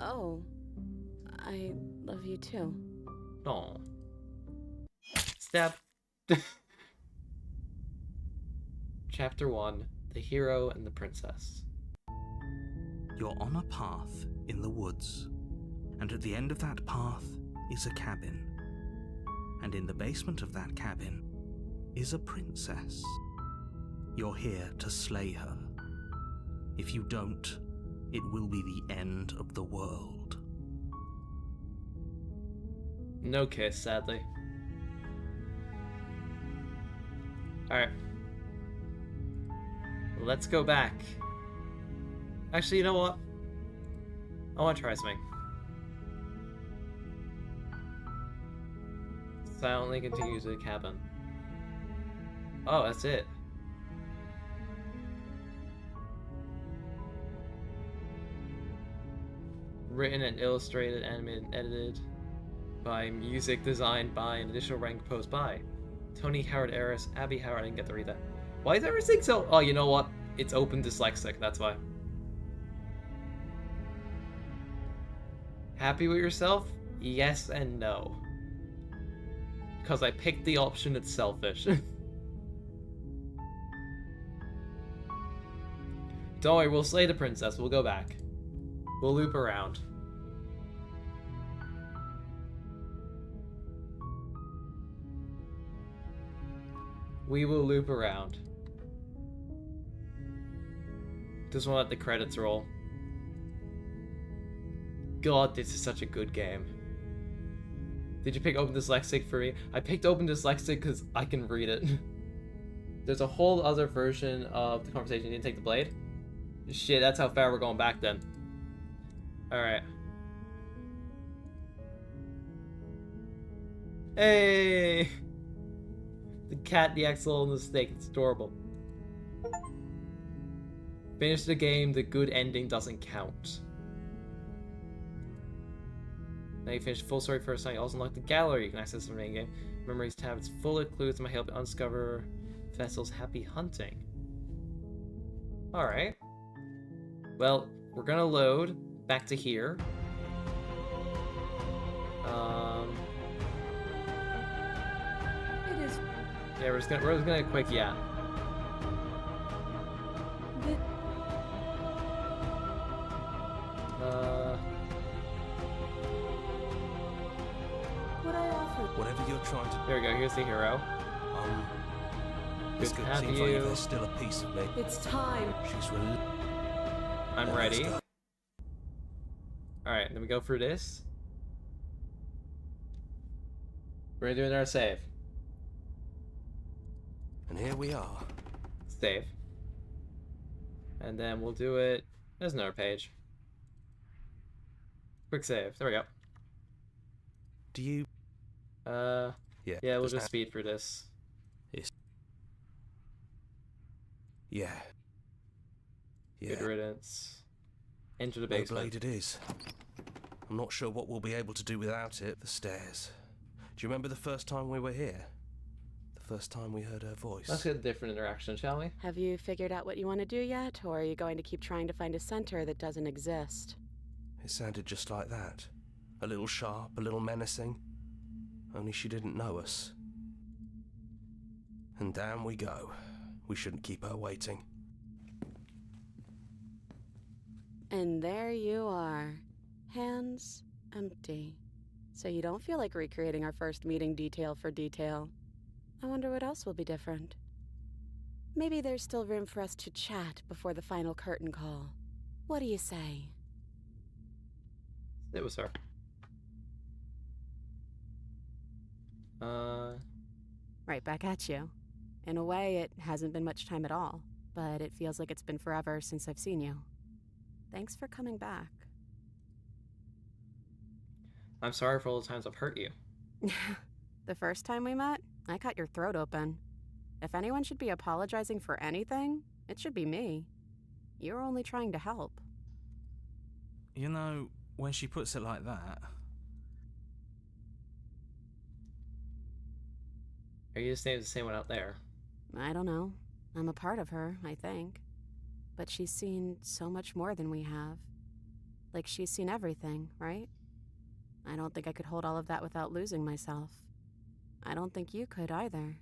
Oh, I love you too. Aw. Stab. Chapter 1, The Hero and the Princess. You're on a path in the woods, and at the end of that path is a cabin. And in the basement of that cabin is a princess. You're here to slay her. If you don't, it will be the end of the world. No kiss, sadly. Alright. Let's go back. Actually, you know what? I want to try something. Silently continue to the cabin. Oh, that's it. Written and illustrated, animated, and edited by, music designed by, an additional rank posed by Tony Howard Harris, Abby Howard. I didn't get to read that. Why is everything so... Oh, you know what? It's open dyslexic, that's why. Happy with yourself? Yes and no. Because I picked the option that's selfish. Don't worry, we'll slay the princess. We'll go back. We'll loop around. We will loop around. Just want to let the credits roll. God, this is such a good game. Did you pick Open Dyslexic for me? I picked Open Dyslexic because I can read it. There's a whole other version of the conversation. You didn't take the blade? Shit, that's how far we're going back then. Alright. Hey! The cat, the axle, and the snake. It's adorable. Finish the game. The good ending doesn't count. Now you finish full story first night. You also unlock the gallery. You can access the main game. Memories tab. It's full of clues that might help you uncover Vessel's happy hunting. Alright. Well, we're gonna load back to here. It is. Yeah, we're just gonna quick yeah. Whatever you're trying to There we go. Here's the hero. It's Good good. to have Seems like you. there's still a piece of me. It's time. She's I'm Let's ready. go. Alright, then we go through this. We're gonna do another save. And here we are. Save. And then we'll do it. There's another page. Quick save. There we go. Do you? Yeah, Yeah. we'll just just speed through this. Yeah. Good Yeah. riddance. Enter the No basement. blade it is. I'm not sure what we'll be able to do without it. The stairs. Do you remember the first time we were here? The first time we heard her voice. Let's get a different interaction, shall we? Have you figured out what you want to do yet, or are you going to keep trying to find a center that doesn't exist? It sounded just like that. A little sharp, a little menacing. Only she didn't know us. And down we go. We shouldn't keep her waiting. And there you are. Hands empty. So you don't feel like recreating our first meeting detail for detail. I wonder what else will be different. Maybe there's still room for us to chat before the final curtain call. What do you say? It was her. Right back at you. In a way, it hasn't been much time at all, but it feels like it's been forever since I've seen you. Thanks for coming back. I'm sorry for all the times I've hurt you. The first time we met, I cut your throat open. If anyone should be apologizing for anything, it should be me. You're only trying to help. You know, when she puts it like that, Are you just the same one out there? I don't know. I'm a part of her, I think. But she's seen so much more than we have. Like, she's seen everything, right? I don't think I could hold all of that without losing myself. I don't think you could either.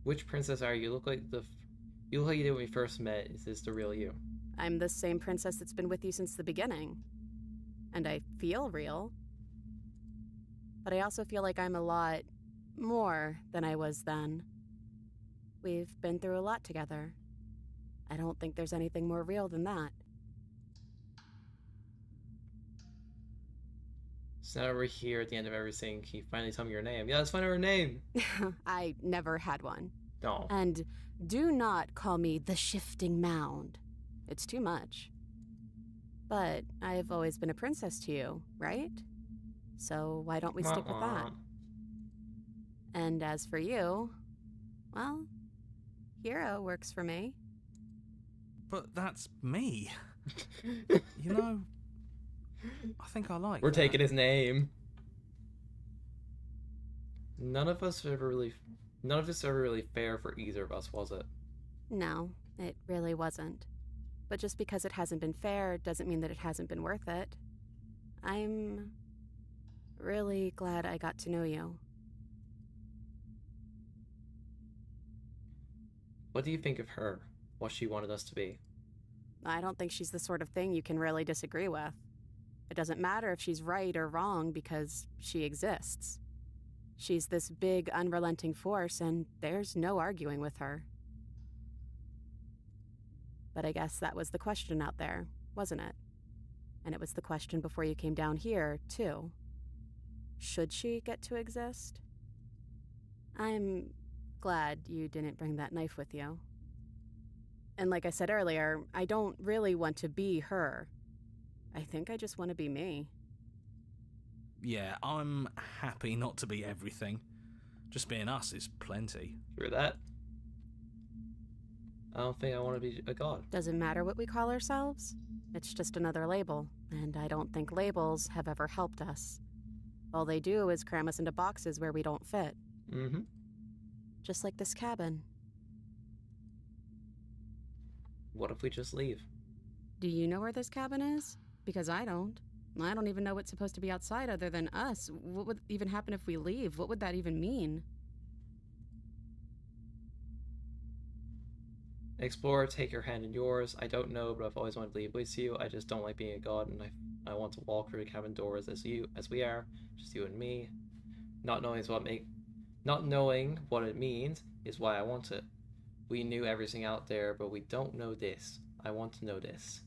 Which princess are you? You look like you look like you did when we first met. Is this the real you? I'm the same princess that's been with you since the beginning. And I feel real. But I also feel like I'm a lot more than I was then. We've been through a lot together. I don't think there's anything more real than that. So now we're here at the end of everything. Can you finally tell me your name? Yeah, let's find out her name. I never had one. No. And do not call me the Shifting Mound. It's too much. But I've always been a princess to you, right? So why don't we stick with that? And as for you, well, hero works for me. but that's me. You know, I think I like We're that. taking his name. None of this ever really fair for either of us, was it? No, it really wasn't. But just because it hasn't been fair doesn't mean that it hasn't been worth it. I'm really glad I got to know you. What do you think of her? What she wanted us to be? I don't think she's the sort of thing you can really disagree with. It doesn't matter if she's right or wrong because she exists. She's this big, unrelenting force, and there's no arguing with her. But I guess that was the question out there, wasn't it? And it was the question before you came down here, too. Should she get to exist? I'm glad you didn't bring that knife with you. And like I said earlier, I don't really want to be her. I think I just want to be me. Yeah, I'm happy not to be everything. Just being us is plenty. Through that? I don't think I want to be a god. Doesn't matter what we call ourselves. It's just another label, and I don't think labels have ever helped us. All they do is cram us into boxes where we don't fit. Mm-hmm. Just like this cabin. What if we just leave? Do you know where this cabin is? Because I don't. I don't even know what's supposed to be outside other than us. What would even happen if we leave? What would that even mean? Explorer, take your hand in yours. I don't know, but I've always wanted to leave with you. I just don't like being a god, and I want to walk through the cabin doors as we are, just you and me. Not knowing what it means is why I want it. We knew everything out there, but we don't know this. I want to know this.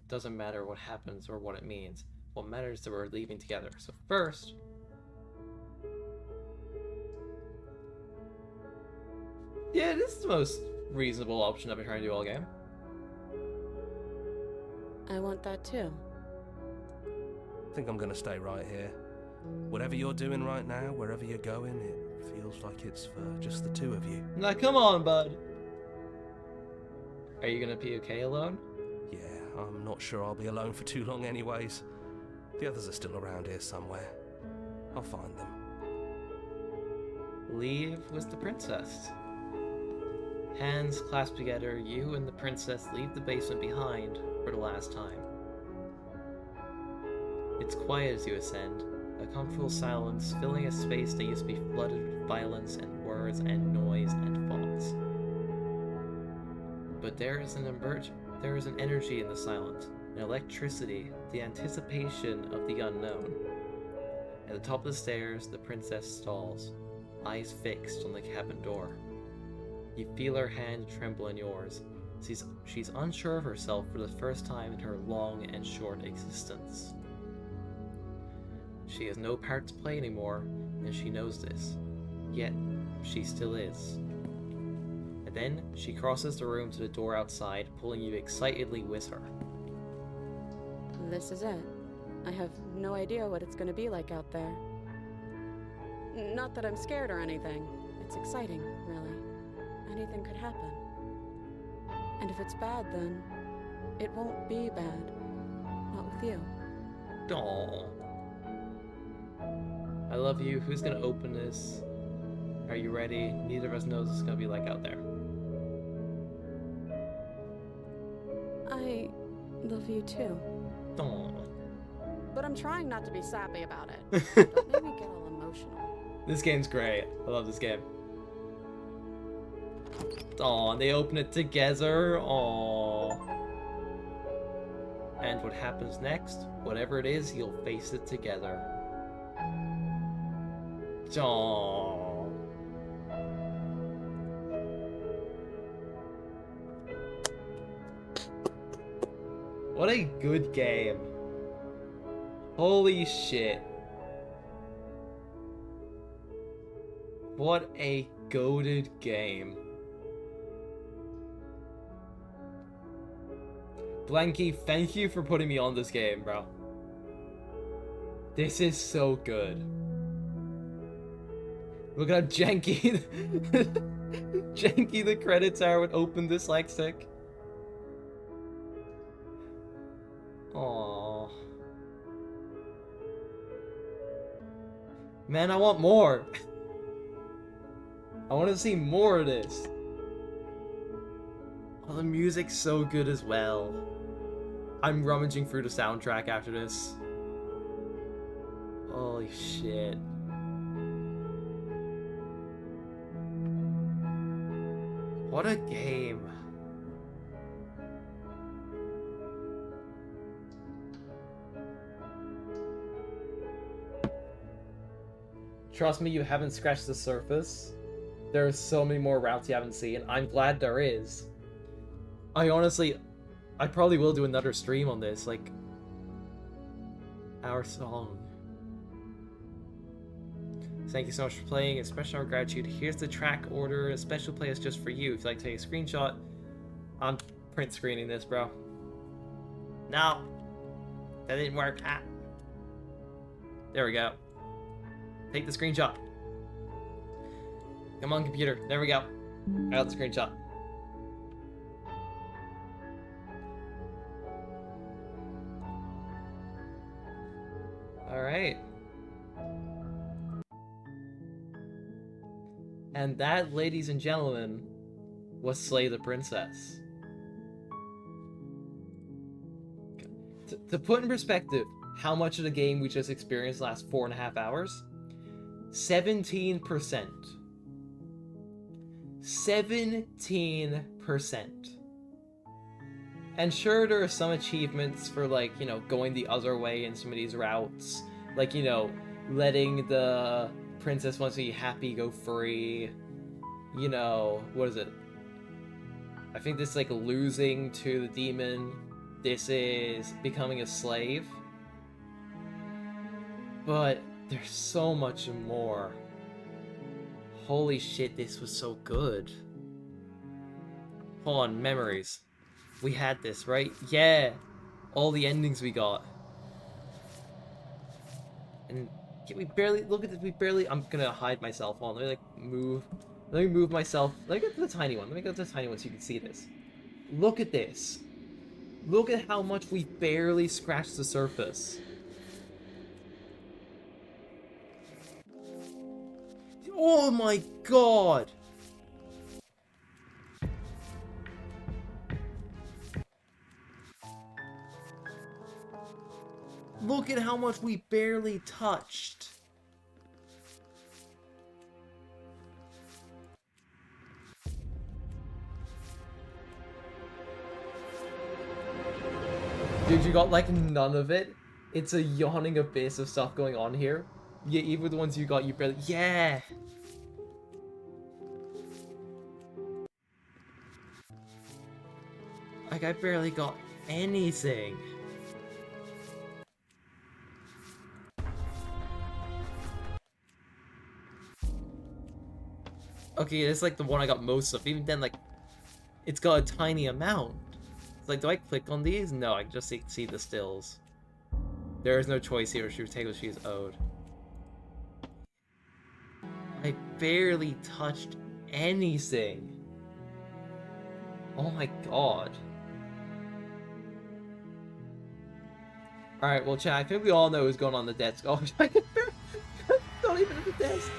Doesn't matter what happens or what it means. What matters is that we're leaving together. So first, yeah, this is the most reasonable option I've been trying to do all game. I want that too. I think I'm gonna stay right here. Whatever you're doing right now, wherever you're going, it feels like it's for just the two of you. Now come on, bud. Are you gonna be okay alone? Yeah, I'm not sure I'll be alone for too long anyways. The others are still around here somewhere. I'll find them. Leave with the princess. Hands clasped together, you and the princess leave the basement behind for the last time. It's quiet as you ascend, a comfortable silence filling a space that used to be flooded with violence and words and noise and thoughts. But there is an energy in the silence, an electricity, the anticipation of the unknown. At the top of the stairs, the princess stalls, eyes fixed on the cabin door. You feel her hand tremble in yours. She's unsure of herself for the first time in her long and short existence. She has no part to play anymore, and she knows this. Yet, she still is. And then, she crosses the room to the door outside, pulling you excitedly with her. This is it. I have no idea what it's gonna be like out there. Not that I'm scared or anything. It's exciting, really. Anything could happen. And if it's bad, then it won't be bad. Not with you. Aww. I love you. Who's gonna open this? Are you ready? Neither of us knows what it's gonna be like out there. I love you too. Aww. But I'm trying not to be sappy about it. Don't make me get all emotional. This game's great. I love this game. Aw, they open it together. Aw. And what happens next? Whatever it is, you'll face it together. Aw. What a good game. Holy shit. What a goated game. Blanky, thank you for putting me on this game, bro. This is so good. Look at how janky janky the credits are when open dyslexic. Aww. Man, I want more. I want to see more of this. Oh, the music's so good as well. I'm rummaging through the soundtrack after this. Holy shit. What a game. Trust me, you haven't scratched the surface. There are so many more routes you haven't seen. I'm glad there is. I probably will do another stream on this, like, our song. Thank you so much for playing. Expression of our gratitude. Here's the track order. A special playlist just for you. If you'd like to take a screenshot, I'm print screening this, bro. No, that didn't work. Ah. There we go. Take the screenshot. Come on, computer. There we go. I got the screenshot. Alright. And that, ladies and gentlemen, was Slay the Princess. To put in perspective how much of the game we just experienced last 4.5 hours, 17%. 17%. And sure, there are some achievements for, like, you know, going the other way in some of these routes. Like, you know, letting the princess wants to be happy go free. You know, what is it? I think this is, like, losing to the demon. This is becoming a slave. But there's so much more. Holy shit, this was so good. Hold on, memories. We had this, right? Yeah! All the endings we got. And we barely, look at this, we barely, I'm gonna hide myself. Hold on, let me like move. Let me move myself. Let me go to the tiny one. Let me go to the tiny one so you can see this. Look at this. Look at how much we barely scratched the surface. Oh my god! Look at how much we barely touched. Dude, you got like none of it? It's a yawning abyss of stuff going on here. Yeah, even the ones you got, you barely... Yeah! Like, I barely got anything. Okay, it's like the one I got most of. Even then, like, it's got a tiny amount. It's like, do I click on these? No, I can just see the stills. There is no choice here. She would take what she is owed. I barely touched anything. Oh my god. Alright, well, chat, I think we all know who's going on the desk. Oh, I can barely... not even at the desk.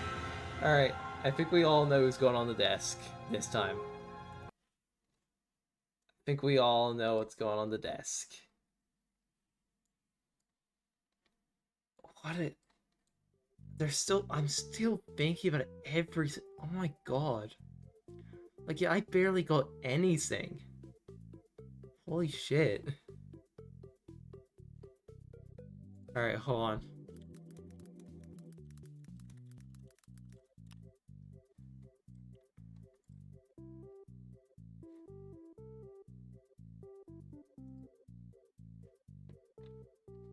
Alright. I think we all know who's going on the desk this time. I think we all know what's going on the desk. I'm still thinking about it every... Oh my god. Like, yeah, I barely got anything. Holy shit. Alright, hold on.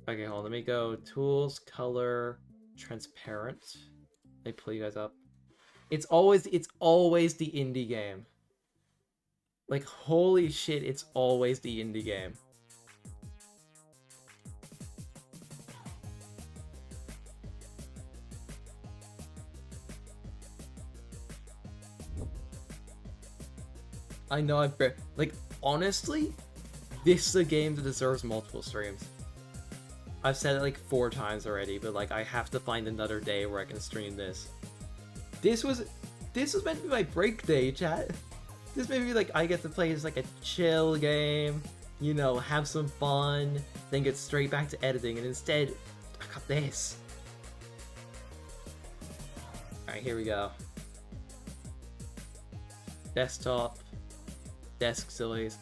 Okay, hold on, let me go tools, color, transparent. Let me pull you guys up. It's always the indie game. Like, holy shit, it's always the indie game. I know like, honestly, this is a game that deserves multiple streams. I've said it like 4 times already, but like I have to find another day where I can stream this. This was meant to be my break day, chat. This may be like I get to play as like a chill game, you know, have some fun, then get straight back to editing, and instead, I got this. Alright, here we go. Desktop, desk sillies.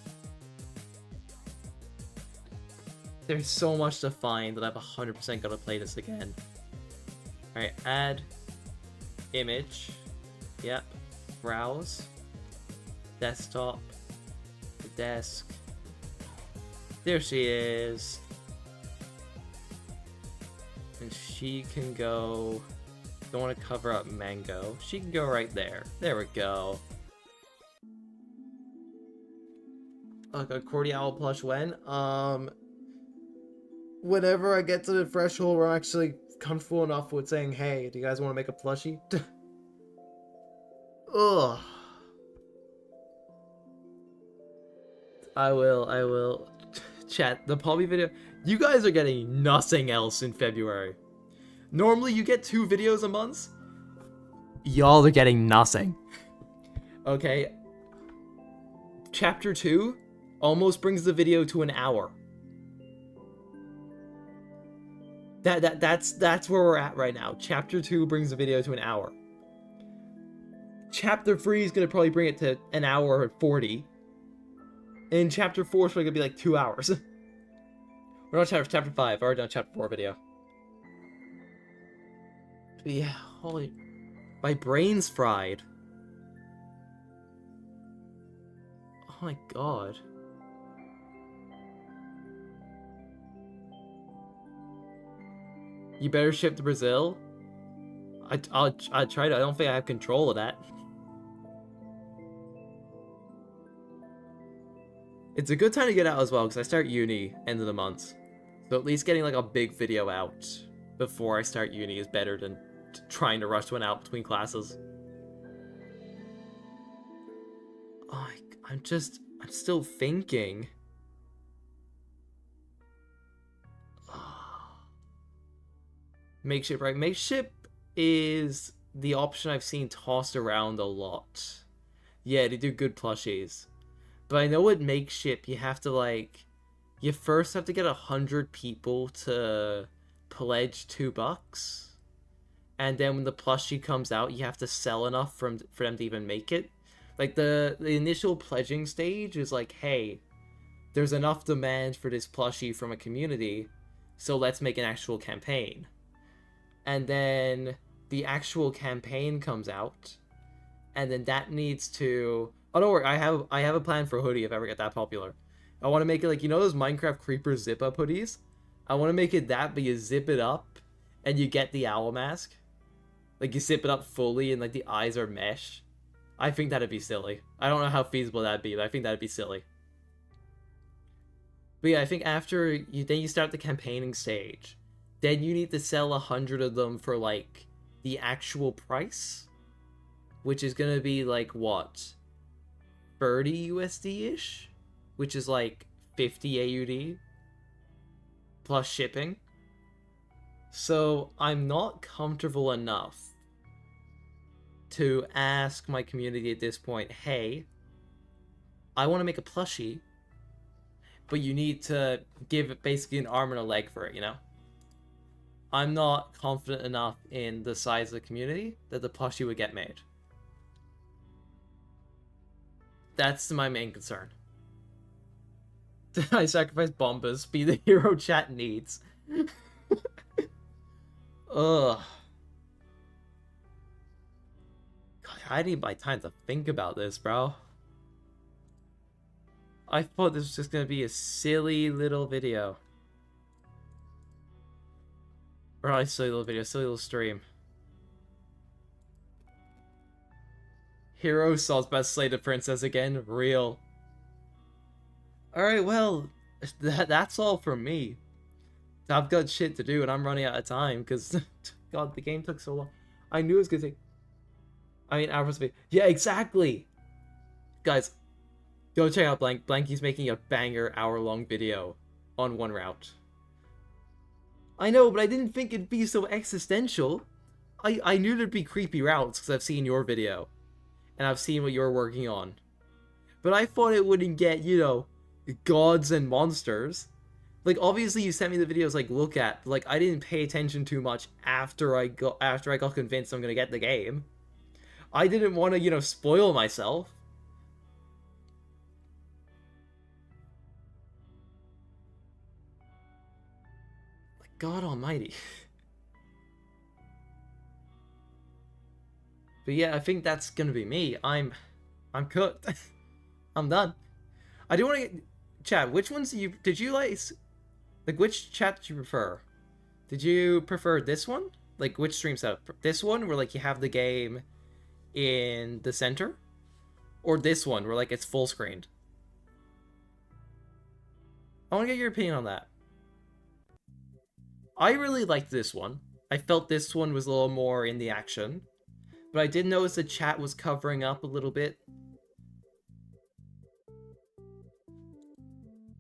There's so much to find that I've 100% got to play this again. Alright, add image. Yep. Browse. Desktop. Desk. There she is. And she can go... Don't want to cover up Mango. She can go right there. There we go. Like a Cordial plush when? Whenever I get to the threshold where I'm actually comfortable enough with saying, hey, do you guys want to make a plushie? Ugh. I will. Chat, the Poppy video, you guys are getting nothing else in February. Normally you get 2 videos a month. Y'all are getting nothing. Okay. Chapter 2 almost brings the video to an hour. That's where we're at right now. Chapter 2 brings the video to an hour. Chapter 3 is gonna probably bring it to an hour and 40. In chapter 4, it's probably gonna be like 2 hours. We're on chapter 5. I've already done chapter 4 video. But yeah, holy... My brain's fried. Oh my god. You better ship to Brazil? I'll try to. I don't think I have control of that. It's a good time to get out as well, because I start uni end of the month. So at least getting like a big video out before I start uni is better than trying to rush one out between classes. Oh, I'm still thinking. Makeship, right? Makeship is the option I've seen tossed around a lot. Yeah, they do good plushies. But I know with Makeship, you have to like... You first have to get 100 people to pledge $2. And then when the plushie comes out, you have to sell enough for them to even make it. Like, the initial pledging stage is like, hey, there's enough demand for this plushie from a community, so let's make an actual campaign. And then the actual campaign comes out, and then that needs to... Oh, don't worry, I have a plan for a hoodie if I ever get that popular. I want to make it like, you know those Minecraft Creeper zip-up hoodies? I want to make it that, but you zip it up, and you get the owl mask. Like, you zip it up fully, and like the eyes are mesh. I think that'd be silly. I don't know how feasible that'd be, but I think that'd be silly. But yeah, I think after you start the campaigning stage, then you need to sell 100 of them for like the actual price, which is gonna be like what, 30 USD-ish, which is like 50 AUD plus shipping. So I'm not comfortable enough to ask my community at this point, hey, I want to make a plushie, but you need to give it basically an arm and a leg for it, you know? I'm not confident enough in the size of the community that the plushie would get made. That's my main concern. I sacrifice Bombas, be the hero chat needs. Ugh. God, I need my time to think about this, bro. I thought this was just gonna be a silly little video. Or not a silly little video, silly little stream. Hero Saul's best slated princess again, real. Alright, well, that's all from me. I've got shit to do and I'm running out of time because, God, the game took so long. I knew it was gonna take... I mean, hours of it. Yeah, exactly! Guys, go check out Blank. Blanky's making a banger hour-long video on one route. I know, but I didn't think it'd be so existential. I knew there'd be creepy routes because I've seen your video. And I've seen what you're working on. But I thought it wouldn't get, you know, gods and monsters. Like, obviously you sent me the videos, like, look at. But, like, I didn't pay attention too much after I got convinced I'm gonna get the game. I didn't want to, you know, spoil myself. Like, God almighty. But yeah, I think that's gonna be me. I'm cooked. I'm done. I do want to get... Chat, which ones did you like, which chat did you prefer? Did you prefer this one? Like, which stream setup? This one, where, like, you have the game in the center? Or this one, where, like, it's full screened? I want to get your opinion on that. I really liked this one. I felt this one was a little more in the action. But I did notice the chat was covering up a little bit.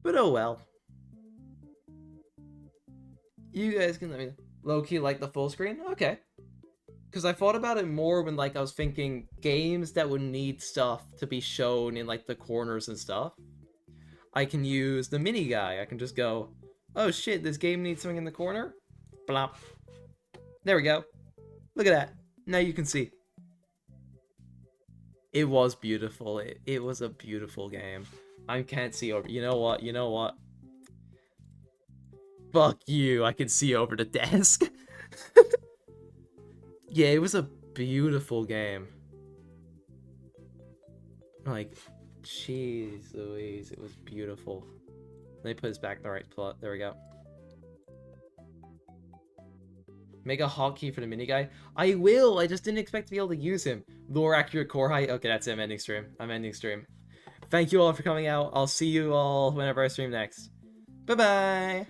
But oh well. You guys can let me... Low-key like the full screen? Okay. Because I thought about it more when, like, I was thinking games that would need stuff to be shown in, like, the corners and stuff. I can use the mini guy. I can just go, oh shit, this game needs something in the corner? Blop. There we go. Look at that. Now you can see. It was beautiful. It was a beautiful game. I can't see over. You know what? You know what? Fuck you. I can see over the desk. Yeah, it was a beautiful game. Like, jeez Louise, it was beautiful. Let me put this back in the right plot. There we go. Make a hotkey for the mini guy. I will. I just didn't expect to be able to use him. Lower accurate core height. Okay, that's it. I'm ending stream. I'm ending stream. Thank you all for coming out. I'll see you all whenever I stream next. Bye-bye.